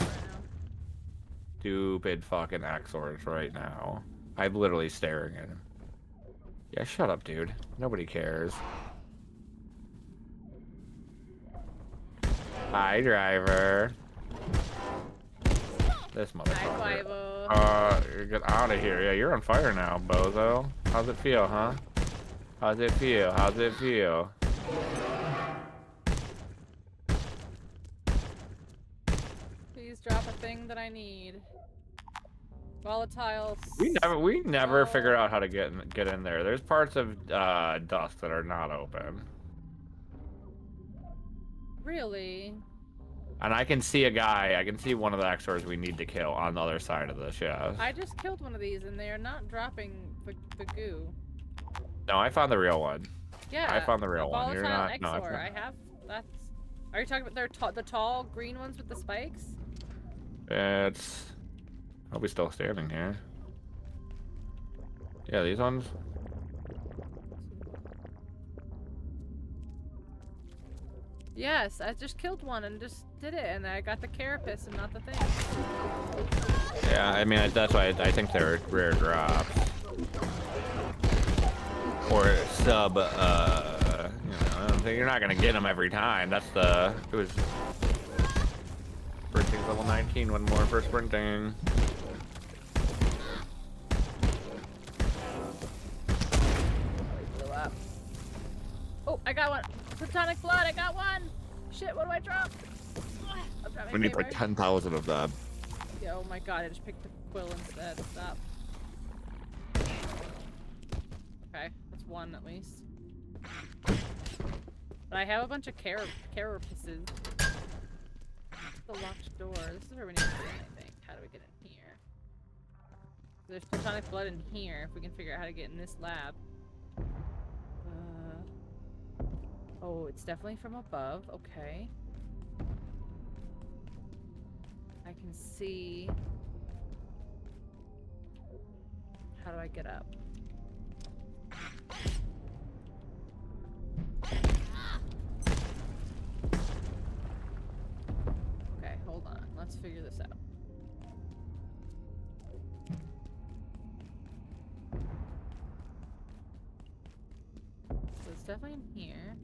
stupid fucking Xors right now. I'm literally staring at him. Yeah, shut up, dude. Nobody cares. Hi, driver. This motherfucker. Get out of here. Yeah, you're on fire now, bozo. How's it feel, huh? How's it feel? How's it feel? Please drop a thing that I need. Volatile. We never figured out how to get in there. There's parts of dust that are not open. Really? And I can see a guy. I can see one of the Xors we need to kill on the other side of the chest. I just killed one of these, and they are not dropping the goo. No, I found the real one. Yeah. I found the real one. You're not. Exor. No, I have. That's. Are you talking about the tall green ones with the spikes? It's. Are we still standing here? Yeah, these ones. Yes, I just killed one and just did it, and I got the carapace and not the thing. Yeah, I mean that's why I think they're rare drops. Or sub. You're not gonna get them every time. That's the. It was. Sprinting's level 19. One more for sprinting. Blew up. Oh, I got one. Plutonic blood. I got one. Shit. What do I drop? We need like 10,000 of them. Yeah, oh my god! I just picked the quill instead. Stop. Okay, that's one at least. But I have a bunch of carapaces. The locked door. This is where we need to get in, I think. How do we get in here? There's plutonic blood in here. If we can figure out how to get in this lab. Oh, it's definitely from above. Okay. I can see. How do I get up? Okay, hold on. Let's figure this out. So it's definitely in here.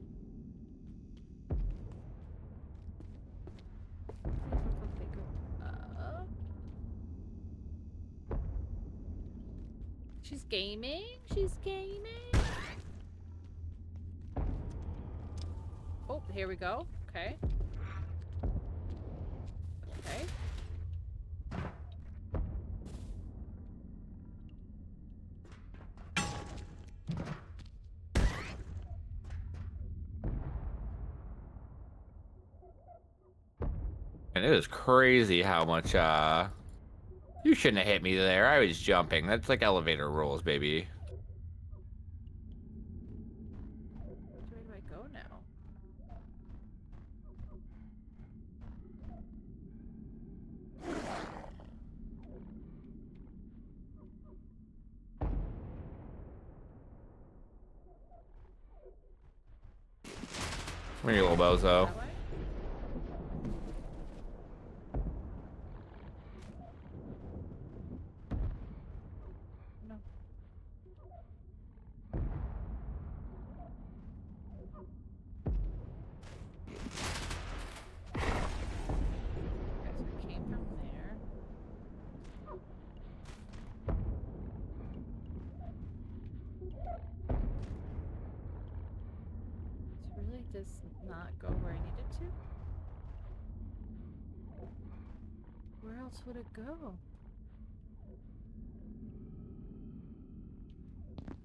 She's gaming? She's gaming? here we go. Okay. Okay. And it is crazy how much, you shouldn't have hit me there. I was jumping. That's like elevator rules, baby. Which way do I go now? Come here, you little bozo. That way? No. Okay, so it came from there. This really does not go where I need it to. Where else would it go?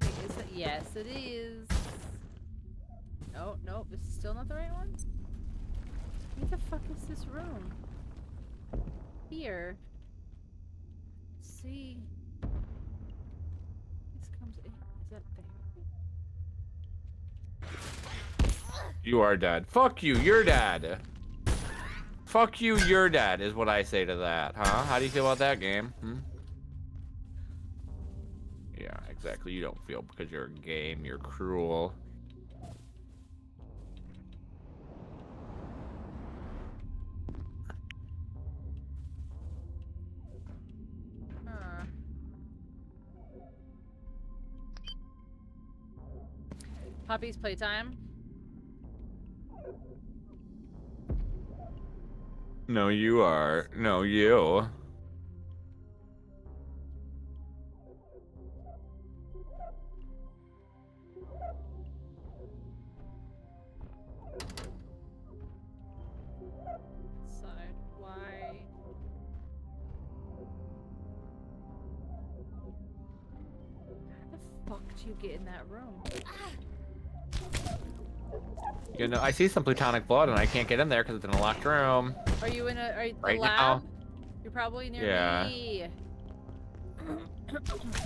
Wait, is it? Yes, it is. No, nope, this is still not the right one. Where the fuck is this room? Here. Let's see. This comes in. Is that there? You are dead. Fuck you, you're dead. Fuck you, you're dead, is what I say to that, huh? How do you feel about that game? Hmm? Yeah, exactly. You don't feel because you're a game, you're cruel. Huh. Puppy's playtime. No, you are. No, you. Side. Why? How the fuck do you get in that room? You know, I see some plutonic blood and I can't get in there because it's in a locked room. Are you in a Right lab? now. You're probably near Yeah. me.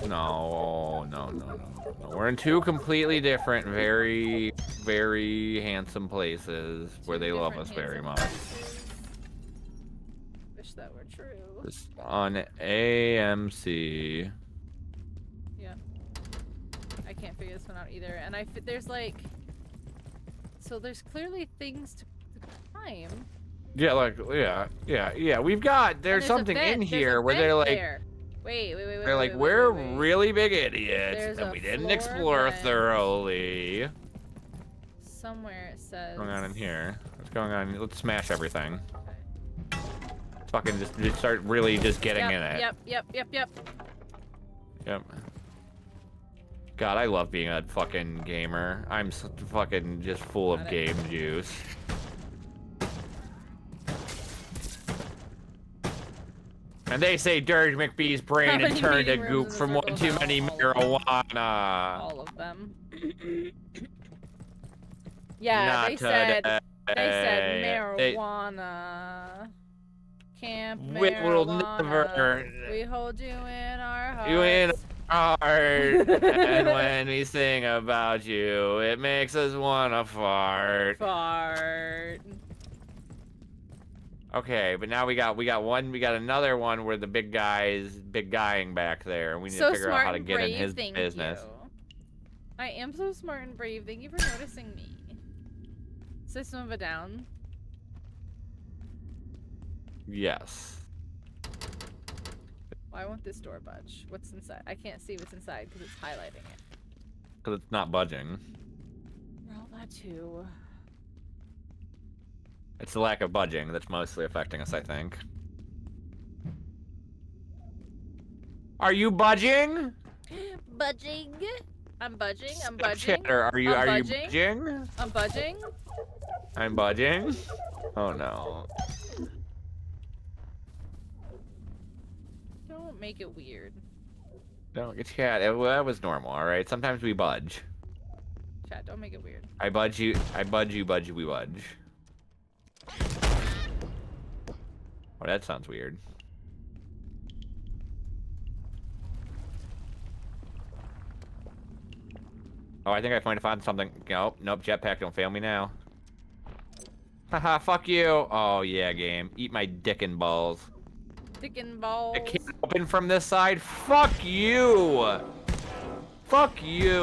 No, no. We're in two completely different, very, very handsome places where they love us very much. Wish that were true. Just on AMC. Yeah. I can't figure this one out either. And there's like, so there's clearly things to climb. Yeah, like, yeah. We've got, there's a something vent. in There's a here where vent they're like, there. Wait. they're like, we're really big idiots There's and a we didn't floor explore vent. thoroughly. Somewhere it says. What's going on in here? What's going on? Let's smash everything. Okay. Fucking just start really just getting in it. Yep. Yep. God, I love being a fucking gamer. I'm fucking just full of game juice. And they say DrJMcB's brain had turned to goop from one too many marijuana. All of them. Yeah, Not they said today. marijuana. Camp We will marijuana. never. We hold you in our hearts. You in our heart. And when we sing about you, it makes us wanna fart. Fart. Okay, but now we got another one where the big guy is big guying back there, and we need to figure out how to get in his business. You. I am so smart and brave. Thank you for noticing me. System of a Down. Yes. Why won't this door budge? What's inside? I can't see what's inside because it's highlighting it. Because it's not budging. Roll that too. It's the lack of budging that's mostly affecting us, I think. Are you budging? Budging. I'm budging. I'm Step budging. Chatter, are you I'm budging? I'm budging. I'm budging. Oh no. Don't make it weird. Don't get chat. That was normal, alright? Sometimes we budge. Chat, don't make it weird. I budge you, we budge. Oh, that sounds weird. Oh, I think I might have found something. Nope, nope, jetpack, don't fail me now. Haha, fuck you. Oh, yeah, game. Eat my dick and balls. Dick and balls. It can't open from this side? Fuck you! Fuck you!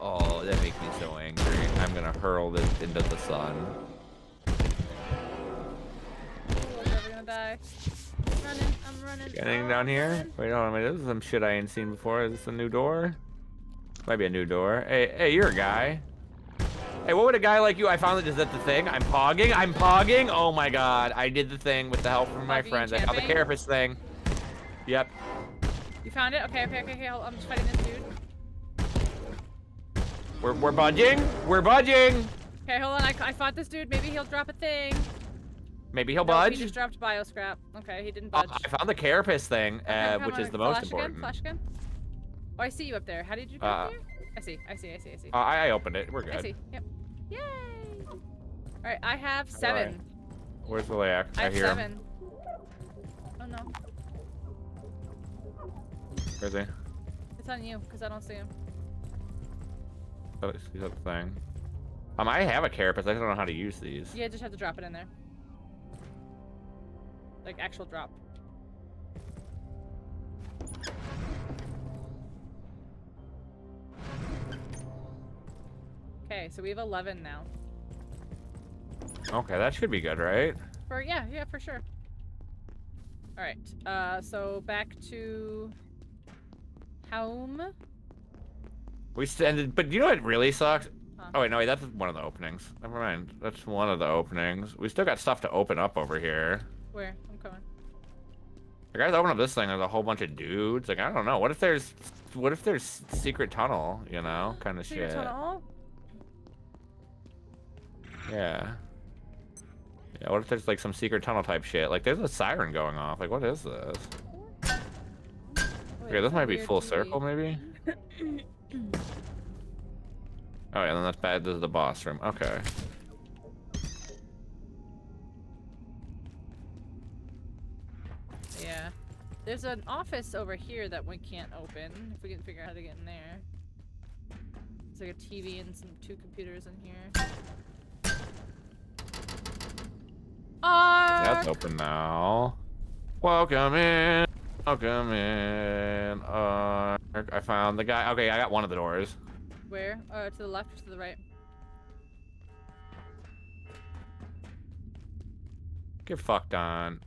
Oh, that makes me so angry. I'm gonna hurl this into the sun. I'm never gonna die. I'm running. Anything down here? Wait, hold on a minute. This is some shit I ain't seen before. Is this a new door? Might be a new door. Hey, you're a guy. Hey, what would a guy like you? I found it. Is that the thing? I'm pogging. Oh my god. I did the thing with the help from my friends. I found the carapace thing. Yep. You found it? Okay. Hold, I'm just fighting this dude. We're budging. We're budging. Okay, hold on. I fought this dude. Maybe he'll drop a thing. Maybe he'll No, budge. He just dropped bio scrap. Okay, he didn't budge. I found the carapace thing, Okay, which is the most flash important. Again, flash again. Oh, I see you up there. How did you get up there? I see. I opened it. We're good. I see. Yep. Yay! All right, I have 7. Right. Where's the layak? I have hear 7. him. Oh no. Where's he? It's on you, because I don't see him. Oh, he's up the thing. I have a carapace. I just don't know how to use these. Yeah, just have to drop it in there. Like actual drop. Okay, so we have 11 now. Okay, that should be good, right? Yeah, for sure. All right, so back to home. We ended, but you know what really sucks? Huh. Oh wait, no, wait, that's one of the openings. Never mind, that's one of the openings. We still got stuff to open up over here. Where? I'm coming. I gotta open up this thing. There's a whole bunch of dudes. Like I don't know. What if there's secret tunnel? You know, kind of shit. Secret tunnel? Yeah. Yeah. What if there's like some secret tunnel type shit? Like there's a siren going off. Like what is this? Okay, this might be full circle, maybe. Oh yeah, then that's bad. This is the boss room. Okay. Yeah. There's an office over here that we can't open. If we can figure out how to get in there. There's like a TV and some 2 computers in here. That's open now. Welcome in. Welcome in. I found the guy. Okay, I got one of the doors. Where? To the left or to the right? Get fucked on.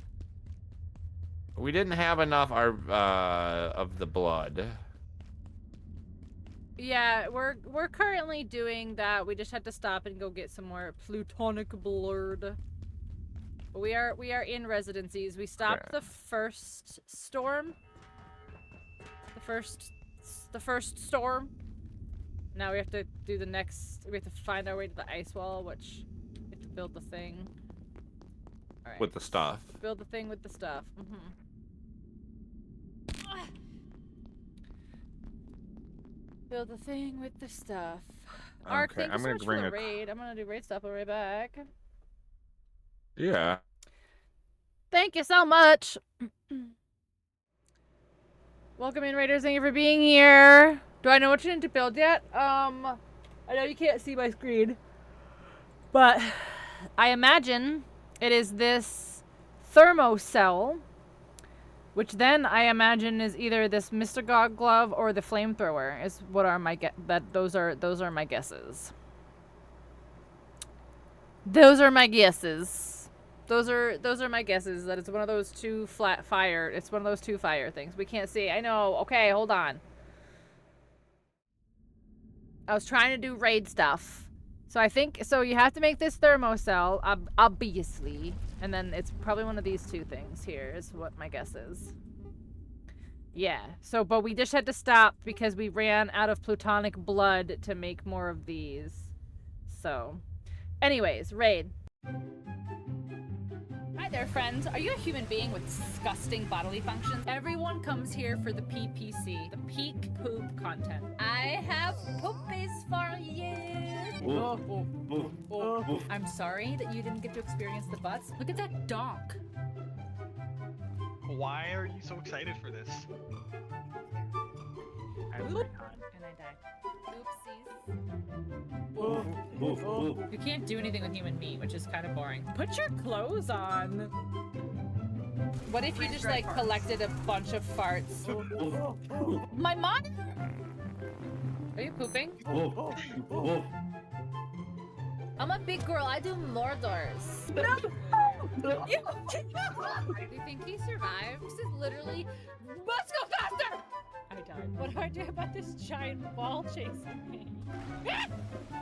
We didn't have enough of the blood. Yeah, we're currently doing that. We just had to stop and go get some more plutonic blood. But we are in residencies. We stopped the first storm. The first storm. Now we have to do the next. We have to find our way to the ice wall, which we have to build the thing. All right. With the stuff. Build the thing with the stuff. Build the thing with the stuff. Ark, thank you so much for the raid. I'm gonna do raid stuff. I'll be right back. Yeah. Thank you so much. Welcome in, raiders. Thank you for being here. Do I know what you need to build yet? I know you can't see my screen, but I imagine it is this thermocell, which then I imagine is either this Mr. God glove or the flamethrower. Is what are my those are my guesses. Those are my guesses. Those are my guesses that it's one of those 2 flat fire. It's one of those 2 fire things. We can't see. I know. Okay, hold on. I was trying to do raid stuff. So I think so you have to make this thermocell, obviously. And then it's probably one of these 2 things here is what my guess is. Yeah. So but we just had to stop because we ran out of plutonic blood to make more of these. So Anyways, raid. Hi there, friends. Are you a human being with disgusting bodily functions? Everyone comes here for the PPC, the peak poop content. I have poopies for you. I'm sorry that you didn't get to experience the butts. Look at that donk. Why are you so excited for this? Oop. And I died. Oopsies. You can't do anything with human meat, which is kind of boring. Put your clothes on. What if you just like collected a bunch of farts? My mom? Are you pooping? I'm a big girl. I do Mordors. No! Do you think he survived? This is literally. Let's go faster! I died. What do I do about this giant ball chasing me?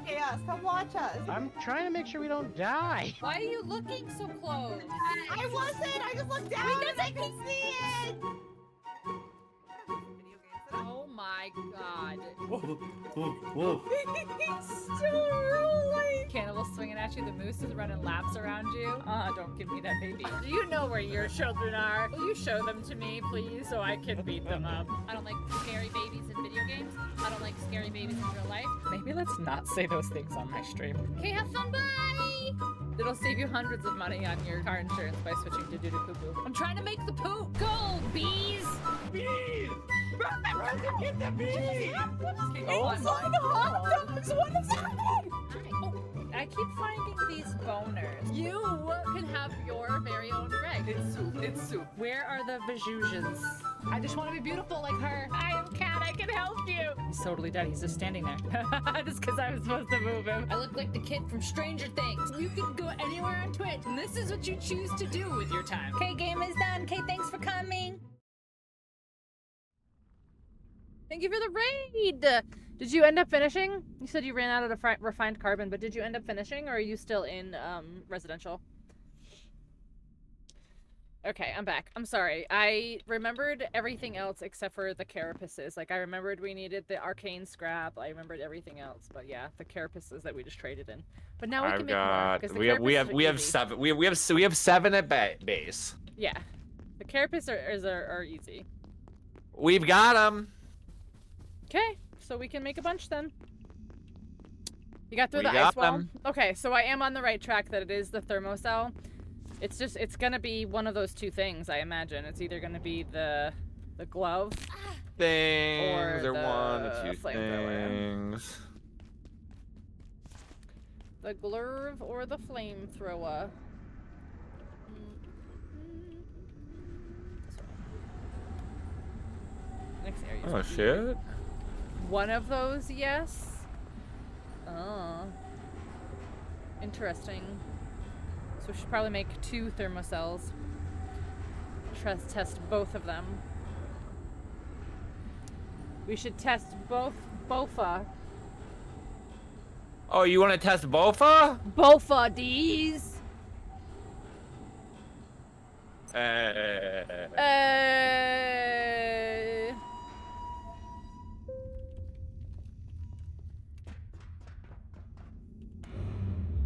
Chaos, come watch us. I'm trying to make sure we don't die. Why are you looking so close? I wasn't. I just looked down and I could see it. Oh my god. He's still rolling. Cannibal swinging at you. The moose is running laps around you. Don't give me that baby. Do you know where your children are? Will you show them to me, please, so I can beat them up? I don't like scary babies in video games. I don't like scary babies in real life. Maybe let's not say those things on my stream. Okay, have fun. Bye. It'll save you hundreds of money on your car insurance by switching to doo-doo-poo-poo. I'm trying to make the poop. Go, bees. Bees! Get the bees! Oh my god. What is happening? Oh, I keep finding these boners. You can have your very own Greg. It's soup. It's soup. Where are the Vajujans? I just want to be beautiful like her. I am Cat. I can help you. He's totally dead. He's just standing there. Just because I was supposed to move him. I look like the kid from Stranger Things. You can go anywhere on Twitch, and this is what you choose to do with your time. Okay, game is done. Okay, thanks for coming. Thank you for the raid! Did you end up finishing? You said you ran out of the refined carbon, but did you end up finishing, or are you still in residential? Okay, I'm back. I'm sorry. I remembered everything else except for the carapaces. Like, I remembered we needed the arcane scrap. I remembered everything else, but yeah, the carapaces that we just traded in. But now we can make more. We have 7. We have 7 at base. Yeah, the carapaces are easy. We've got them. Okay, so we can make a bunch then. You got through the ice wall? Okay, so I am on the right track that it is the thermocell. It's gonna be one of those two things, I imagine. It's either gonna be the glove things or one of two flamethrower. things. The glurve or the flamethrower. Next area. Oh shit. One of those, yes. Oh. Interesting. So we should probably make 2 thermocells. Test both of them. We should test bofa. Oh, you want to test bofa? Bofa D's.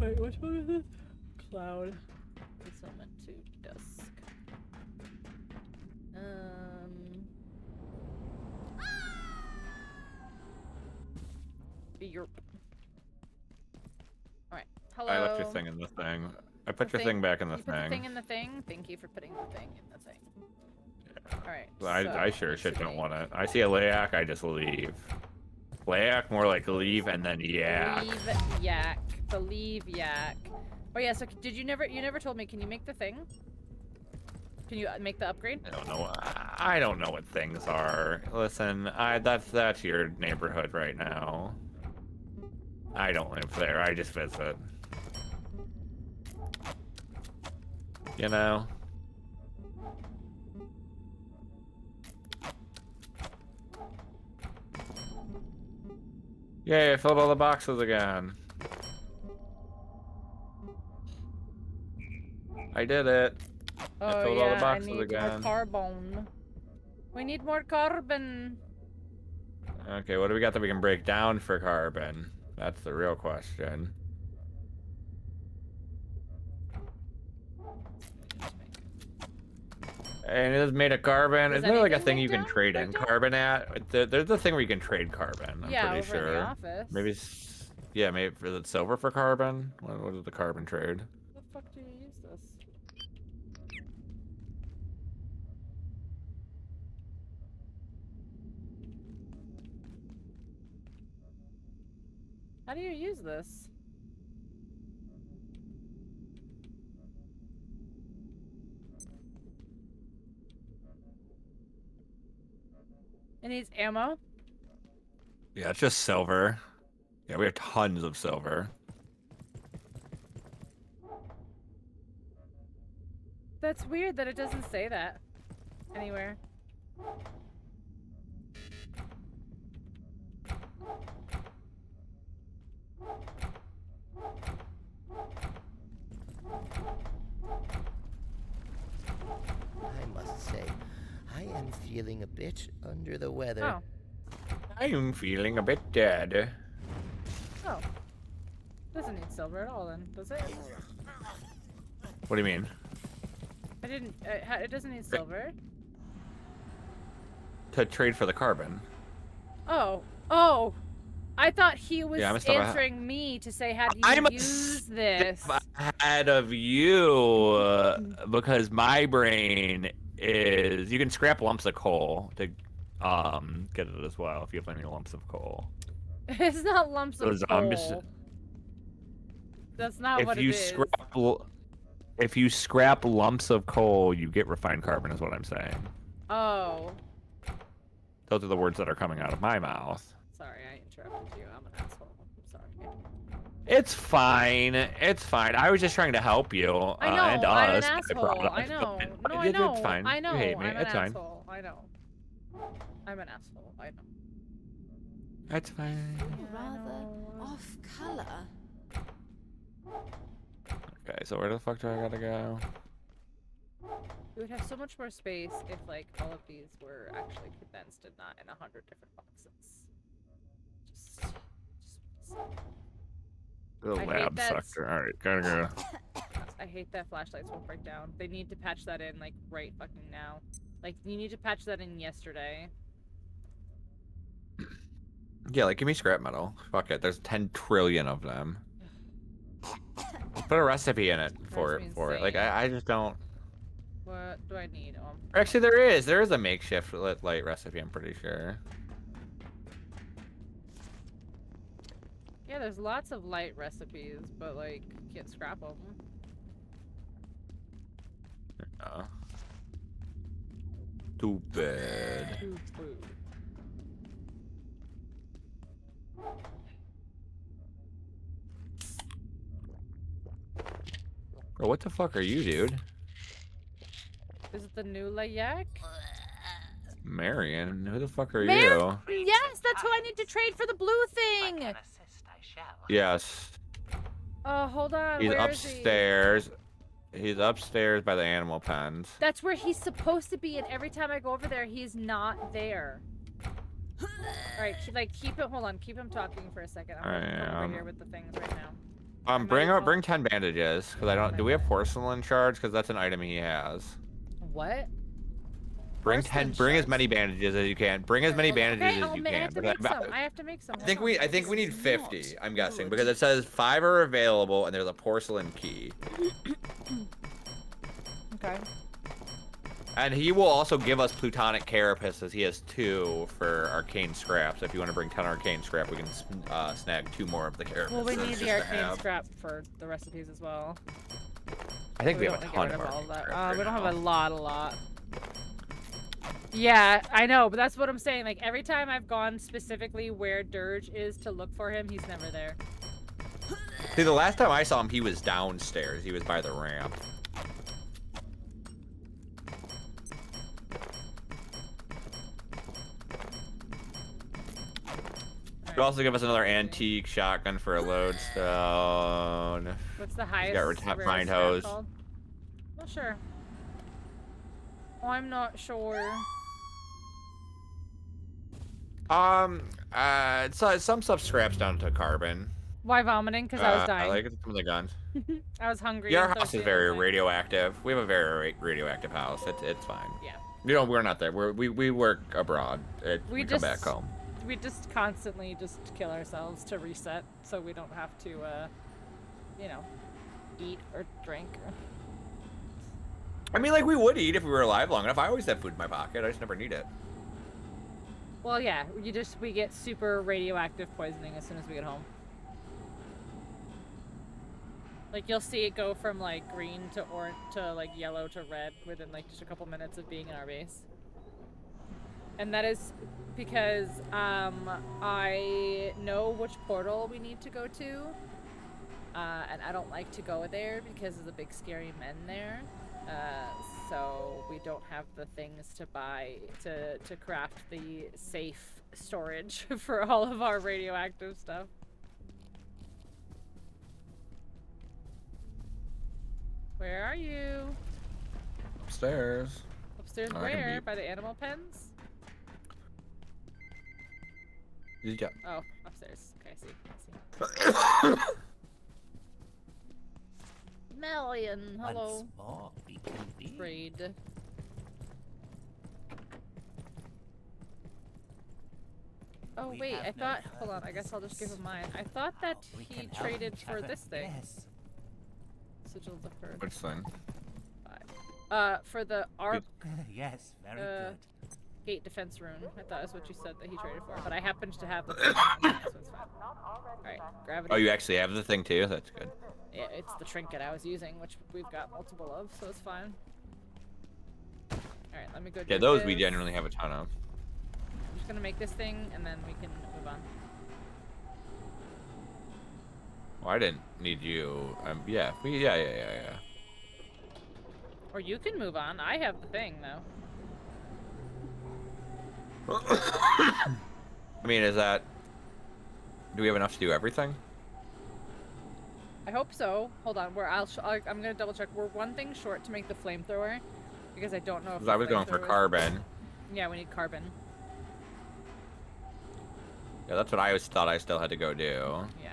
Wait, which one is this? Cloud. Concealment to dusk. Yerp. Alright. Hello. I left your thing in the thing. I put your thing back in the you put thing. the thing in the thing? Thank you for putting the thing in the thing. Yeah. Alright. I sure shit don't want it. I see a layak, I just leave. Layak, more like leave and then yak. Leave yak. The leave yak. Oh yeah, so did you never told me, can you make the thing? Can you make the upgrade? I don't know. I don't know what things are. Listen, that's your neighborhood right now. I don't live there. I just visit. You know? Yay, I filled all the boxes again. I did it. Oh I filled yeah, all the boxes I need again. more carbon. We need more carbon. Okay, what do we got that we can break down for carbon? That's the real question. And it is made of carbon. Was Isn't there like a anything thing laid you can down trade right in there? carbon at? There's a thing where you can trade carbon. I'm Yeah, pretty over sure. in the office. Maybe. Yeah, maybe is it silver for carbon? What is the carbon trade? How the fuck do you use this? How do you use this? It needs ammo? Yeah, it's just silver. Yeah, we have tons of silver. That's weird that it doesn't say that anywhere. I must say, I am feeling a bit under the weather. Oh. I am feeling a bit dead. Oh. Doesn't need silver at all then, does it? What do you mean? I didn't. It doesn't need silver. To trade for the carbon. Oh. Oh. I thought he was Yeah, I'm a step answering me to say how do you I'm use this. Ahead of you because my brain is you can scrap lumps of coal to get it as well if you have any lumps of coal. It's not lumps of I'm coal. That's not what it is. If you scrap lumps of coal, you get refined carbon, is what I'm saying. Oh. Those are the words that are coming out of my mouth. Sorry, I interrupted you. I'm an asshole. I'm sorry. It's fine. It's fine. I was just trying to help you. I know. And I'm an us. asshole. I know. No, I know. It's fine. I know. You hate me. I'm It's an fine. asshole. I know. I'm an asshole. I know. That's fine. Rather off color. Okay, so where the fuck do I gotta go? We would have so much more space if, like, all of these were actually condensed and not in 100 different boxes. The I hate lab that sector. Alright, gotta go. I hate that flashlights won't break down. They need to patch that in, like, right fucking now. Like, you need to patch that in yesterday. Yeah, like, give me scrap metal. Fuck it, there's 10 trillion of them. Put a recipe in it for it. Like, I just don't... What do I need? Actually, there is a makeshift light recipe, I'm pretty sure. Yeah, there's lots of light recipes, but, like, you can't scrap them. Too bad. Bro, what the fuck are you, dude? Is it the new Layak? Marion, who the fuck are you? Yes, that's who I need to trade for the blue thing! Yes. Oh, hold on. He's Where is he? upstairs. He's upstairs by the animal pens. That's where he's supposed to be, and every time I go over there, he's not there. Alright, keep it. Hold on, keep him talking for a second. I'm gonna come over here with the things right now. Bring 10 bandages, because I don't. Do we have porcelain shards? Because that's an item he has. What? Bring as many bandages as you can. Bring as many bandages as you can. I have to make some. I think we need 50. I'm guessing because it says 5 are available and there's a porcelain key. Okay. And he will also give us plutonic carapaces. He has 2 for arcane scraps. If you want to bring 10 arcane scrap, we can snag 2 more of the carapaces. Well, we need the arcane scrap for the recipes as well. I think we have a ton of all that. scrap We don't right have a lot. Yeah, I know, but that's what I'm saying. Like, every time I've gone specifically where Dirge is to look for him, he's never there. See, the last time I saw him, he was downstairs. He was by the ramp. Could also give us another antique shotgun for a lodestone. What's the highest? Got refined hose. Not sure. Oh, I'm not sure. So some stuff scraps down to carbon. Why vomiting? Because I was dying. I like some of the guns. I was hungry. Yeah, and our house thirsty is and very dying. radioactive. We have a very radioactive house. It's fine. Yeah. You know, we're not there. We work abroad. We come back home. We just constantly just kill ourselves to reset, so we don't have to, you know, eat or drink. I mean, like, we would eat if we were alive long enough. I always have food in my pocket. I just never need it. Well, yeah, we get super radioactive poisoning as soon as we get home. Like, you'll see it go from, like, green to orange to, like, yellow to red within, like, just a couple minutes of being in our base. And that is because, I know which portal we need to go to. And I don't like to go there because of the big scary men there. So we don't have the things to buy to craft the safe storage for all of our radioactive stuff. Where are you? Upstairs. Upstairs I can where? be- By the animal pens? Yeah. Oh, upstairs. Okay, I see. Melian, hello. Once more we can be. Braid. Oh We wait, have I no thought. further Hold on, I guess I'll just give him business. mine. I thought that We he can help traded each for other. this thing. Yes. Sigils of Herd. Which thing? For the arc Yes, very good. gate defense rune. I thought that's what you said that he traded for, but I happened to have the thing, so it's fine. Alright, gravity. Oh, you actually have the thing too? That's good. Yeah, it's the trinket I was using, which we've got multiple of, so it's fine. Alright, let me go do Yeah, those we this. generally have a ton of. I'm just gonna make this thing, and then we can move on. Well, I didn't need you. Yeah. Or you can move on. I have the thing, though. I mean, is that... Do we have enough to do everything? I hope so. Hold on. I'm gonna double check. We're one thing short to make the flamethrower, because I don't know if. Because I was going for carbon. Yeah, we need carbon. Yeah, that's what I always thought I still had to go do. Yeah.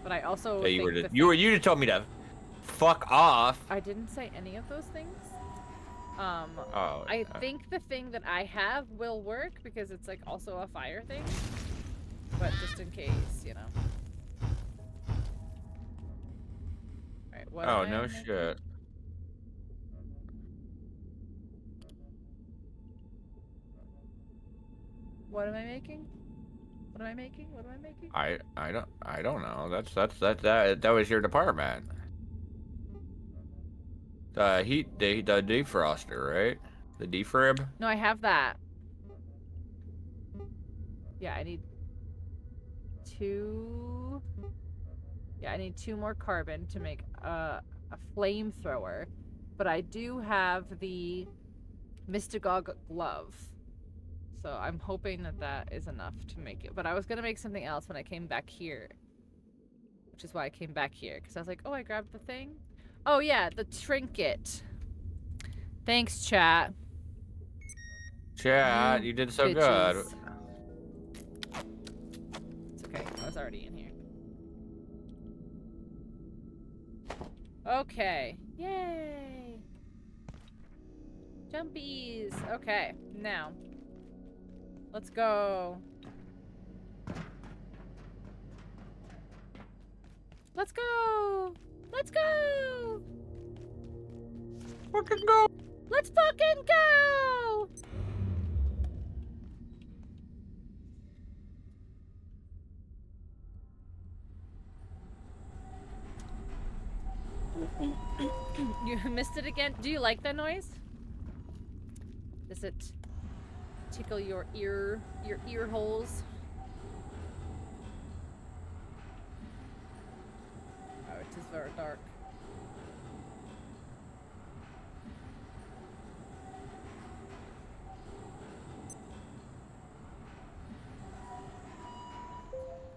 But I also. Yeah, think you just told me to fuck off. I didn't say any of those things. Oh. I think the thing that I have will work because it's like also a fire thing. But just in case, you know. Alright, what Oh, am I no making? shit. What am I making? What am I making? What am I making? I don't know. That was your department. The defroster, right? The defrib? No, I have that. Yeah, I need 2. Yeah, I need 2 more carbon to make a flamethrower. But I do have the Mystagogue glove. So I'm hoping that that is enough to make it. But I was going to make something else when I came back here. Which is why I came back here. Because I was like, oh, I grabbed the thing. Oh, yeah, the trinket. Thanks, chat. Chat, you did so good. Bitches. It's okay. I was already in here. Okay. Yay! Jumpies! Okay, now. Let's go. Let's go! Let's go! Fucking go! Let's fucking go! You missed it again? Do you like that noise? Does it tickle your ear holes? Oh, it is very dark.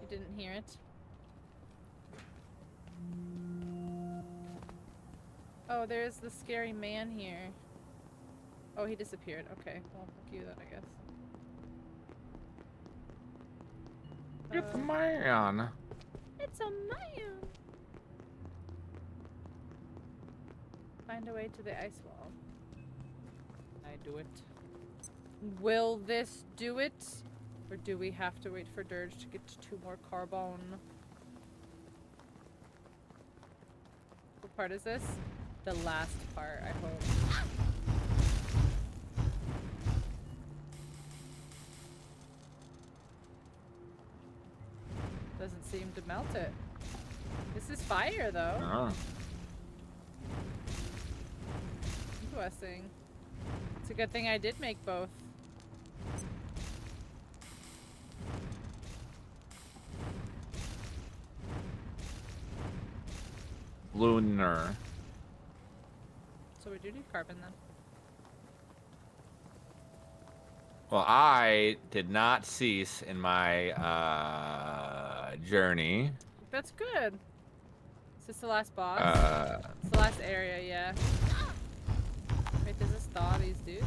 You didn't hear it? Oh, there's the scary man here. Oh, he disappeared. Okay, well, fuck you then, I guess. It's the man. It's It's a man. Find a way to the ice wall. I do it. Will this do it? Or do we have to wait for Dirge to get 2 more carbone? What part is this? The last part, I hope. Doesn't seem to melt it. This is fire, though. Oh. Interesting. It's a good thing I did make both. Lunar. So we do need carbon then. Well, I did not cease in my journey. That's good. Is this the last boss? It's the last area, yeah. Wait, does this thaw these dudes?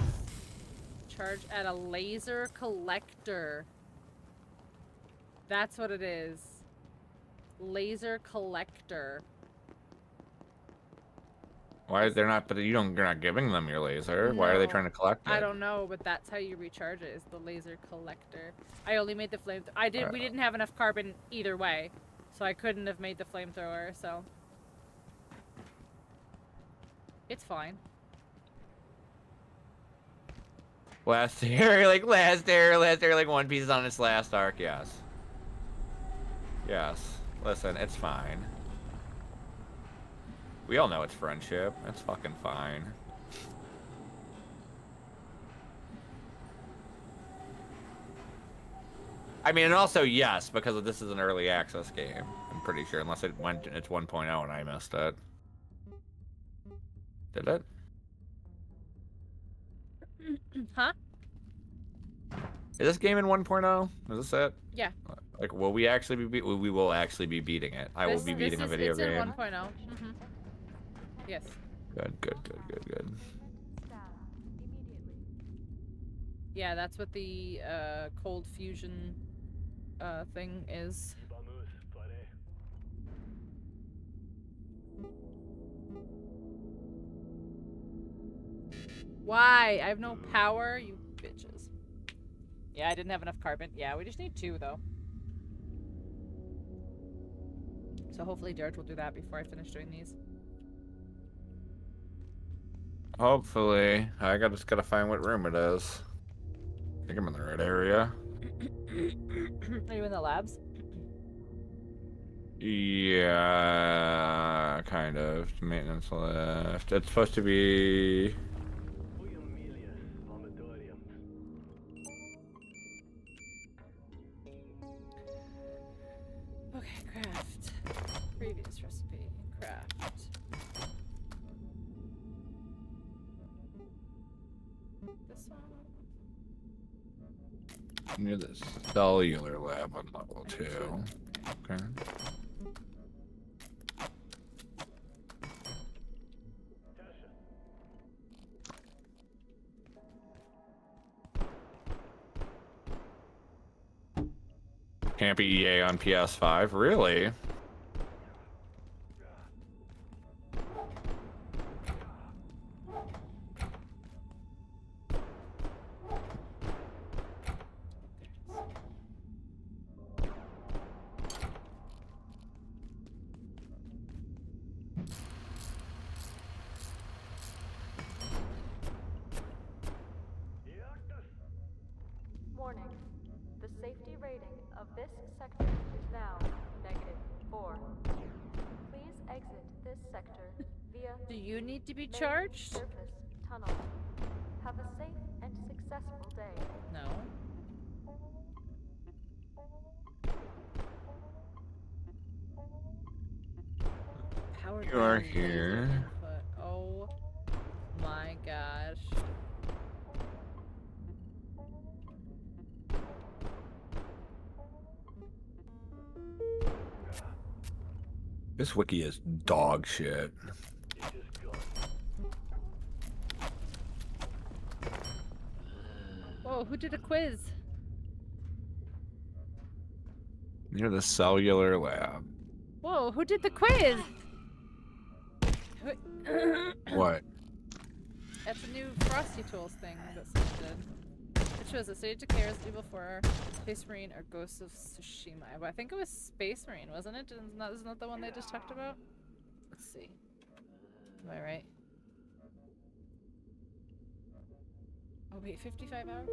Charge at a laser collector. That's what it is. Laser collector. Why is they're not? But you're not giving them your laser. Why are they No, trying to collect it? I don't know, but that's how you recharge it. Is the laser collector. I only made the flame. We didn't have enough carbon either way, so I couldn't have made the flamethrower. So it's fine. Last area, like One Piece is on its last arc. Yes. Yes. Listen, it's fine. We all know it's friendship. It's fucking fine. I mean, and also yes, because this is an early access game. I'm pretty sure, unless it's 1.0 and I missed it. Did it? Huh? Is this game in 1.0? Is this it? Yeah. Like, will we actually be? We will actually be beating it. I will be beating a video game. It's in 1.0. Mm-hmm. Yes. Good. Yeah, that's what the cold fusion thing is. Why? I have no power, you bitches. Yeah, I didn't have enough carbon. Yeah, we just need 2 though. So hopefully Dirge will do that before I finish doing these. Hopefully. Just gotta find what room it is. I think I'm in the right area. Are you in the labs? Yeah, kind of. Maintenance left. It's supposed to be... Okay, craft. Previous recipe. Craft. This one. Near the cellular lab on level 2. Okay. Can't be EA on PS5, really? Warning. The safety rating of this sector is now -4. Please exit this sector via Do you need to be main charged? surface tunnel. Have a safe and successful day. No. Power You are grid laser here. input. Oh my gosh. This wiki is dog shit. Whoa, who did a quiz? Near the cellular lab. Whoa, who did the quiz? What? That's a new Frosty Tools thing that someone did. It shows it Stage of Cares, Evil 4, Space Marine, or Ghosts of Tsushima. But I think it was Space Marine, wasn't it? Isn't that the one they just talked about? Let's see. Am I right? Oh wait, 55 hours?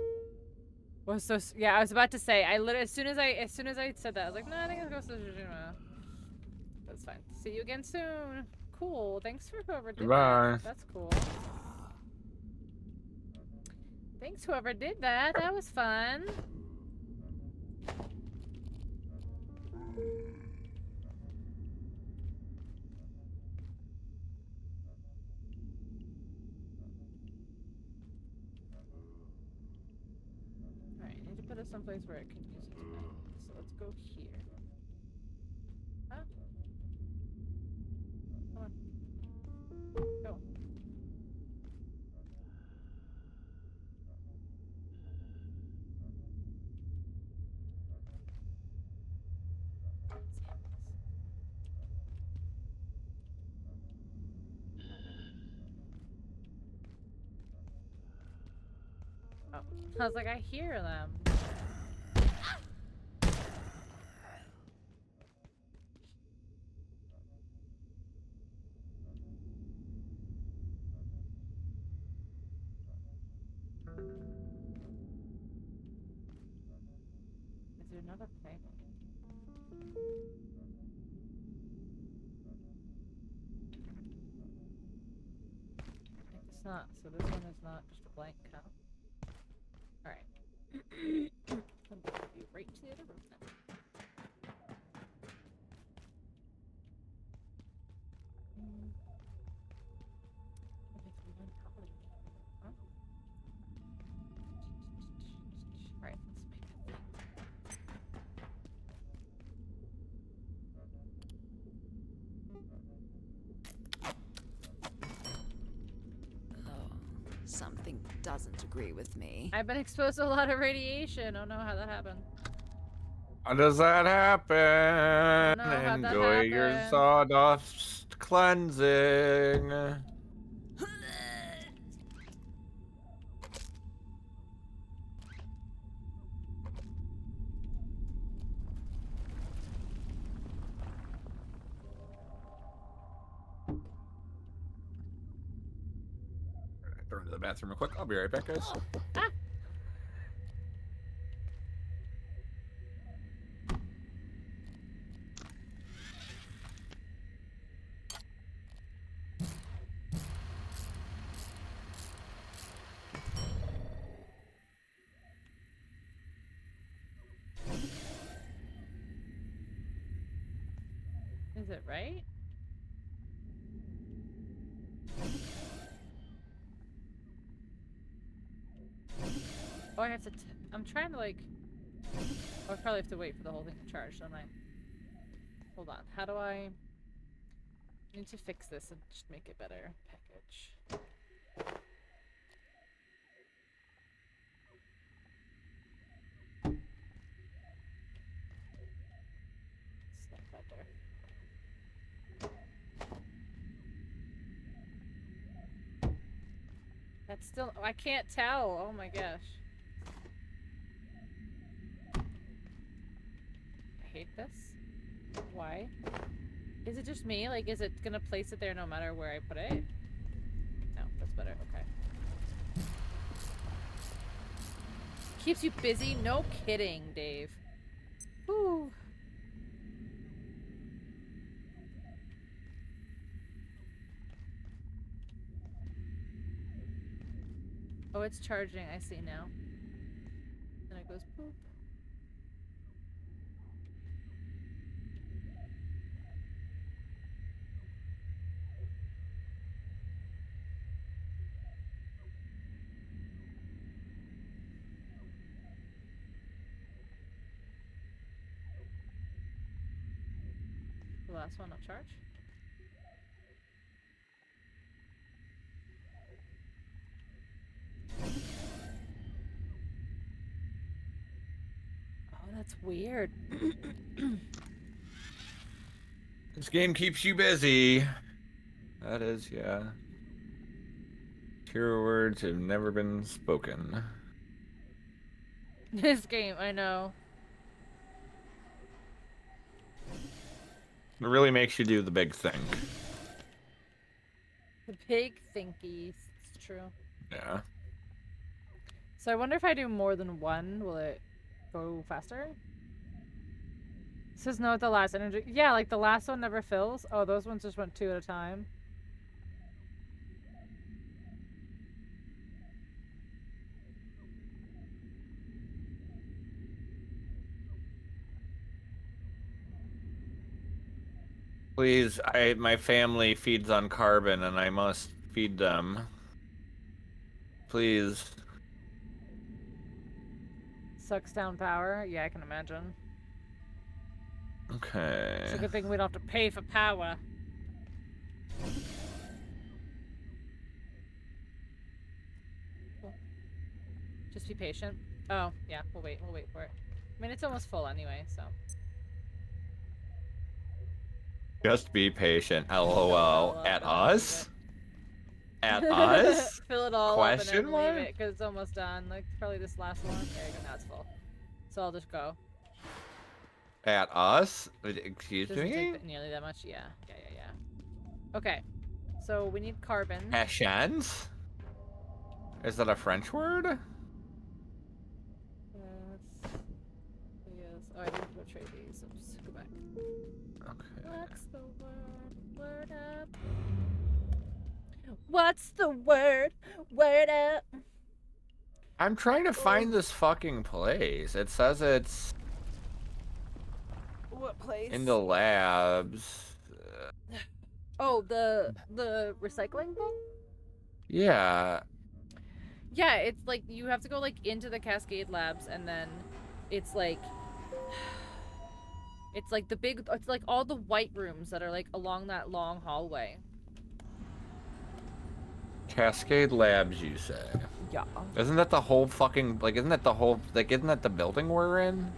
Well, so yeah, I was about to say. I literally as soon as I said that, I was like, no, I think it's Ghost of Tsushima. That's fine. See you again soon. Cool. Thanks for whoever did that. That's cool. Thanks whoever did that. That was fun. Alright, I need to put it someplace where it can use its mouth. So let's go here. Huh? Come on. Go. Oh, I was like, I hear them. Is there another thing? It's not. So this one is not just a blank cup. Alright. I'm gonna be right to the other room now. Huh? Right, let's make it. Something doesn't agree with me. I've been exposed to a lot of radiation. I don't know how that happened. How does that happen? know how'd that Enjoy your happen. sawdust cleansing. Throw into the bathroom real quick. I'll be right back, guys. Ah. Is it right? Oh, I have to. I'm trying to like. Oh, I probably have to wait for the whole thing to charge, don't I? Hold on. How do I need to fix this and just make it better? Package. It's not better. That's still. I can't tell. Oh my gosh. I hate this. Why? Is it just me? Like, is it gonna place it there no matter where I put it? No, that's better. Okay. Keeps you busy? No kidding, Dave. Whew. Oh, it's charging. I see now. And it goes boop. The last one will charge. Oh, that's weird. This game keeps you busy. That is, yeah. Truer words have never been spoken. This game, I know. It really makes you do the big thing. The big thinkies. It's true. Yeah. So I wonder if I do more than one, will it go faster? It says no at the last energy. Yeah, like the last one never fills. Oh, those ones just went 2 at a time. Please, my family feeds on carbon and I must feed them. Please. Sucks down power. Yeah, I can imagine. Okay. It's a good thing we don't have to pay for power. Cool. Just be patient. Oh, yeah, we'll wait for it. I mean, it's almost full anyway, so. Just be patient. LOL. At us? At us? Fill it all Question up and then mark? leave it, because it's almost done. Like, probably this last one. There you go, now it's full. So I'll just go. At us? Excuse Doesn't me? take nearly that much. Yeah. Okay. So we need carbon. Patience? Is that a French word? Yes. Oh, I didn't go trade these. So just go back. Okay. What's the word? Word up. What's the word? Word up. I'm trying to find this fucking place. It says it's What place? in the labs. Oh, the recycling thing? Yeah. Yeah, it's like you have to go like into the Cascade Labs and then it's like it's like all the white rooms that are like along that long hallway. Cascade Labs, you say? Yeah. Isn't that the whole fucking, like, isn't that the building we're in?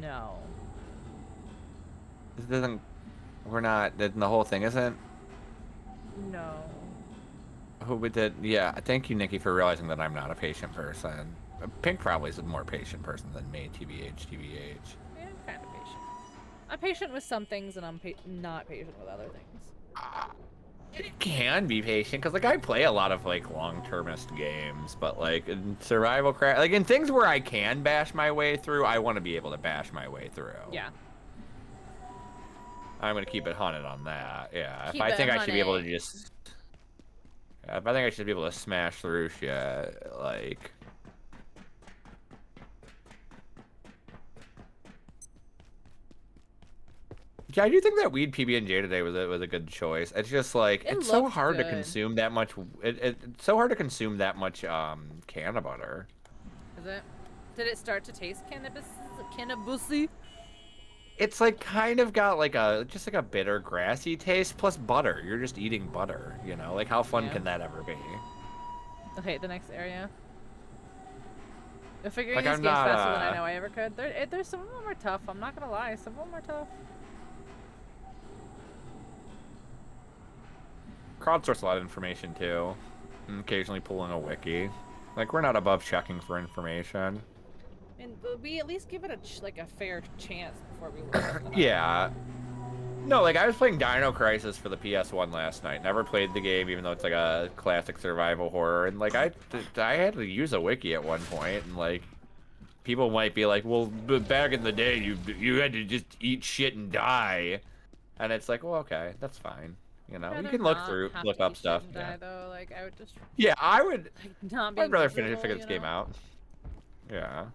No. This isn't, we're not, the whole thing isn't? No. Who we did, yeah, thank you, Nikki, for realizing that I'm not a patient person. Pink probably is a more patient person than me, TBH. Yeah, I'm kind of patient. I'm patient with some things and I'm not patient with other things. It can be patient, because, like, I play a lot of, like, long-termist games, but, like, in survival craft, like, in things where I can bash my way through, I want to be able to bash my way through. Yeah. I'm going to keep it hunted on that, yeah. Keep if I think it I should be able to hunted. just... Yeah, if I think I should be able to smash through shit, like... Yeah, I do think that weed PB&J today was a good choice. It's just like it's so hard to consume that much. It's so hard to consume that much can of butter. Is it? Did it start to taste cannabisy? It's like kind of got like just like a bitter, grassy taste plus butter. You're just eating butter, you know? Like how fun can that ever be? Okay, the next area. I'm figuring Like, these I'm games not, faster than I know I ever could. There's some of them are tough. I'm not gonna lie, some of them are tough. Crowdsource a lot of information too, and occasionally pulling a wiki. Like we're not above checking for information. And we at least give it a fair chance before we look something up. Yeah. No, like I was playing Dino Crisis for the PS1 last night. Never played the game, even though it's like a classic survival horror. And like I had to use a wiki at one point, and like people might be like, "Well, back in the day, you had to just eat shit and die," and it's like, well, okay, that's fine. You know, you can look up stuff. Die, though. Like I would just. Yeah, I would. Like, not I'd rather figure miserable, this game out. Yeah.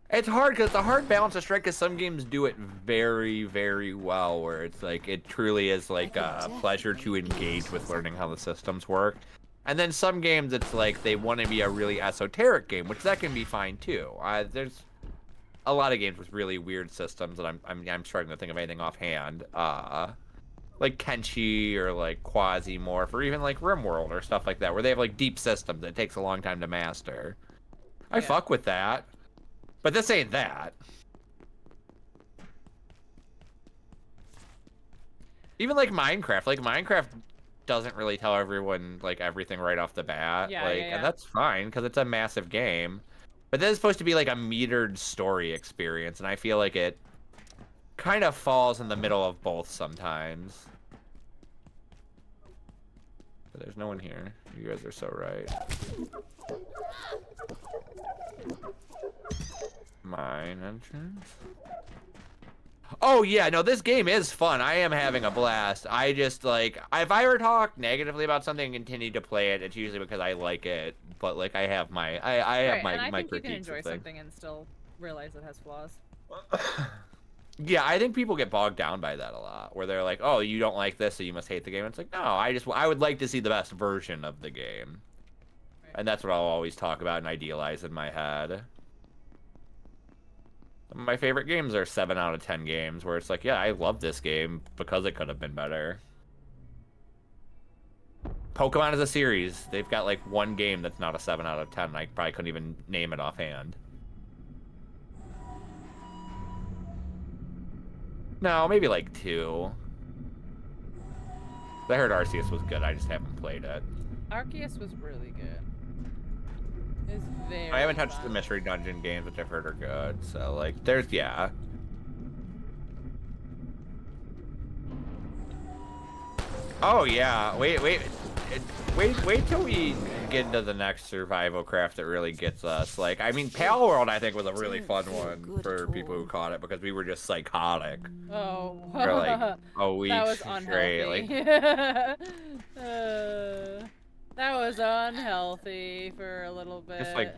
It's hard because it's a hard balance to strike because some games do it very, very well where it's like it truly is like a pleasure to engage with learning how the systems work. And then some games it's like they want to be a really esoteric game, which that can be fine too. There's a lot of games with really weird systems that I'm struggling to think of anything offhand. Like Kenshi or like Quasimorph or even like RimWorld or stuff like that where they have like deep systems that takes a long time to master. I fuck with that. But this ain't that. Even like Minecraft doesn't really tell everyone like everything right off the bat. Yeah, like, yeah. And that's fine because it's a massive game. But this is supposed to be like a metered story experience, and I feel like it kind of falls in the middle of both sometimes. But there's no one here. You guys are so right. Mine entrance. Oh yeah, no, this game is fun. I am having a blast. I just like, if I ever talk negatively about something and continue to play it, it's usually because I like it. But like, I have my, I have my and I think you critiques can enjoy of things. something and still realize it has flaws. Yeah, I think people get bogged down by that a lot, where they're like, "Oh, you don't like this, so you must hate the game." It's like, no, I would like to see the best version of the game, and that's what I'll always talk about and idealize in my head. Some of my favorite games are 7 out of 10 games, where it's like, yeah, I love this game because it could have been better. Pokemon is a series. They've got like one game that's not a 7 out of 10. I probably couldn't even name it offhand. No, maybe like 2. I heard Arceus was good. I just haven't played it. Arceus was really good. It was very I haven't touched fun. the Mystery Dungeon games, which I've heard are good. So, like, there's, yeah. Oh, yeah. Wait till we get into the next survival craft that really gets us. Like, I mean, Pale World, I think, was a really fun one for people who caught it because we were just psychotic. Oh. For like a week that was straight. unhealthy. Like, that was unhealthy for a little bit. just like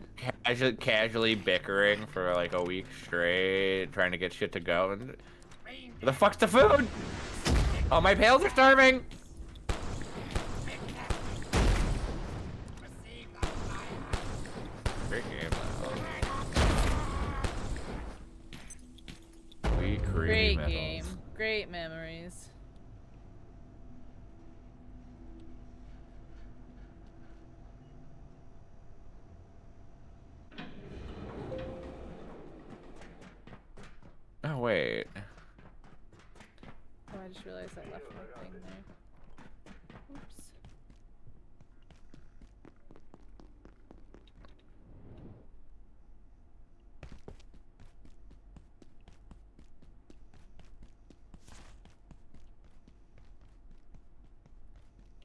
casually bickering for like a week straight, trying to get shit to go. And where the fuck's the food? Oh, my pails are starving. Great game, though. Great game. Great memories. Oh, wait. Oh, I just realized I left my thing there. Oops.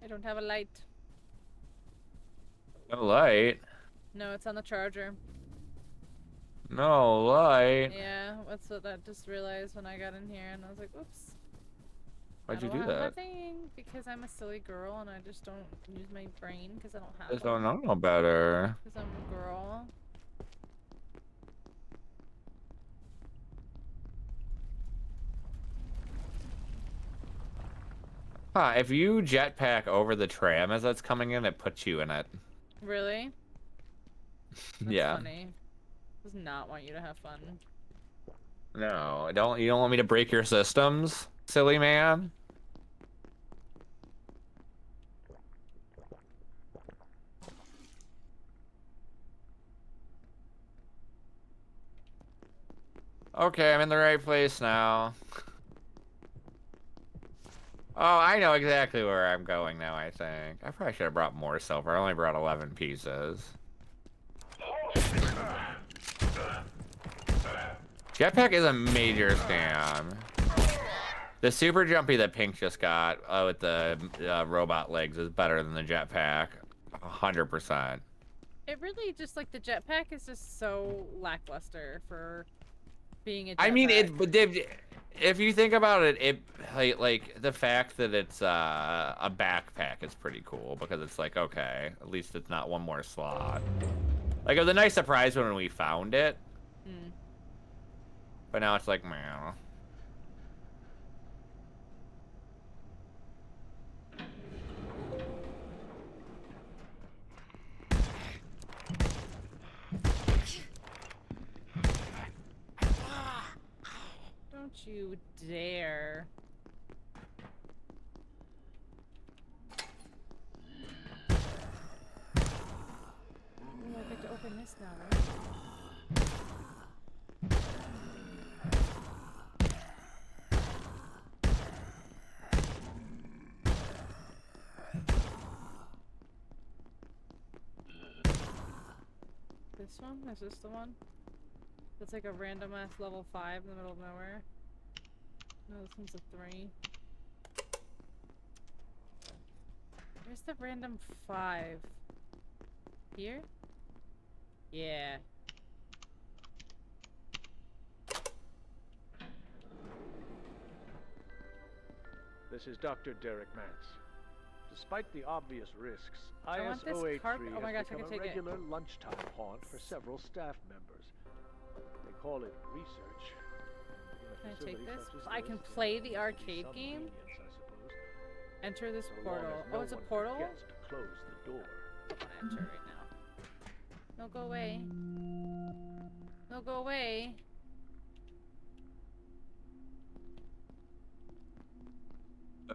I don't have a light. No light. No, it's on the charger. No light. Yeah, that's what I just realized when I got in here, and I was like, oops. Why'd you I do don't have that? my thing because I'm a silly girl and I just don't use my brain because I don't have Just one. don't know better. Because I'm a girl. Huh, if you jetpack over the tram as that's coming in, it puts you in it. Really? That's Yeah. funny. Does not want you to have fun. No, you don't want me to break your systems, silly man? Okay, I'm in the right place now. Oh, I know exactly where I'm going now, I think. I probably should have brought more silver. I only brought 11 pieces. Jetpack is a major scam. The super jumpy that Pink just got with the robot legs is better than the jetpack. 100%. It really just, like, the jetpack is just so lackluster for being a jetpack. I mean, if you think about it, like the fact that it's a backpack is pretty cool because it's like, okay, at least it's not one more slot. Like, it was a nice surprise when we found it. Mm. But now it's like, meow. Don't you dare. Ooh, I get to open this now, right? This one? Is this the one? It's like a random ass level 5 in the middle of nowhere. No, this one's a 3. Where's the random 5? Here? Yeah. This is Dr. Derek Mance. Despite the obvious risks, I want this IS-083 carpet. Oh my gosh, has I become can a take it. regular lunchtime haunt for several staff members. They call it research. Can I take this? I can play the arcade game? Enter this portal. Oh, it's a portal? Close the door. I want to enter right now. No, go away. No, go away.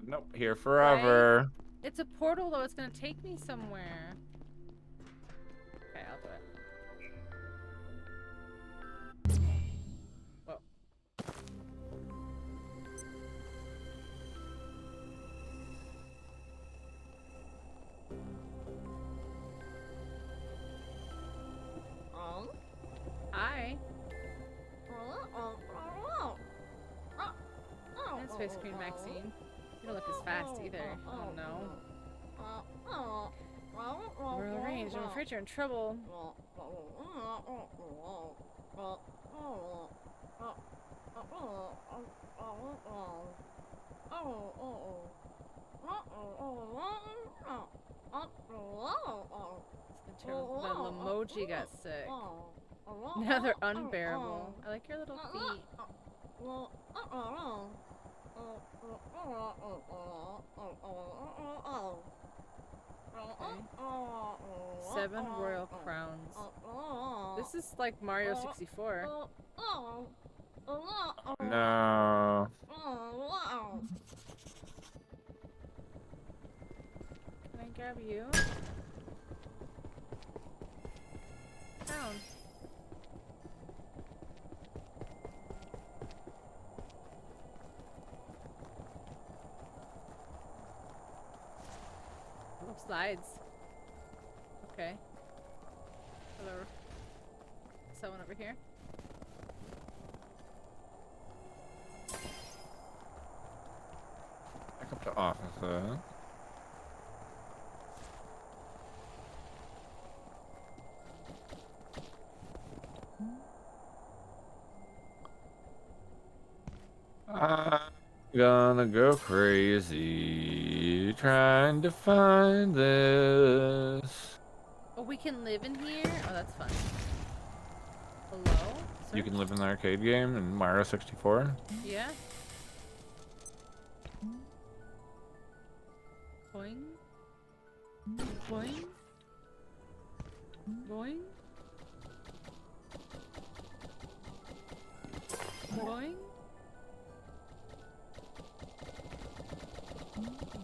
Nope, here forever. Right? It's a portal though, it's gonna take me somewhere. Okay, I'll do it. Whoa. Hi. That's Space Queen Maxine. You don't look as fast either. Oh no. We're in range. I'm afraid you're in trouble. The emoji got sick. Now they're unbearable. I like your little feet. Okay. 7 royal crowns. This is like Mario 64. No. Can I grab you? Down. Oh, slides. Okay. Hello. Someone over here. Back up to officer. I'm gonna go crazy trying to find this. Oh, we can live in here? Oh, that's fun. Hello? Sir? You can live in the arcade game in Mario 64? Yeah. Boing. Boing. Boing. Boing.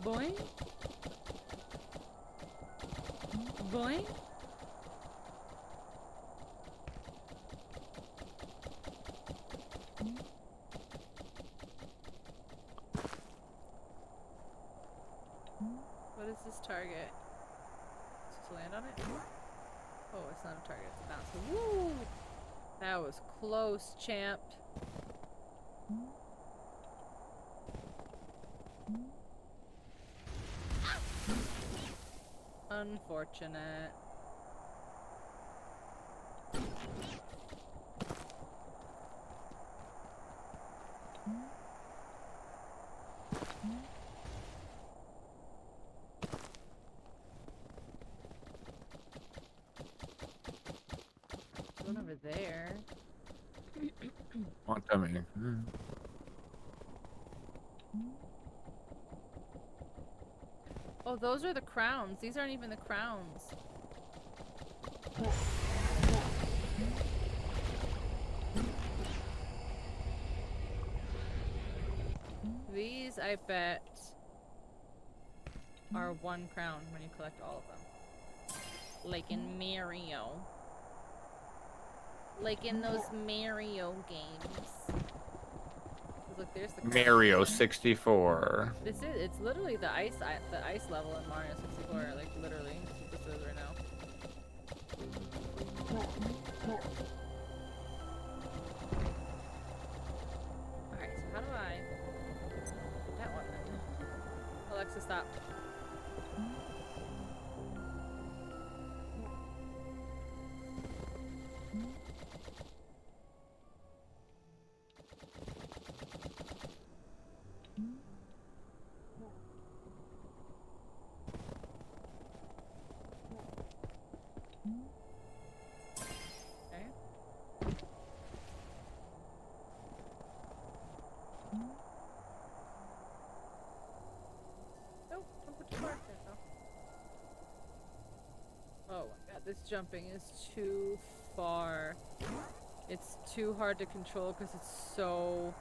Boing. Boing. What is this target? Just to land on it? Oh, it's not a target, it's a bounce. Woo! That was close, champ. Unfortunate. One over there. Won't tell me. Oh, those are the crowns. These aren't even the crowns. These, I bet, are 1 crown when you collect all of them. Like in Mario. Like in those Mario games. Look, there's the crown. Mario 64. This is, it's literally the ice level in Mario 64, like literally. That's what this is right now. Alright, so how do I... That one then. Alexa, stop. Okay. Nope, don't put the bar there, though. Oh my god, this jumping is too far. It's too hard to control because it's so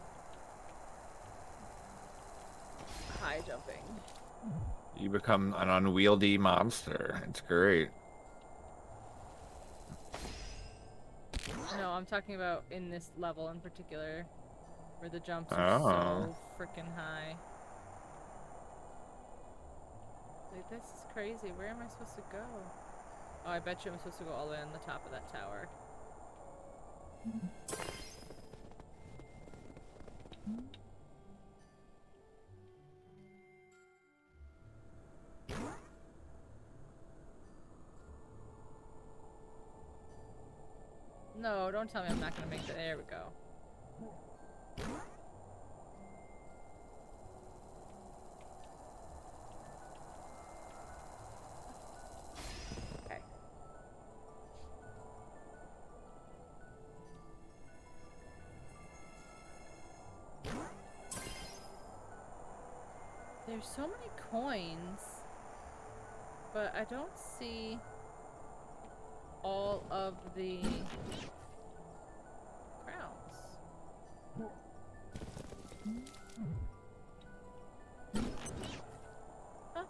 high jumping. You become an unwieldy monster. It's great. No, I'm talking about in this level in particular, where the jumps are Oh. so freaking high. Like, this is crazy. Where am I supposed to go? Oh, I bet you I'm supposed to go all the way on the top of that tower. No, don't tell me I'm not gonna make it. There we go. Okay. There's so many coins, but I don't see all of the crowns. Huh?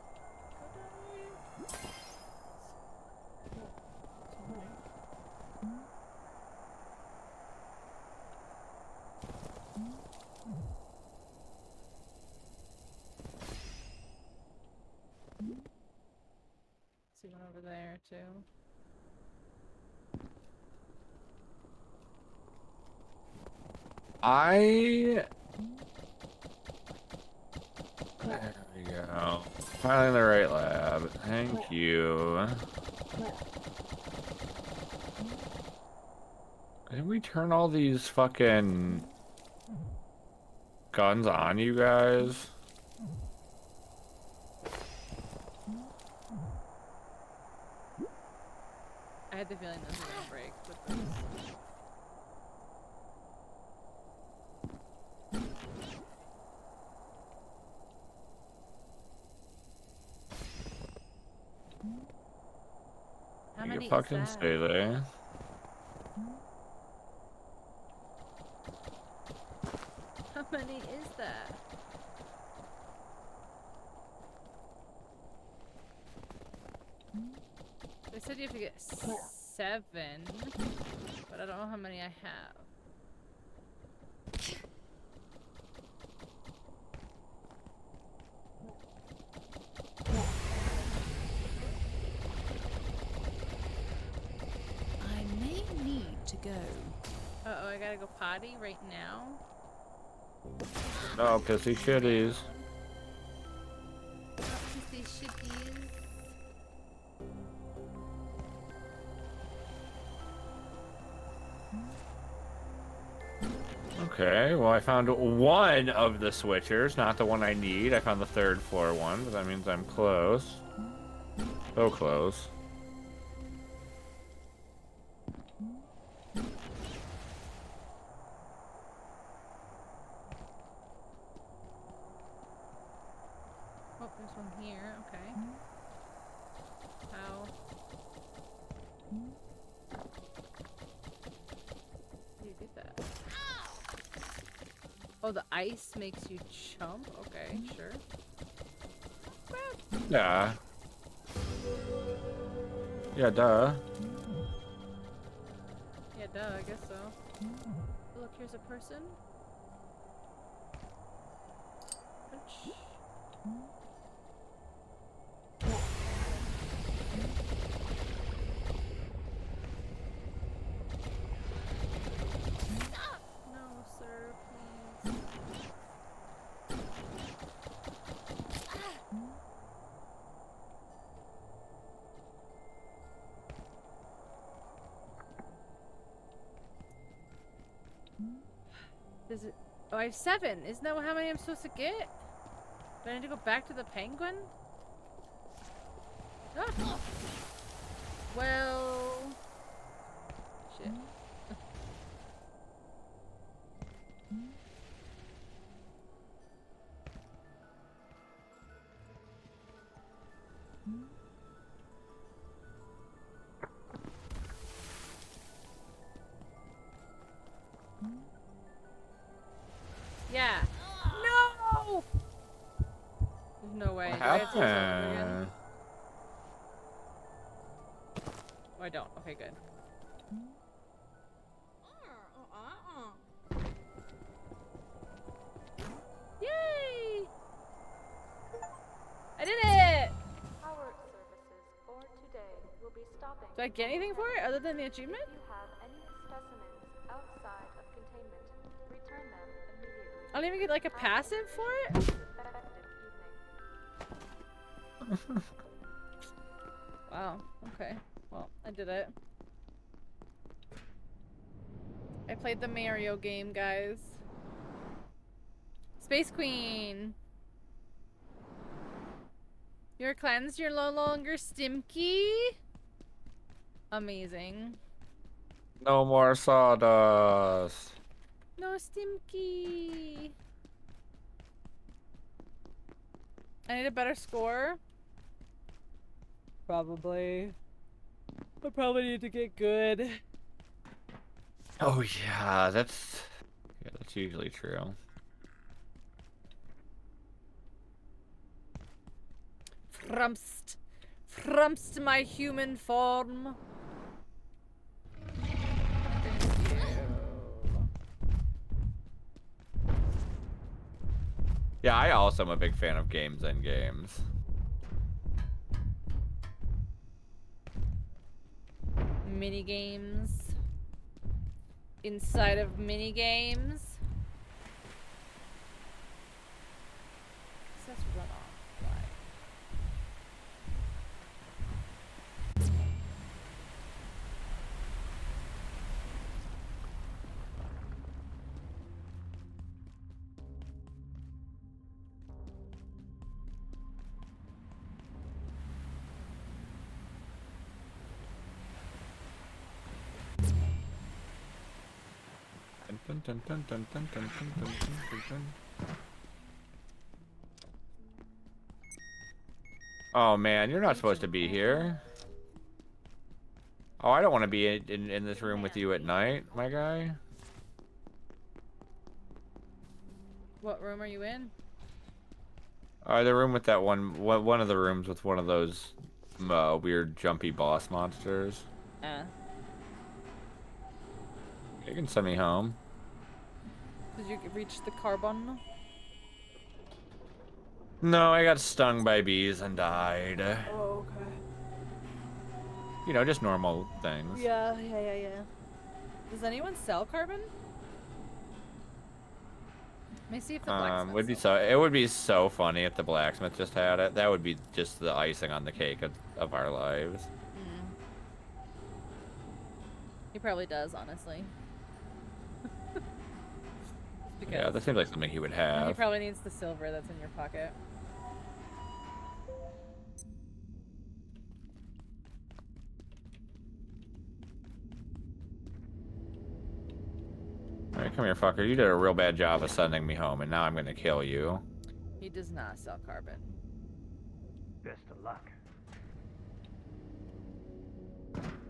See one over there too. There we go. Finally in the right lab. Thank you. Did we turn all these fucking guns on you guys? I had the feeling those were gonna break with this. How You many can is fucking that? stay there. How many is that? They said you have to get 7, but I don't know how many I have. I may need to go. Uh-oh, I gotta go potty right now? No, pissy shitties. Oh, pissy shitties. Okay, well I found one of the switchers, not the one I need. I found the 3rd floor one, but that means I'm close. So close. Oh, there's one here, okay. How? How do you do that? Oh, the ice makes you jump? Okay, sure. Yeah. Yeah, duh. Yeah, duh, I guess so. Look, here's a person. Punch. Does it? Oh, I have 7. Isn't that how many I'm supposed to get? Do I need to go back to the penguin? Oh. Well. Shit. Yeah. No! There's no way. What Do I have to do this all over again? happened? Oh, I don't. Okay, good. Yay! I did it! Power services for today will be stopping. Do I get anything for it other than the achievement? If you have any specimens outside of containment, return them immediately. I don't even get like a passive for it? Wow. Okay. Well, I did it. I played the Mario game, guys. Space Queen. You're cleansed. You're no longer stimky. Amazing. No more sawdust. No stimky. I need a better score. Probably. I probably need to get good. Oh yeah, that's usually true. Frumst my human form. Yeah, I also am a big fan of games and games. Mini games. Inside of mini games. Let's run off. Why? Dun, dun, dun, dun, dun, dun, dun, dun, dun, dun. Oh man, you're not supposed to be here. Oh, I don't want to be in this room with you at night, my guy. What room are you in? The room with that one of the rooms with one of those weird jumpy boss monsters. You can send me home. Did you reach the carbon? No, I got stung by bees and died. Oh, okay. You know, just normal things. Yeah. Does anyone sell carbon? Let me see if the blacksmith It would be so funny if the blacksmith just had it. That would be just the icing on the cake of our lives. He probably does, honestly. Yeah, that seems like something he would He have. probably needs the silver that's in your pocket. Alright, come here, fucker. You did a real bad job of sending me home, and now I'm gonna kill you. He does not sell carbon. Best of luck.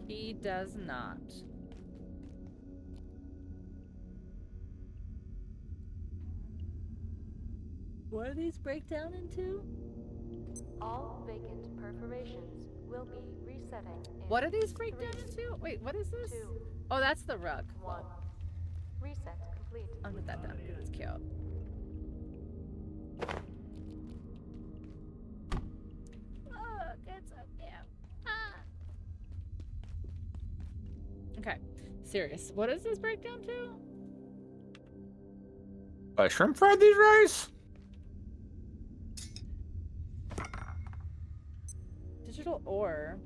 He does not. What do these break down into? All vacant perforations will be resetting. What do these break down into? Wait, what is this? Oh, that's the rug. 1. Reset complete. I'll put that down because it's cute. Look, it's so cute. Okay, serious. What does this break down to? Shrimp fried these rice? Digital ore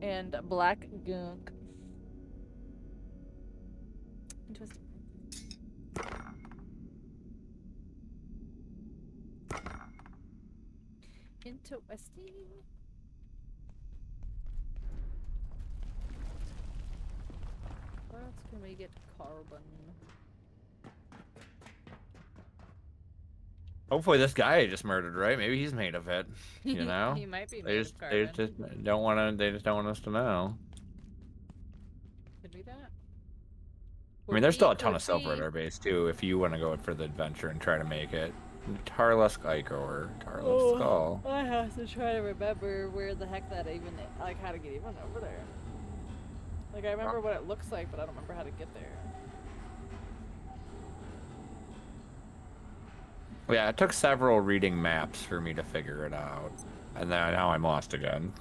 and black gunk. Interesting. Interesting. Where else can we get carbon? Hopefully this guy I just murdered, right? Maybe he's made of it. You know? He might be They made just, of carbon. They just don't want to. They just don't want us to know. Could be that. I mean, there's still a ton of silver at our base too. If you want to go for the adventure and try to make it, Tarla's Ike or Tarla's Skull. I have to try to remember where the heck that even, like, how to get even over there. Like, I remember what it looks like, but I don't remember how to get there. Yeah, it took several reading maps for me to figure it out, and then now I'm lost again.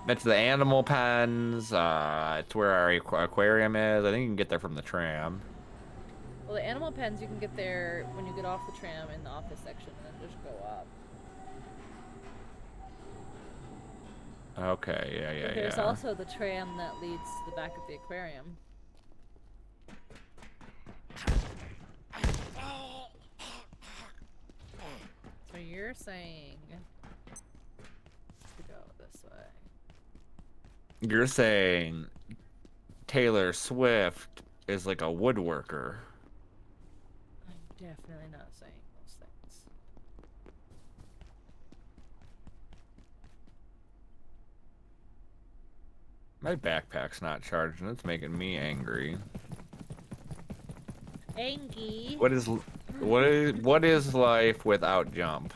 It's the animal pens. It's where our aquarium is. I think you can get there from the tram. Well, the animal pens you can get there when you get off the tram in the office section, and then just go up. Okay, yeah. There's also the tram that leads to the back of the aquarium. So you're saying to go this way. You're saying Taylor Swift is like a woodworker. I'm definitely not saying those things. My backpack's not charging. It's making me angry. Angie. What is life without jump?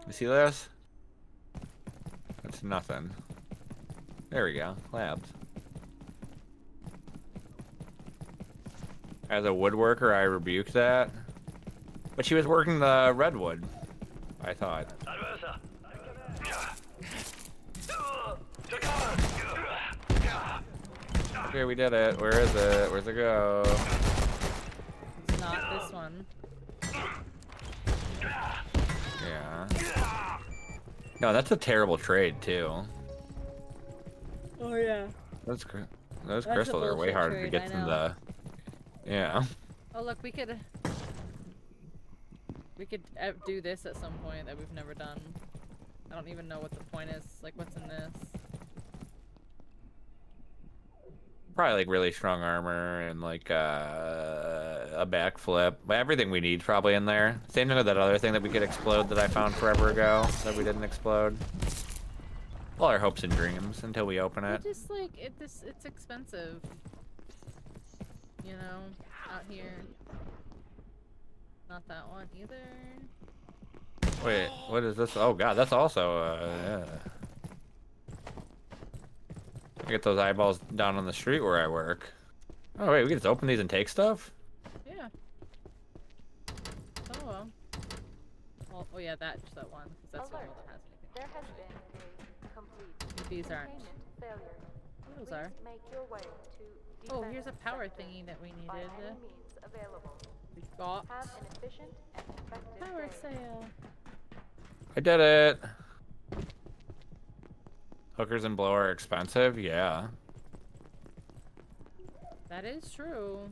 You see this? That's nothing. There we go. Labs. As a woodworker, I rebuke that. But she was working the redwood, I thought. Okay, we did it. Where is it? Where's it go? It's not this one. Yeah. No, that's a terrible trade, too. Oh, yeah. Those That's a crystals are way bullshit harder to trade, get I than know. the... Yeah. Oh, look, we could do this at some point that we've never done. I don't even know what the point is. Like, what's in this? Probably like really strong armor and like a backflip. But everything we need probably in there. Same thing with that other thing that we could explode that I found forever ago that we didn't explode. All our hopes and dreams until we open it. Just like it's expensive. You know, out here. Not that one either. Wait, what is this? Oh god, that's also yeah. I get those eyeballs down on the street where I work. Oh wait, we can just open these and take stuff? Yeah. Oh well. Oh yeah, that's that one. 'Cause that's the one that has anything. There has been a complete These aren't. containment failure. Those Please are. make your way to Oh, defend here's a the power sector thingy that we by needed. any means available. We got Have an efficient and effective power day. sale. I did it. Hookers and blower are expensive? Yeah. That is true.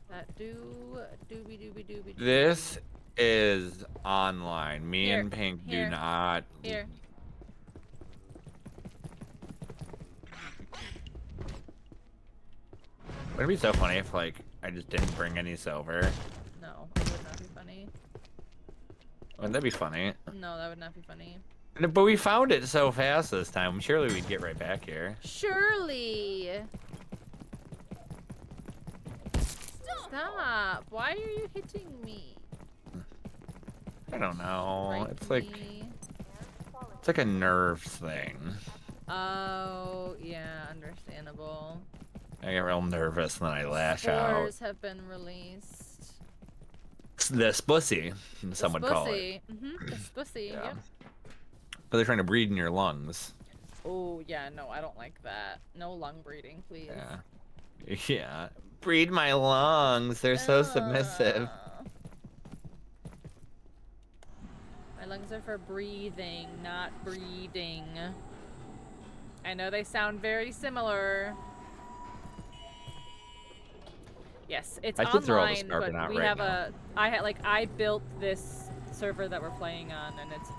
That doobie. This is online. Me Here, and Pink here, do not. Here. Wouldn't it be so funny if like I just didn't bring any silver? No, that would not be funny. Wouldn't that be funny? No, that would not be funny. But we found it so fast this time. Surely we'd get right back here. Surely. Stop. Why are you hitting me? I don't know. Right It's like me. it's like a nerve thing. Oh, yeah, understandable. I get real nervous and then I lash out. Spores have been released. The spussy, some would call it. Mm-hmm. The spussy, Yeah. yep. But they're trying to breed in your lungs. Oh, yeah, no, I don't like that. No lung breeding, please. Yeah. Yeah. Breed my lungs. They're so submissive. My lungs are for breathing, not breeding. I know they sound very similar. Yes, it's I should throw all the online, scarping but out we right have now. I built this server that we're playing on, and it's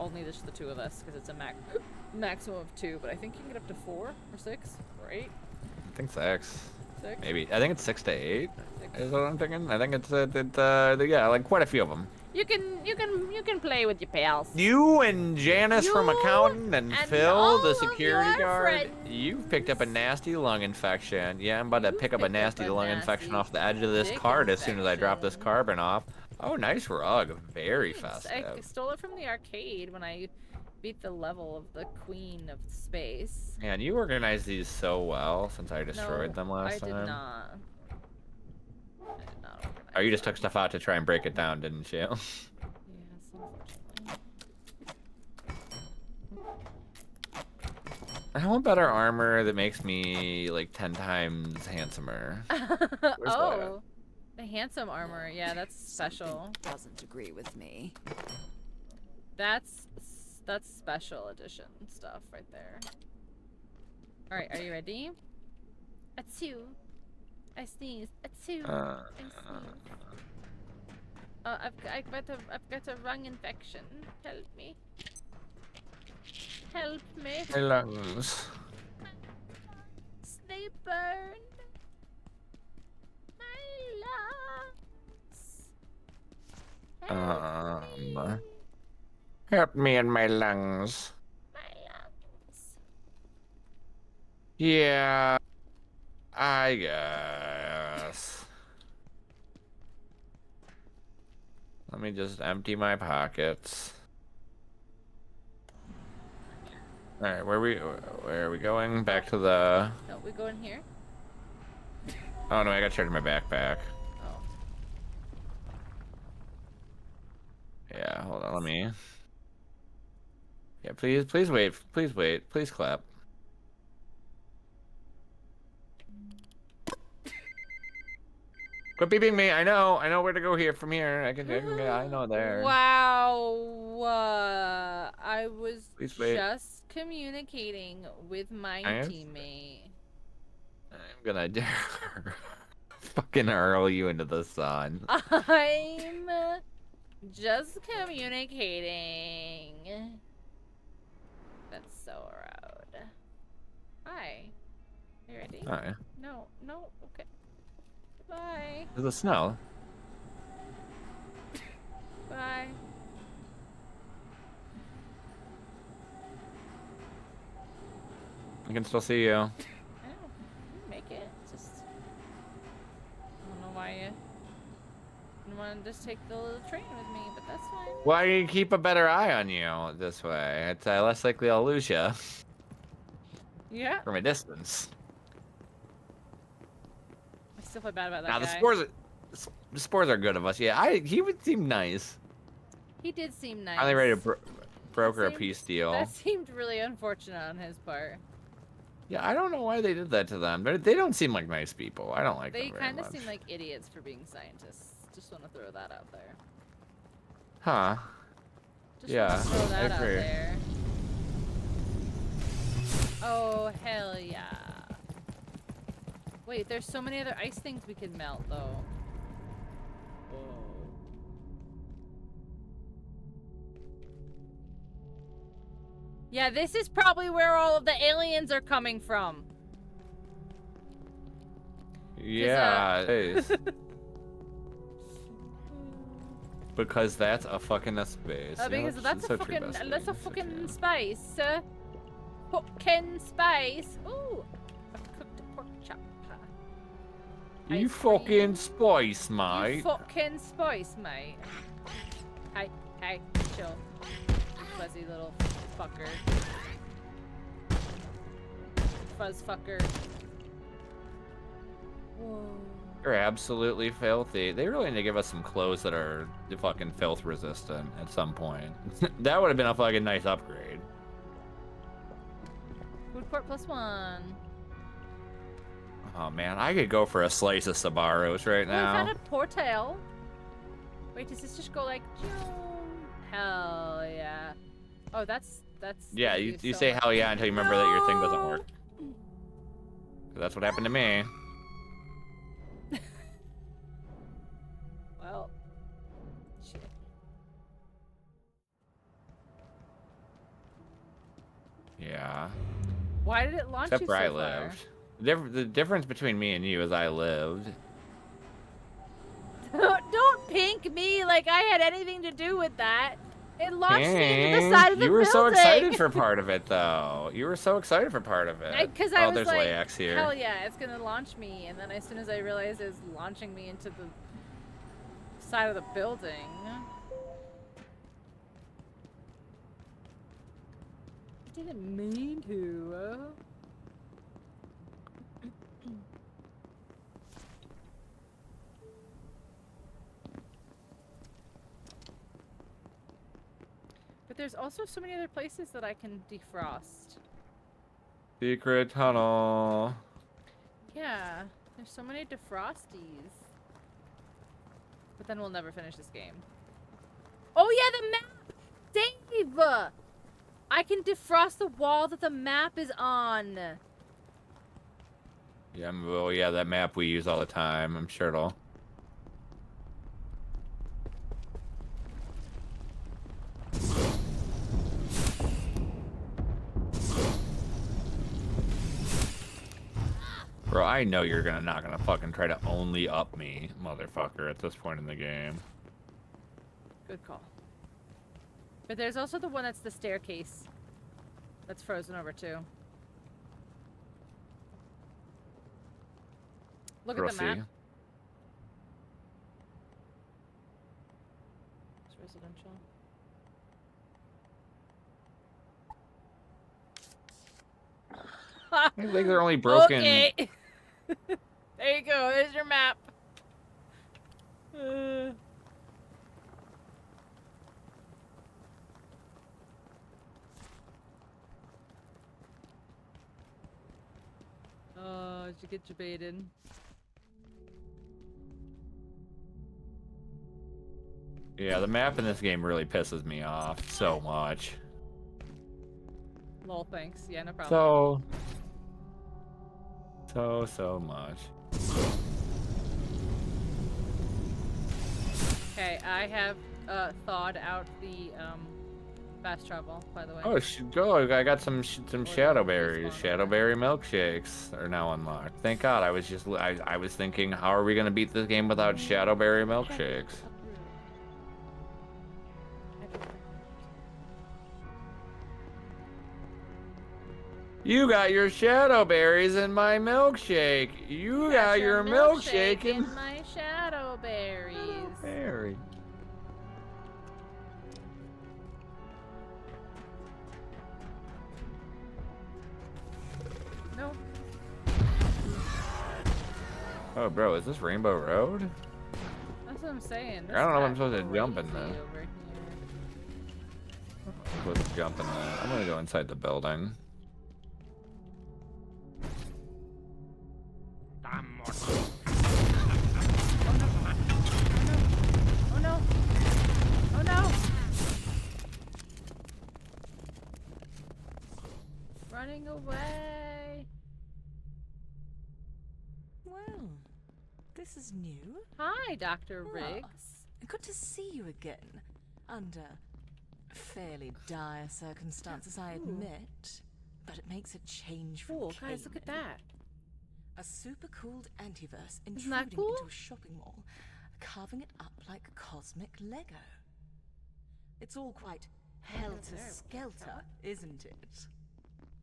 only just the two of us because it's a maximum of 2. But I think you can get up to 4 or 6 or 8. I think 6. 6? Maybe. I think it's 6 to 8. Is what I'm thinking. I think it's yeah, like quite a few of them. You can play with your pals. You and Janice from accounting and Phil, the security your guard. friends. You've picked up a nasty lung infection. Yeah, I'm about to pick up a nasty lung infection off the edge of this dick cart as soon as I drop this infection. carbon off. Oh, nice rug. Very Thanks. festive. I stole it from the arcade when I beat the level of the Queen of Space. Man, you organized these so well since I destroyed them last time. I did not. I did not organize. Oh, you just took stuff out to try and break it down, didn't you? Yes, unfortunately. I want better armor that makes me like 10 times handsomer. Oh, the handsome armor. Yeah, that's special. Doesn't agree with me. That's special edition stuff right there. All right, are you ready? Achoo. I sneeze. Achoo. I sneeze. Oh, I've got a lung infection. Help me. Help me. My lungs. They burned. My lungs. Help me in my lungs. My lungs. Yeah, I guess. Let me just empty my pockets. All right, where are we going? Back to the. No, we go in here. Oh no, I got charged in my backpack. Oh. Yeah, hold on, let me. Yeah, please wait, please clap. Quit beeping me. I know where to go here from here. I know there. Wow. I was Please wait. just communicating with my teammate. I'm gonna fucking hurl you into the sun. I'm just communicating. That's so rude. Hi. You ready? Hi. No, okay. Bye. There's the snow. Bye. I can still see you. I know. You make it. Just I don't know why you didn't want to just take the little train with me, but that's fine. Why do you keep a better eye on you this way? It's less likely I'll lose you. Yeah. From a distance. I still feel bad about that Now guy. the spores are good of us. Yeah, he would seem nice. He did seem nice. Are they ready to broker a peace deal? That seemed really unfortunate on his part. Yeah, I don't know why they did that to them. They don't seem like nice people. I don't like them They very kind of much. seem like idiots for being scientists. Just want to throw that out there. Huh. Just Yeah, want to throw that I out agree. there. Oh, hell yeah. Wait, there's so many other ice things we could melt, though. Yeah, this is probably where all of the aliens are coming from. Yeah, it is. Because that's a fucking space. You know, Because it's that's so a true, fucking, best that's a thing. fucking spice. Fucking spice. Ooh, I've cooked a pork chop. You Ice fucking spice, You mate. fucking spice, mate. Hey, chill. You fuzzy little fucker. Fuzz fucker. Whoa. You're absolutely filthy. They really need to give us some clothes that are fucking filth resistant at some point. That would have been a fucking nice upgrade. Food court +1. Oh man, I could go for a slice of Sabaros right Oh, I now. found a portal. Wait, does this just go like? Hell yeah. Oh, that's. Yeah, thank you so say much. hell yeah until you remember that your thing doesn't work. That's what happened to me. Well, shit. Yeah. Why did it launch Except you where so I far? lived. The difference between me and you is I lived. Don't pink me like I had anything to do with that. It launched me into the side of the You were building. so excited for part of it, though. You were so excited for part of it. Because I was there's like, Layax here. hell yeah, it's gonna launch me. And then as soon as I realized it was launching me into the side of the building. I didn't mean to. But there's also so many other places that I can defrost. Secret tunnel. Yeah, there's so many defrosties. But then we'll never finish this game. Oh yeah, the map! Dave! I can defrost the wall that the map is on. Yeah, well, yeah, that map we use all the time. I'm sure it'll. Bro, I know you're not gonna fucking try to only up me, motherfucker, at this point in the game. Good call. But there's also the one that's the staircase. That's frozen over too. Look at the map. It's residential. I think they're only broken. Okay. There you go. There's your map. Oh, did you get debated? Yeah, the map in this game really pisses me off so much. Lol, thanks. Yeah, no problem. So much. Okay, I have thawed out the fast travel, by the way. Oh, go! I got some shadow berries. Shadowberry milkshakes are now unlocked. Thank God. I was thinking, how are we gonna beat this game without shadowberry milkshakes? You got your shadow berries in my milkshake. You got your milkshake in my shadow berries. berry. No. Oh, bro, is this Rainbow Road? That's what I'm saying. I don't know if I'm supposed to jump in there. Over here. I'm supposed to jump in there. I'm gonna go inside the building. Oh no! Oh no! Running away! Well, this is new. Hi, Dr. Ah, Riggs. good to see you again. Under fairly dire circumstances, I admit. But it makes a change from Guys, look at that. A super-cooled antiverse Isn't that intruding cool? into a shopping mall, carving it up like cosmic Lego. It's all quite helter-skelter, isn't it?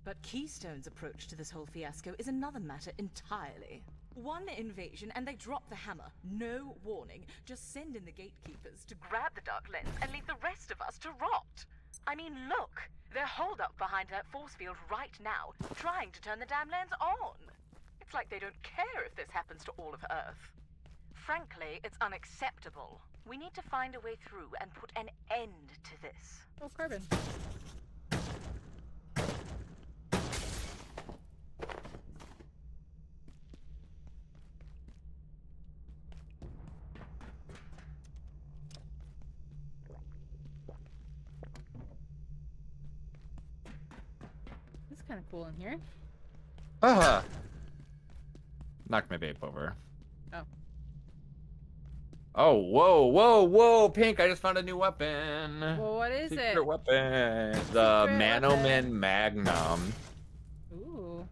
But Keystone's approach to this whole fiasco is another matter entirely. One invasion and they drop the hammer. No warning. Just send in the gatekeepers to grab the Dark Lens and leave the rest of us to rot. I mean, look. They're holed up behind that force field right now, trying to turn the damn lens on. It's like they don't care if this happens to all of Earth. Frankly, it's unacceptable. We need to find a way through and put an end to this. Oh, carbon. This is kind of cool in here. Knocked my vape over. Oh. Oh, whoa, whoa, whoa, Pink! I just found a new weapon. Well, what is Secret it? weapon. The Secret Manoman weapon. Magnum. Ooh.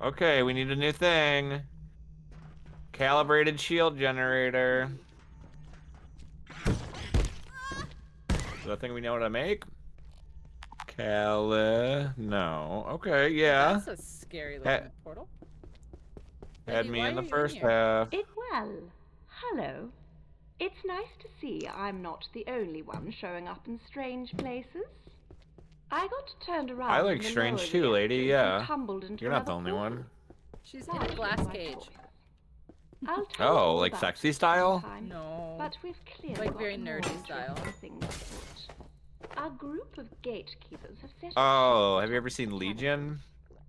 Okay, we need a new thing. Calibrated shield generator. Is that a thing we know how to make? No. Okay, yeah. That's a scary looking portal. Had Eddie, me why in the are you in first here? half. Well, hello. It's nice to see I'm not the only one showing up in strange places. I got turned around. I like in the strange lower too, lady, reactors yeah. and tumbled into You're not the another only portal. one. She's in a glass cage. I'll tell you all like about sexy it style? sometime, No. But we've clearly Like got very more nerdy style. interesting things afoot. A group of gatekeepers have set Oh, have you ever seen Legion?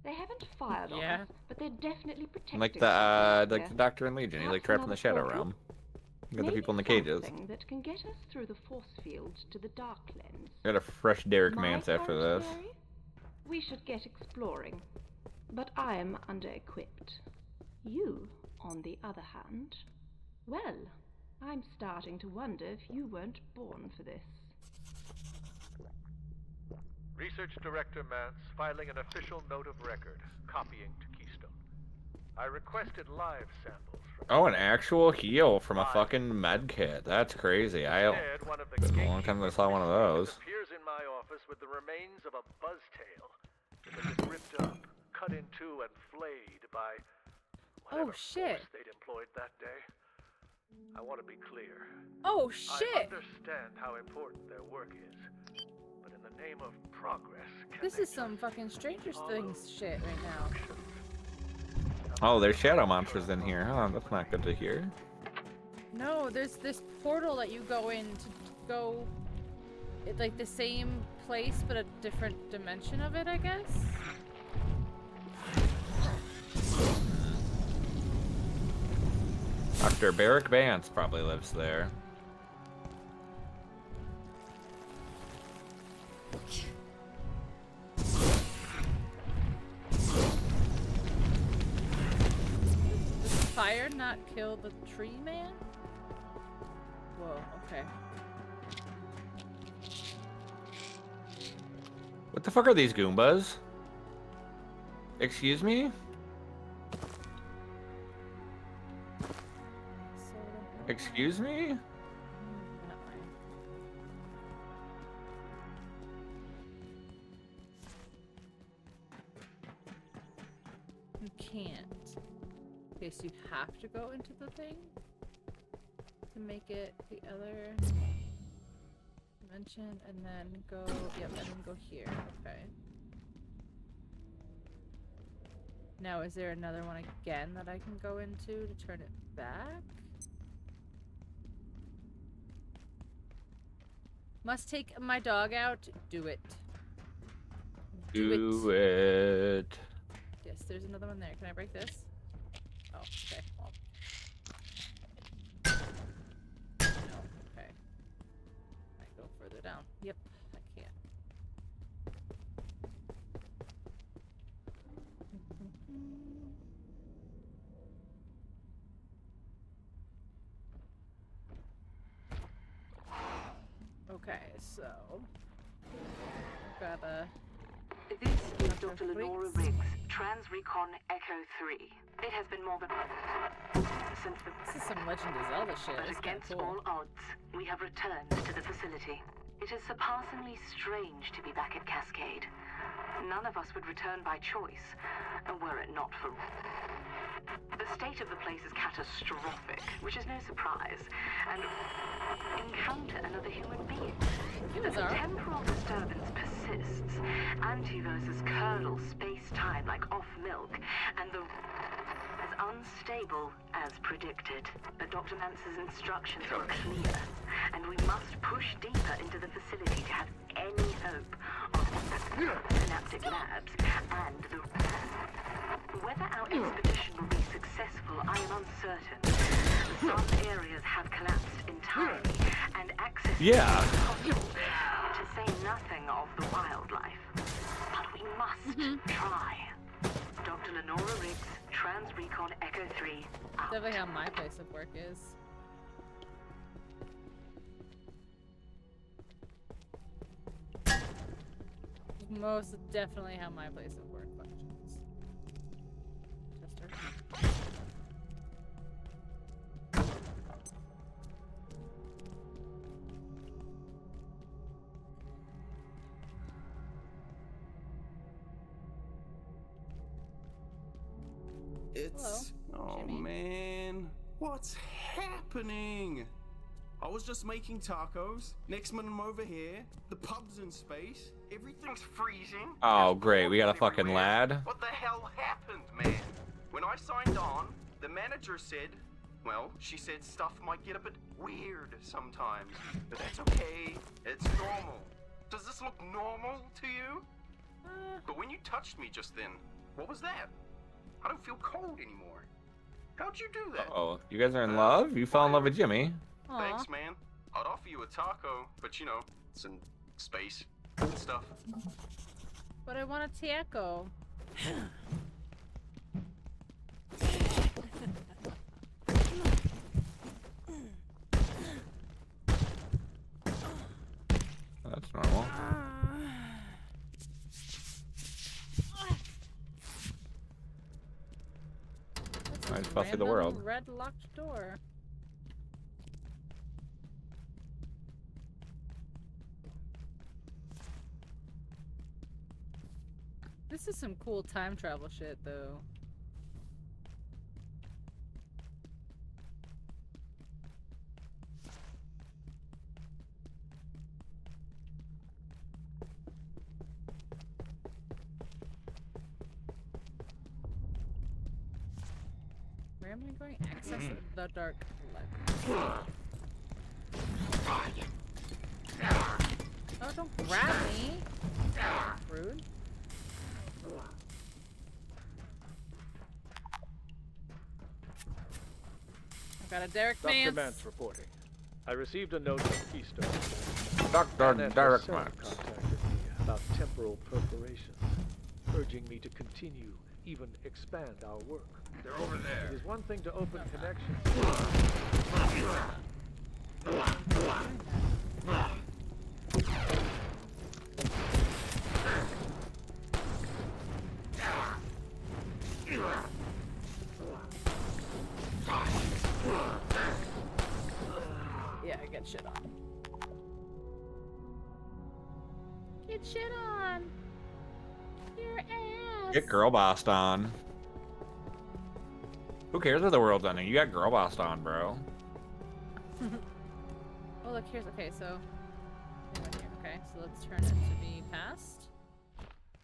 They haven't fired on us, but they're definitely protecting Like us the Doctor in Legion. He like trapped in the Shadow Realm. You got the people in the cages. Something that can get us through the force field to the dark lens. Got a fresh Derek My Mance after current this. theory? We should get exploring, but I am under-equipped. You, on the other hand, well, I'm starting to wonder if you weren't born for this. Research Director Mance filing an official note of record, copying to Keystone. I requested live samples from... Oh, an actual heal from a fucking med kit. That's crazy. Instead, one of the It's been a long time since I saw one of those. appears in my office with the remains of a buzztail. It had been ripped up, cut in two, and flayed by whatever force they'd employed that day. I want to be clear. Oh shit! I understand how important their work is, but in the name of progress, This is some fucking Stranger Things shit right now. Oh, there's shadow monsters in here. Oh, that's not good to hear. No, there's this portal that you go in to go... It's like the same place, but a different dimension of it, I guess? Dr. Barrick Vance probably lives there. Does fire not kill the tree man? Whoa, okay. What the fuck are these Goombas? Excuse me? Excuse me? You can't. Okay, so you have to go into the thing to make it the other dimension, and then go, yep, and then go here. Okay. Now, is there another one again that I can go into to turn it back? Must take my dog out. Do it. Do it. Yes, there's another one there. Can I break this? Oh, okay. Well. No, okay. I go further down. Yep, I can't. Okay, so I've got a... This is Dr. Lenora Riggs, Trans-Recon Echo 3. It has been more than... since the... This is some Legend of Zelda shit. But against all odds, we have returned to the facility. It is surpassingly strange to be back at Cascade. None of us would return by choice, were it not for... The state of the place is catastrophic, which is no surprise, and encounter another human being. The temporal disturbance persists. Antiverses curdle space-time like off milk, and the as unstable as predicted. But Dr. Mance's instructions are clear, and we must push deeper into the facility to have any hope of synaptic labs and the... Whether our expedition will be successful, I am uncertain. Some areas have collapsed entirely, and access Yeah. is impossible, to say nothing of the wildlife. But we must try. Dr. Lenora Riggs, Trans Recon Echo 3, out. Definitely how my place of work is. Most definitely how my place of work functions. Chester. It's... Hello, Oh Jimmy. man, what's happening? I was just making tacos. Next minute I'm over here. The pub's in space. Everything's freezing. Oh, great. We got a fucking lad. What the hell happened, man? When I signed on, the manager said, well, she said stuff might get a bit weird sometimes. But that's okay. It's normal. Does this look normal to you? But when you touched me just then, what was that? I don't feel cold anymore. How'd you do that? Oh, you guys are in love? You fell in love with Jimmy. Thanks, man. I'd offer you a taco, but you know, it's in space and stuff. But I want a taco. That's normal. I just fell through the world. Red locked door. This is some cool time travel shit, though. Where am I going? Access the dark library. Oh, don't grab me. Rude. I got a Derek Dr. Mance. Mance reporting. I received a note from Keystone. Dr. Annette Derek herself Mance. contacted me about temporal perforations, urging me to continue, even expand our work. They're over there. It is one thing to open connections. Yeah, get shit on. Get shit on. Your ass. Get girl bossed on. Who cares if the world's ending? You got girl bossed on, bro. Oh, look, here's okay. So, okay, so let's turn it to be past.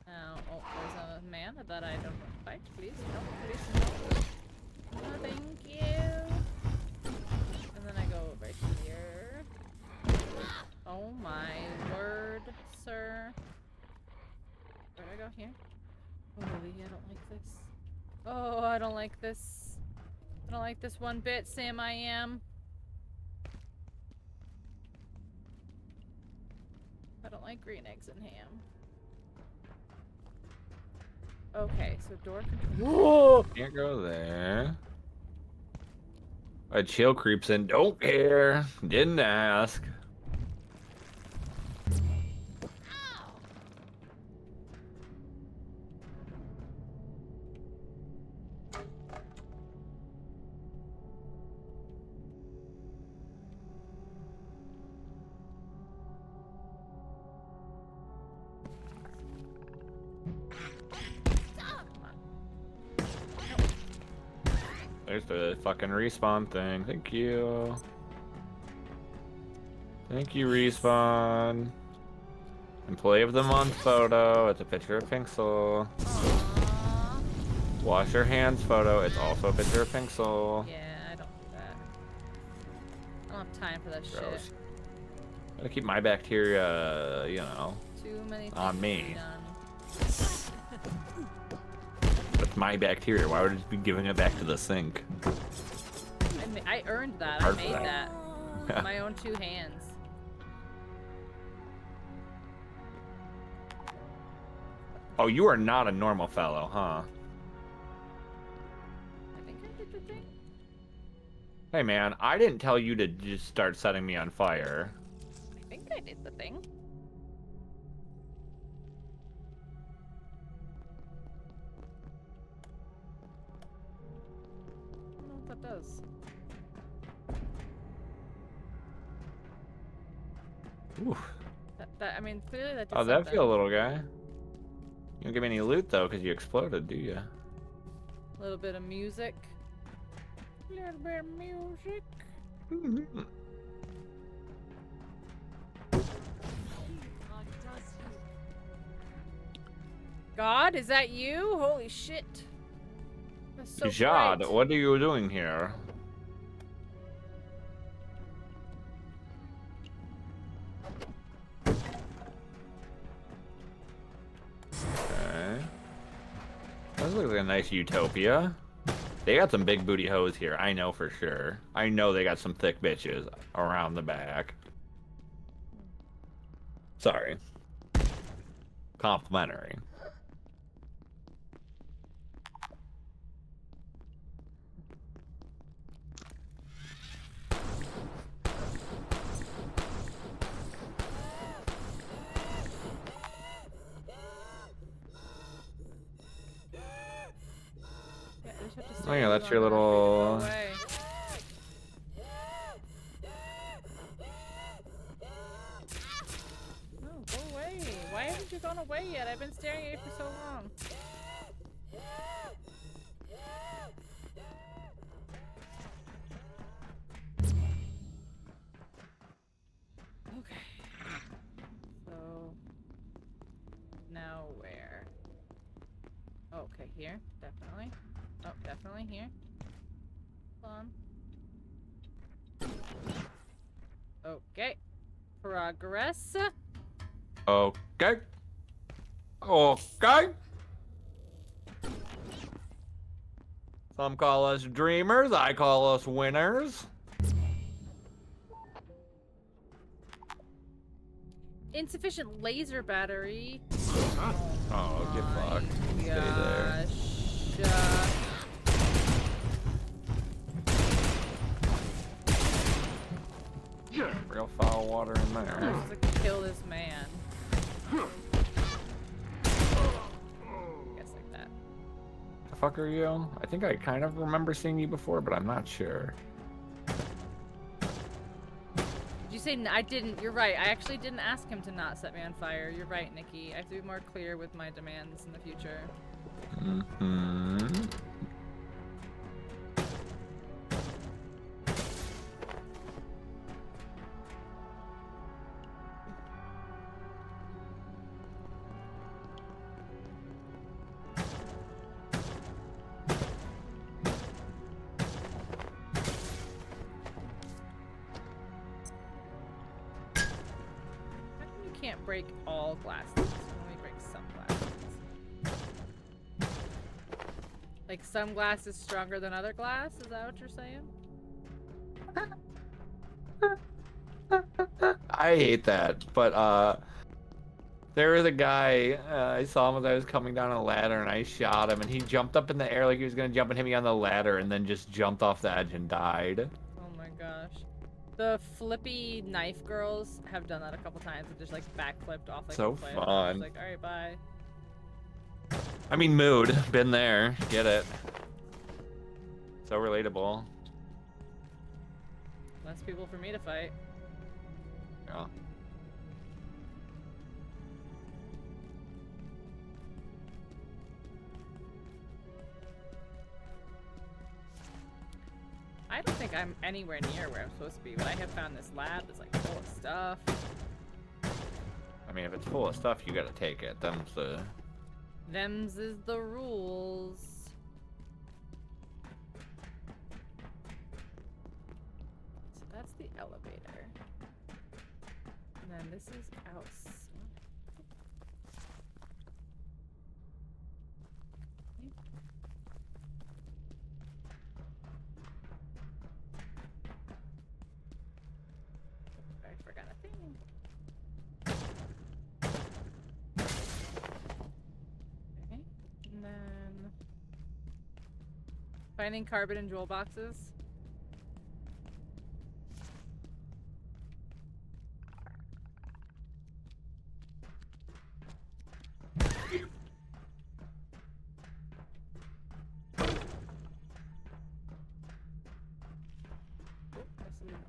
Now, oh, there's a man that I don't fight. Please, no, please, no. No, thank you. And then I go over here. Oh my word, sir. Where do I go here? Oh, really? I don't like this. Oh, I don't like this. I don't like this one bit, Sam. I am. I don't like green eggs and ham. Okay, so door control. Can't go there. A chill creeps in. Don't care. Didn't ask. There's the fucking respawn thing. Thank you. Thank you, respawn. Employee of the month photo. It's a picture of Pinxel. Wash your hands photo. It's also a picture of Pinxel. Yeah, I don't do that. I don't have time for that Gross. shit. Gotta keep my bacteria, you know, Too many things on to me. be done. That's my bacteria. Why would it be giving it back to the sink? I earned that. I Hard made for that. that. With my own 2 hands. Oh, you are not a normal fellow, huh? I think I did the thing. Hey man, I didn't tell you to just start setting me on fire. I think I did the thing. I don't know what that does. Oof. I mean, clearly that did How'd that something. feel, little guy? You don't give me any loot though, because you exploded, do you? A little bit of music. A little bit of music. God, is that you? Holy shit. That's so Jad, bright. what are you doing here? Okay. This looks like a nice utopia. They got some big booty hoes here, I know for sure. I know they got some thick bitches around the back. Sorry. Complimentary. Oh yeah, that's your little... No, go away. Why haven't you gone away yet? I've been staring at you for so long. Okay. So... now where? Oh, okay, here. Definitely. Oh, definitely here. Hold on. Okay. Progress. Okay. Okay. Some call us dreamers, I call us winners. Insufficient laser battery. Oh, get fucked. Stay there. Real foul water in there. I just like to kill this man. Guess like that. The fuck are you? I think I kind of remember seeing you before, but I'm not sure. Did you say I didn't? You're right. I actually didn't ask him to not set me on fire. You're right, Nikki. I have to be more clear with my demands in the future. Mm-hmm. Can't break all glasses. You can only break some glasses. Like some glass is stronger than other glass? Is that what you're saying? I hate that, but there was a guy, I saw him as I was coming down a ladder and I shot him and he jumped up in the air like he was gonna jump and hit me on the ladder and then just jumped off the edge and died. Oh my gosh. The flippy knife girls have done that a couple times and just like backflipped off like So a cliff. fun. Like, alright, bye. I mean, mood. Been there. Get it. So relatable. Less people for me to fight. Yeah. I don't think I'm anywhere near where I'm supposed to be, but I have found this lab that's like full of stuff. I mean, if it's full of stuff, you gotta take it. Them's is the rules. So that's the elevator. And then this is outside. I forgot a thing. Finding carbon and jewel boxes.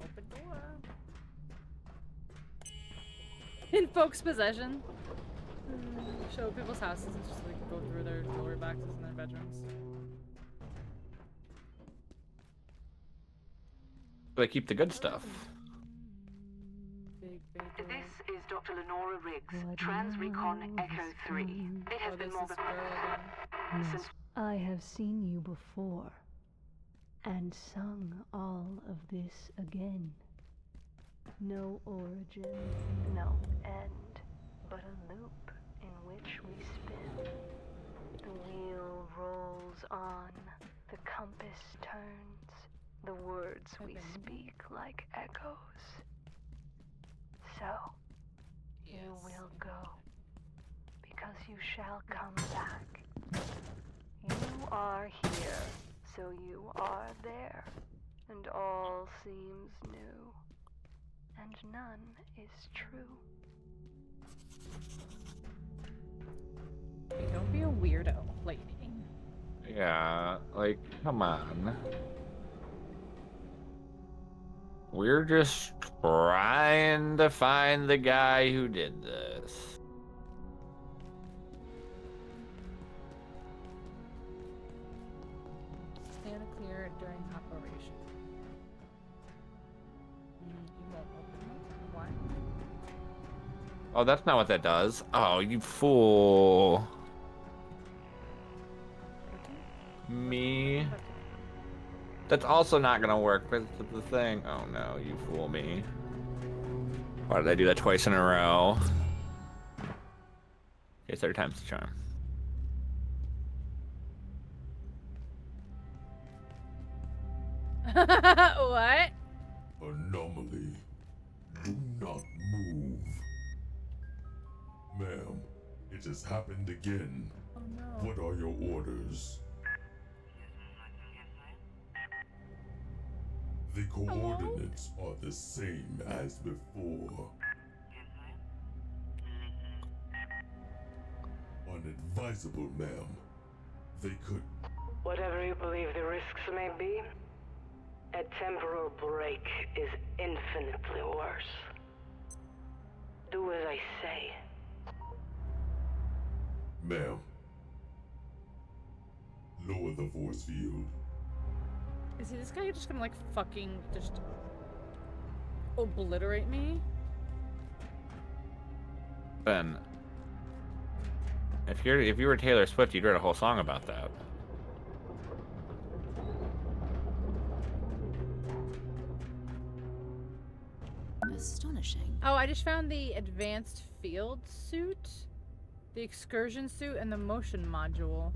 Open door. In folks' possession. Show people's houses and just like go through their jewelry boxes in their bedrooms. They keep the good stuff. This is Dr. Lenora Riggs, Trans-Recon Echo 3. It has been more than... Yes, I have seen you before, and sung all of this again. No origin, no end, but a loop in which we spin. The wheel rolls on, the compass turns, the words we speak like echoes. So, you will go, because you shall come back. You are here, so you are there, and all seems new, and none is true. Hey, don't be a weirdo, lady. Yeah, like, come on. We're just trying to find the guy who did this. Stand clear during operation. You won't open it? Why? Oh, that's not what that does. Oh, you fool. Me. That's also not gonna work, but it's the thing. Oh no, you fool me. Why did I do that twice in a row? Okay, third time's the charm. What? Anomaly. Do not move. Ma'am, it has happened again. Oh no. What are your orders? The coordinates are the same as before. Unadvisable, ma'am. They could... Whatever you believe the risks may be, a temporal break is infinitely worse. Do as I say. Ma'am. Lower the force field. Is this guy just gonna like fucking just obliterate me? Ben, if you were Taylor Swift, you'd write a whole song about that. Astonishing. Oh, I just found the advanced field suit, the excursion suit, and the motion module.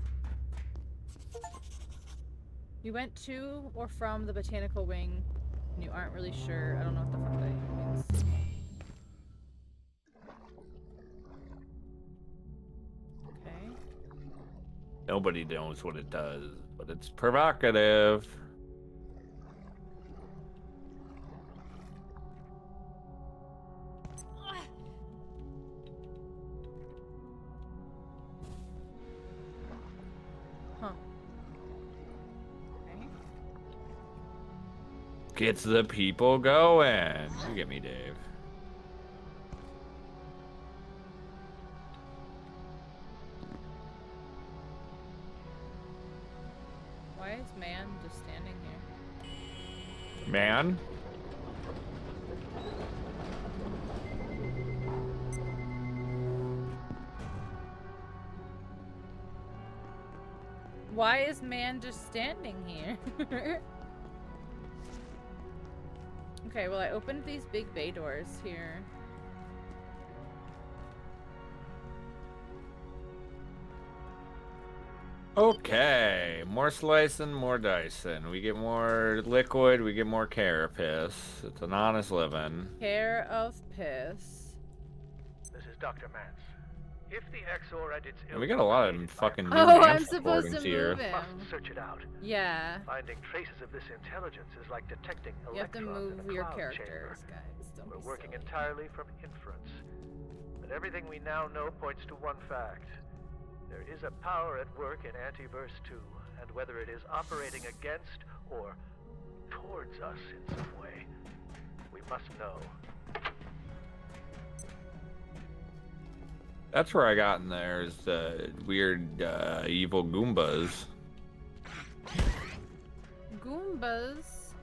You went to or from the botanical wing, and you aren't really sure. I don't know what the fuck that means. Okay. Nobody knows what it does, but it's provocative. Gets the people going. You get me, Dave. Why is man just standing here? Man? Why is man just standing here? Okay, well I opened these big bay doors here. Okay, more slicing, more dicing. We get more liquid, we get more carapace. It's an honest living. Care of piss. This is Dr. Mance. If the Exor and its We got a lot of fucking new Oh, I'm dance supposed to recordings here. move him. must search it out. Yeah. Finding traces of this intelligence is like detecting You have to electrons move in a your cloud characters, chamber. guys. Don't We're be working silly. entirely from inference. But everything we now know points to one fact. There is a power at work in Antiverse 2, and whether it is operating against or towards us in some way, we must know. That's where I got in there is the weird evil Goombas. Goombas?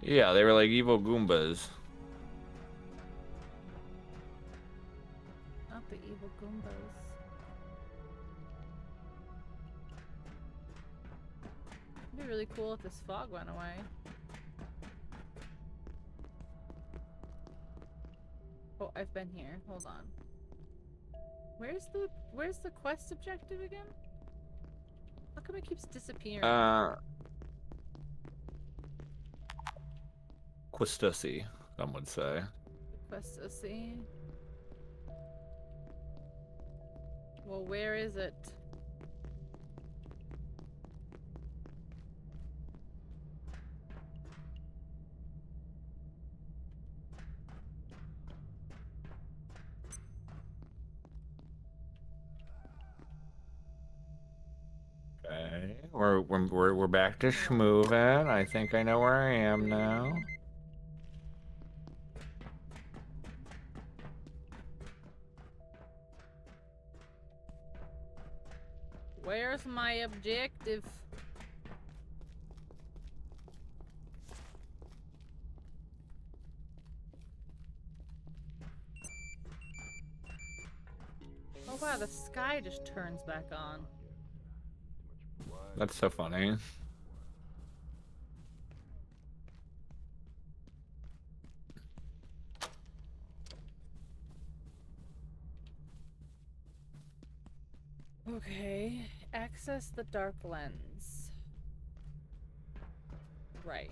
Yeah, they were like evil Goombas. Not the evil Goombas. It'd be really cool if this fog went away. Oh, I've been here. Hold on. Where's the quest objective again? How come it keeps disappearing? Quistussy, some would say. Quest to see. Well, where is it? Okay, we're back to schmoovin'. I think I know where I am now. Where's my objective? Oh wow, the sky just turns back on. That's so funny. Okay, access the dark lens. Right.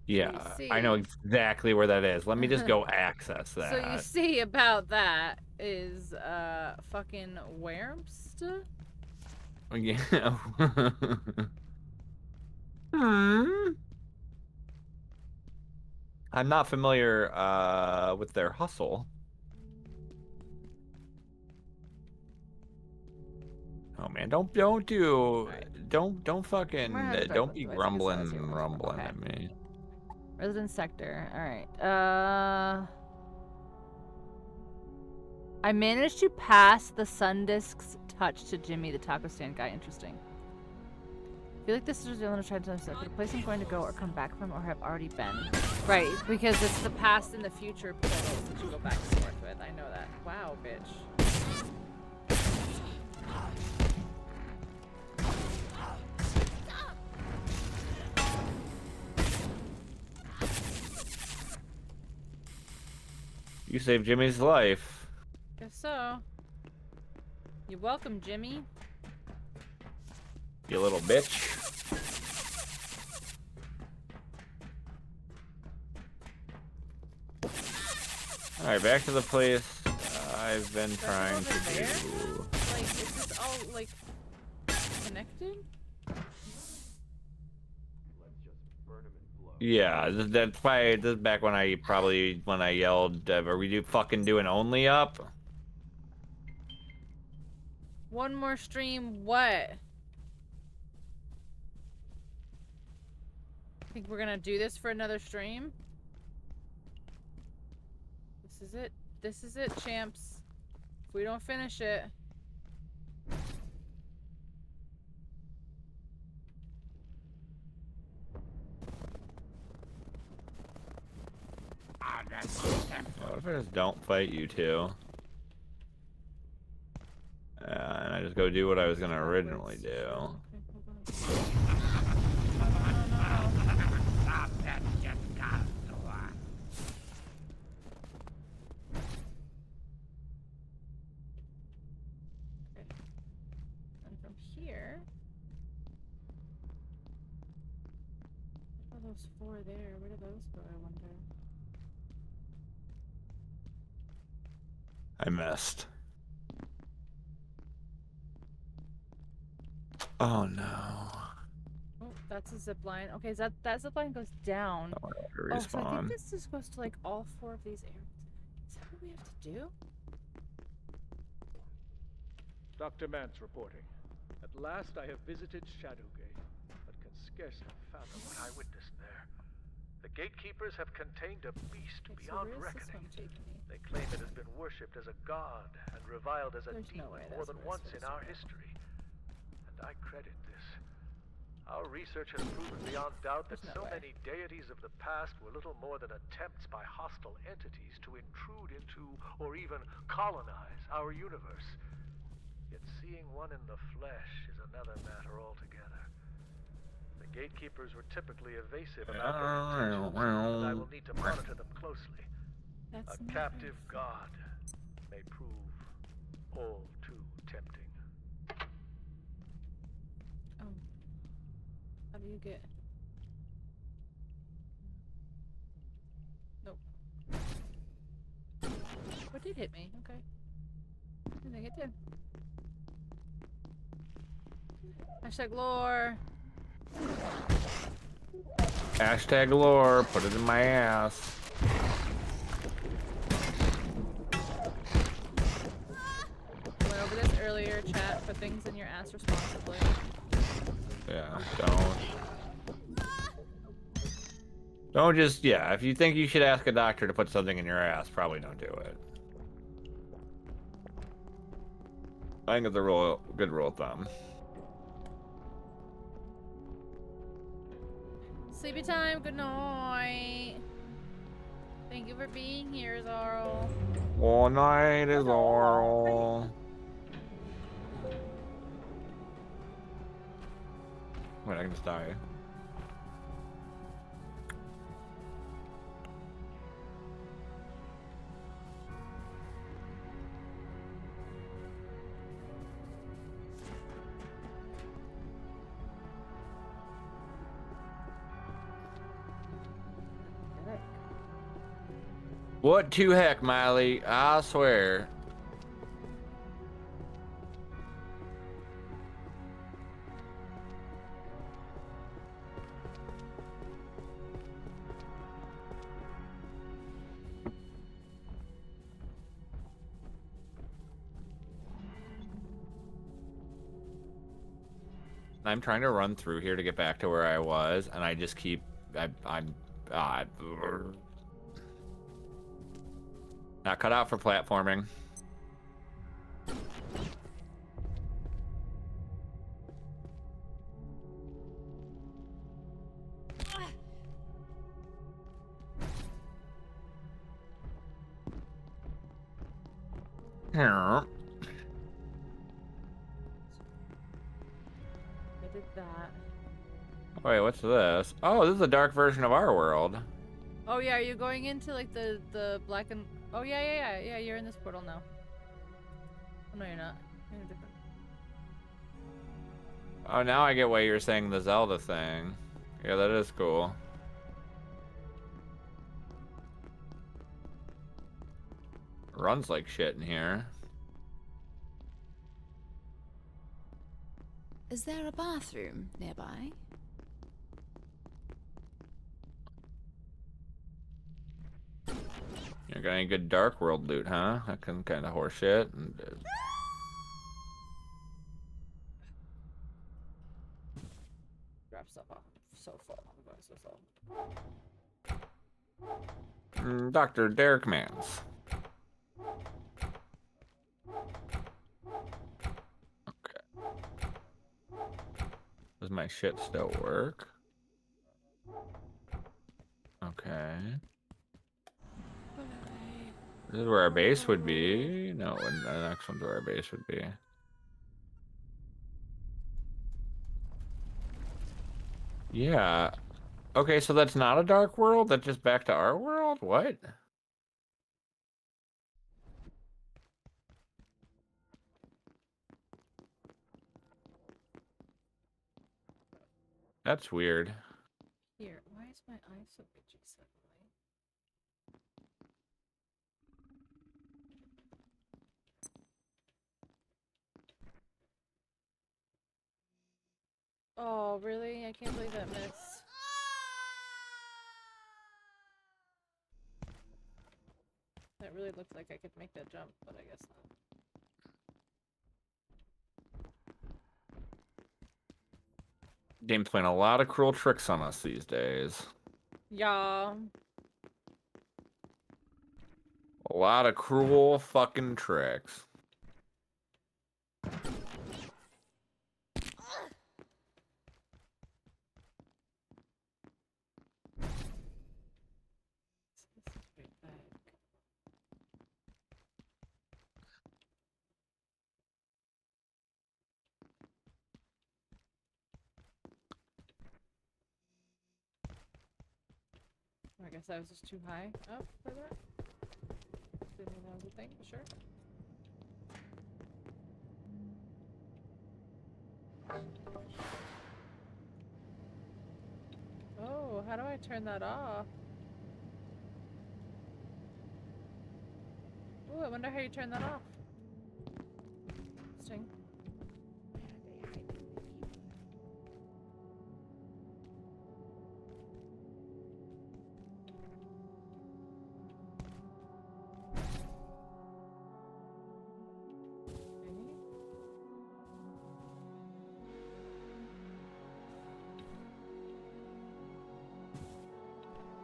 Yeah, So I know exactly where that is. Let me just go access that. So you see about that is fucking Wurmst? Yeah. I'm not familiar with their hustle. Oh man, don't fucking don't be rumbling at me. Resident sector. All right. I managed to pass the sun disk's touch to Jimmy, the taco stand guy. Interesting. I feel like this is the only trying to understand. Could a place I'm going to go or come back from or have already been? Right, because it's the past and the future portals that you go back and forth with. I know that. Wow, bitch. You saved Jimmy's life. Guess so. You're welcome, Jimmy. You little bitch. Alright, back to the place I've been trying to do. Like, is this all, like, connected? Yeah, that's probably this is back when I yelled, are we fucking doing only up? One more stream, what? Think we're gonna do this for another stream? This is it. This is it, champs. If we don't finish it. What if I just don't fight you two? And I just go do what I was gonna originally do. And from here... What are those four there? Where do those go, I wonder? I missed. Oh no. Oh, that's a zip line. Okay, that zip line goes down. Oh, so I think respawn. this is supposed to like all 4 of these areas. Is that what we have to do? Dr. Mance reporting. At last I have visited Shadowgate, but can scarcely fathom what I witnessed there. The gatekeepers have contained a beast beyond reckoning. They claim it has been worshipped as a god and reviled as a demon more than once in our history. And I credit this. Our research has proven beyond doubt that so many deities of the past were little more than attempts by hostile entities to intrude into or even colonize our universe. Yet seeing one in the flesh is another matter altogether. The gatekeepers were typically evasive about their intentions, and I will need to monitor them closely. A captive god may prove all too tempting. Oh. How do you get... Nope. What did hit me? Okay. I think it did. Hashtag lore. Hashtag lore. Put it in my ass. Went over this earlier, chat. Put things in your ass responsibly. Yeah, don't just, yeah, if you think you should ask a doctor to put something in your ass, probably don't do it. I think it's a good rule of thumb. Sleepy time, good night. Thank you for being here, Zorro. All night is oral. Wait, I can just die. What to heck, Miley? I swear. I'm trying to run through here to get back to where I was, and I just keep... I'm not cut out for platforming. I did that. Wait, what's this? Oh, this is a dark version of our world. Oh yeah, are you going into like the black and... Oh yeah, you're in this portal now. Oh no, you're not. You're in a different... Oh, now I get why you're saying the Zelda thing. Yeah, that is cool. Runs like shit in here. Is there a bathroom nearby? You got any good Dark World loot, huh? That can kind of horse shit. Grab stuff off. I'm so full. I'm going so full. Dr. Derek Mans. Okay. Does my shit still work? Okay. This is where our base would be. No, the next one's where our base would be. Yeah. Okay, so that's not a dark world? That's just back to our world? What? That's weird. Here, why is my eye so itchy suddenly? Oh, really? I can't believe that missed. That really looked like I could make that jump, but I guess not. Game's playing a lot of cruel tricks on us these days. Yeah. A lot of cruel fucking tricks. I guess I was just too high up for that. Didn't know that was a thing, but sure. Oh, how do I turn that off? Oh, I wonder how you turn that off. Interesting.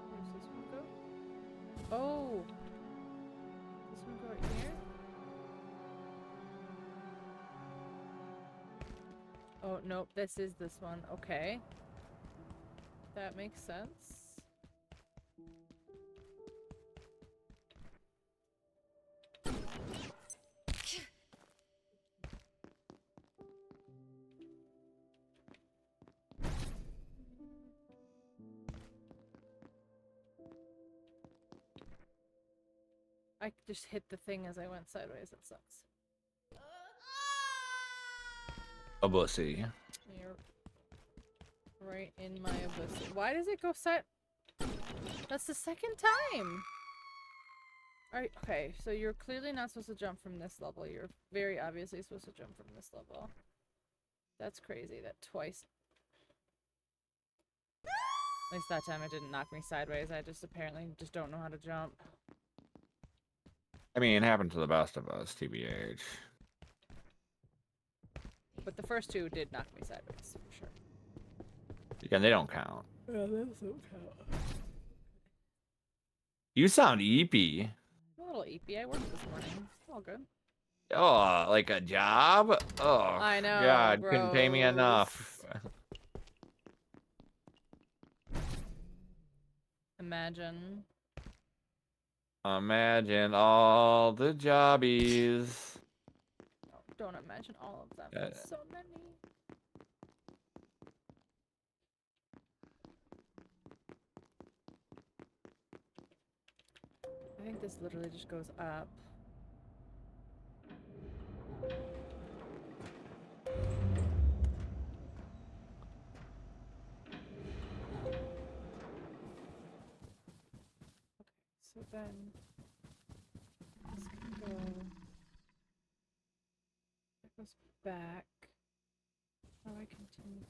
Where's this one go? Oh! This one go right here? Oh, nope, this is this one. Okay. That makes sense. I just hit the thing as I went sideways. That sucks. A bussy. You're right in my abyss. Why does it go side? That's the second time! Alright, okay, so you're clearly not supposed to jump from this level. You're very obviously supposed to jump from this level. That's crazy, that twice. At least that time it didn't knock me sideways. I just apparently just don't know how to jump. I mean, it happened to the best of us, TBH. But the first two did knock me sideways, for sure. Again, they don't count. Yeah, those don't count. You sound eepy. A little eepy. I worked this morning. It's all good. Oh, like a job? Oh, I know, God, couldn't pay me gross. enough. Imagine. Imagine all the jobbies. Oh, don't imagine all of them. There's so many. I think this literally just goes up. So then this can go. That goes back. How do I continue?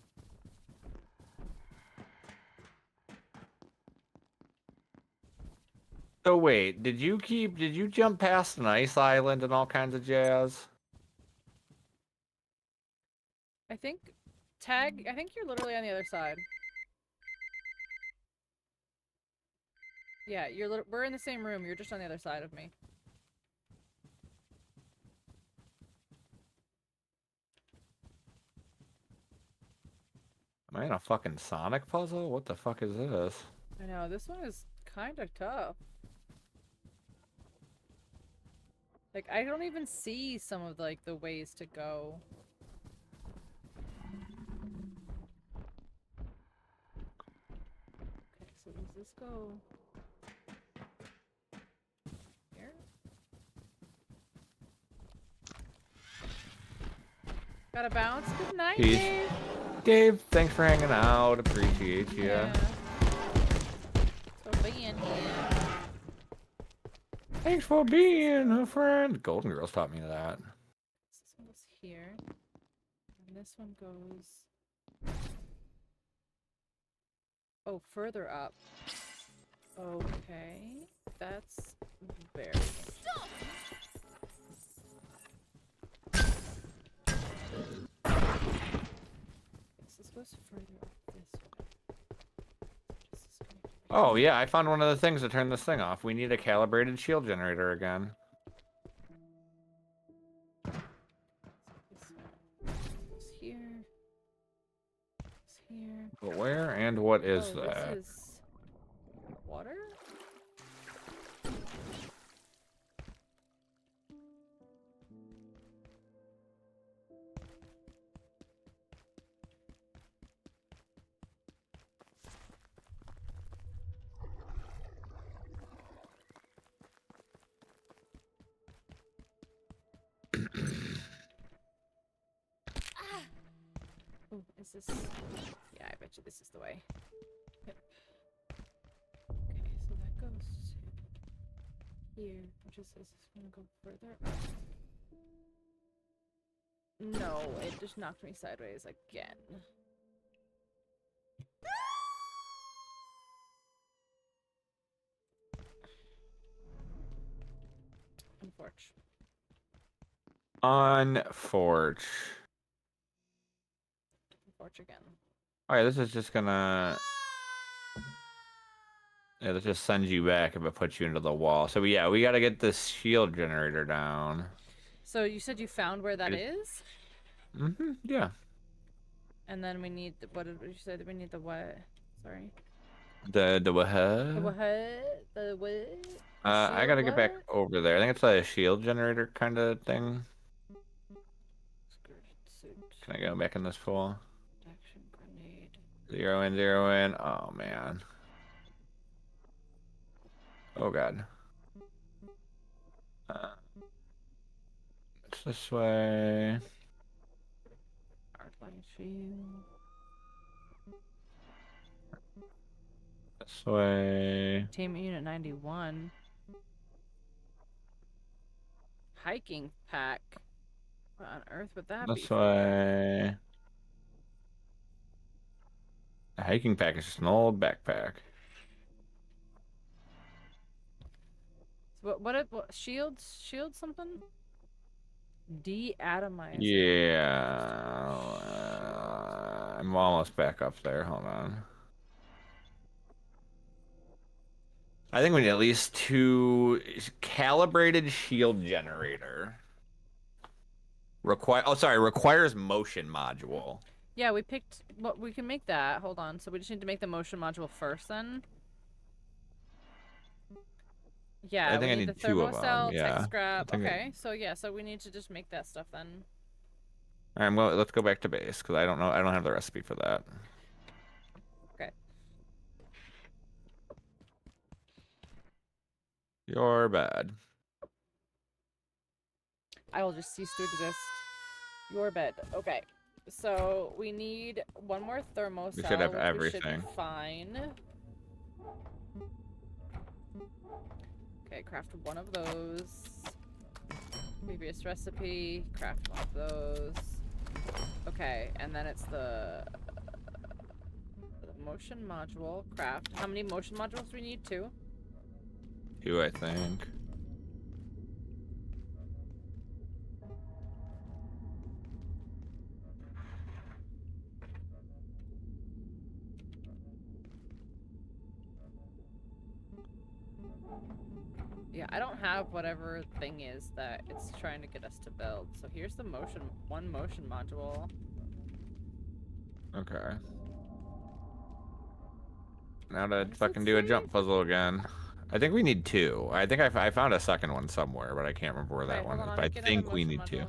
So wait, did you jump past an ice island and all kinds of jazz? I think I think you're literally on the other side. Yeah, we're in the same room. You're just on the other side of me. Am I in a fucking Sonic puzzle? What the fuck is this? I know, this one is kind of tough. Like, I don't even see some of, like, the ways to go. Okay, so does this go here? Gotta bounce. Good night, Peace. Dave. Dave, thanks for hanging out. Appreciate you. Yeah. For being here. Thanks for being a friend. Golden Girls taught me that. This one goes here. And this one goes Oh, further up. Okay. That's very... Stop! This goes further up this way. Oh yeah, I found one of the things to turn this thing off. We need a calibrated shield generator again. It's here. It's here. But where and what is Oh, that? This is water? Oh, is this... Yeah, I bet you this is the way. Yep. Okay, so that goes to here, which is this is gonna go further up. No, it just knocked me sideways again. Unfortunate. Unforge. Unfortunate again. Alright, this is just gonna... Yeah, this just sends you back if it puts you into the wall. So yeah, we gotta get this shield generator down. So you said you found where that is? Mm-hmm, yeah. And then we need, what did you say that we need the what? Sorry. The what? The what? The what? I gotta get back over there. I think it's a shield generator kind of thing. Can I go back in this pool? Action grenade. 0 in, 0 in. Oh man. Oh god. It's this way. Hardline shield. This way. Team Unit 91. Hiking pack. What on earth would that be? This way. A hiking pack is just an old backpack. So what shields something? De-atomizer. Yeah. I'm almost back up there. Hold on. I think we need at least 2 calibrated shield generator. Requires motion module. Yeah, we picked what we can make that. Hold on. So we just need to make the motion module first then. Yeah, I think we I need need the 2 of thermocell, them. Yeah. tech scrap. I think Okay, so yeah, so we need to just make that stuff then. Alright, well, let's go back to base because I don't have the recipe for that. Okay. You're bad. I will just cease to exist. Your bed. Okay. So we need one more thermocell. We should have which everything. We should be fine. Okay, craft one of those. Previous recipe. Craft one of those. Okay, and then it's the motion module. Craft. How many motion modules do we need? 2? 2, I think. Yeah, I don't have whatever thing is that it's trying to get us to build. So here's the one motion module. Okay. Now to fucking do a jump puzzle again. I think we need 2. I think I found a second one somewhere, but I can't remember where that one is. But I think we need 2.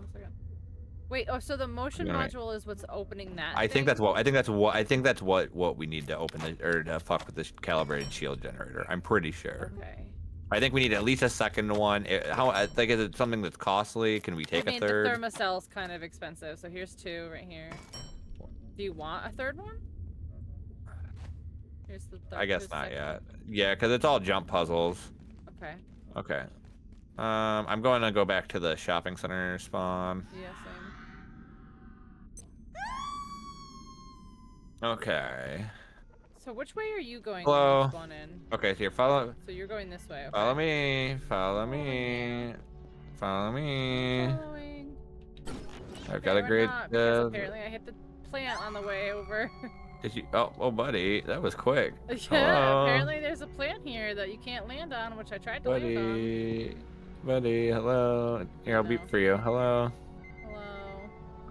Wait, oh, so the motion module is what's opening that I think thing? that's what we need to open to fuck with this calibrated shield generator. I'm pretty sure. Okay. I think we need at least a second one. Is it something that's costly? Can we take a third? The thermocell's kind of expensive, so here's 2 right here. Do you want a third one? Here's the third. I guess not yet. Yeah, because it's all jump puzzles. Okay. Okay. I'm going to go back to the shopping center spawn. Yeah, same. Okay. So which way are you going Hello. when you spawn in? Okay, so here, follow. So you're going this way. Okay. Follow me. Follow me. Follow me. Following. I've got a great. Because apparently I hit the plant on the way over. Did you? Oh, buddy, that was quick. Yeah, Hello. apparently there's a plant here that you can't land on, which I tried to land on. Buddy, hello. Here, I'll beep for you. Hello. Hello.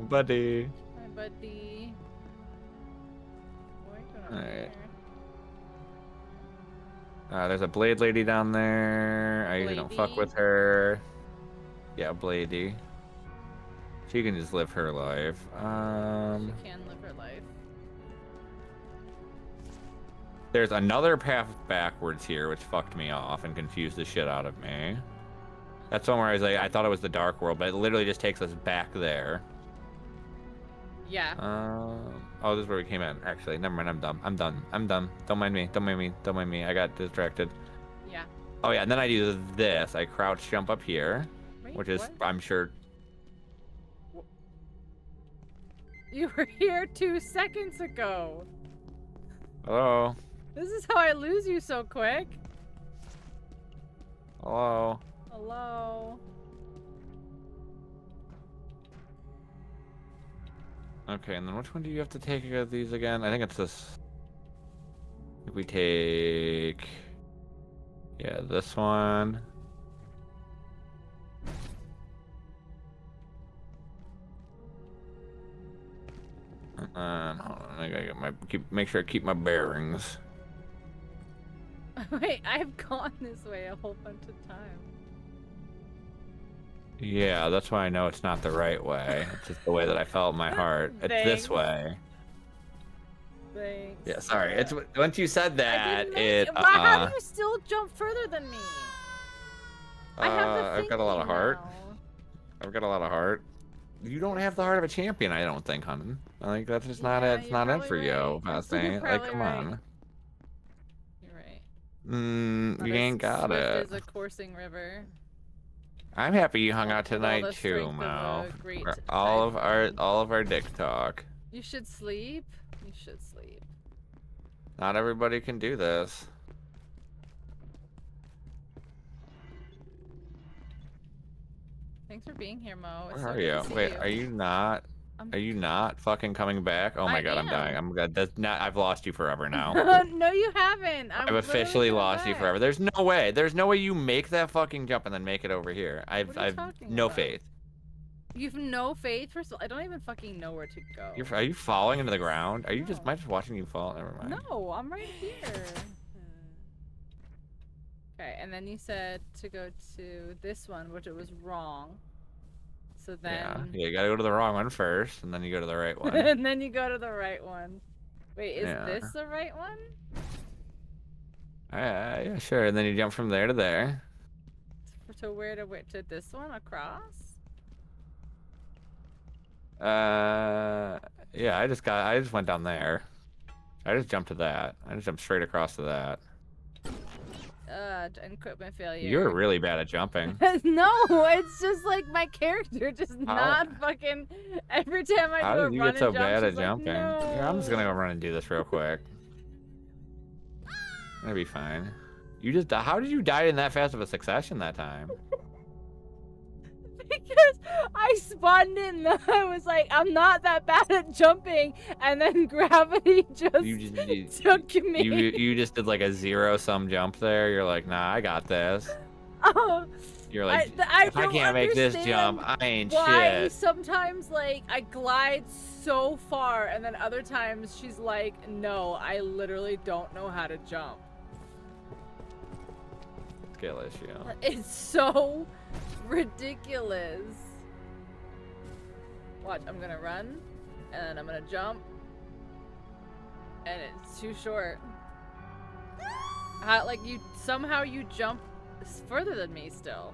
Buddy. Hi, buddy. What are you doing over Alright. there? There's a blade lady down there. I usually don't fuck with her. Yeah, Bladey. She can just live her life. She can live her life. There's another path backwards here, which fucked me off and confused the shit out of me. That's one where I was like, I thought it was the dark world, but it literally just takes us back there. Yeah. Oh, this is where we came in. Actually, never mind. I'm dumb. I'm done. I'm dumb. Don't mind me. Don't mind me. Don't mind me. I got distracted. Yeah. Oh yeah, and then I do this. I crouch jump up here, Wait, which is what? I'm sure. You were here 2 seconds ago. Hello. This is how I lose you so quick. Hello. Hello. Okay, and then which one do you have to take of these again? I think it's this. If we take, yeah, this one. Hold on, I gotta get make sure I keep my bearings. Wait, I've gone this way a whole bunch of times. Yeah, that's why I know it's not the right way. It's just the way that I felt in my heart. It's this way. Thanks. Yeah, sorry. It's once you said that, How do you still jump further than me? I've got a lot of heart. I've got a lot of heart. You don't have the heart of a champion, I don't think, hun. Like that's just not it. It's not it for you, Pastor. Like, come on. You're right. You ain't got it. There's a coursing river. I'm happy you hung out With all tonight the too, strength of Mo. a great For all of our dick talk. You should sleep. You should sleep. Not everybody can do this. Thanks for being here, Mo. It's Where so are good you? to see Wait, you. are you not? Are you not fucking coming back? Oh my god, I'm dying. I'm good. That's not. I've lost you forever now. No, you haven't. I've officially lost you forever. There's no way. There's no way you make that fucking jump and then make it over here. I've no faith. You've no faith? First of all, I don't even fucking know where to go. Are you falling into the ground? Are you just? Am I just watching you fall? Never mind. No, I'm right here. Okay, and then you said to go to this one, which it was wrong. So then... Yeah, you gotta go to the wrong one first, and then you go to the right one. and then you go to the right one. Wait, is Yeah. this the right one? Yeah, sure. And then you jump from there to there. So where to this one? Across? Yeah, I just went down there. I just jumped to that. I just jumped straight across to that. Equipment failure. You're really bad at jumping. No, it's just like my character just not fucking. Every time I How do a did you run get so and jump, bad at she's like, jumping? no. Here, I'm just gonna go run and do this real quick. That'll be fine. You just how did you die in that fast of a succession that time? Because I spawned in and I was like, I'm not that bad at jumping, and then gravity just took me. You just did like a 0-sum jump there. You're like, nah, I got this. Oh, You're like, I if I can't make this jump, I ain't why shit. sometimes like I glide so far, and then other times she's like, no, I literally don't know how to jump. Skill issue. It's so ridiculous. Watch, I'm gonna run, and then I'm gonna jump, and it's too short. Like somehow you jump further than me still.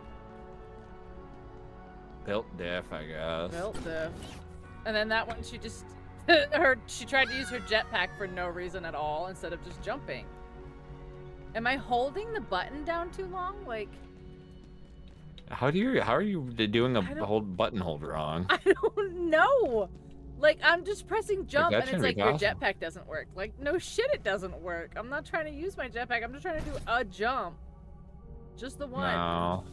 Built diff, I guess. Built diff. And then that one, she just she tried to use her jetpack for no reason at all instead of just jumping. Am I holding the button down too long? Like, How are you doing a whole button hold wrong? I don't know. Like, I'm just pressing jump that and it's shouldn't like, be your possible. jetpack doesn't work. Like, no shit, it doesn't work. I'm not trying to use my jetpack. I'm just trying to do a jump. Just the one. No.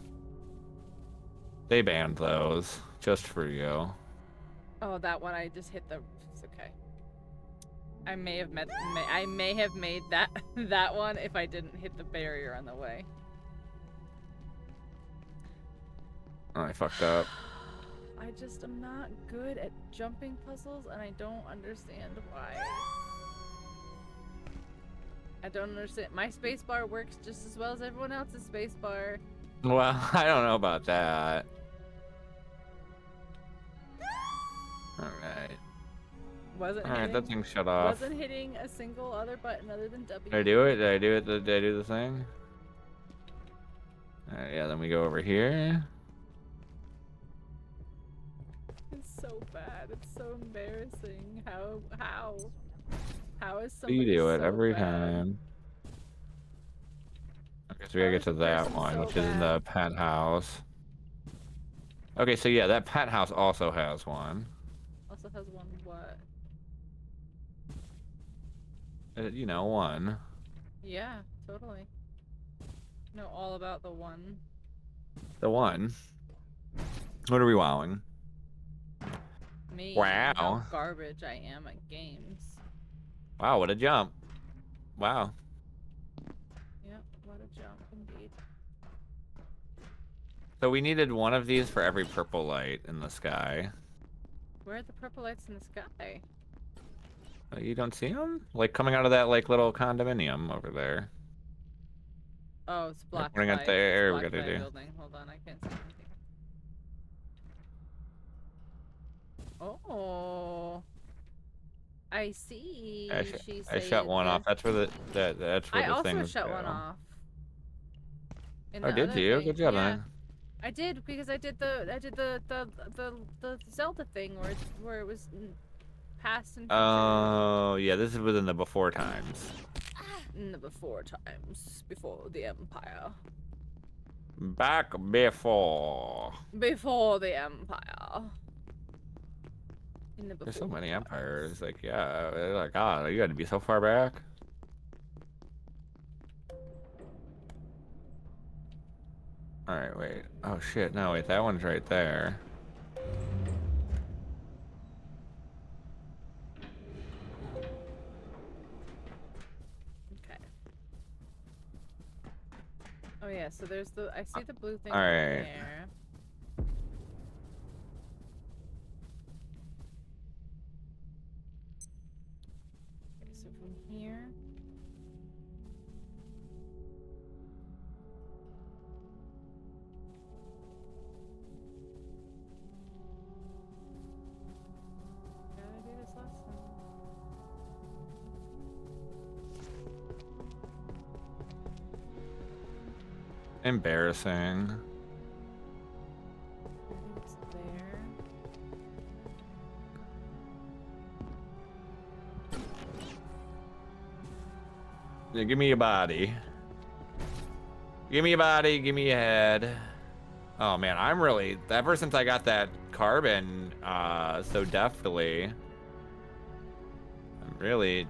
They banned those just for you. Oh, that one I just hit the. It's okay. I may have made that that one if I didn't hit the barrier on the way. Oh, I fucked up. I just am not good at jumping puzzles, and I don't understand why. I don't understand. My spacebar works just as well as everyone else's spacebar. Well, I don't know about that. Alright. Alright, that thing shut off. Wasn't hitting a single other button other than W. Did I do it? Did I do it? Did I do the thing? Alright, yeah, then we go over here. It's so bad. It's so embarrassing. How is So somebody you do it so every bad? time. Okay, so we gotta get to that one, which is in the pet house. Okay, so yeah, that pet house also has one. Also has one what? You know, one. Yeah, totally. Know all about the one. The one. What are we wowing? Me. Wow. How garbage I am at games. Wow, what a jump. Wow. Yep, what a jump indeed. So we needed one of these for every purple light in the sky. Where are the purple lights in the sky? You don't see them? Like coming out of that like little condominium over there. Oh, it's blocked pointing by, at the area it's we blocked gotta by a do. building. Hold on, I can't see anything. Oh, I see. I shut one off. That's where that's where I the things also shut go. one off. In Oh, the did other you? thing. Good job, Yeah. man. I did because I did the Zelda thing where it was past and future. Oh, yeah, this is within the before times. In the before times, before the Empire. Back before. Before the Empire. In the There's before. so many empires. Like, yeah, like, God, you gotta be so far back. Alright, wait. Oh, shit. No, wait, that one's right there. Okay. Oh yeah, so there's the I see the blue thing All over right. there. Okay, so from here. Gotta do this last one. Embarrassing. It's there. Yeah, give me your body. Give me your body, give me your head. Oh man, I'm really, ever since I got that carbon so deftly, I'm really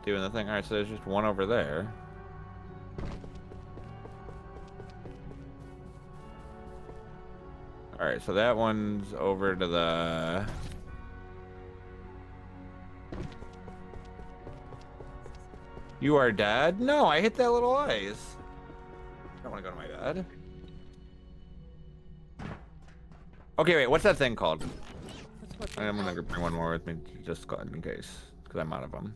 doing the thing. All right, so there's just one over there. All right, so that one's over to the... You are dead? No, I hit that little ice. I don't want to go to my bed. Okay, wait, what's that thing called? I'm gonna bring one more with me just in case, because I'm out of them.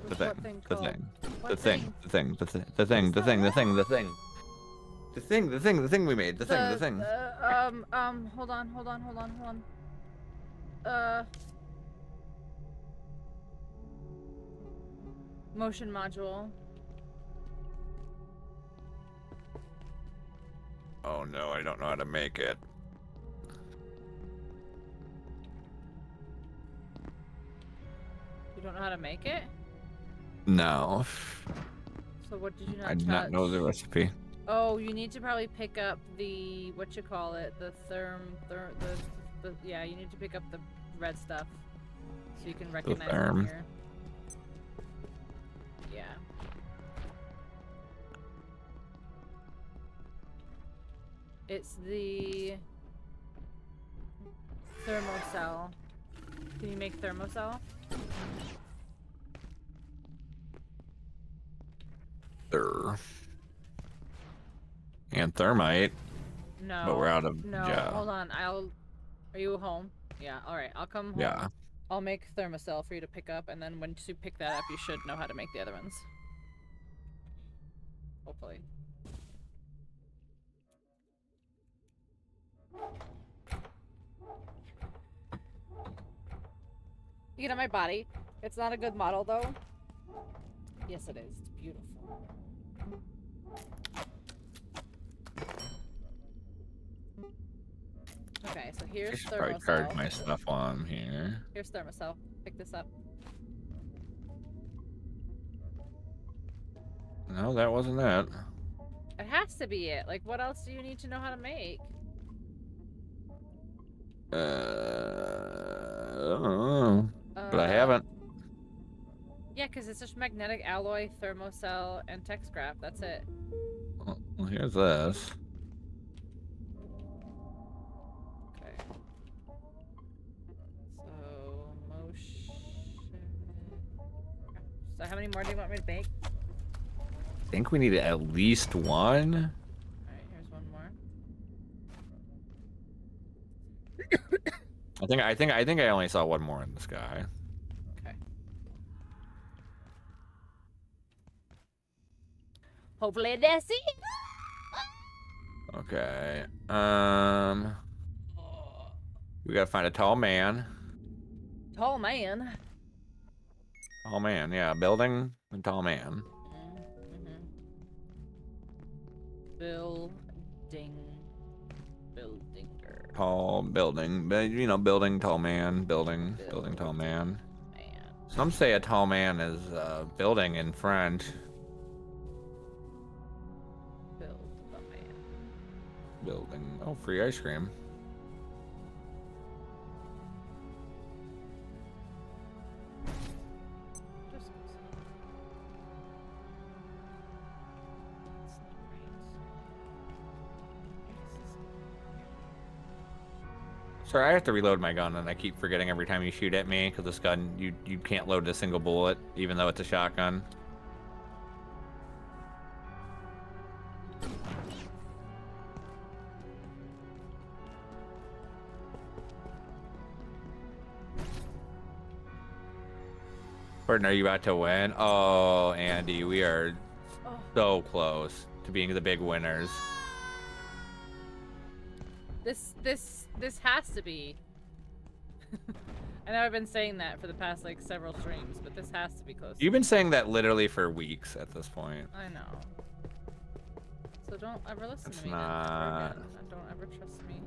The thing, the thing, the thing, the thing, the thing, the thing, the thing, the thing, the thing. The thing we made, the thing. Hold on. Motion module. Oh no, I don't know how to make it. You don't know how to make it? No. So what did you not I did not know the recipe. Oh, you need to probably pick up the, the yeah, you need to pick up the red stuff, so you can recognize therm. them here. Yeah. It's the thermocell. Can you make thermocell? And thermite. No. But we're out of No, hold on. Are you home? Yeah, alright. I'll come home. Yeah. I'll make thermocell for you to pick up, and then once you pick that up, you should know how to make the other ones. Hopefully. You know my body. It's not a good model though. Yes, it is. It's beautiful. Okay, so I here's should probably charge thermocell. my stuff while I'm here. Here's thermocell. Pick this up. No, that wasn't that. It has to be it. Like, what else do you need to know how to make? I don't know. But I haven't. Yeah, because it's just magnetic alloy, thermocell, and tech scrap. That's it. Well, here's this. Okay. So, motion. So, how many more do you want me to make? I think we need at least one. Alright, here's one more. I think I only saw one more in the sky. Okay. Hopefully that's it. Okay. We gotta find a tall man. Tall man. Tall man, yeah. Building and tall man. Buildinger. Tall building, but you know, building tall man, building tall man. Some say a tall man is building in front. Build the man. Building. Oh, free ice cream. Sorry, I have to reload my gun, and I keep forgetting every time you shoot at me, because this gun, you can't load a single bullet, even though it's a shotgun. Gordon, are you about to win? Oh, Andy, we are so close to being the big winners. This has to be. I know I've been saying that for the past like several streams, but this has to be close. You've been saying that literally for weeks at this point. I know. So don't ever listen It's to me. not. Again. Don't ever trust me.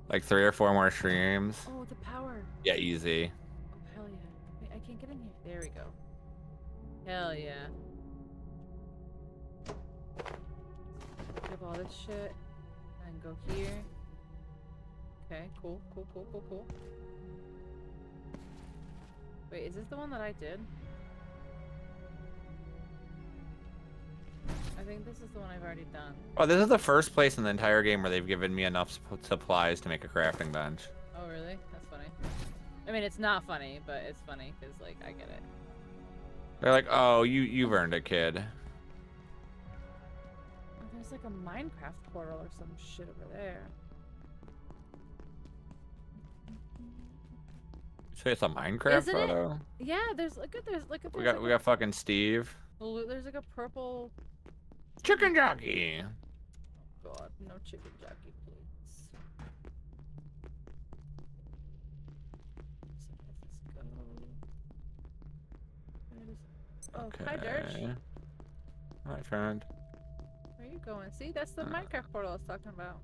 Like 3 or 4 more streams. Oh, the power. Yeah, easy. Oh, hell yeah. Wait, I can't get in here. There we go. Hell yeah. Grab all this shit. And go here. Okay, cool. Wait, is this the one that I did? I think this is the one I've already done. Oh, this is the first place in the entire game where they've given me enough supplies to make a crafting bench. Oh, really? That's funny. I mean, it's not funny, but it's funny because, like, I get it. They're like, oh, you've earned it, kid. Oh, there's like a Minecraft portal or some shit over there. Say it's a Minecraft Isn't photo. it? Yeah, there's like We got fucking Steve. There's like a purple chicken jockey. Oh God, no chicken jockey, please. So let's go. Oh, hi, Dirge. Hi, friend. Where are you going? See, that's the Minecraft portal I was talking about.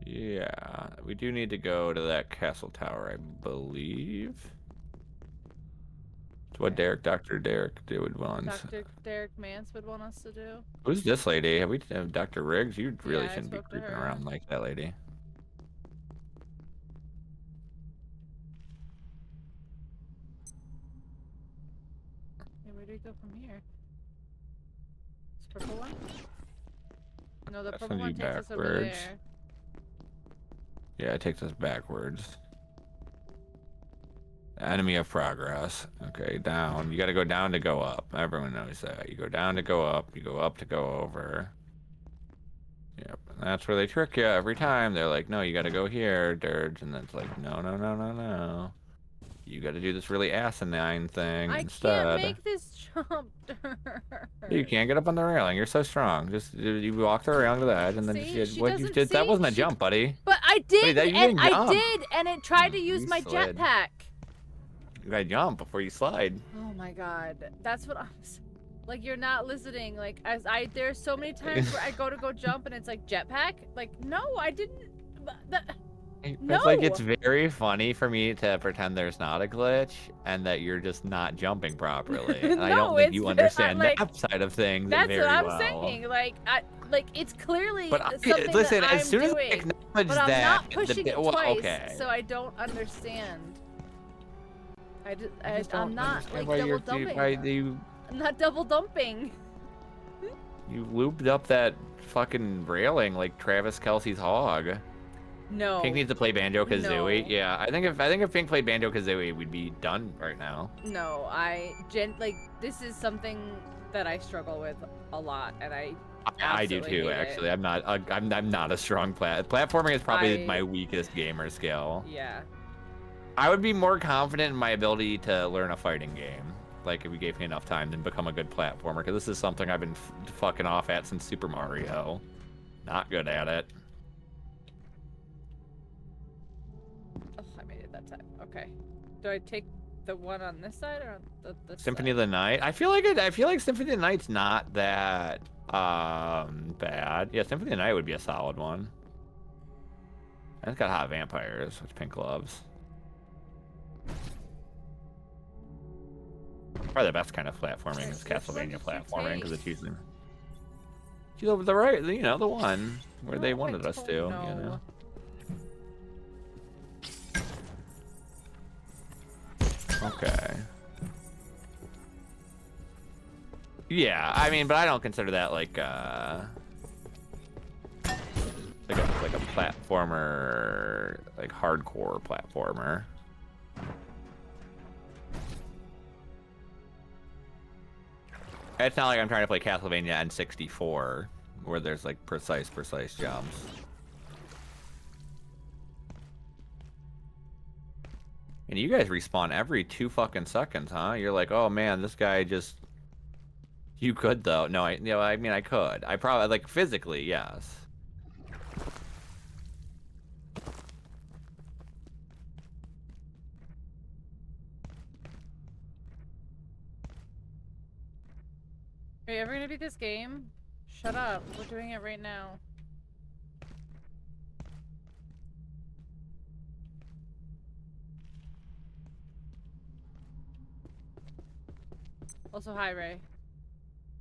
Yeah, we do need to go to that castle tower, I believe. It's what Dr. Derek would want. Dr. Derek Mance would want us to do. Who's this lady? Have we Dr. Riggs? You really Yeah, shouldn't be creeping around like that lady. go from here? This purple one? No, the That's purple gonna one be takes us over backwards. there. Yeah, it takes us backwards. Enemy of progress. Okay, down. You gotta go down to go up. Everyone knows that. You go down to go up. You go up to go over. Yep. And that's where they trick you every time. They're like, no, you gotta go here, Dirge. And then it's like, no, no, no, no, no. You gotta do this really asinine thing instead. I can't make this jump, You can't get up on the railing. You're so strong. Just you walk the railing to the edge, and then See? She what you doesn't did. That see? wasn't a She- jump, buddy. But I did, Buddy, you and didn't I jump. did, and it tried to use You my slid. jetpack. You gotta jump before you slide. Oh my god, that's what I'm. Like you're not listening. Like there's so many times where I go jump, and it's like jetpack. Like no, I didn't. No. It's like it's very funny for me to pretend there's not a glitch and that you're just not jumping properly. And I No, don't think it's you ve- understand like, that side of things That's very what I'm well. saying. Like it's clearly But something listen, that as I'm soon as I doing, acknowledge but I'm that, not pushing it well, twice, okay. so I don't understand. I just I'm don't not understand like why double you're dumping. why you I'm not double dumping. you looped up that fucking railing like Travis Kelce's hog. No. Pink needs to play Banjo Kazooie. No. Yeah, I think if Pink played Banjo Kazooie, we'd be done right now. No, like this is something that I struggle with a lot, and I do absolutely too. hate Actually, it. I'm not a strong platforming is probably my weakest gamer skill. Yeah. I would be more confident in my ability to learn a fighting game, like if we gave me enough time, than become a good platformer. Because this is something I've been fucking off at since Super Mario. Not good at it. Oh, I made it that time. Okay. Do I take the one on this side or on this Symphony side? of the Night. I feel like Symphony of the Night's not that bad. Yeah, Symphony of the Night would be a solid one. And it's got hot vampires, which Pink loves. Probably the best kind of platforming is Castlevania platforming because it's usually the right, you know, the one where they wanted us to, you know. Okay. Yeah, I mean, but I don't consider that like a platformer, like hardcore platformer. It's not like I'm trying to play Castlevania N64, where there's like precise jumps. And you guys respawn every 2 fucking seconds, huh? You're like, oh man, this guy just... You could though. No, I mean I could. I probably, like, physically, yes. Are you ever gonna beat this game? Shut up. We're doing it right now. Also, hi, Ray.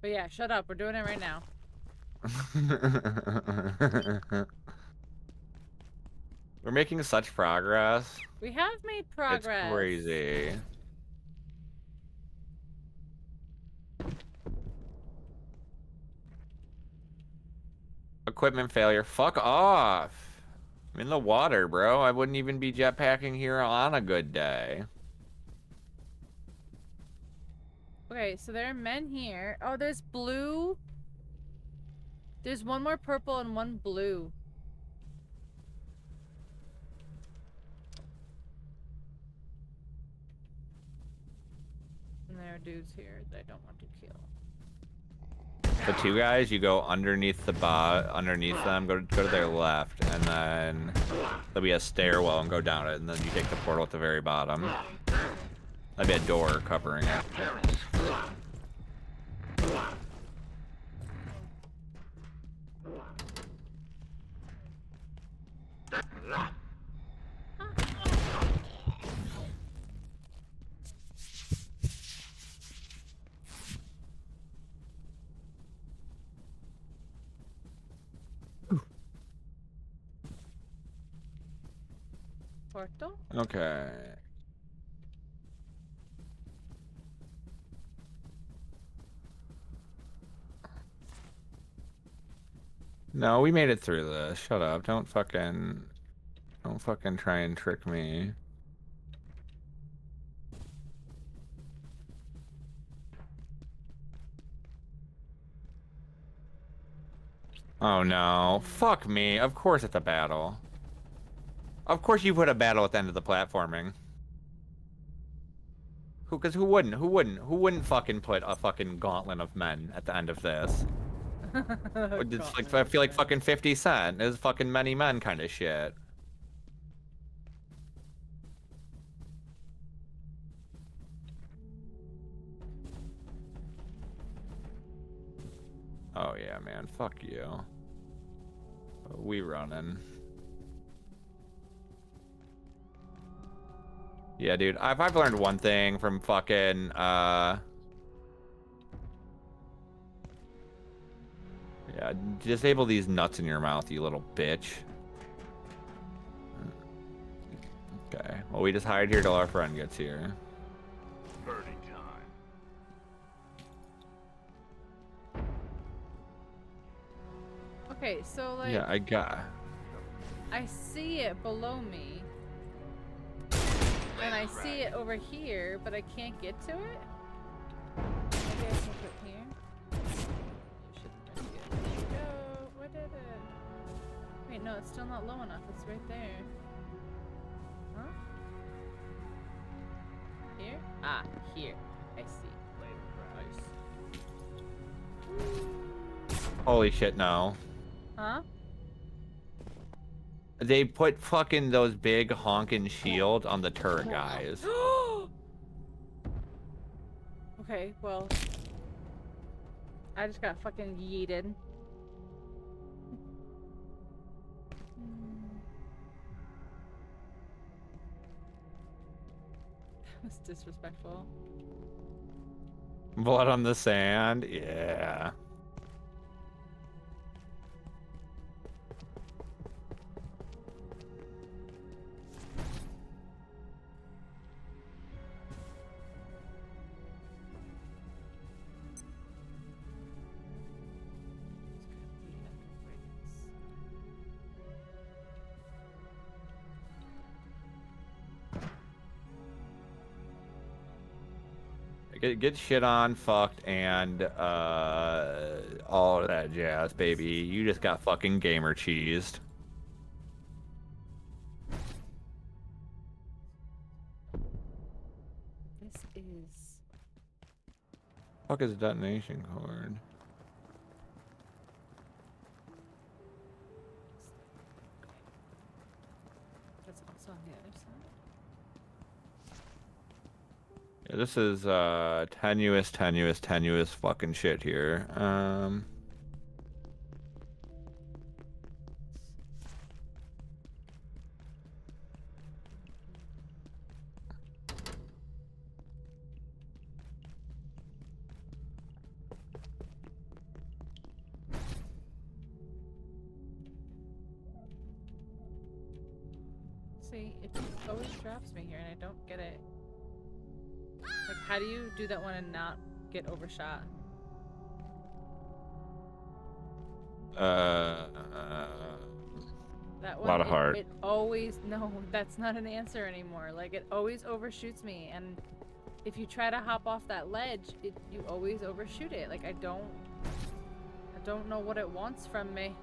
But yeah, shut up. We're doing it right now. We're making such progress. We have made progress. It's crazy. Equipment failure. Fuck off. I'm in the water, bro. I wouldn't even be jetpacking here on a good day. Okay, so there are men here. Oh, there's blue. There's one more purple and one blue. And there are dudes here that I don't want to kill. The 2 guys, you go underneath underneath them, go to their left, and then there'll be a stairwell and go down it, and then you take the portal at the very bottom. That'd be a door covering it. Portal? Okay. No, we made it through this. Shut up. Don't fucking try and trick me. Oh no. Fuck me. Of course it's a battle. Of course you put a battle at the end of the platforming. Because who wouldn't? Who wouldn't fucking put a fucking gauntlet of men at the end of this? It's like, I feel like fucking 50 Cent is fucking many men kind of shit. Oh yeah, man. Fuck you. We running. Yeah, dude. If I've learned one thing from fucking yeah, disable these nuts in your mouth, you little bitch. Okay. Well, we just hide here till our friend gets here. Party time. Okay, so like. Yeah, I see it below me. And I see it over here, but I can't get to it? Maybe I can put here? Go! What did it? Wait, no, it's still not low enough. It's right there. Huh? Here? Ah, here. I see. Nice. Holy shit, no. Huh? They put fucking those big honking shields on the turret guys. Okay, well. I just got fucking yeeted. That was disrespectful. Blood on the sand? Yeah. Get shit on, fucked, and all of that jazz, baby. You just got fucking gamer cheesed. This is. Fuck is a detonation cord? That's also on the other side. Yeah, this is tenuous fucking shit here. See, it just always drops me here and I don't get it. Like, how do you do that one and not get overshot? That one, a lot of heart. It always, no, that's not an answer anymore. Like, it always overshoots me, and if you try to hop off that ledge, you always overshoot it. Like, I don't know what it wants from me.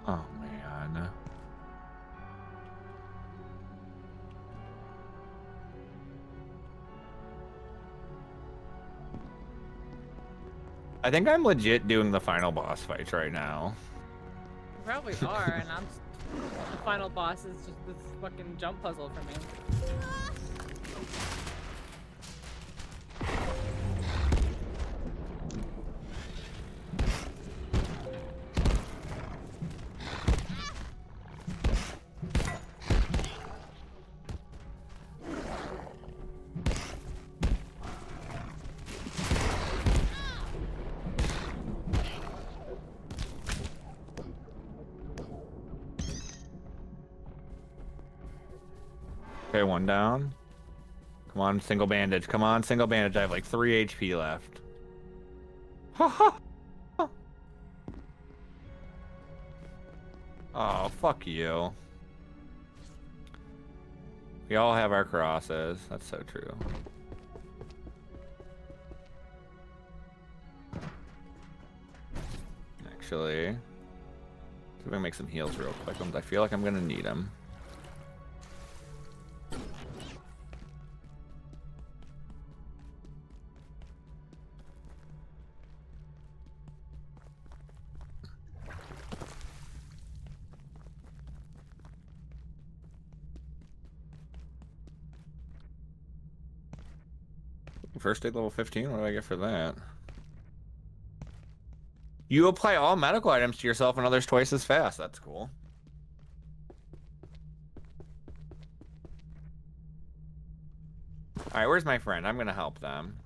Oh man. I think I'm legit doing the final boss fights right now. You probably are, and the final boss is just this fucking jump puzzle for me. Okay, one down. Come on, single bandage. Come on, single bandage. I have like 3 HP left. Oh, fuck you. We all have our crosses. That's so true. Actually, see if I can make some heals real quick. I feel like I'm gonna need them. First aid level 15? What do I get for that? You apply all medical items to yourself and others twice as fast. That's cool. Alright, where's my friend? I'm gonna help them.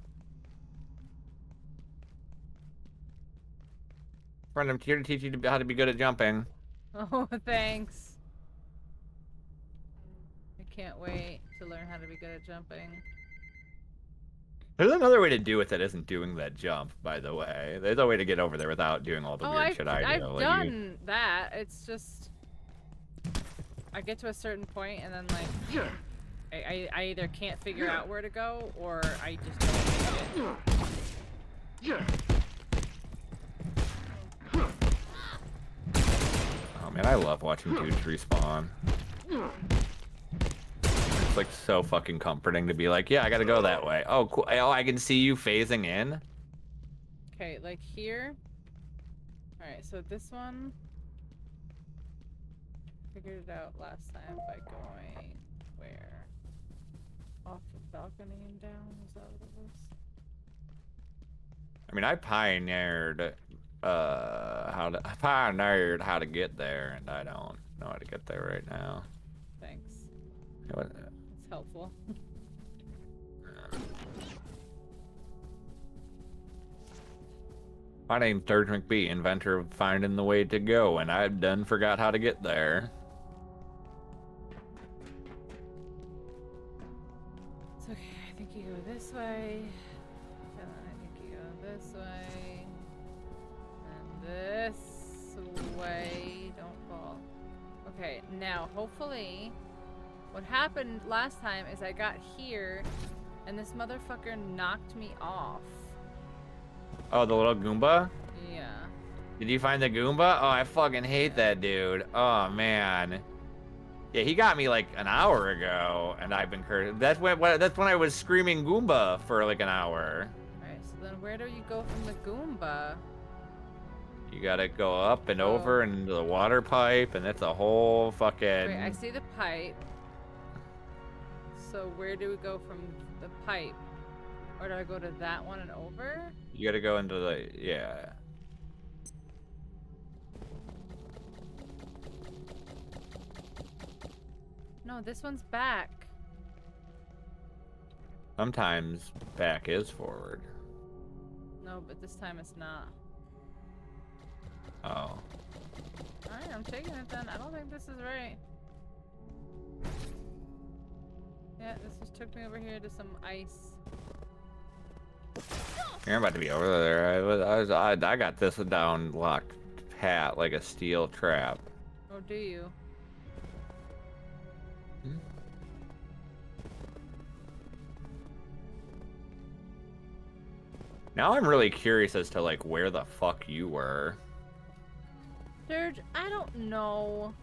Friend, I'm here to teach you how to be good at jumping. Oh, thanks. I can't wait to learn how to be good at jumping. There's another way to do it that isn't doing that jump, by the way. There's a way to get over there without doing all the weird shit I do. I've done that. It's just... I get to a certain point and then, like... I either can't figure out where to go, or I just don't make it. Oh man, I love watching dudes respawn. It's like so fucking comforting to be like, yeah, I gotta go that way. Oh, cool. Oh, I can see you phasing in. Okay, like here. Alright, so this one... Figured it out last time by going... Where? Off the balcony and down? Is that what it was? I mean, I pioneered how to get there, and I don't know how to get there right now. Thanks. What? It's helpful. My name's Dirge-McB, inventor of finding the way to go, and I done forgot how to get there. It's okay, I think you go this way. And then I think you go this way. And this way. Don't fall. Okay, now hopefully what happened last time is I got here and this motherfucker knocked me off. Oh, the little Goomba? Yeah. Did you find the Goomba? Oh, I fucking hate that dude. Oh, man. Yeah, he got me like an hour ago, and I've been cursed. That's when I was screaming Goomba for like an hour. Alright, so then where do you go from the Goomba? You gotta go up and over and into the water pipe, and that's a whole fucking... Wait, I see the pipe. So where do we go from the pipe? Or do I go to that one and over? You gotta go into the... yeah. No, this one's back. Sometimes back is forward. No, but this time it's not. Oh. Alright, I'm taking it then. I don't think this is right. Yeah, this just took me over here to some ice. You're about to be over there. I got this down locked pat like a steel trap. Oh, do you? Now I'm really curious as to like where the fuck you were. Dirge, I don't know.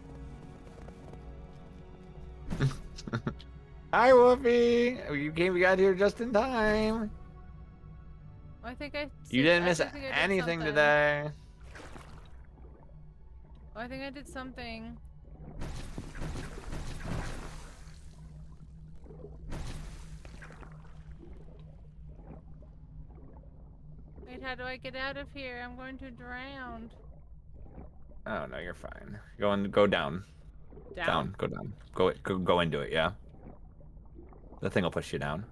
Hi, Whoopi. We got here just in time. I think I. You didn't miss anything today. Oh, I think I did something. Wait, how do I get out of here? I'm going to drown. Oh no, you're fine. Go down. Down. Go down. Go into it. Yeah. The thing will push you down.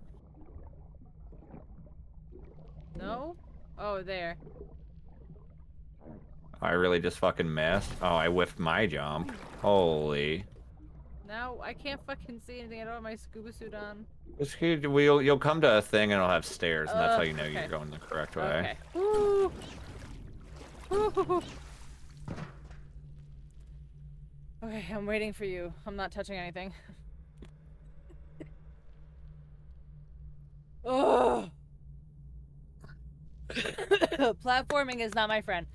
No? Oh, there. I really just fucking missed. Oh, I whiffed my jump. Holy. Now I can't fucking see anything. I don't have my scuba suit on. You'll come to a thing and it'll have stairs, and that's how you know okay. you're going the correct way. Okay. Woo. Woo. Okay, I'm waiting for you. I'm not touching anything. Oh. Platforming is not my friend.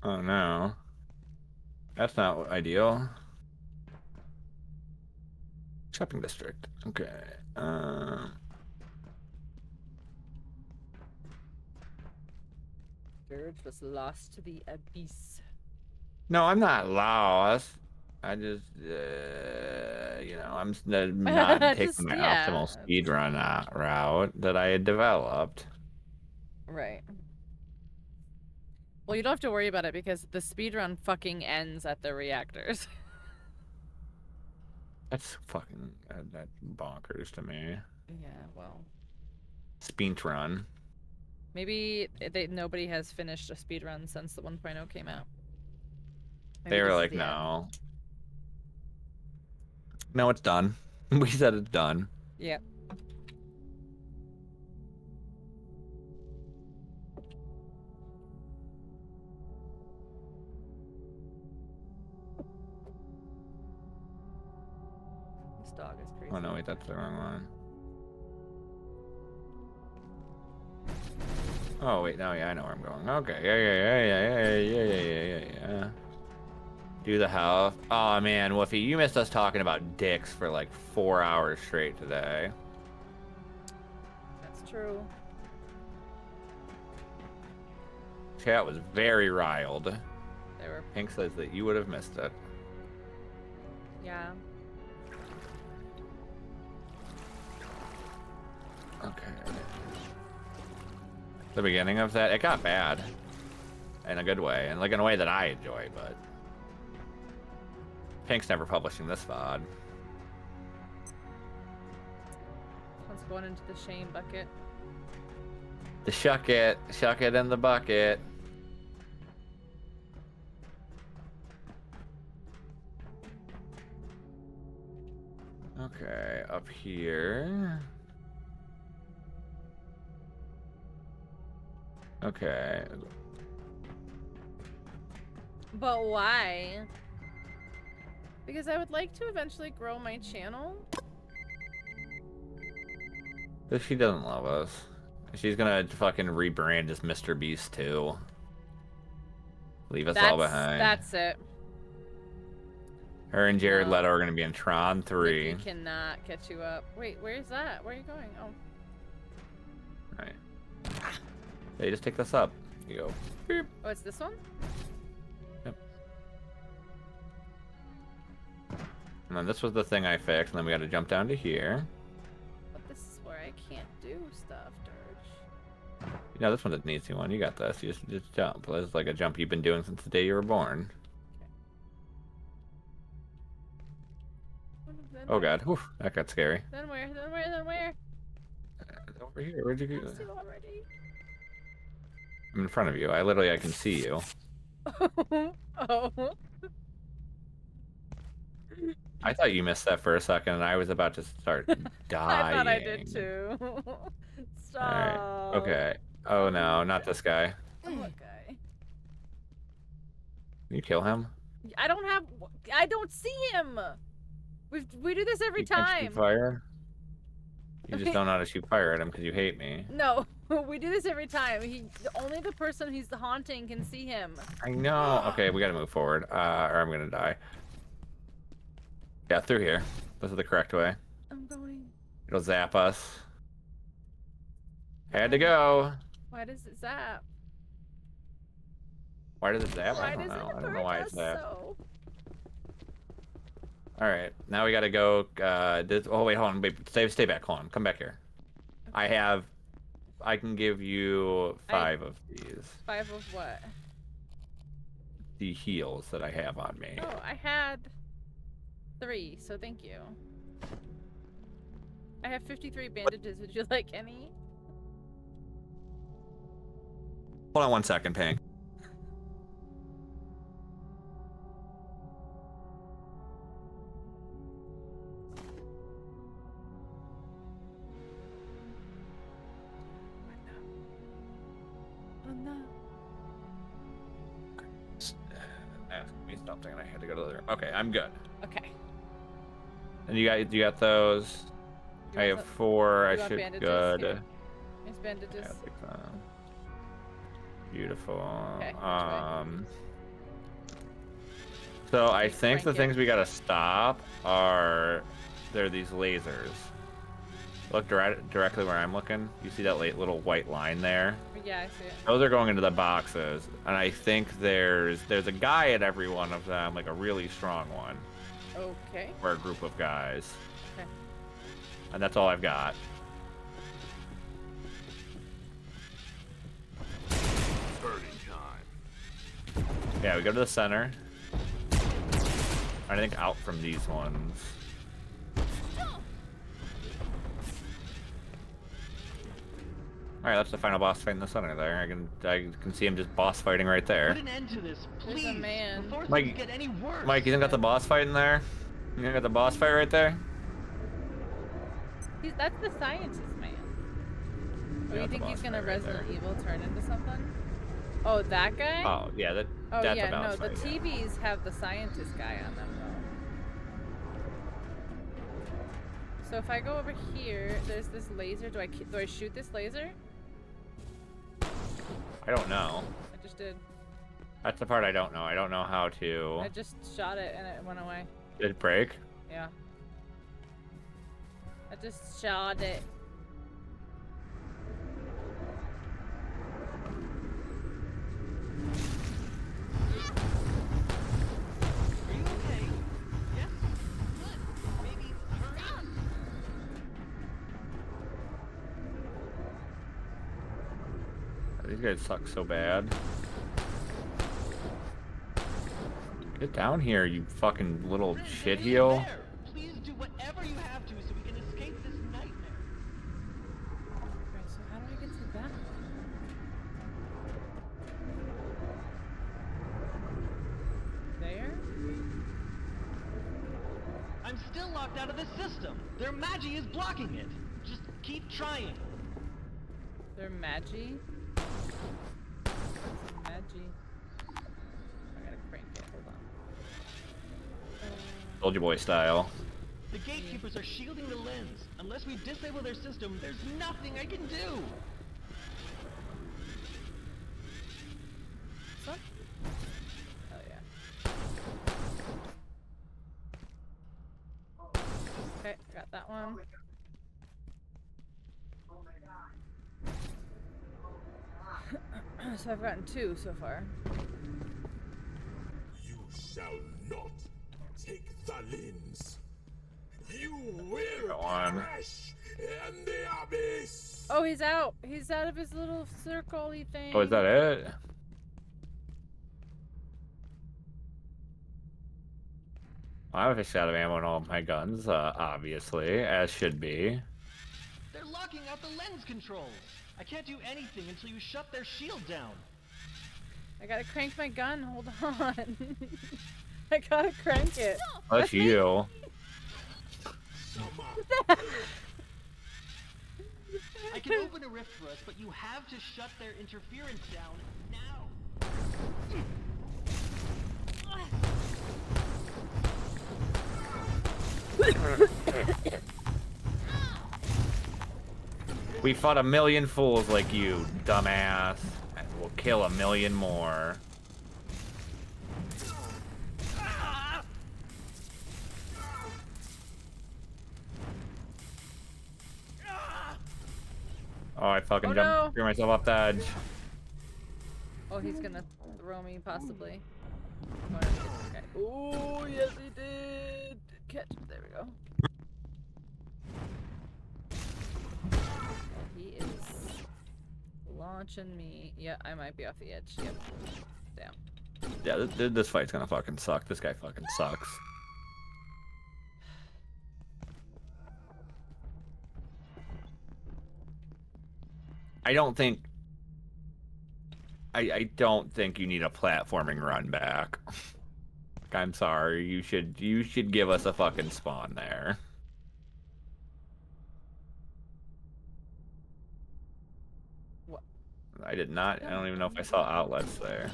Oh no. That's not ideal. Shopping district. Okay. Dirge was lost to the abyss. No, I'm not lost. I just, you know, I'm not taking the optimal speedrun route that I had developed. Right. Well, you don't have to worry about it because the speedrun fucking ends at the reactors. That's fucking that's bonkers to me. Yeah, well. Speedrun. Maybe nobody has finished a speedrun since the 1.0 came out. Maybe they were like, no. No, it's done. We said it's done. Yeah. This dog is crazy. Oh no, wait, that's the wrong one. Oh wait, no, yeah, I know where I'm going. Okay, yeah. Do the health. Oh man, Woofy, you missed us talking about dicks for like 4 hours straight today. That's true. Chat was very riled. They were. Pink says that you would have missed it. Yeah. Okay. The beginning of that, it got bad. In a good way, and like in a way that I enjoy, but Pink's never publishing this VOD. One's going into the shame bucket. The shuck it in the bucket. Okay, up here. Okay. But why? Because I would like to eventually grow my channel. If she doesn't love us, she's gonna fucking rebrand as Mr. Beast too. Leave us all behind. That's it. Her and Jared Leto are gonna be in Tron 3. Nikki cannot catch you up. Wait, where's that? Where are you going? Oh. Right. Hey, just take this up. You go. Beep. Oh, it's this one? Yep. And then this was the thing I fixed, and then we gotta jump down to here. But this is where I can't do stuff, Dirge. You know, this one's an easy one. You got this. You just jump. It's like a jump you've been doing since the day you were born. Okay. Oh god. Whew, that got scary. Then where? Then where? Then where? Over here. Where'd you go? I see already. I'm in front of you. I can see you. Oh. I thought you missed that for a second, and I was about to start dying. I thought I did too. Stop. All right. Okay. Oh no, not this guy. What guy? Can you kill him? I don't see him. We do this every You can't time. shoot fire? You just don't know how to shoot fire at him because you hate me. No, we do this every time. Only the person he's haunting can see him. I know. Okay, we gotta move forward, or I'm gonna die. Yeah, through here. This is the correct way. I'm going. It'll zap us. Had to go. Why does it zap? Why does it zap? Why I don't does know. it I don't know why hurt it's us zapped. so? All right, now we gotta go. Oh wait, hold on. Wait, stay back. Hold on. Come back here. I can give you 5 of these. 5 of what? The heals that I have on me. Oh, I had 3, so thank you. I have 53 bandages. Would you like any? Hold on 1 second, Pink. Oh no. Ask me something and I had to go to the room. Okay, I'm good. Okay. And you got those. I have 4. I should be good. Here. Here's bandages. Yeah, I'll take them. Beautiful. Okay, so I think the things we gotta stop are there are these lasers. Look directly where I'm looking. You see that little white line there? Yeah, I see it. Those are going into the boxes, and I think there's a guy at every one of them, like a really strong one. Okay. Or a group of guys. Okay. And that's all I've got. Burning time. Yeah, we go to the center. I think out from these ones. Alright, that's the final boss fight in the center there. I can see him just boss fighting right there. Put an end to this, please. There's a man. Before Mike, things get any worse. Mike, you think got the boss fight in there? You think got the boss fight right there? That's the scientist man. Oh, Yeah, you think the he's boss gonna fight right Resident there. Evil turn into something? Oh, that guy? Oh, yeah, that's yeah, the boss no, the fight, yeah. TVs have the scientist guy on them though. So if I go over here, there's this laser. Do I shoot this laser? I don't know. I just did. That's the part I don't know. I don't know how to... I just shot it and it went away. Did it break? Yeah. I just shot it. Are you okay? Yes? Good. Maybe hurry. These guys suck so bad. Get down here, you fucking little shitheel. Please do whatever you have to so we can escape this nightmare. Right, so how do I get to that one? There? I'm still locked out of the system. Their magi is blocking it. Just keep trying. They're magi? Magi. I gotta crank it, hold on. Soldier Boy style. The gatekeepers are shielding the lens. Unless we disable their system, there's nothing I can do. Son? Oh yeah. Okay, got that one. So I've gotten 2 so far. You shall not take the lens. You will perish in the abyss. Oh, he's out. He's out of his little circle-y thing. Oh, is that it? I have a shot of ammo in all of my guns, obviously, as should be. They're locking out the lens controls. I can't do anything until you shut their shield down. I gotta crank my gun. Hold on. I gotta crank it. That's you. I can open a rift for us, but you have to shut their interference down now. We fought a million fools like you, dumbass. And we'll kill a million more. Oh, I fucking threw myself off the edge. Oh, he's gonna throw me, possibly. Oh, yes, he did. Catch. There we go. He is launching me. Yeah, I might be off the edge. Yep. Damn. Yeah, this fight's gonna fucking suck. This guy fucking sucks. I don't think you need a platforming run back. I'm sorry. You should give us a fucking spawn there. What? I did not. I don't even know if I saw outlets there.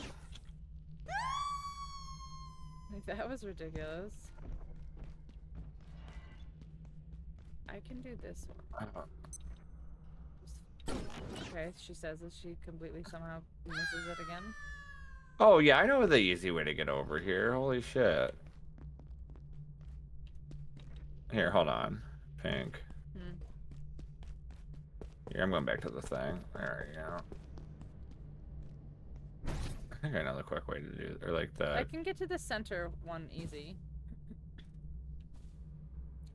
Like, that was ridiculous. I can do this one. Okay, she says that she completely somehow misses it again. Oh yeah, I know the easy way to get over here. Holy shit. Here, hold on. Pink. Here, I'm going back to the thing. There we go. I think I know the quick way to do it. Or like the... I can get to the center one easy.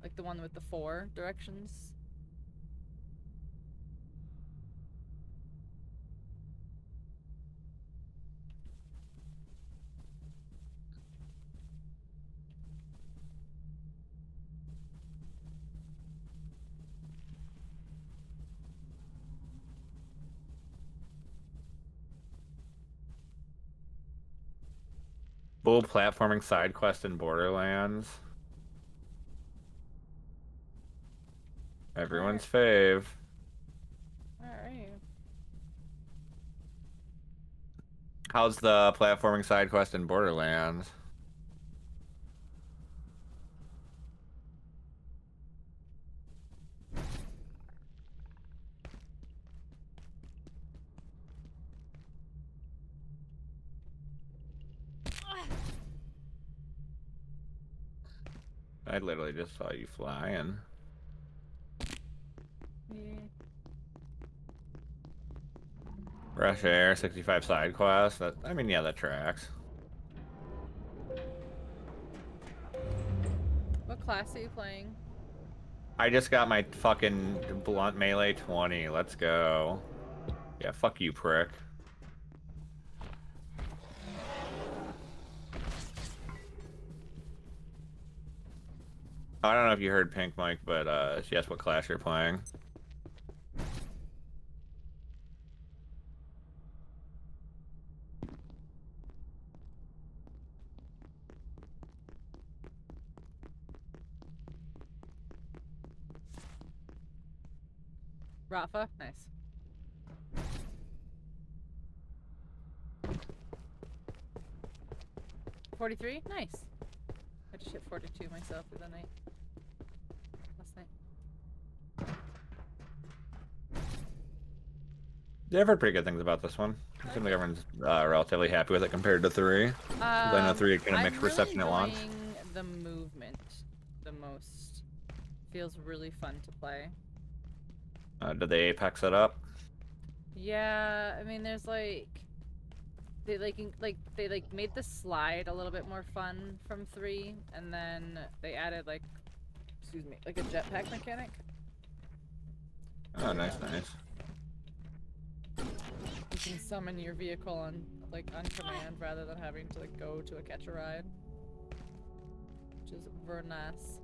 Like the one with the 4 directions. Bull platforming side quest in Borderlands. Everyone's fave. Alright. How's the platforming side quest in Borderlands? I literally just saw you flying. Yeah. Rush Air, 65 side quest. That, I mean, yeah, that tracks. What class are you playing? I just got my fucking blunt melee 20. Let's go. Yeah, fuck you, prick. I don't know if you heard Pink Mike, but she asked what class you're playing. Rafa? Nice. $43? Nice. I just hit 42 myself the other night. Last night. Yeah, I've heard pretty good things about this one. It seems like everyone's relatively happy with it compared to 3. I know 3 had kind of mixed reception at launch. I'm really enjoying the movement the most. Feels really fun to play. Did they Apex it up? Yeah, I mean, there's like they made the slide a little bit more fun from 3, and then they added like, excuse me, like a jetpack mechanic. Oh, nice, nice. You can summon your vehicle on command rather than having to like go to a catch a ride, which is very nice.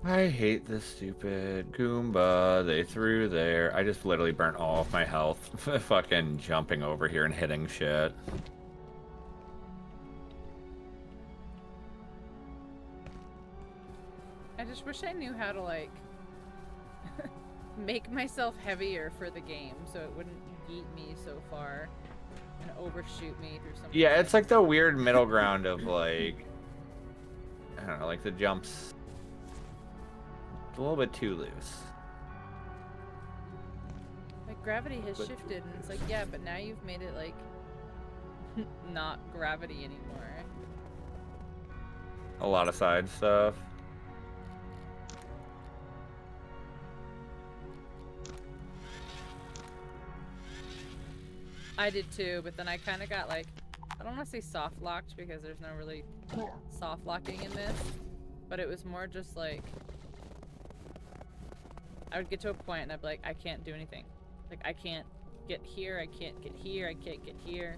I hate this stupid Goomba they threw there. I just literally burnt all of my health fucking jumping over here and hitting shit. I just wish I knew how to like make myself heavier for the game so it wouldn't yeet me so far and overshoot me through something. Yeah, it's like the weird middle ground of like, I don't know, like the jumps a little bit too loose. Like gravity has shifted and it's like, yeah, but now you've made it like not gravity anymore. A lot of side stuff. I did too, but then I kind of got like, I don't want to say soft locked because there's no really soft locking in this, but it was more just like, I would get to a point and I'd be like, I can't do anything. Like, I can't get here, I can't get here, I can't get here.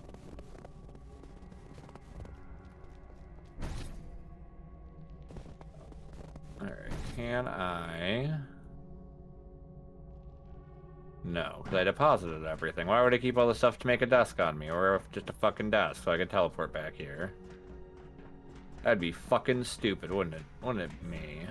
Can I? No, because I deposited everything. Why would I keep all the stuff to make a desk on me? Or just a fucking desk so I could teleport back here? That'd be fucking stupid, wouldn't it? Wouldn't it, me?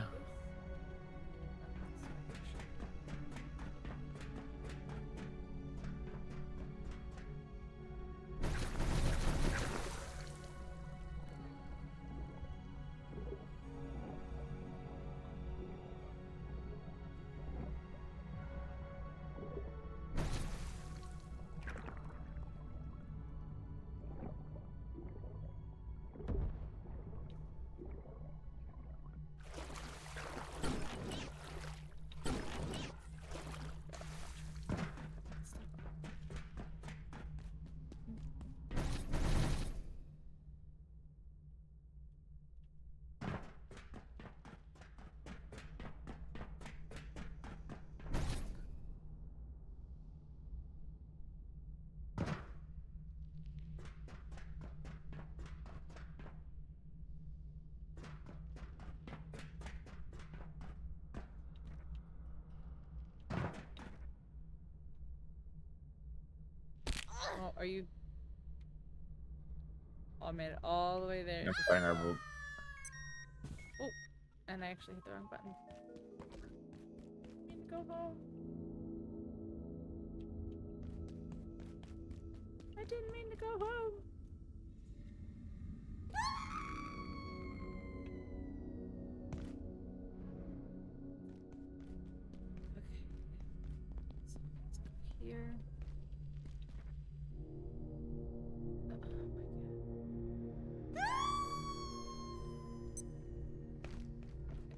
Oh, are you? Oh, I made it all the way there. I'm playing our boot. Oh, and I actually hit the wrong button. I need to go home. I didn't mean to go home. Okay. So let's go here.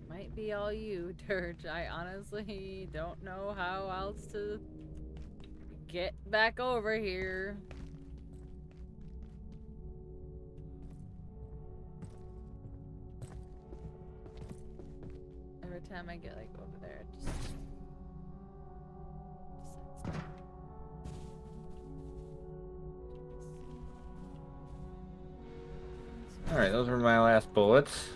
Might be all you, Dirge. I honestly don't know how else to get back over here. Every time I get like over there, it just Alright, those were my last bullets.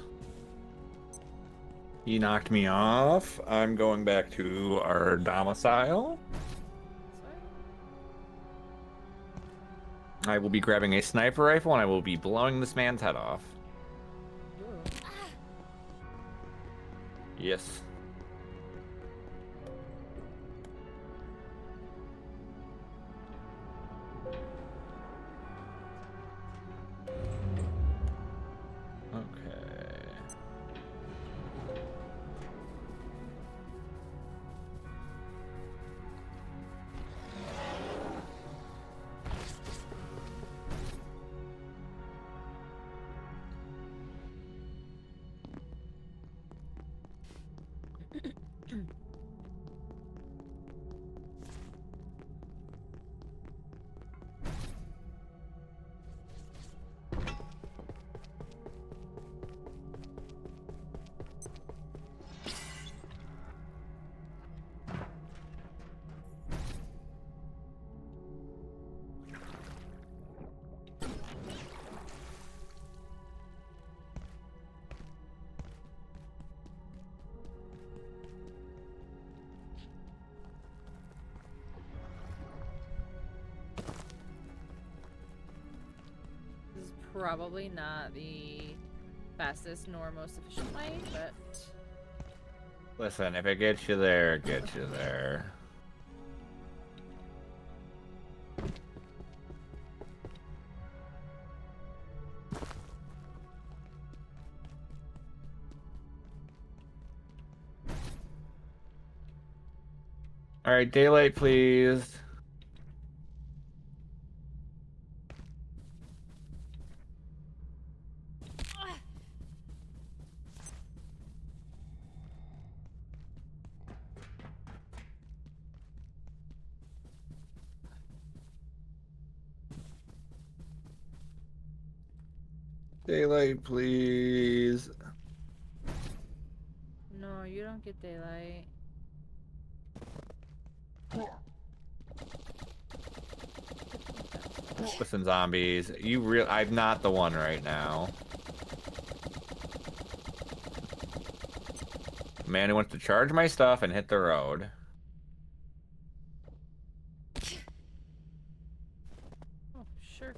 He knocked me off. I'm going back to our domicile. I will be grabbing a sniper rifle and I will be blowing this man's head off. Yes. Probably not the fastest nor most efficient way, but... Listen, if it gets you there, it gets you there. Alright, daylight, please. Daylight, please. No, you don't get daylight. Listen, zombies, I'm not the one right now. man who wants to charge my stuff and hit the road. Oh, sure.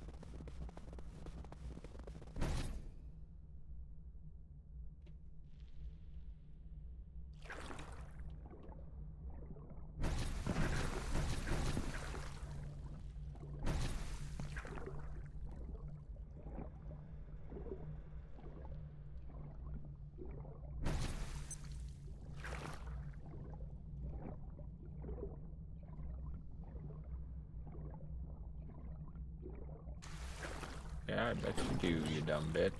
Yeah, I bet you do, you dumb bitch.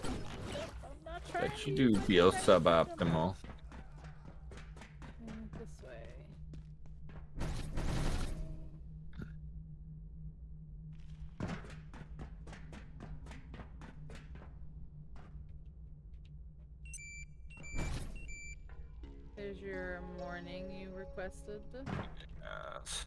I'm not trying Bet to you be do too feel much. suboptimal. This way. There's your morning you requested. Yes.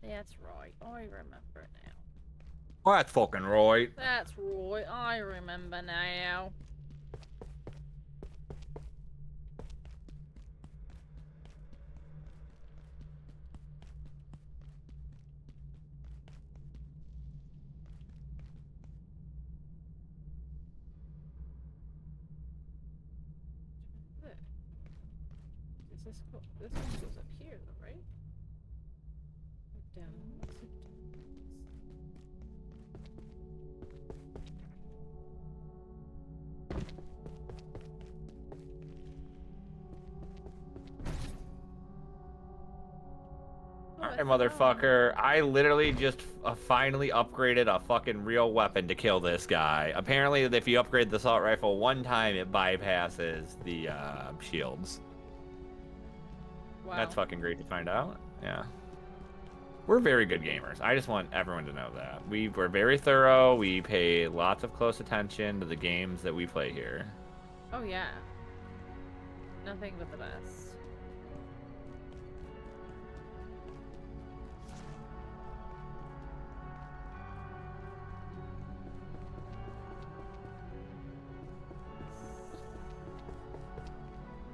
That's right. I remember now. Well, that's fucking right. That's right. I remember now. This one goes up here, though, right? Down. Alright, motherfucker. I literally just finally upgraded a fucking real weapon to kill this guy. Apparently, if you upgrade the assault rifle one time, it bypasses the shields. Wow. That's fucking great to find out. Yeah. We're very good gamers. I just want everyone to know that. We're very thorough. We pay lots of close attention to the games that we play here. Oh, yeah. Nothing but the best.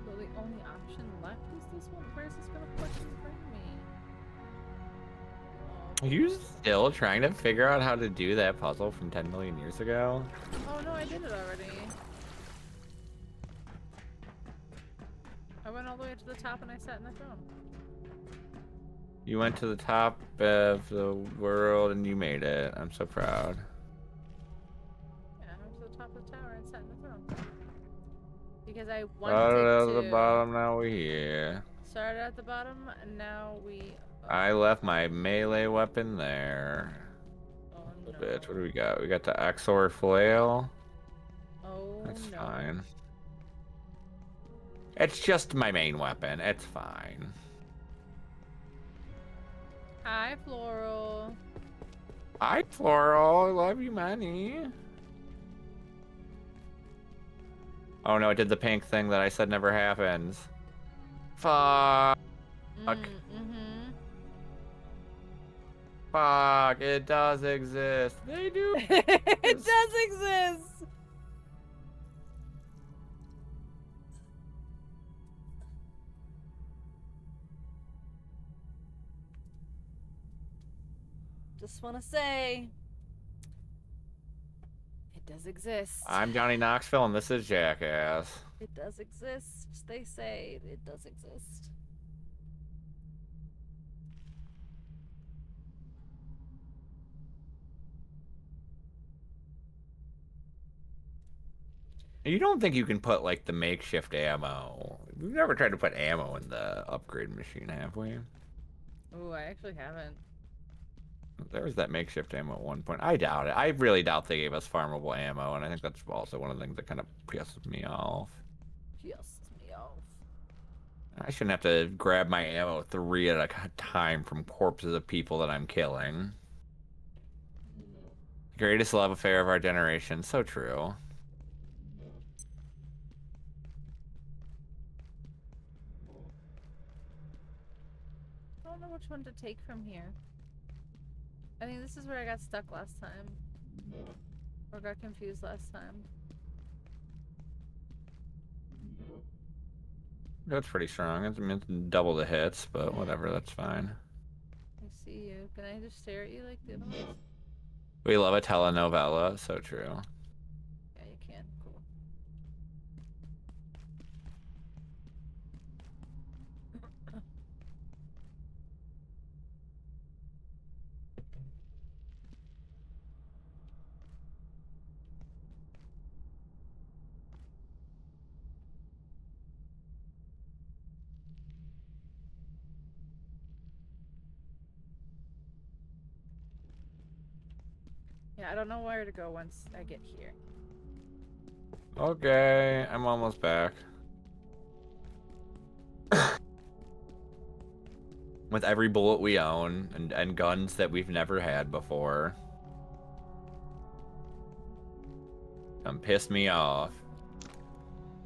So the only option left is this one? Where's this gonna fucking bring me? Are you still trying to figure out how to do that puzzle from 10 million years ago? Oh no, I did it already. I went all the way to the top and I sat in the throne. You went to the top of the world and you made it. I'm so proud. Yeah, I went to the top of the tower and sat in the throne. Because I Started wanted at to. the bottom, now we're here. Started at the bottom and now we... I left my melee weapon there. Oh no. Bitch, what do we got? We got the Exor Flail. Oh That's no. fine. It's just my main weapon. It's fine. Hi, Floral. Hi, Floral. I love you, Manny. Oh no, it did the pink thing that I said never happens. Fuck. Fuck, it does exist. They do. It does exist. Just want to say, it does exist. I'm Johnny Knoxville, and this is Jackass. It does exist. They say it does exist. You don't think you can put, like, the makeshift ammo? We've never tried to put ammo in the upgrade machine, have we? Oh, I actually haven't. There was that makeshift ammo at one point. I doubt it. I really doubt they gave us farmable ammo, and I think that's also one of the things that kind of pisses me off. Pisses me off. I shouldn't have to grab my ammo 3 at a time from corpses of people that I'm killing. Greatest love affair of our generation. So true. which one to take from here. I think this is where I got stuck last time. Or got confused last time. That's pretty strong. It's, I mean, it's double the hits, but whatever, that's fine. I see you. Can I just stare at you like the other ones? We love a telenovela, so true. Yeah, you can. Cool. Yeah, I don't know where to go once I get here. Okay, I'm almost back. With every bullet we own and guns that we've never had before. Pissed me off.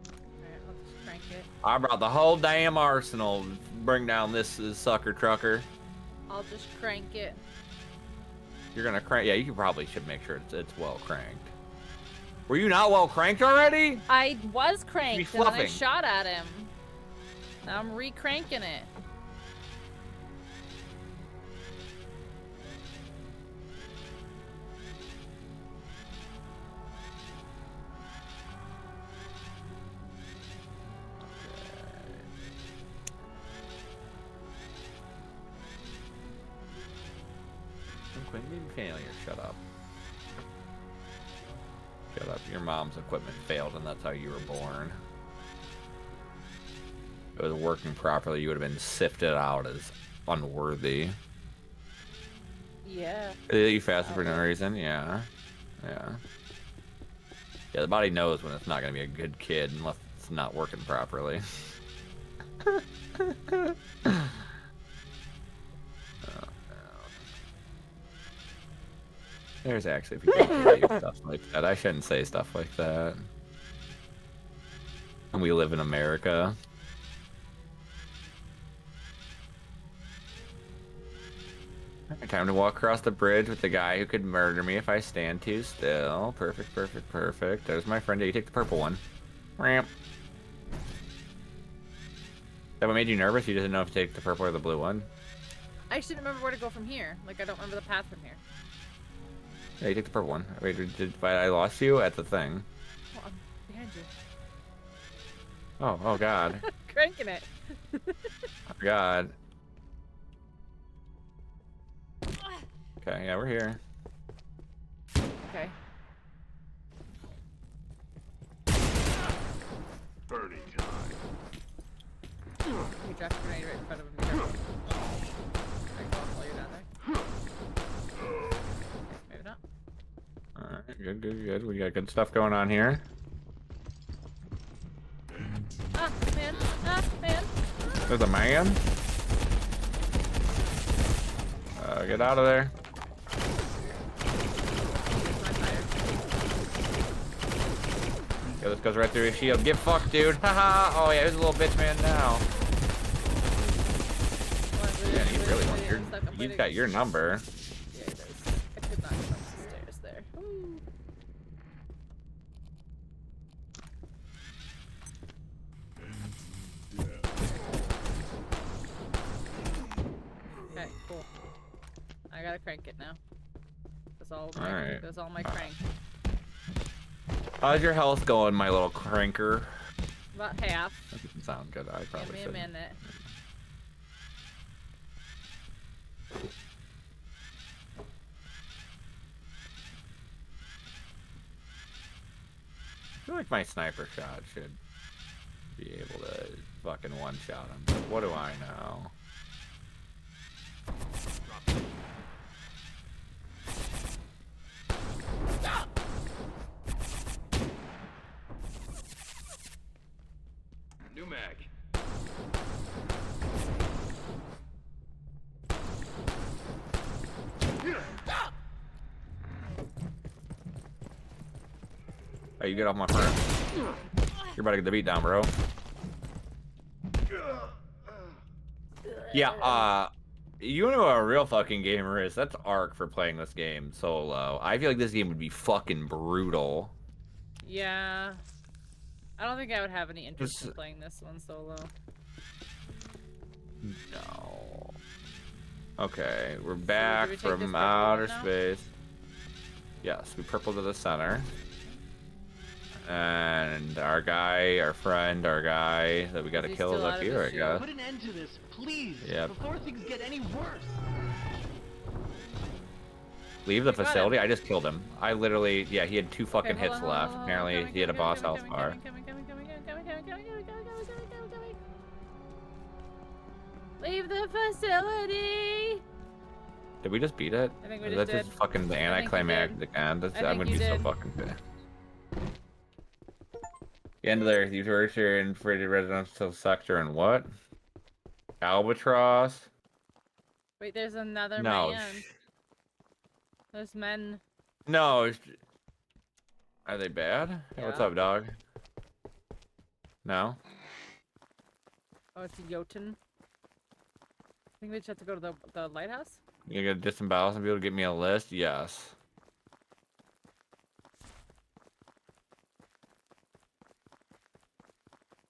Alright, I'll just crank it. I brought the whole damn arsenal to bring down this sucker trucker. I'll just crank it. You're gonna crank? Yeah, you probably should make sure it's well cranked. Were you not well cranked already? I was cranked and then I fluffing. shot at him. Now I'm re-cranking it. Failure. Shut up. Shut up. Your mom's equipment failed, and that's how you were born. If it was working properly, you would have been sifted out as unworthy. Yeah. You fasted for no reason? Yeah. Yeah. Yeah, the body knows when it's not going to be a good kid unless it's not working properly. There's actually people who say stuff like that. I shouldn't say stuff like that. And we live in America. Time to walk across the bridge with the guy who could murder me if I stand too still. Perfect, perfect, perfect. There's my friend. You take the purple one. Ramp. That what made you nervous? You didn't know if to take the purple or the blue one? I should remember where to go from here. Like, I don't remember the path from here. Yeah, you take the purple one. Wait, but I lost you at the thing. Well, I'm behind you. Oh God. Cranking it. Oh God. Okay, yeah, we're here. Okay. Burning time. You dropped a grenade right in front of him. Careful. I go off while you're down there. Maybe not. Alright, good, good, good. We got good stuff going on here. Ah, man. Ah, man. There's a man. Get out of there. Yeah, this goes right through his shield. Get fucked, dude. Haha. Oh yeah, he's a little bitch man now. Yeah, he really wants your. You've got your number. Yeah, he does. I could not get up the stairs there. Woo. Okay, cool. I gotta crank it now. That's all my, Alright. that's all my crank. How's your health going, my little cranker? About half. That doesn't sound good. I probably Give me a should. minute. I feel like my sniper shot should be able to fucking one-shot him. But what do I know? New mag. Hey, you get off my front. You're about to get the beat down, bro. Yeah, You know what a real fucking gamer is? That's Ark for playing this game solo. I feel like this game would be fucking brutal. Yeah. I don't think I would have any interest in playing this one solo. No. Okay, we're back from outer space. Yes, we purple to the center. And our guy, our friend, our guy that we gotta kill is up here, I guess. Put an end to this, please. Yep. Before things get any worse. Leave the facility? I just killed him. I literally, yeah, he had 2 fucking hits left. Apparently, he had a boss health bar. Leave the facility! Did we just beat it? I think we Is that just just did. fucking the anticlimactic end? I'm gonna be so fucking pissed. The end of there, you torture in infrared residential sector and what? Albatross? Wait, there's another No. man. There's men. No. Are they bad? Hey, what's up, dog? No? Oh, it's a Jotun. I think we just have to go to the lighthouse? You gonna disembowel some people to get me a list? Yes.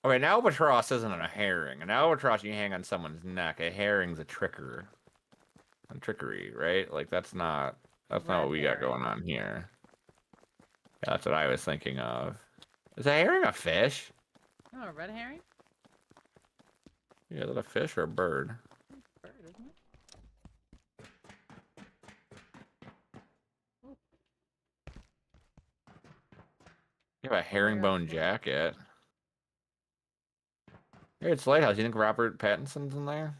Okay, an albatross isn't a herring. An albatross you hang on someone's neck. A herring's a trickery, right? Like that's not what we got going on here. Yeah, that's what I was thinking of. Is a herring a fish? Oh, a red herring? Yeah, is it a fish or a bird? Bird, isn't it? You have a herringbone jacket. Hey, it's Lighthouse. You think Robert Pattinson's in there?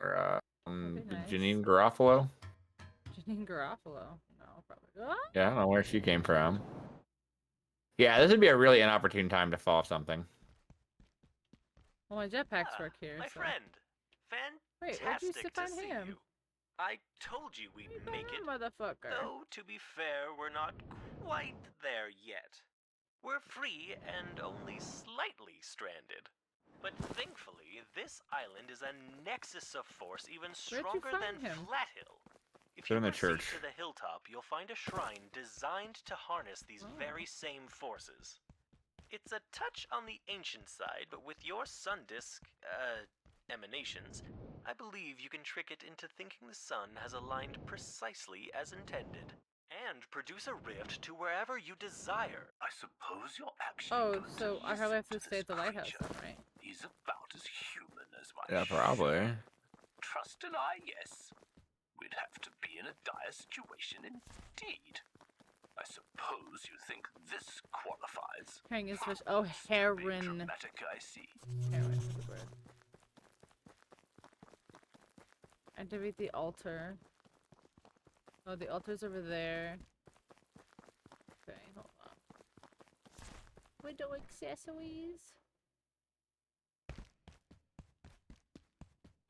Or Janine Garofalo? Janine Garofalo? No, probably. Ah! Yeah, I don't know where she came from. Yeah, this would be a really inopportune time to fall off something. Well, my jetpack's work here. My so. friend. Wait, Fantastic where'd you stick to on see him? you. I told you we'd make it. Motherfucker. Though, to be fair, we're not quite there yet. We're free and only slightly stranded. But thankfully, this island is a nexus of force even stronger than Flathill. If They're you in the proceed church. to the hilltop, you'll find a shrine designed to harness these very same forces. It's a touch on the ancient side, but with your sun disk, emanations, I believe you can trick it into thinking the sun has aligned precisely as intended, and produce a rift to wherever you desire. I suppose you're actually Oh, going so to I probably have to listen stay at the this lighthouse creature. then, right? He's about as human as my Yeah, probably. Trust an eye, yes. We'd have to be in a dire situation indeed. I suppose you think this qualifies. Herring is fish. Oh, heron. Dramatic, I see. Heron is the word. Activate the altar. Oh, the altar's over there. Okay, hold on. Window accessories.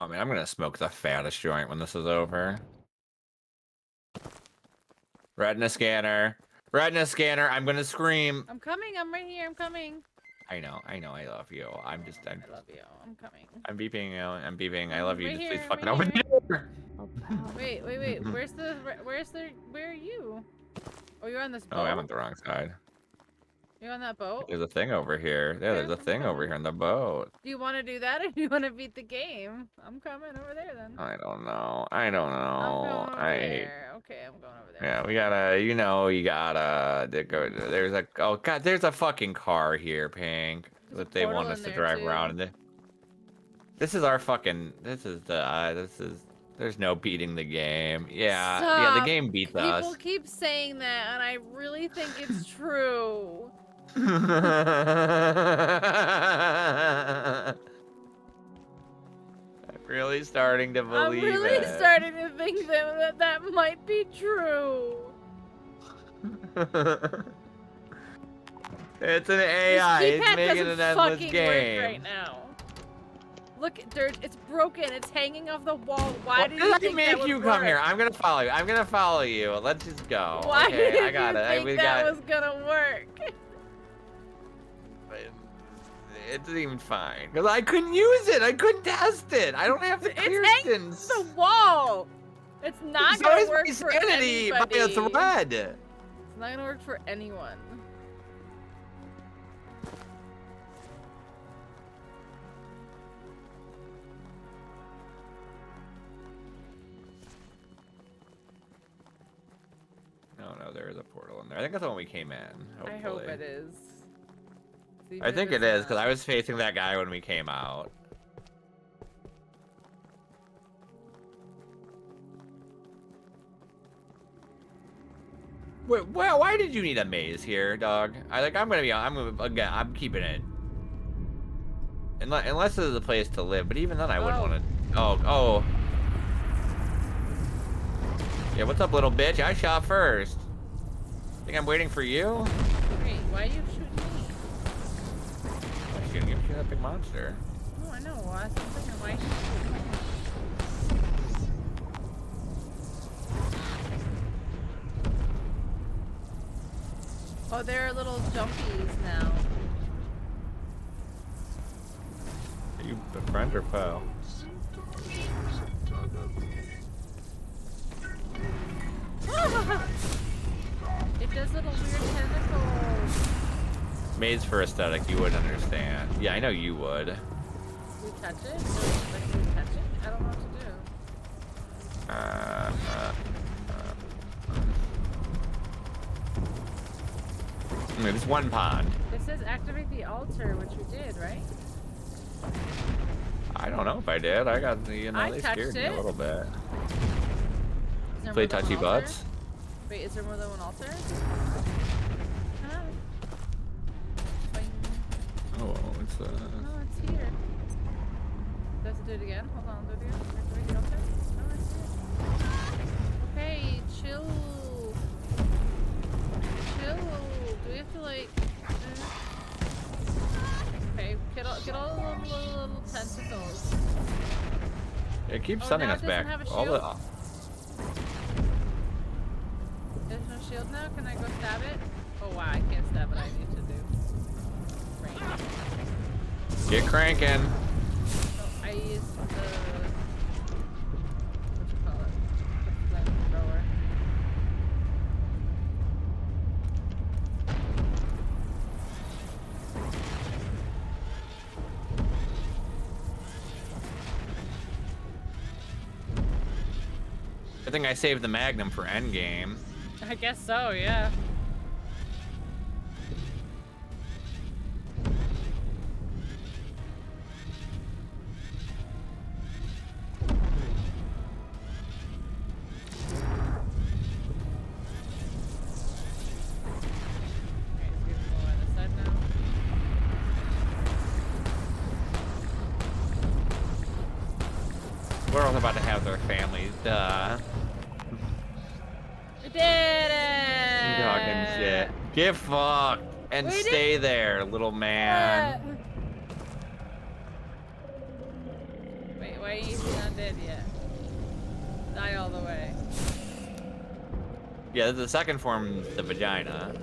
I mean, I'm gonna smoke the fattest joint when this is over. Retina scanner. Retina scanner. I'm gonna scream. I'm coming. I'm right here. I'm coming. I know. I love you. I love you. I'm coming. I'm beeping. I'm beeping. I love you. Right Just here, please fucking right open here. the door. Wait. Where are you? Oh, you're on this boat? Oh, I'm on the wrong side. You're on that boat? There's a thing over here. Yeah, there's a thing over here on the boat. Do you want to do that, or do you want to beat the game? I'm coming over there then. I don't know. I'm going over I there. Okay, I'm going over there. Yeah, we gotta, you gotta go. There's a, oh god, there's a fucking car here, Pink, that they want us to drive around. And this is our fucking, there's no beating the game. Yeah, yeah, the game beats us. People keep saying that, and I really think it's true. I'm really starting to believe I'm really starting to think that might be true. It's an AI. This It's keypad making doesn't an endless fucking game. work right now. Look, Dirge, it's broken. It's hanging off the wall. Why What did did you I think make that would you work? come here? I'm gonna follow you. I'm gonna follow you. Let's just go. Why okay, did I got you it. think We that got. was gonna work? It's even fine. Because I couldn't use it. I couldn't test it. I don't have the clear distance. The wall. It's not So gonna is work my for sanity by anybody. a thread. It's not gonna work for anyone. No, there is a portal in there. I think that's the one we came in. Hopefully. I hope it is. I think it is because I was facing that guy when we came out. Wait, well, why did you need a maze here, dog? I'm keeping it. Unless there's a place to live, but even then I wouldn't want to. Oh. Yeah, what's up, little bitch? I shot first. Think I'm waiting for you? Wait, why are you shooting me? I'm shooting you. Shoot that big monster. Oh, I know. Why? I'm thinking, why are you shooting me? Oh, they're little jumpies now. Are you a friend or foe? It does little weird tentacles. Maze for aesthetic, you wouldn't understand. Yeah, I know you would. Do we touch it? Like, do we touch it? I don't know what to do. There's one pond. It says activate the altar, which we did, right? I don't know if I did. I got the, they scared me a little bit. Play touchy butts. Wait, is there more than one altar? Oh, it's Oh, it's here. Does it do it again? Hold on, do it again. Activate the altar. Oh, it's here. Okay, chill. Chill. Do we have to like? Okay, get all the little tentacles. It keeps sending us back. All the. There's no shield now. Can I go stab it? Oh wow, I can't stab it. I need to do. Range. Get cranking. So I used the. What you call it? The flamethrower. I think I saved the Magnum for endgame. I guess so, yeah. We're all about to have their families, duh. We did it! Talking shit. Get fucked and stay there, little man. Wait, why are you not dead yet? Die all the way. Yeah, the second form, the vagina.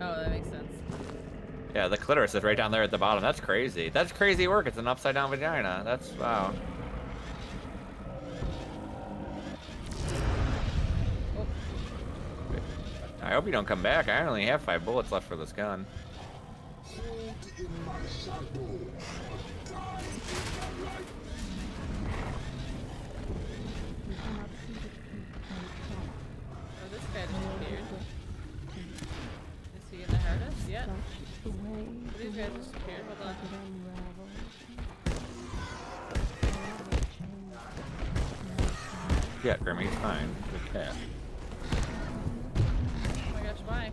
Oh, that makes sense. Yeah, the clitoris is right down there at the bottom. That's crazy. That's crazy work. It's an upside down vagina. That's, wow. I hope you don't come back. I only have 5 bullets left for this gun. Oh, this guy disappeared. Is he gonna hurt us? Yeah. These guys disappeared. Hold on. Yeah, Grimmy, it's fine. Good cat. Oh my gosh, why?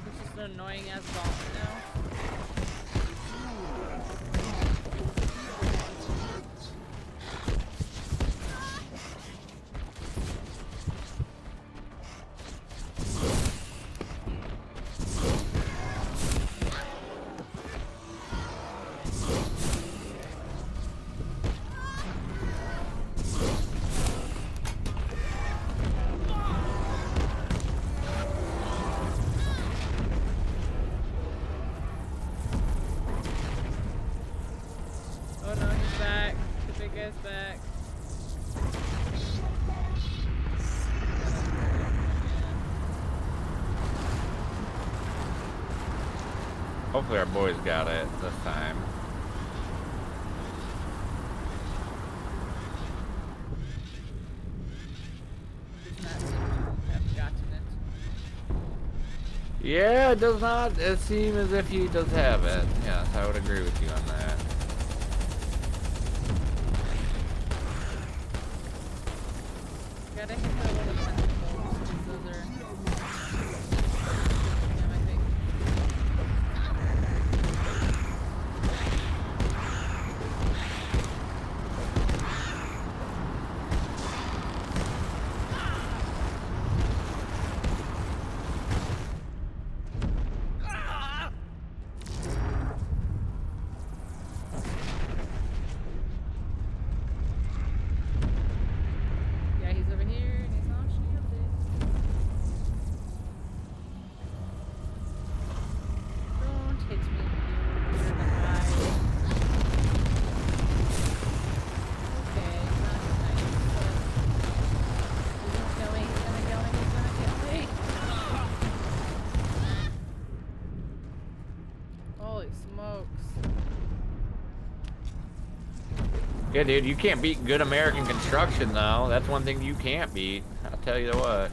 This is an annoying ass bomb now. Hopefully our boys got it this time. Yeah, it does not seem as if he does have it. Yes, I would agree with you on that. Gotta hit the little tentacles, 'cause those are... Yeah, I think. Yeah, he's over here and he's not shielded. Don't hit me, you weird eye. Okay, not nice, but he's gonna kill me, he's gonna kill me, he's gonna kill me. Holy smokes. Yeah, dude, you can't beat good American construction, though. That's one thing you can't beat. I'll tell you what.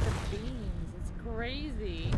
The beams, it's crazy.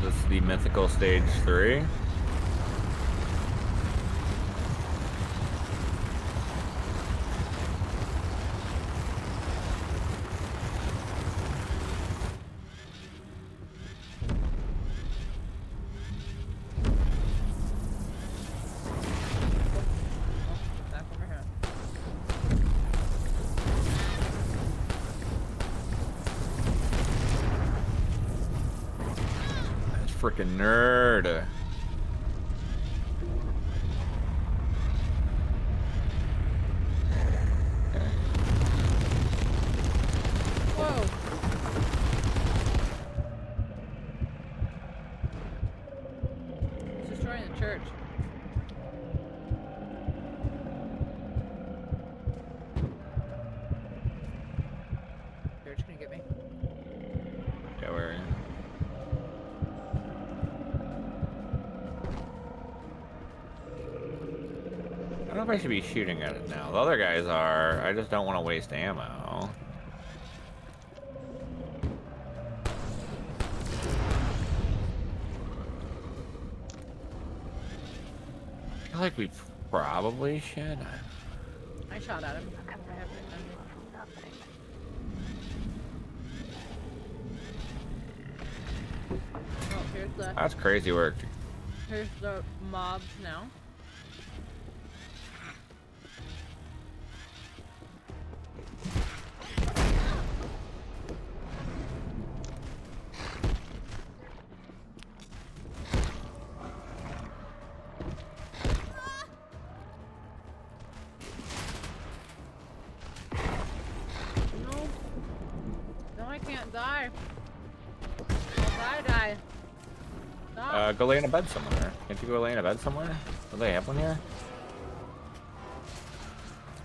This is the mythical stage 3. Freaking nerd. Whoa. He's destroying the church. Church, can you get me? Yeah, where are you? I don't know if I should be shooting at it now. The other guys are. I just don't want to waste ammo. I feel like we probably should. I shot at him. Oh, here's the... That's crazy work. Here's the mobs now. Don't die. Don't die. Stop. Go lay in a bed somewhere. Can't you go lay in a bed somewhere? Do they have one here?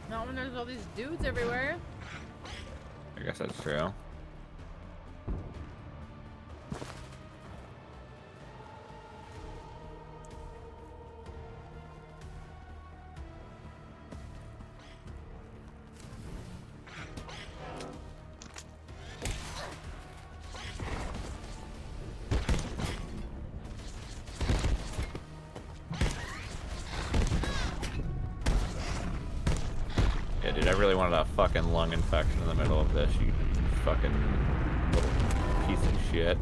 Not when there's all these dudes everywhere. I guess that's true. Yeah, dude, I really wanted a fucking lung infection in the middle of this, you fucking little piece of shit.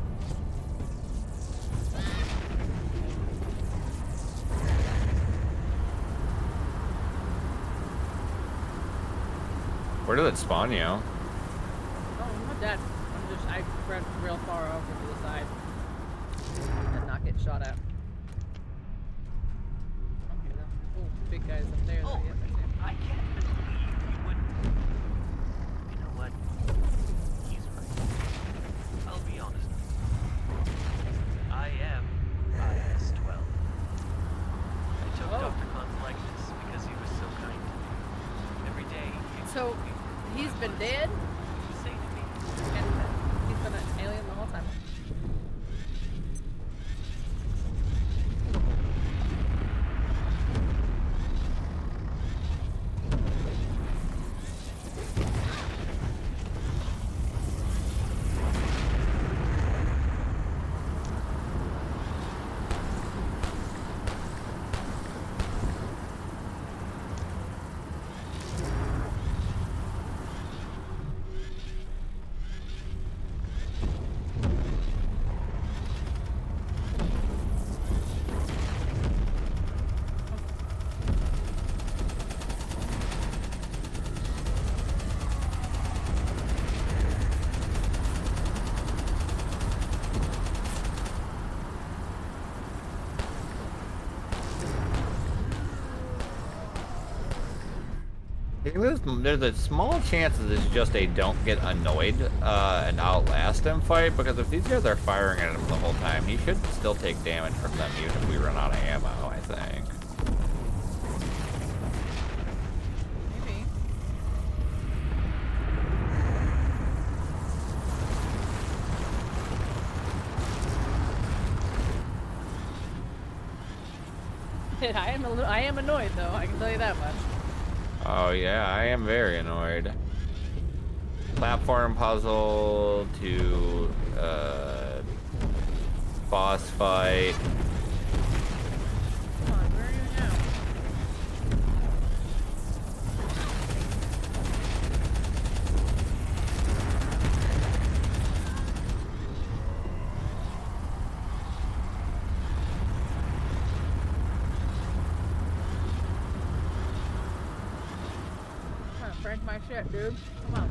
Where did it spawn you? Oh, I'm not dead. I ran real far over to the side and not get shot at. Okay, though. Oh, big guys up there. Oh, Yes, I see 'em. I can't believe you wouldn't. You know what? He's right. I'll be honest. I am IS-12. I took Dr. Khan's likeness because he was so kind. Every day he So, he's been dead? would say to me, And he's been an alien the whole time. There's a small chance that it's just a don't get annoyed and outlast him fight, because if these guys are firing at him the whole time, he should still take damage from them even if we run out of ammo, I think. Maybe. I am annoyed though, I can tell you that much. Oh yeah, I am very annoyed. Platform puzzle to boss fight. Come on, where are you now? I'm trying to frank my shit, dude. Come on.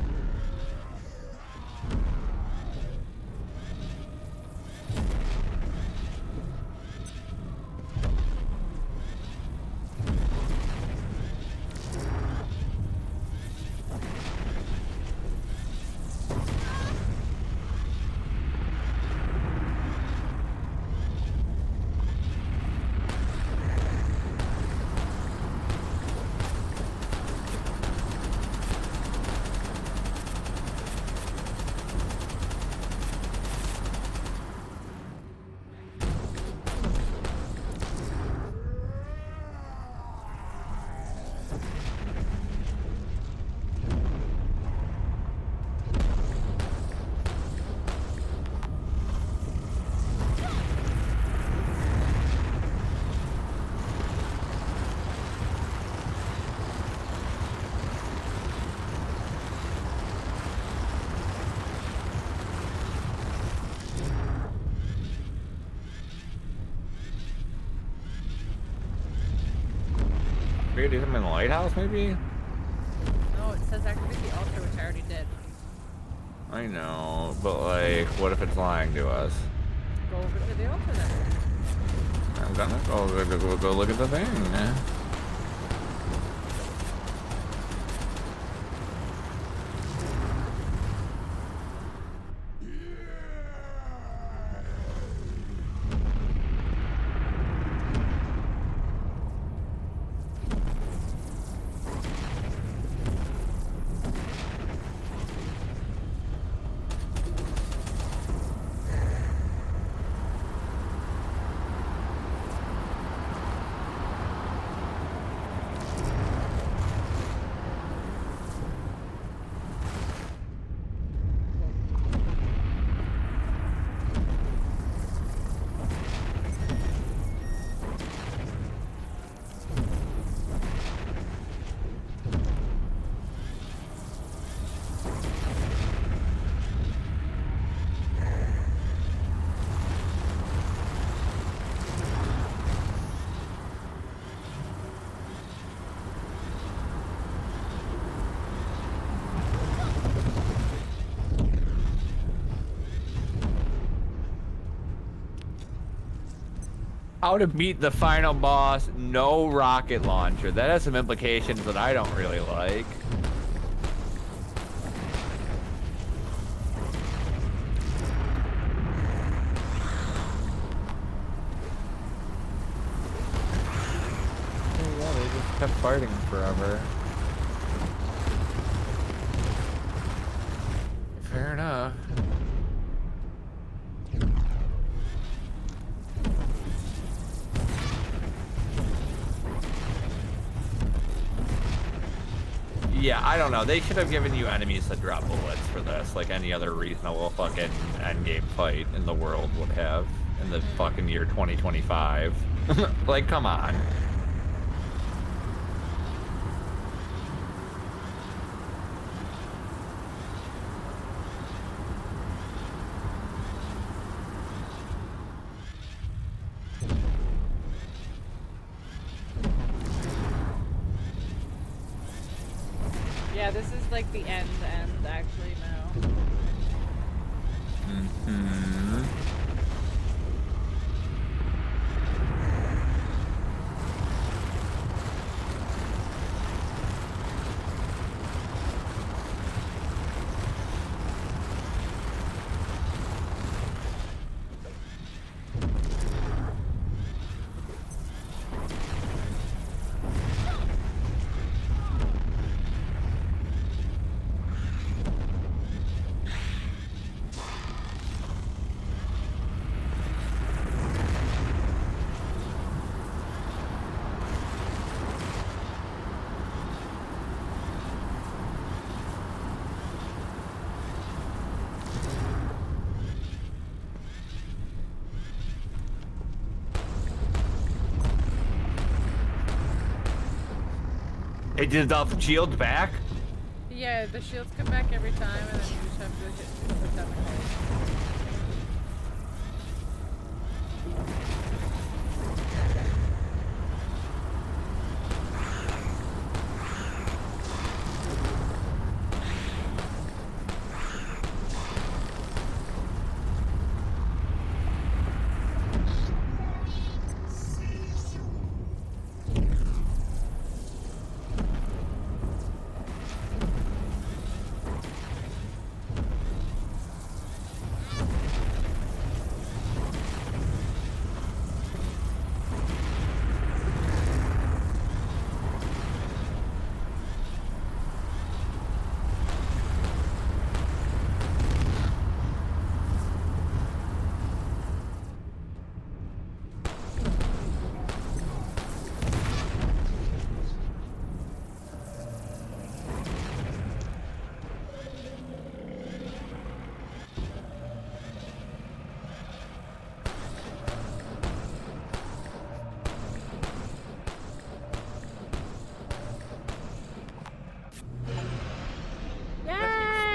Maybe do something in the lighthouse, maybe? No, it says activate the altar, which I already did. I know, but like, what if it's lying to us? Go over to the altar then. I'm gonna go look at the thing. How to beat the final boss, no rocket launcher. That has some implications that I don't really like. Oh yeah, they just kept fighting forever. Fair enough. Yeah, I don't know. They should have given you enemies that drop bullets for this, like any other reasonable fucking endgame fight in the world would have in the fucking year 2025. Like, come on. Yeah, this is like the end actually now. Mm-hmm. It did the shield back? Yeah, the shields come back every time, and then you just have to hit them.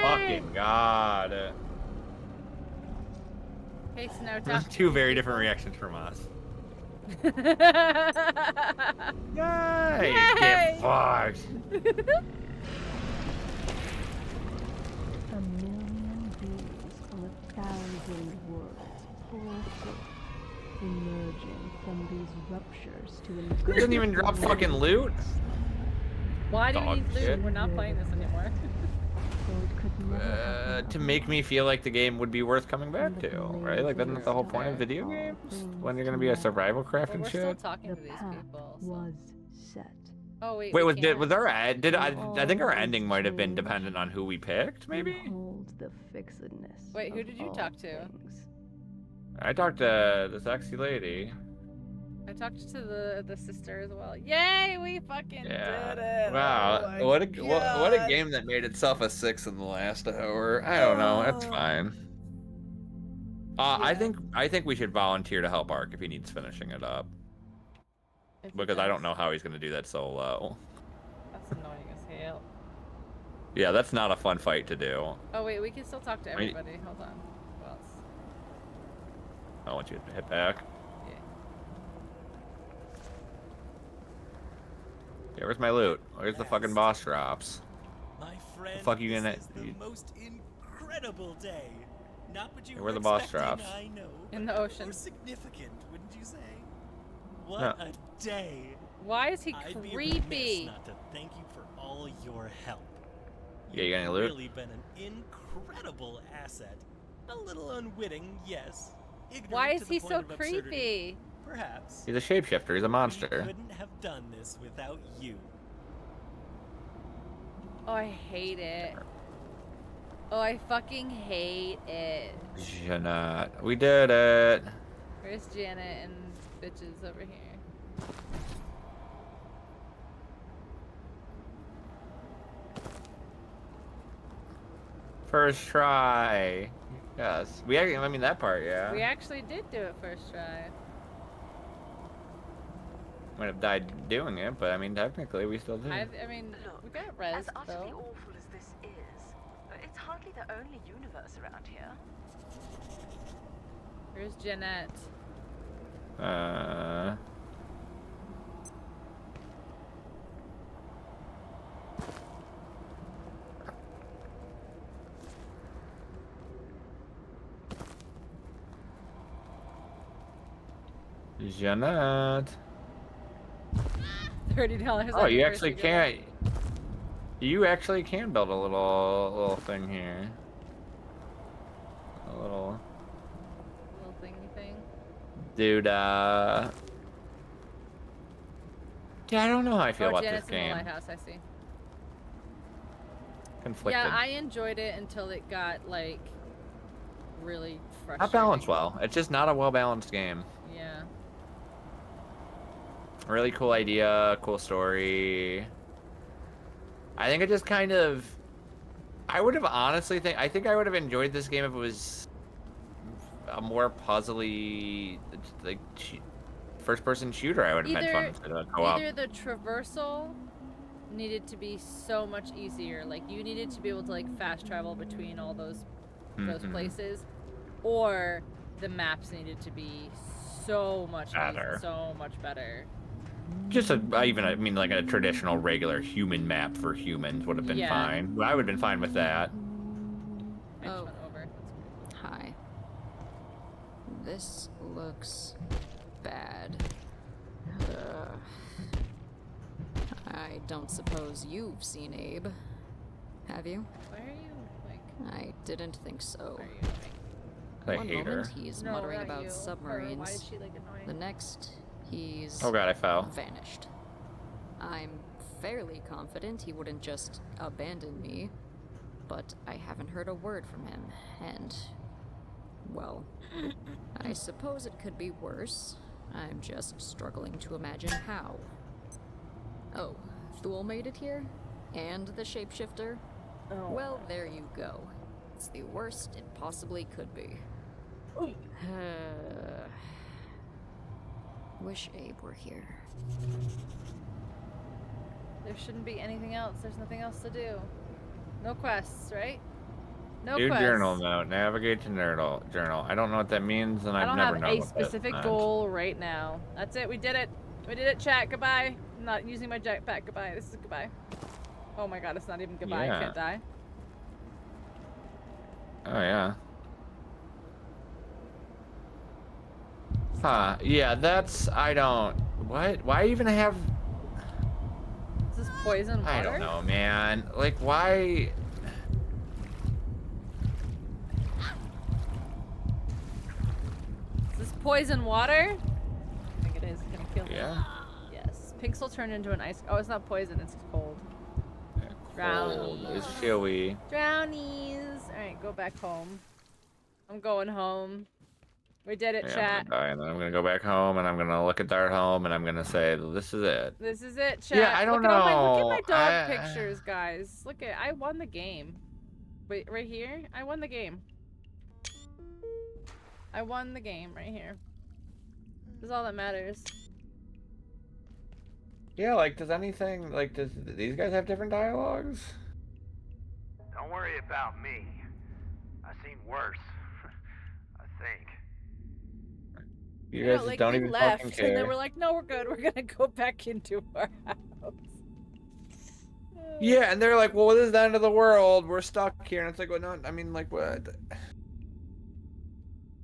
Fucking God. Okay, so now talk. Two very different reactions from us. Yay! Get fucked! A million beings from 1,000 worlds pour forth, emerging from these ruptures to It doesn't even drop fucking loot. Why do you Dog need loot? shit. We're not playing this anymore. To make me feel like the game would be worth coming back to, right? Like, that's not the whole point of video games? When you're gonna be a survival craft But and we're still shit? talking to these people. So. was set. Oh wait. Wait, we was can't. our I think our ending might have been dependent on who we picked, maybe? Behold the fixedness. Wait, who did you talk to? I talked to the sexy lady. I talked to the sister as well. Yay, we fucking did it! Wow, Oh what a God. game that made itself a 6 in the last hour. I don't know, that's fine. I think we should volunteer to help Ark if he needs finishing it up. Because I don't know how he's gonna do that solo. That's annoying as hell. Yeah, that's not a fun fight to do. Oh wait, we can still talk to everybody. Hold on. Who else? I want you to hit back. Yeah, where's my loot? Where's the fucking boss drops? My friend, The fuck you gonna? this is the most incredible day. Not what you Where were the boss expecting, drops? I know, in the ocean. More significant, wouldn't you say? What No. a day! Why is he I'd be creepy? remiss not to thank you for all your help. Yeah, you got any You've loot? really been an incredible asset. A little unwitting, yes. Ignorant Why to is the he point so of absurdity, creepy? Perhaps. He's a shapeshifter. He's a We monster. couldn't have done this without you. Oh, I hate it. Oh, I fucking hate it. Jeanette. We did it. Where's Janet and bitches over here? First try. Yes. We actually, I mean, that part, yeah. We actually did do it first try. Might have died doing it, but I mean, technically, we still did. I mean, we got res, As utterly though. awful as this is, it's hardly the only universe around here. Where's Jeanette? Jeanette. $30. Oh, you actually can't. You actually can build a little thing here. A little thingy thing. dude. Yeah, I don't know how I feel about Janet's this in the game. lighthouse, I see. Conflicted. Yeah, I enjoyed it until it got like really frustrating. Not balanced well. It's just not a well balanced game. Yeah. Really cool idea, cool story. I think it just kind of. I would have honestly I think I would have enjoyed this game if it was a more puzzly, like, first-person shooter. I would have had fun to co-op. Either the traversal needed to be so much easier, like you needed to be able to like fast travel between all those places, or the maps needed to be so much Better. so much better. Just I mean, like a traditional, regular human map for humans would have been fine. I would have been fine with that. Oh, hi. This looks bad. I don't suppose you've seen Abe, have you? Why are you like? I didn't think so. I One hate her. moment he's No, muttering not about you. submarines. Why is she like annoying? The next, he's Oh god, I fell. vanished. I'm fairly confident he wouldn't just abandon me, but I haven't heard a word from him, and, well, I suppose it could be worse. I'm just struggling to imagine how. Oh, Thule made it here? And the shapeshifter? Oh. Well, there you go. It's the worst it possibly could be. Wish Abe were here. There shouldn't be anything else. There's nothing else to do. No quests, right? No Do quests. journal note. Navigate to journal. I don't know what that means, and I I've don't never have known a what that specific meant. goal right now. That's it. We did it. We did it, chat. Goodbye. I'm not using my jetpack. Goodbye. This is goodbye. Oh my god, it's not even goodbye. Yeah. I can't die. Oh yeah. Huh. Yeah, that's. I don't. What? Why even have. Is this poison water? I don't know, man. Like, why. Is this poison water? I think it is. It's gonna kill me. Yeah. Yes. Pinxel turned into an ice. Oh, it's not poison. It's cold. Cold. It's chilly. Drownies. Alright, go back home. I'm going home. We did it, Yeah, chat. I'm gonna die, and then I'm gonna go back home, and I'm gonna look at Dart Home, and I'm gonna say, "This is it." This is it, chat. Yeah, I don't look at know. Look at my dog pictures, guys. Look at, I won the game. Wait, right here? I won the game. I won the game right here. This is all that matters. Yeah, like, does anything, like, does these guys have different dialogues? Don't worry about me. I've seen worse. I think. You Yeah, guys just like, don't we even left, fucking care. and then we're like, no, we're good. We're gonna go back into our house. Yeah, and they're like, well, this is the end of the world. We're stuck here. And it's like, well, no, I mean, like, what?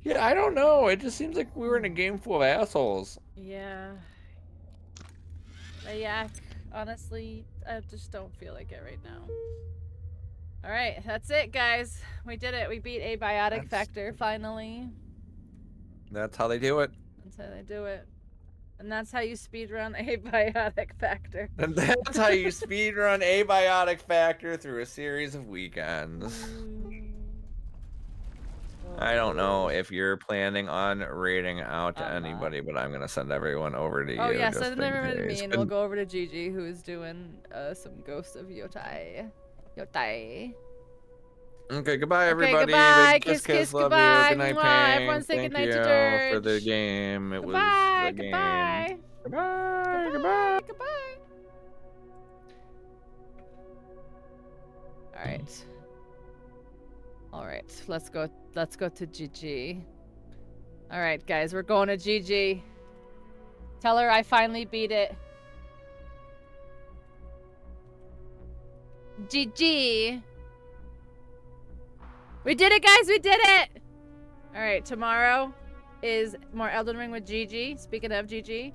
Yeah, I don't know. It just seems like we were in a game full of assholes. Yeah. a yak. Honestly, I just don't feel like it right now. Alright, that's it, guys. We did it. We beat Abiotic Factor, finally. That's how they do it. That's how they do it. And that's how you speedrun Abiotic Factor. And that's how you speedrun Abiotic Factor through a series of weekends. I don't know if you're planning on raiding out to anybody, but I'm gonna send everyone over to you. Oh yeah, just send in them to me case. and we'll go over to Gigi, who's doing some Ghost of Yotai. Yotai. Okay, goodbye everybody. Okay, goodbye. Big Kiss, kiss, love goodbye. you. Good night, Mwah. Pink. Everyone say Thank goodnight you to Dirge. for the game. It Goodbye, was a goodbye. game. Goodbye. Goodbye. Goodbye. Alright. Alright, let's go to Gigi. Alright, guys, we're going to Gigi. Tell her I finally beat it. Gigi. We did it, guys, we did it! Alright, tomorrow is more Elden Ring with Gigi. Speaking of Gigi.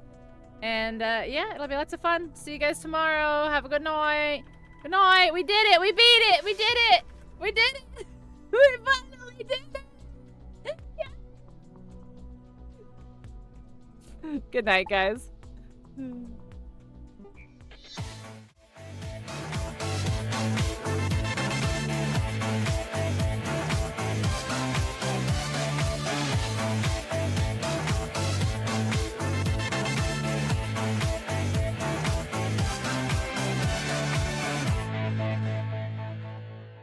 And, yeah, it'll be lots of fun. See you guys tomorrow. Have a good night. Good night. We did it. We beat it. We did it. We did it. We finally did it. Yeah. Good night, guys.